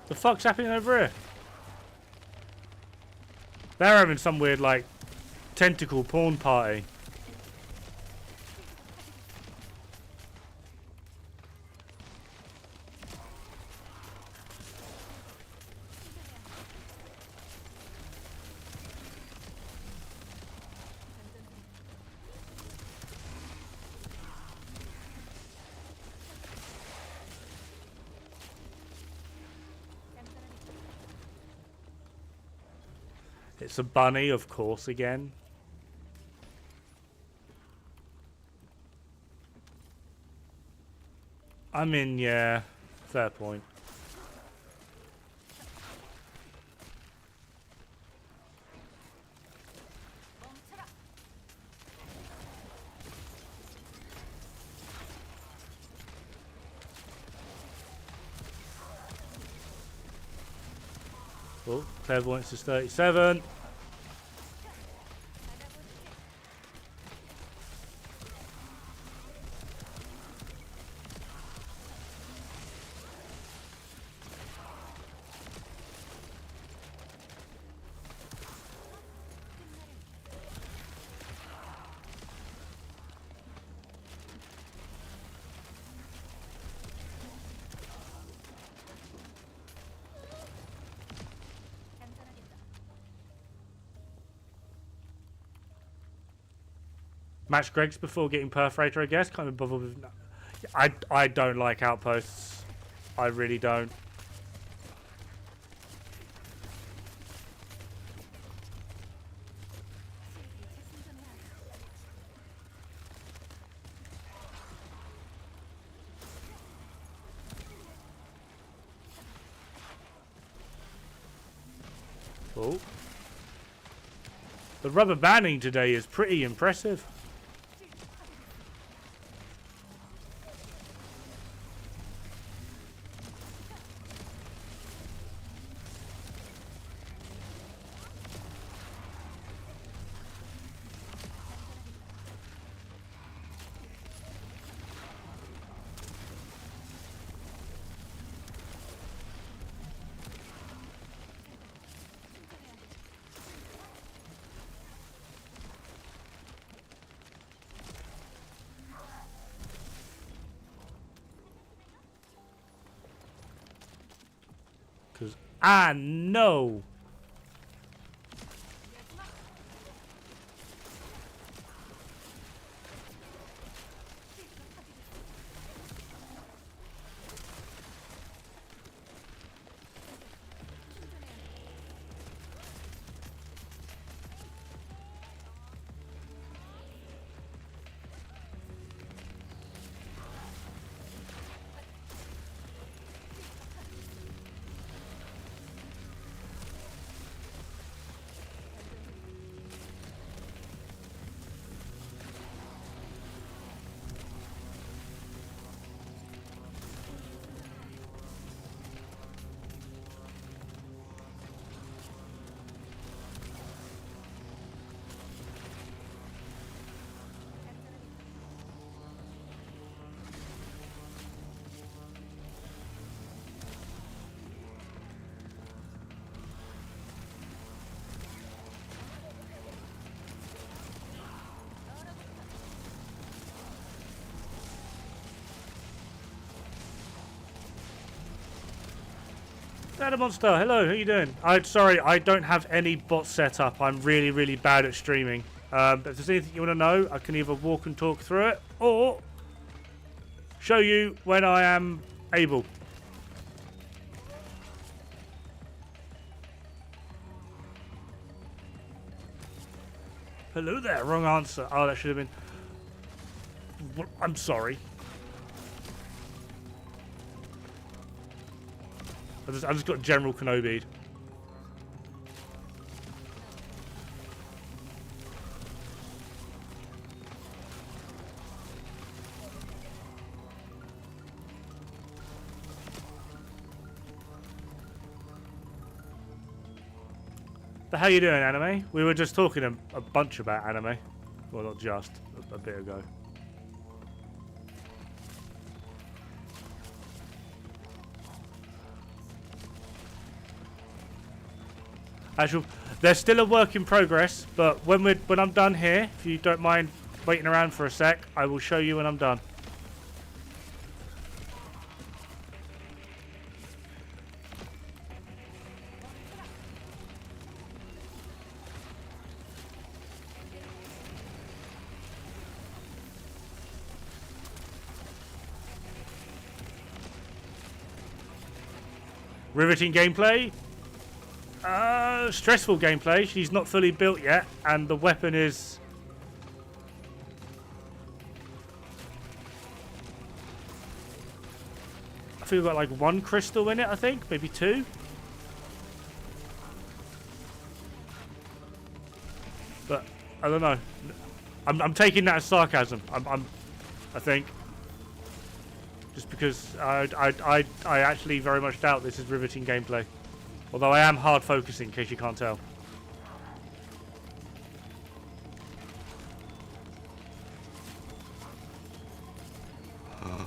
The fuck's happening over here? They're having some weird, like, tentacle porn party. It's a bunny, of course, again. I mean, yeah, fair point. Oh, clairvoyance is 37. Match Greg's before getting Perforator, I guess. Can't be bothered with... I don't like outposts. I really don't. Oh. The rubber banding today is pretty impressive. Because I know. Dada Monster, hello, how you doing? Sorry, I don't have any bots set up. I'm really, really bad at streaming. But if there's anything you want to know, I can either walk and talk through it, or show you when I am able. Hello there, wrong answer. Oh, that should have been... I'm sorry. I just got General Kenobi'd. So how you doing, anime? We were just talking a bunch about anime. Well, not just, a bit ago. Actually, there's still a work in progress, but when I'm done here, if you don't mind waiting around for a sec, I will show you when I'm done. Riveting gameplay. Stressful gameplay. She's not fully built yet, and the weapon is... I think we've got like 1 crystal in it, I think. Maybe 2. But, I don't know. I'm taking that as sarcasm. I think. Just because I actually very much doubt this is riveting gameplay. Although I am hard focusing, in case you can't tell. Oh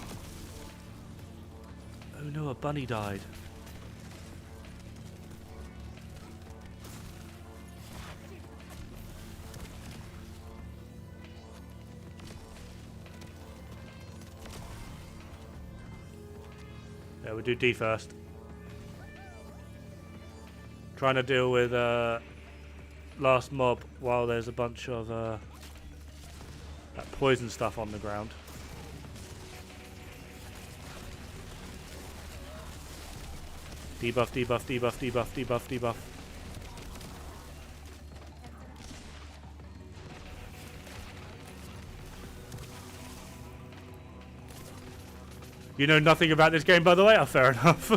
no, a bunny died. Yeah, we'll do D first. Trying to deal with last mob while there's a bunch of That poison stuff on the ground. Debuff, debuff, debuff, debuff, debuff, debuff. You know nothing about this game, by the way? Oh, fair enough.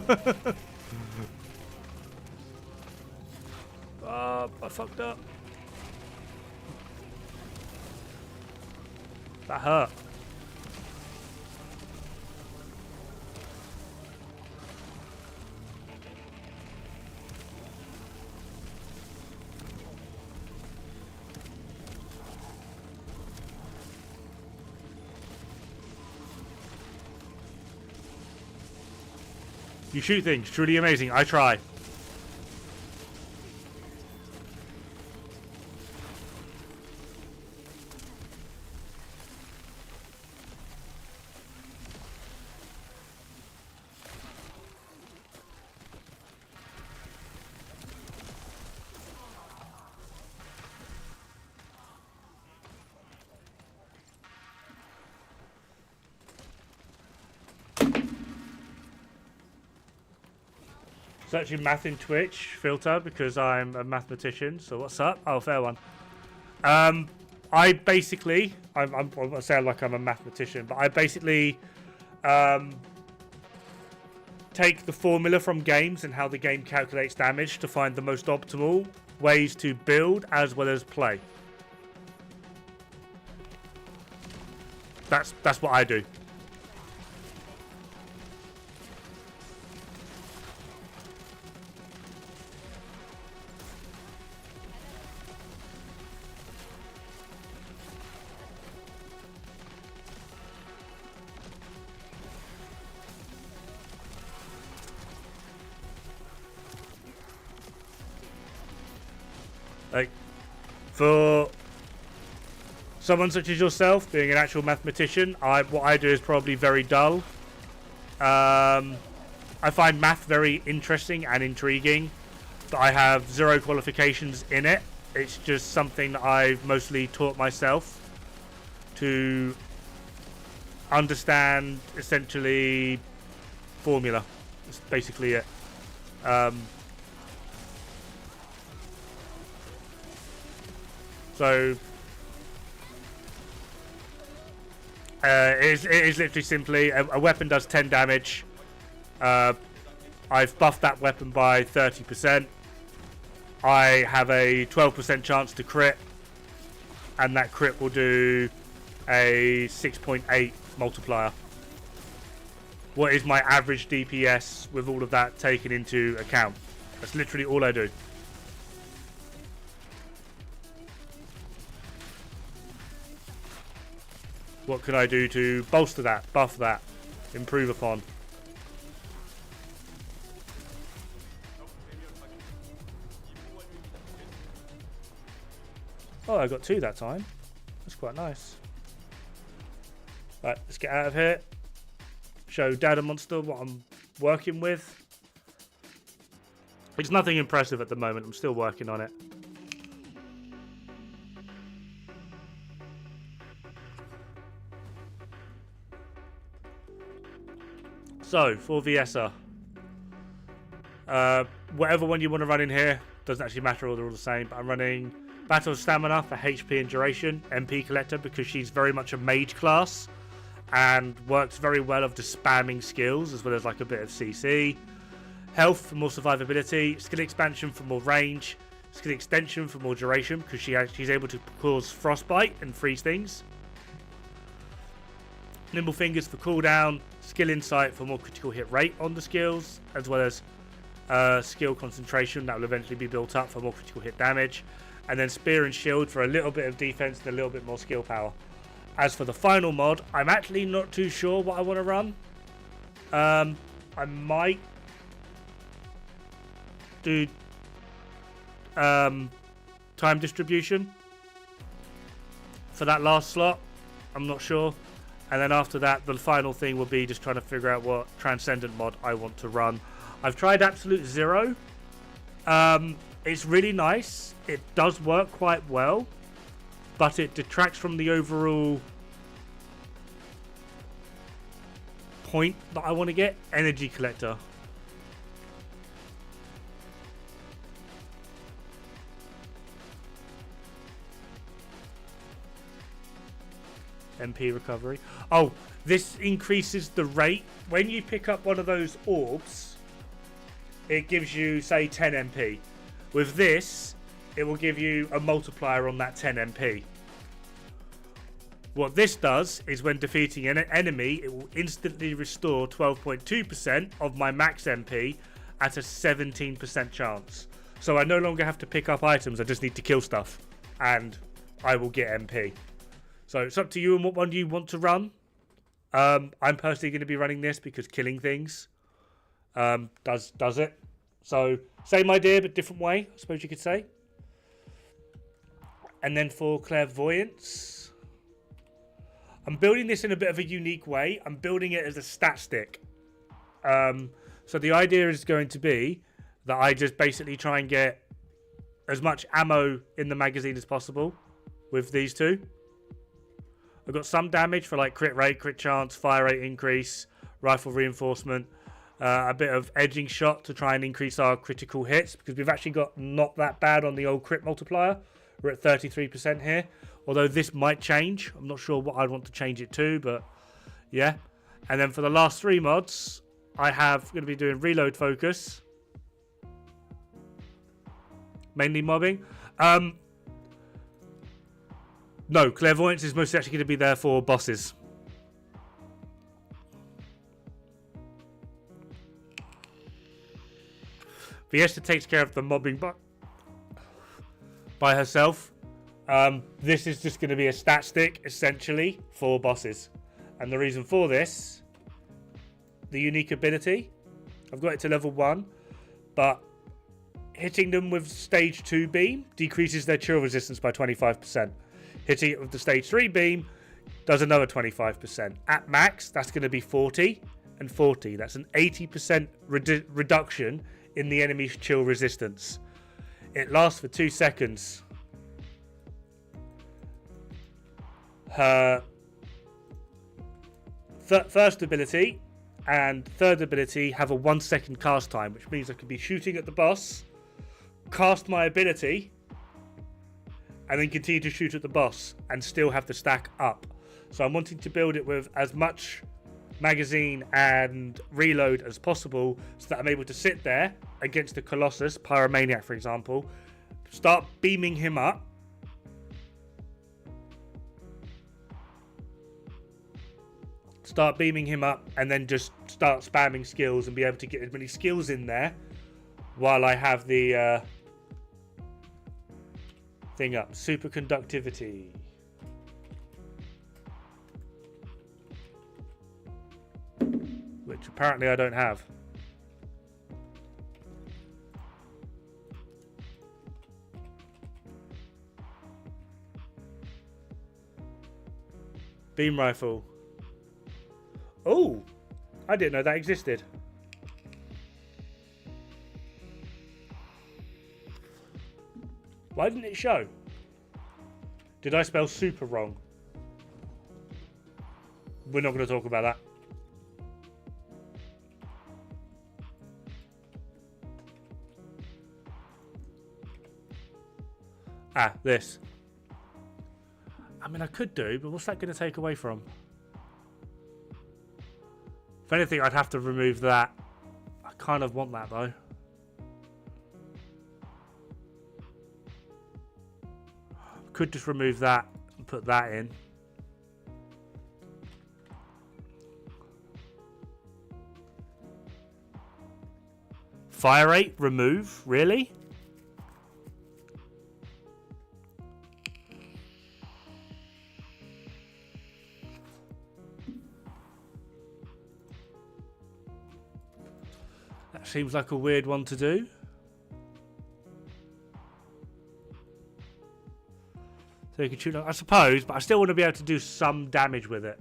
I fucked up. That hurt. You shoot things. Truly amazing. I try. Searching math in Twitch filter because I'm a mathematician. So what's up? Oh, fair one. I basically, I'm I sound like I'm a mathematician, but I basically take the formula from games and how the game calculates damage to find the most optimal ways to build as well as play. That's what I do. Like, for someone such as yourself, being an actual mathematician, what I do is probably very dull. I find math very interesting and intriguing, but I have zero qualifications in it. It's just something that I've mostly taught myself to understand, essentially, formula. That's basically it. So it is literally simply a weapon does 10 damage. I've buffed that weapon by 30%. I have a 12% chance to crit, and that crit will do a 6.8 multiplier. What is my average DPS with all of that taken into account? That's literally all I do. What can I do to bolster that, buff that, improve upon? Oh, I got 2 that time. That's quite nice. Right, let's get out of here. Show Dad Monster what I'm working with. It's nothing impressive at the moment. I'm still working on it. So, for VSR, whatever one you want to run in here, doesn't actually matter, they're all the same, but I'm running Battle Stamina for HP and Duration, MP Collector, because she's very much a mage class, and works very well of just spamming skills, as well as like a bit of CC. Health for more survivability, skill expansion for more range, skill extension for more duration, because she's able to cause frostbite and freeze things. Nimble Fingers for cooldown, skill insight for more critical hit rate on the skills, as well as skill concentration that will eventually be built up for more critical hit damage, and then Spear and Shield for a little bit of defense and a little bit more skill power. As for the final mod, I'm actually not too sure what I want to run. I might do time distribution for that last slot. I'm not sure. And then after that, the final thing will be just trying to figure out what Transcendent mod I want to run. I've tried Absolute Zero. It's really nice. It does work quite well. but it detracts from the overall point that I want to get. Energy collector. MP recovery. Oh, this increases the rate. When you pick up one of those orbs, it gives you, say, 10 MP. With this, it will give you a multiplier on that 10 MP. What this does is when defeating an enemy, it will instantly restore 12.2% of my max MP at a 17% chance. So I no longer have to pick up items, I just need to kill stuff. And I will get MP. So it's up to you and what one you want to run. I'm personally going to be running this because killing things does it. So same idea but different way, I suppose you could say. And then for clairvoyance, I'm building this in a bit of a unique way. I'm building it as a stat stick. So the idea is going to be that I just basically try and get as much ammo in the magazine as possible with these two. I've got some damage for like crit rate, crit chance, fire rate increase, rifle reinforcement, a bit of edging shot to try and increase our critical hits because we've actually got not that bad on the old crit multiplier. We're at 33% here, although this might change. I'm not sure what I'd want to change it to, but yeah. And then for the last 3 mods, I have going to be doing reload focus, mainly mobbing. No, clairvoyance is most actually going to be there for bosses. Fiesta takes care of the mobbing by herself. This is just going to be a stat stick, essentially, for bosses. And the reason for this, the unique ability, I've got it to level 1, but hitting them with stage 2 beam decreases their chill resistance by 25%. Hitting it with the stage 3 beam does another 25%. At max, that's going to be 40 and 40. That's an 80% reduction in the enemy's chill resistance. It lasts for 2 seconds. Her first ability and third ability have a 1 second cast time, which means I could be shooting at the boss, cast my ability, and then continue to shoot at the boss and still have the stack up. So I'm wanting to build it with as much magazine and reload as possible so that I'm able to sit there against the Colossus, Pyromaniac for example, start beaming him up, and then just start spamming skills and be able to get as many skills in there while I have the thing up. Superconductivity. Which apparently I don't have. Beam rifle. Oh, I didn't know that existed. Why didn't it show? Did I spell super wrong? We're not going to talk about that. Ah, this. I mean, I could do, but what's that going to take away from? If anything, I'd have to remove that. I kind of want that, though. Could just remove that and put that in. Fire rate, remove, really? That seems like a weird one to do. So you can shoot, I suppose, but I still want to be able to do some damage with it.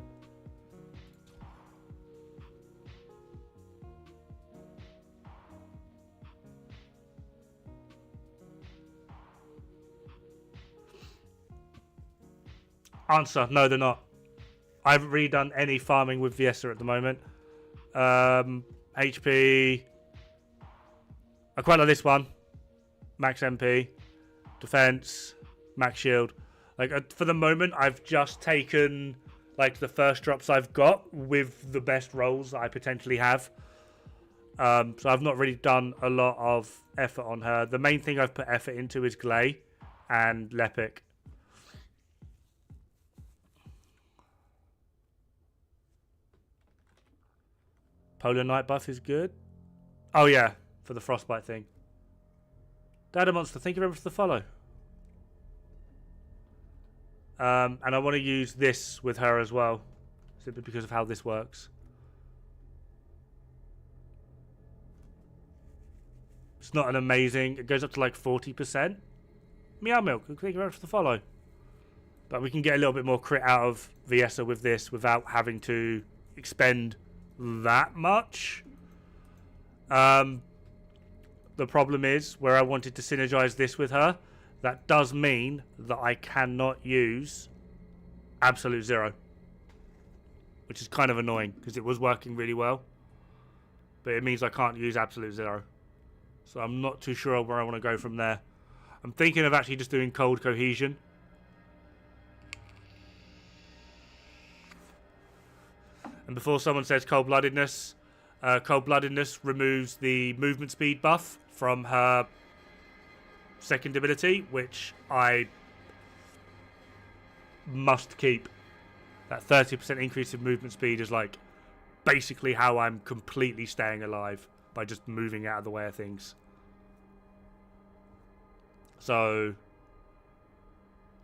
Answer: no, they're not. I haven't really done any farming with Viessa at the moment. HP. I quite like this one. Max MP, defense, max shield. Like for the moment, I've just taken like the first drops I've got with the best rolls that I potentially have. So I've not really done a lot of effort on her. The main thing I've put effort into is Glay and Lepic. Polar Knight buff is good. Oh yeah, for the frostbite thing. Dada Monster, thank you very much for the follow. And I want to use this with her as well, simply because of how this works. It's not an amazing. It goes up to like 40%. Meow Milk, thank you very much for the follow. But we can get a little bit more crit out of Viessa with this without having to expend that much. The problem is where I wanted to synergize this with her, that does mean that I cannot use Absolute Zero, which is kind of annoying because it was working really well, but it means I can't use Absolute Zero. So I'm not too sure where I want to go from there. I'm thinking of actually just doing Cold Cohesion. And before someone says Cold-Bloodedness, Cold-Bloodedness removes the movement speed buff from her second ability, which I must keep. That 30% increase in movement speed is like basically how I'm completely staying alive, by just moving out of the way of things. So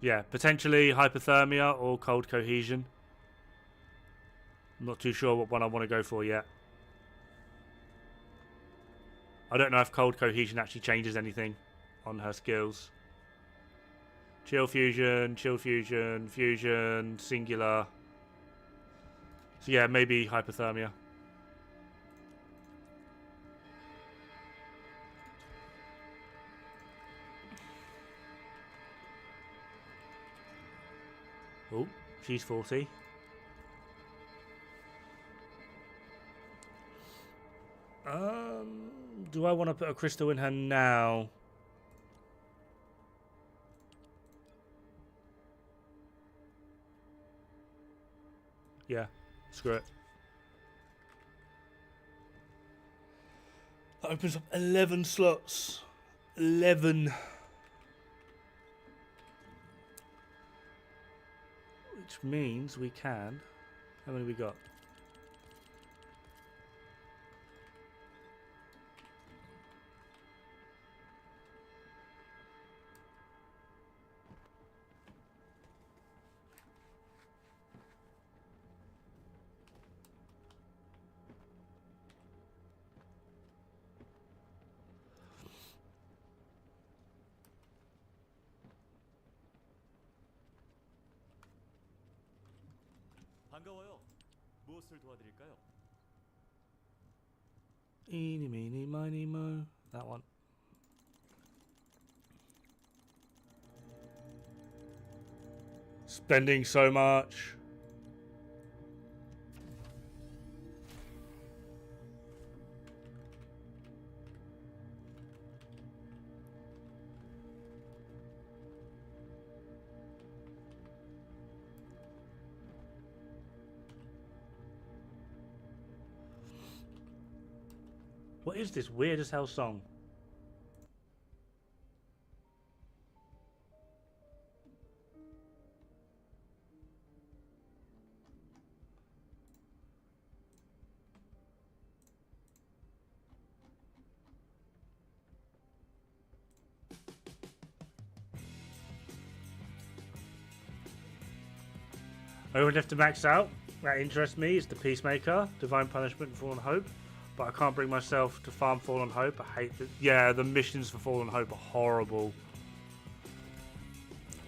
yeah, potentially Hypothermia or Cold Cohesion. I'm not too sure what one I want to go for yet. I don't know if Cold Cohesion actually changes anything on her skills. Chill Fusion, Fusion, Singular. So yeah, maybe Hypothermia. Oh, she's 40. Do I want to put a crystal in her now? Yeah, screw it. That opens up 11 slots. 11. Which means we can... How many we got? 반가워요. 무엇을 도와드릴까요? Eeny, meeny, miny, mo. That one. Spending so much. What is this weird as hell song? I would have to max out. That interests me. Is the Peacemaker, Divine Punishment, and Fallen Hope. But I can't bring myself to farm Fallen Hope. I hate it. Yeah, the missions for Fallen Hope are horrible.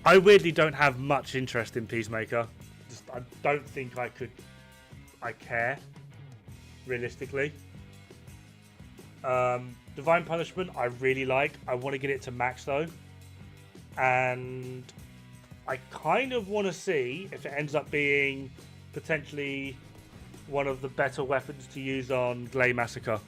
I weirdly don't have much interest in Peacemaker. I don't think I care, realistically. Divine Punishment, I really like. I want to get it to max though. And I kind of want to see if it ends up being potentially one of the better weapons to use on Glay Massacre.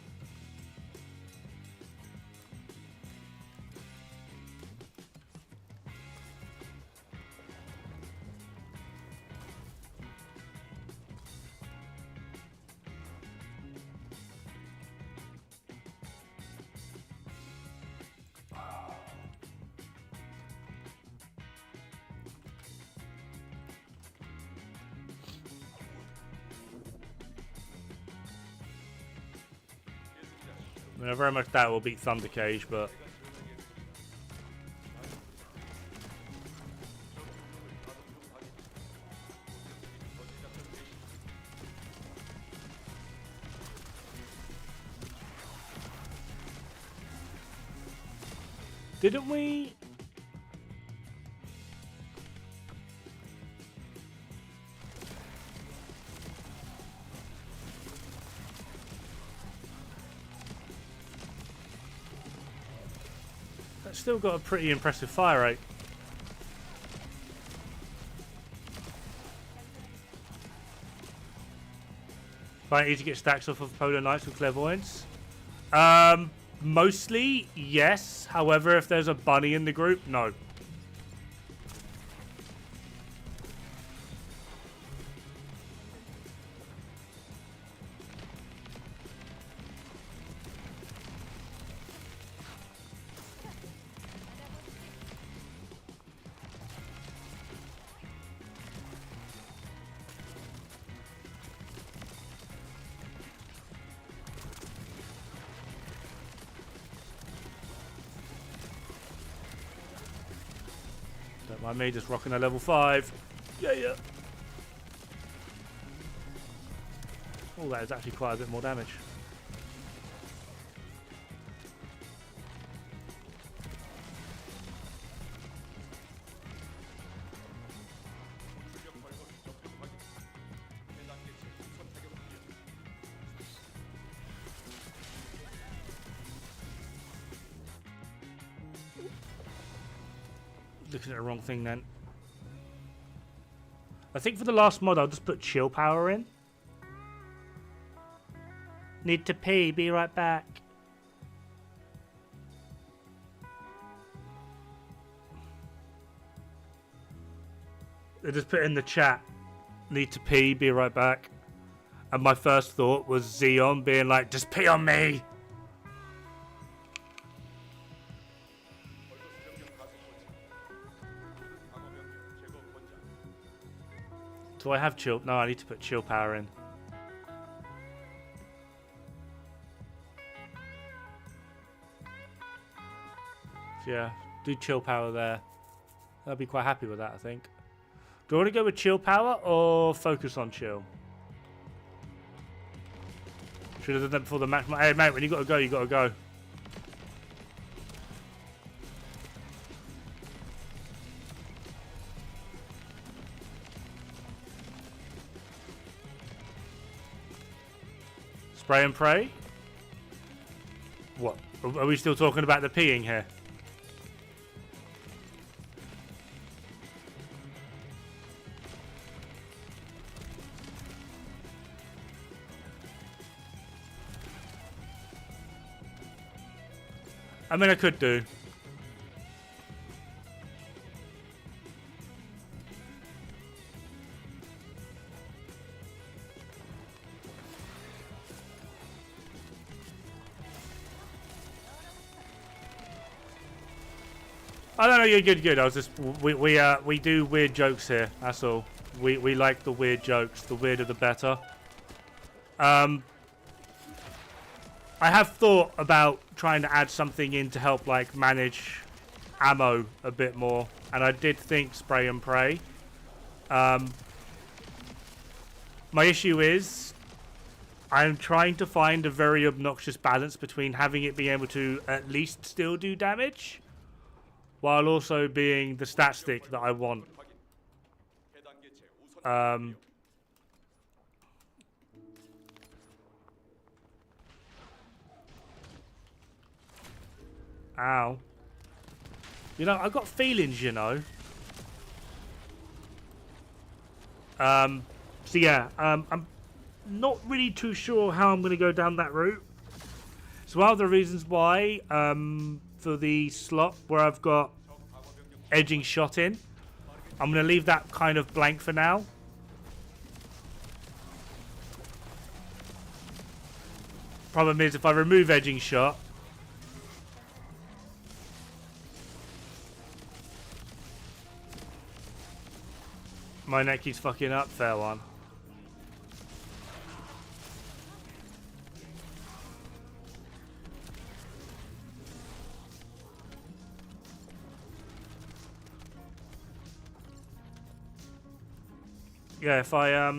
I mean, I very much doubt it will beat Thunder Cage, but didn't we? That's still got a pretty impressive fire rate. Find it easy to get stacks off of Polar Knights with Clairvoyance? Mostly, yes. However, if there's a bunny in the group, no. Don't mind me just rocking a level 5. Yeah, yeah. Oh, that is actually quite a bit more damage. Looking at the wrong thing then. I think for the last mod I'll just put chill power in. Need to pee, be right back. I just put in the chat, need to pee, be right back. And my first thought was Xeon being like, just pee on me. Do I have chill? No, I need to put chill power in. So yeah, do chill power there. I'll be quite happy with that, I think. Do I want to go with chill power or focus on chill? Should have done that before the match. Hey mate, when you got to go, you got to go. Spray and pray? What? Are we still talking about the peeing here? I mean, I could do. I don't know. You're good. I was just we do weird jokes here. That's all. We like the weird jokes. The weirder, the better. I have thought about trying to add something in to help like manage ammo a bit more, and I did think spray and pray. My issue is I'm trying to find a very obnoxious balance between having it be able to at least still do damage, while also being the stat stick that I want. Ow. You know, I've got feelings, you know. So yeah, I'm not really too sure how I'm going to go down that route. So one of the reasons why, for the slot where I've got edging shot in, I'm going to leave that kind of blank for now. Problem is, if I remove edging shot, my neck keeps fucking up, fair one. Yeah, if I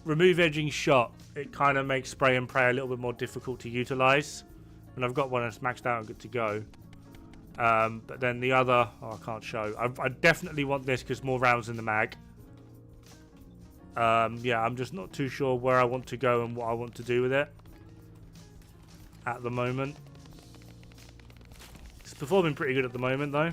remove edging shot, it kind of makes spray and pray a little bit more difficult to utilize. And I've got one that's maxed out and good to go. But then the other, I can't show. I definitely want this because more rounds in the mag. Yeah, I'm just not too sure where I want to go and what I want to do with it at the moment. It's performing pretty good at the moment though.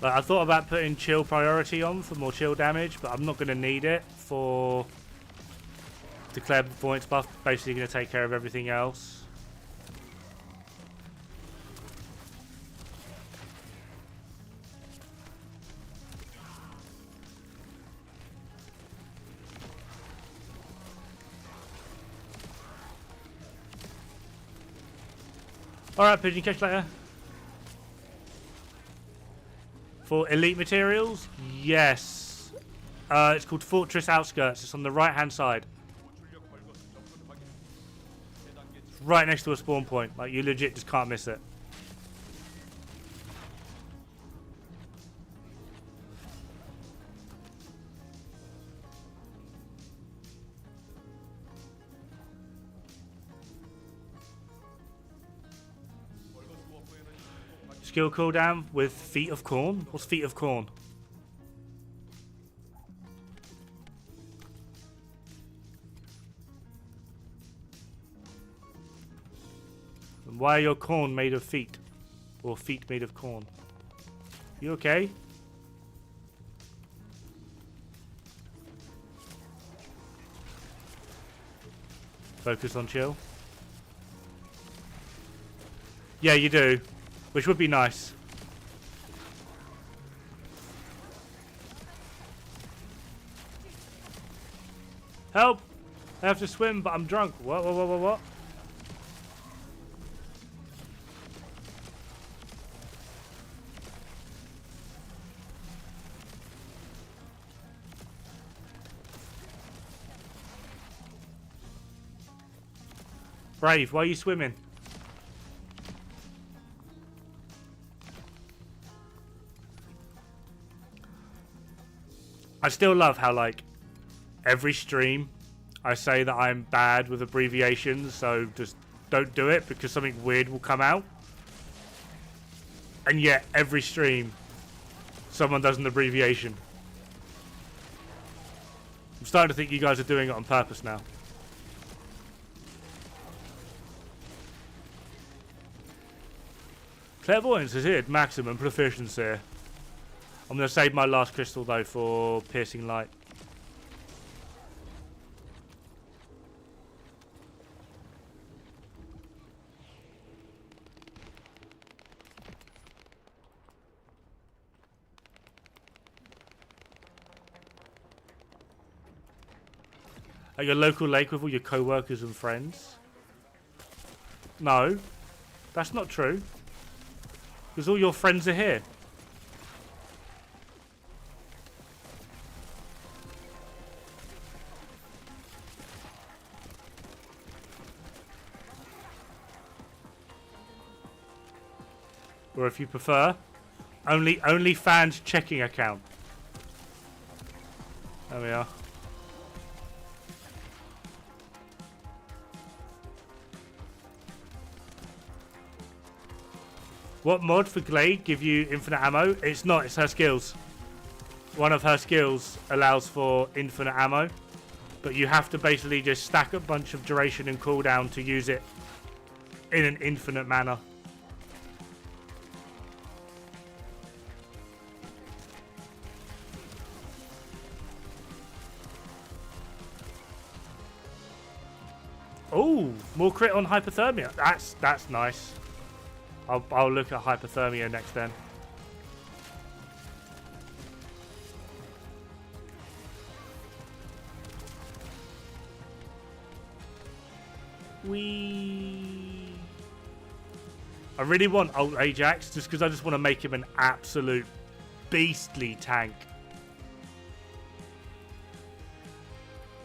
Like, I thought about putting chill priority on for more chill damage, but I'm not going to need it for declared performance buff. Basically going to take care of everything else. Alright, Pigeon, catch you later. For elite materials? Yes. It's called Fortress Outskirts. It's on the right-hand side. It's right next to a spawn point. Like, you legit just can't miss it. Skill cooldown with Feet of Corn? What's Feet of Corn? And why are your corn made of feet? Or feet made of corn? You okay? Focus on chill. Yeah, you do. Which would be nice. Help! I have to swim, but I'm drunk. What? Brave, why are you swimming? I still love how, like, every stream I say that I'm bad with abbreviations, so just don't do it because something weird will come out. And yet, every stream, someone does an abbreviation. I'm starting to think you guys are doing it on purpose now. Clairvoyance is here, maximum proficiency. I'm going to save my last crystal, though, for piercing light. At your local lake with all your co-workers and friends? No. That's not true. Because all your friends are here. Or if you prefer, only fans checking account. There we are. What mod for Glade give you infinite ammo? It's not, it's her skills. One of her skills allows for infinite ammo, but you have to basically just stack a bunch of duration and cooldown to use it in an infinite manner. Oh, more crit on hypothermia. That's nice. I'll look at hypothermia next then. I really want Alt Ajax just because I just want to make him an absolute beastly tank.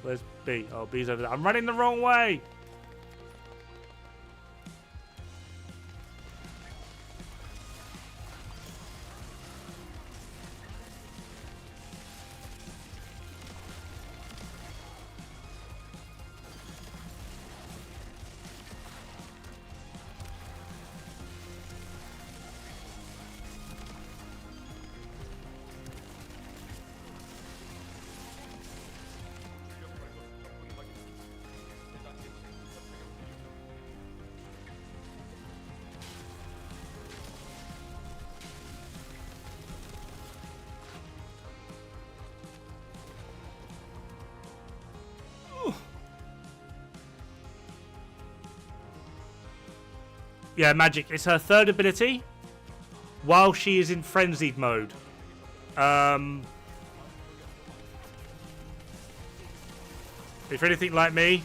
Where's B? Oh, B's over there. I'm running the wrong way. Yeah, magic. It's her third ability while she is in frenzied mode. If you're anything like me,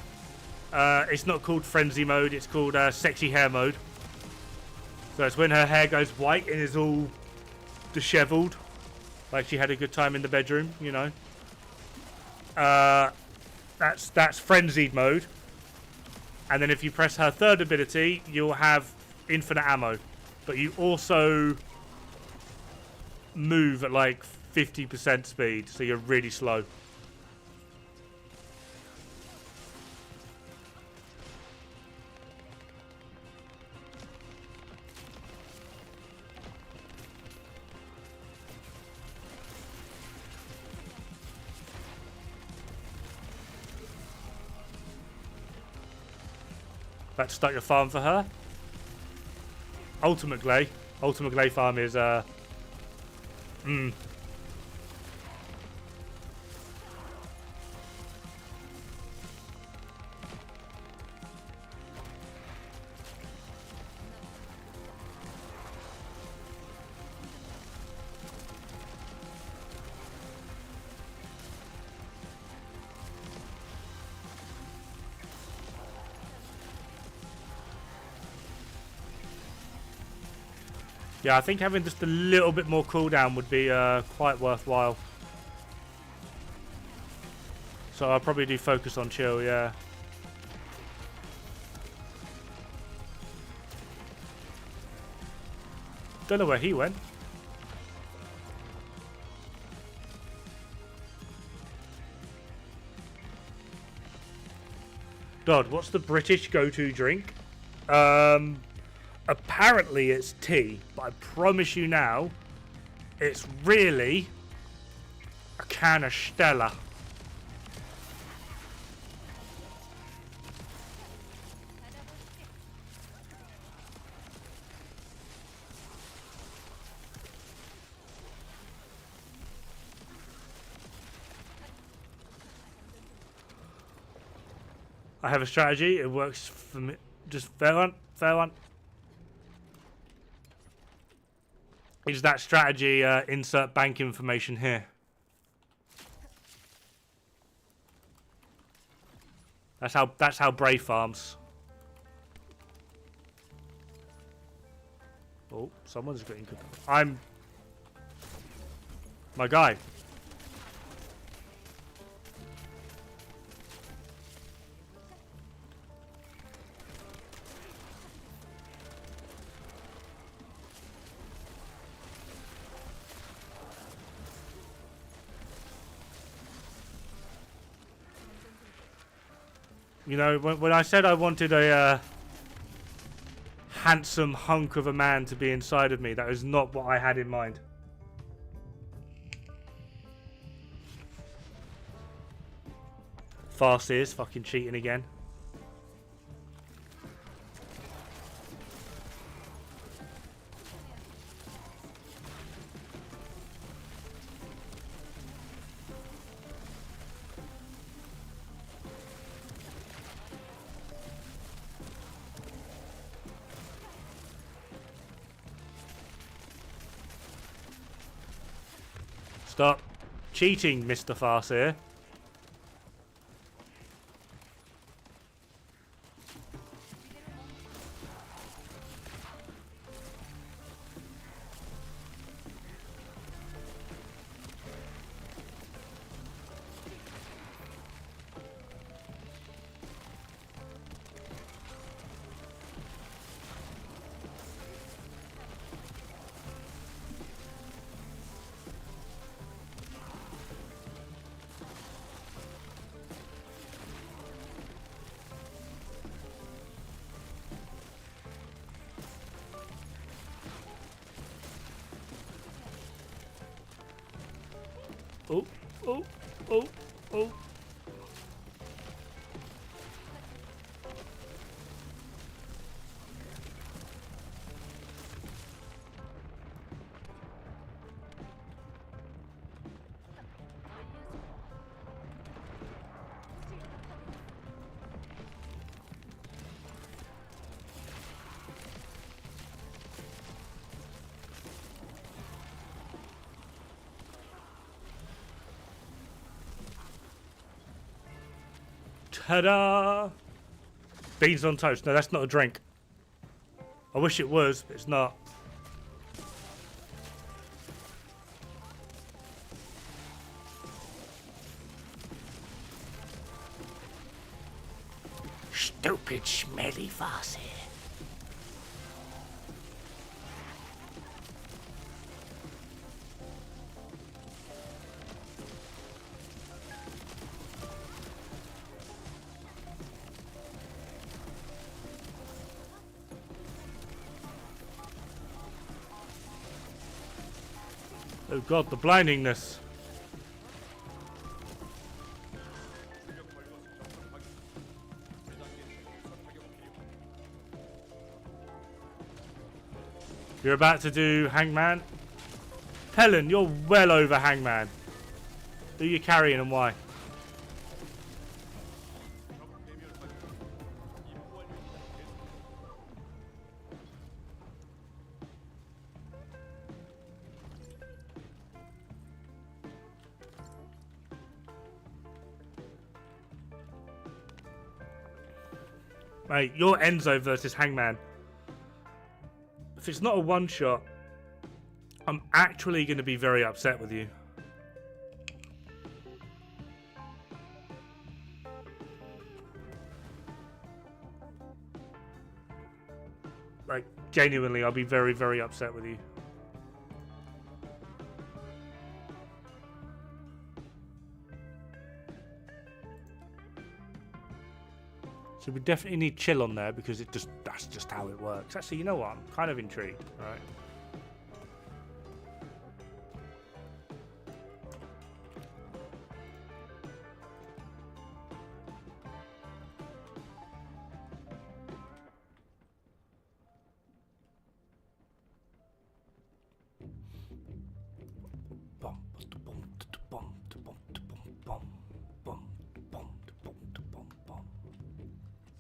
it's not called frenzy mode. It's called sexy hair mode. So it's when her hair goes white and is all disheveled, like she had a good time in the bedroom, you know. That's frenzied mode. And then if you press her third ability, you'll have infinite ammo. But you also move at like 50% speed, so you're really slow. About to start your farm for her. Ultimate Glade farm is yeah, I think having just a little bit more cooldown would be quite worthwhile. So I'll probably do focus on chill, yeah. Don't know where he went. Dod, what's the British go-to drink? Apparently it's tea, but I promise you now, it's really a can of Stella. I have a strategy, it works for me. Just fair one. Is that strategy insert bank information here? That's how Bray farms. Oh, someone's getting good. I'm... My guy. You know, when I said I wanted a handsome hunk of a man to be inside of me, that is not what I had in mind. Fast is fucking cheating again. Stop cheating, Mr. Farseer. Oh, oh, oh, oh. Ta-da! Beans on toast. No, that's not a drink. I wish it was, but it's not. Stupid, smelly Farseer. Oh god, the blindingness. You're about to do Hangman? Helen, you're well over Hangman. Who are you carrying and why? Mate, you're Enzo versus Hangman. If it's not a one-shot, I'm actually going to be very upset with you. Like, genuinely, I'll be very, very upset with you. So we definitely need chill on there because that's just how it works. Actually, you know what? I'm kind of intrigued, right?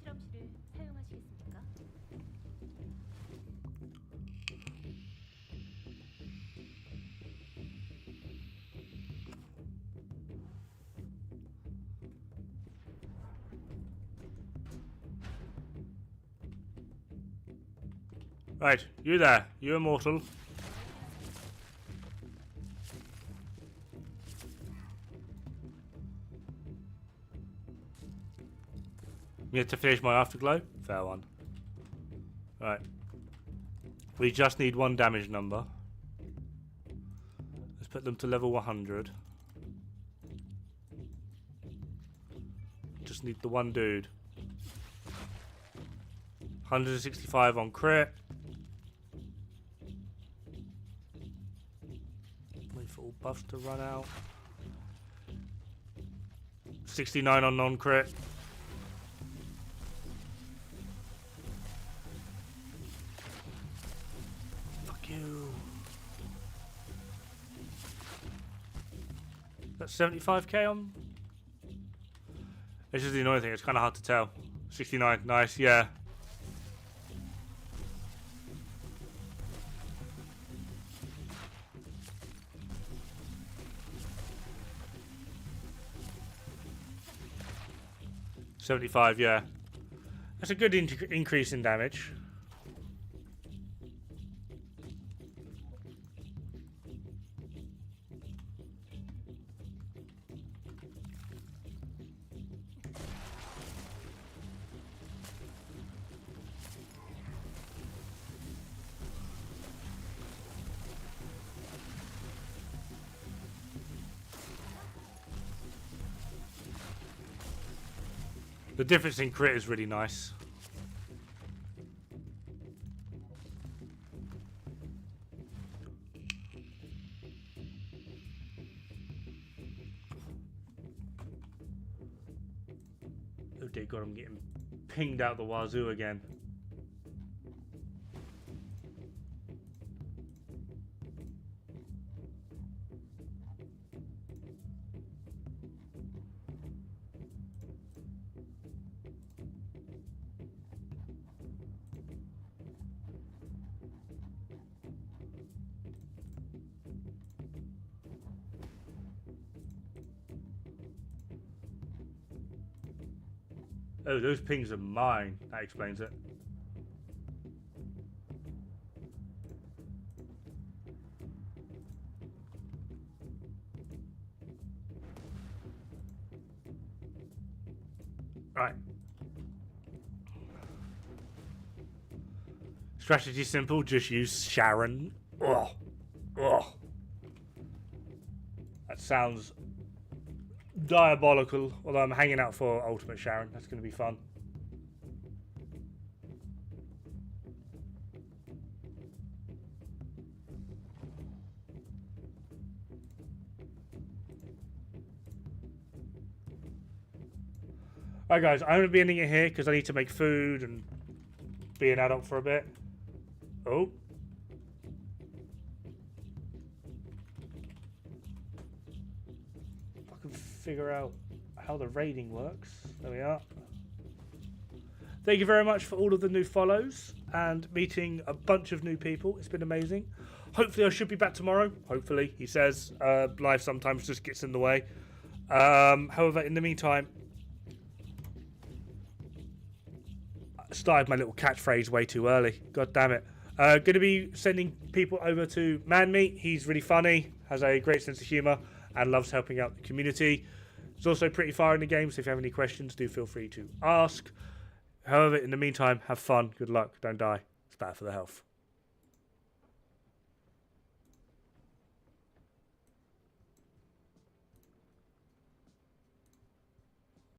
실험실을 사용하시겠습니까? Right, you there. You immortal. You have to finish my afterglow? Fair one. Right. We just need one damage number. Let's put them to level 100. Just need the one dude. 165 on crit. Wait for all buffs to run out. 69 on non-crit. Fuck you. That's 75k on. This is the annoying thing, it's kind of hard to tell. 69, nice, yeah. $75, yeah. That's a good increase in damage. The difference in crit is really nice. Oh dear God, I'm getting pinged out the wazoo again. Oh, those pings are mine. That explains it. Right. Strategy simple, just use Sharon. Ugh. Ugh. That sounds diabolical, although I'm hanging out for Ultimate Sharon. That's going to be fun. Alright guys, I'm going to be ending it here because I need to make food and be an adult for a bit. Oh. Figure out how the raiding works. There we are. Thank you very much for all of the new follows and meeting a bunch of new people. It's been amazing. Hopefully I should be back tomorrow. Hopefully, he says. Life sometimes just gets in the way. However, in the meantime, I started my little catchphrase way too early. God damn it. Going to be sending people over to Manmeat. He's really funny, has a great sense of humour, and loves helping out the community. He's also pretty far in the game, so if you have any questions, do feel free to ask. However, in the meantime, have fun, good luck, don't die. It's bad for the health.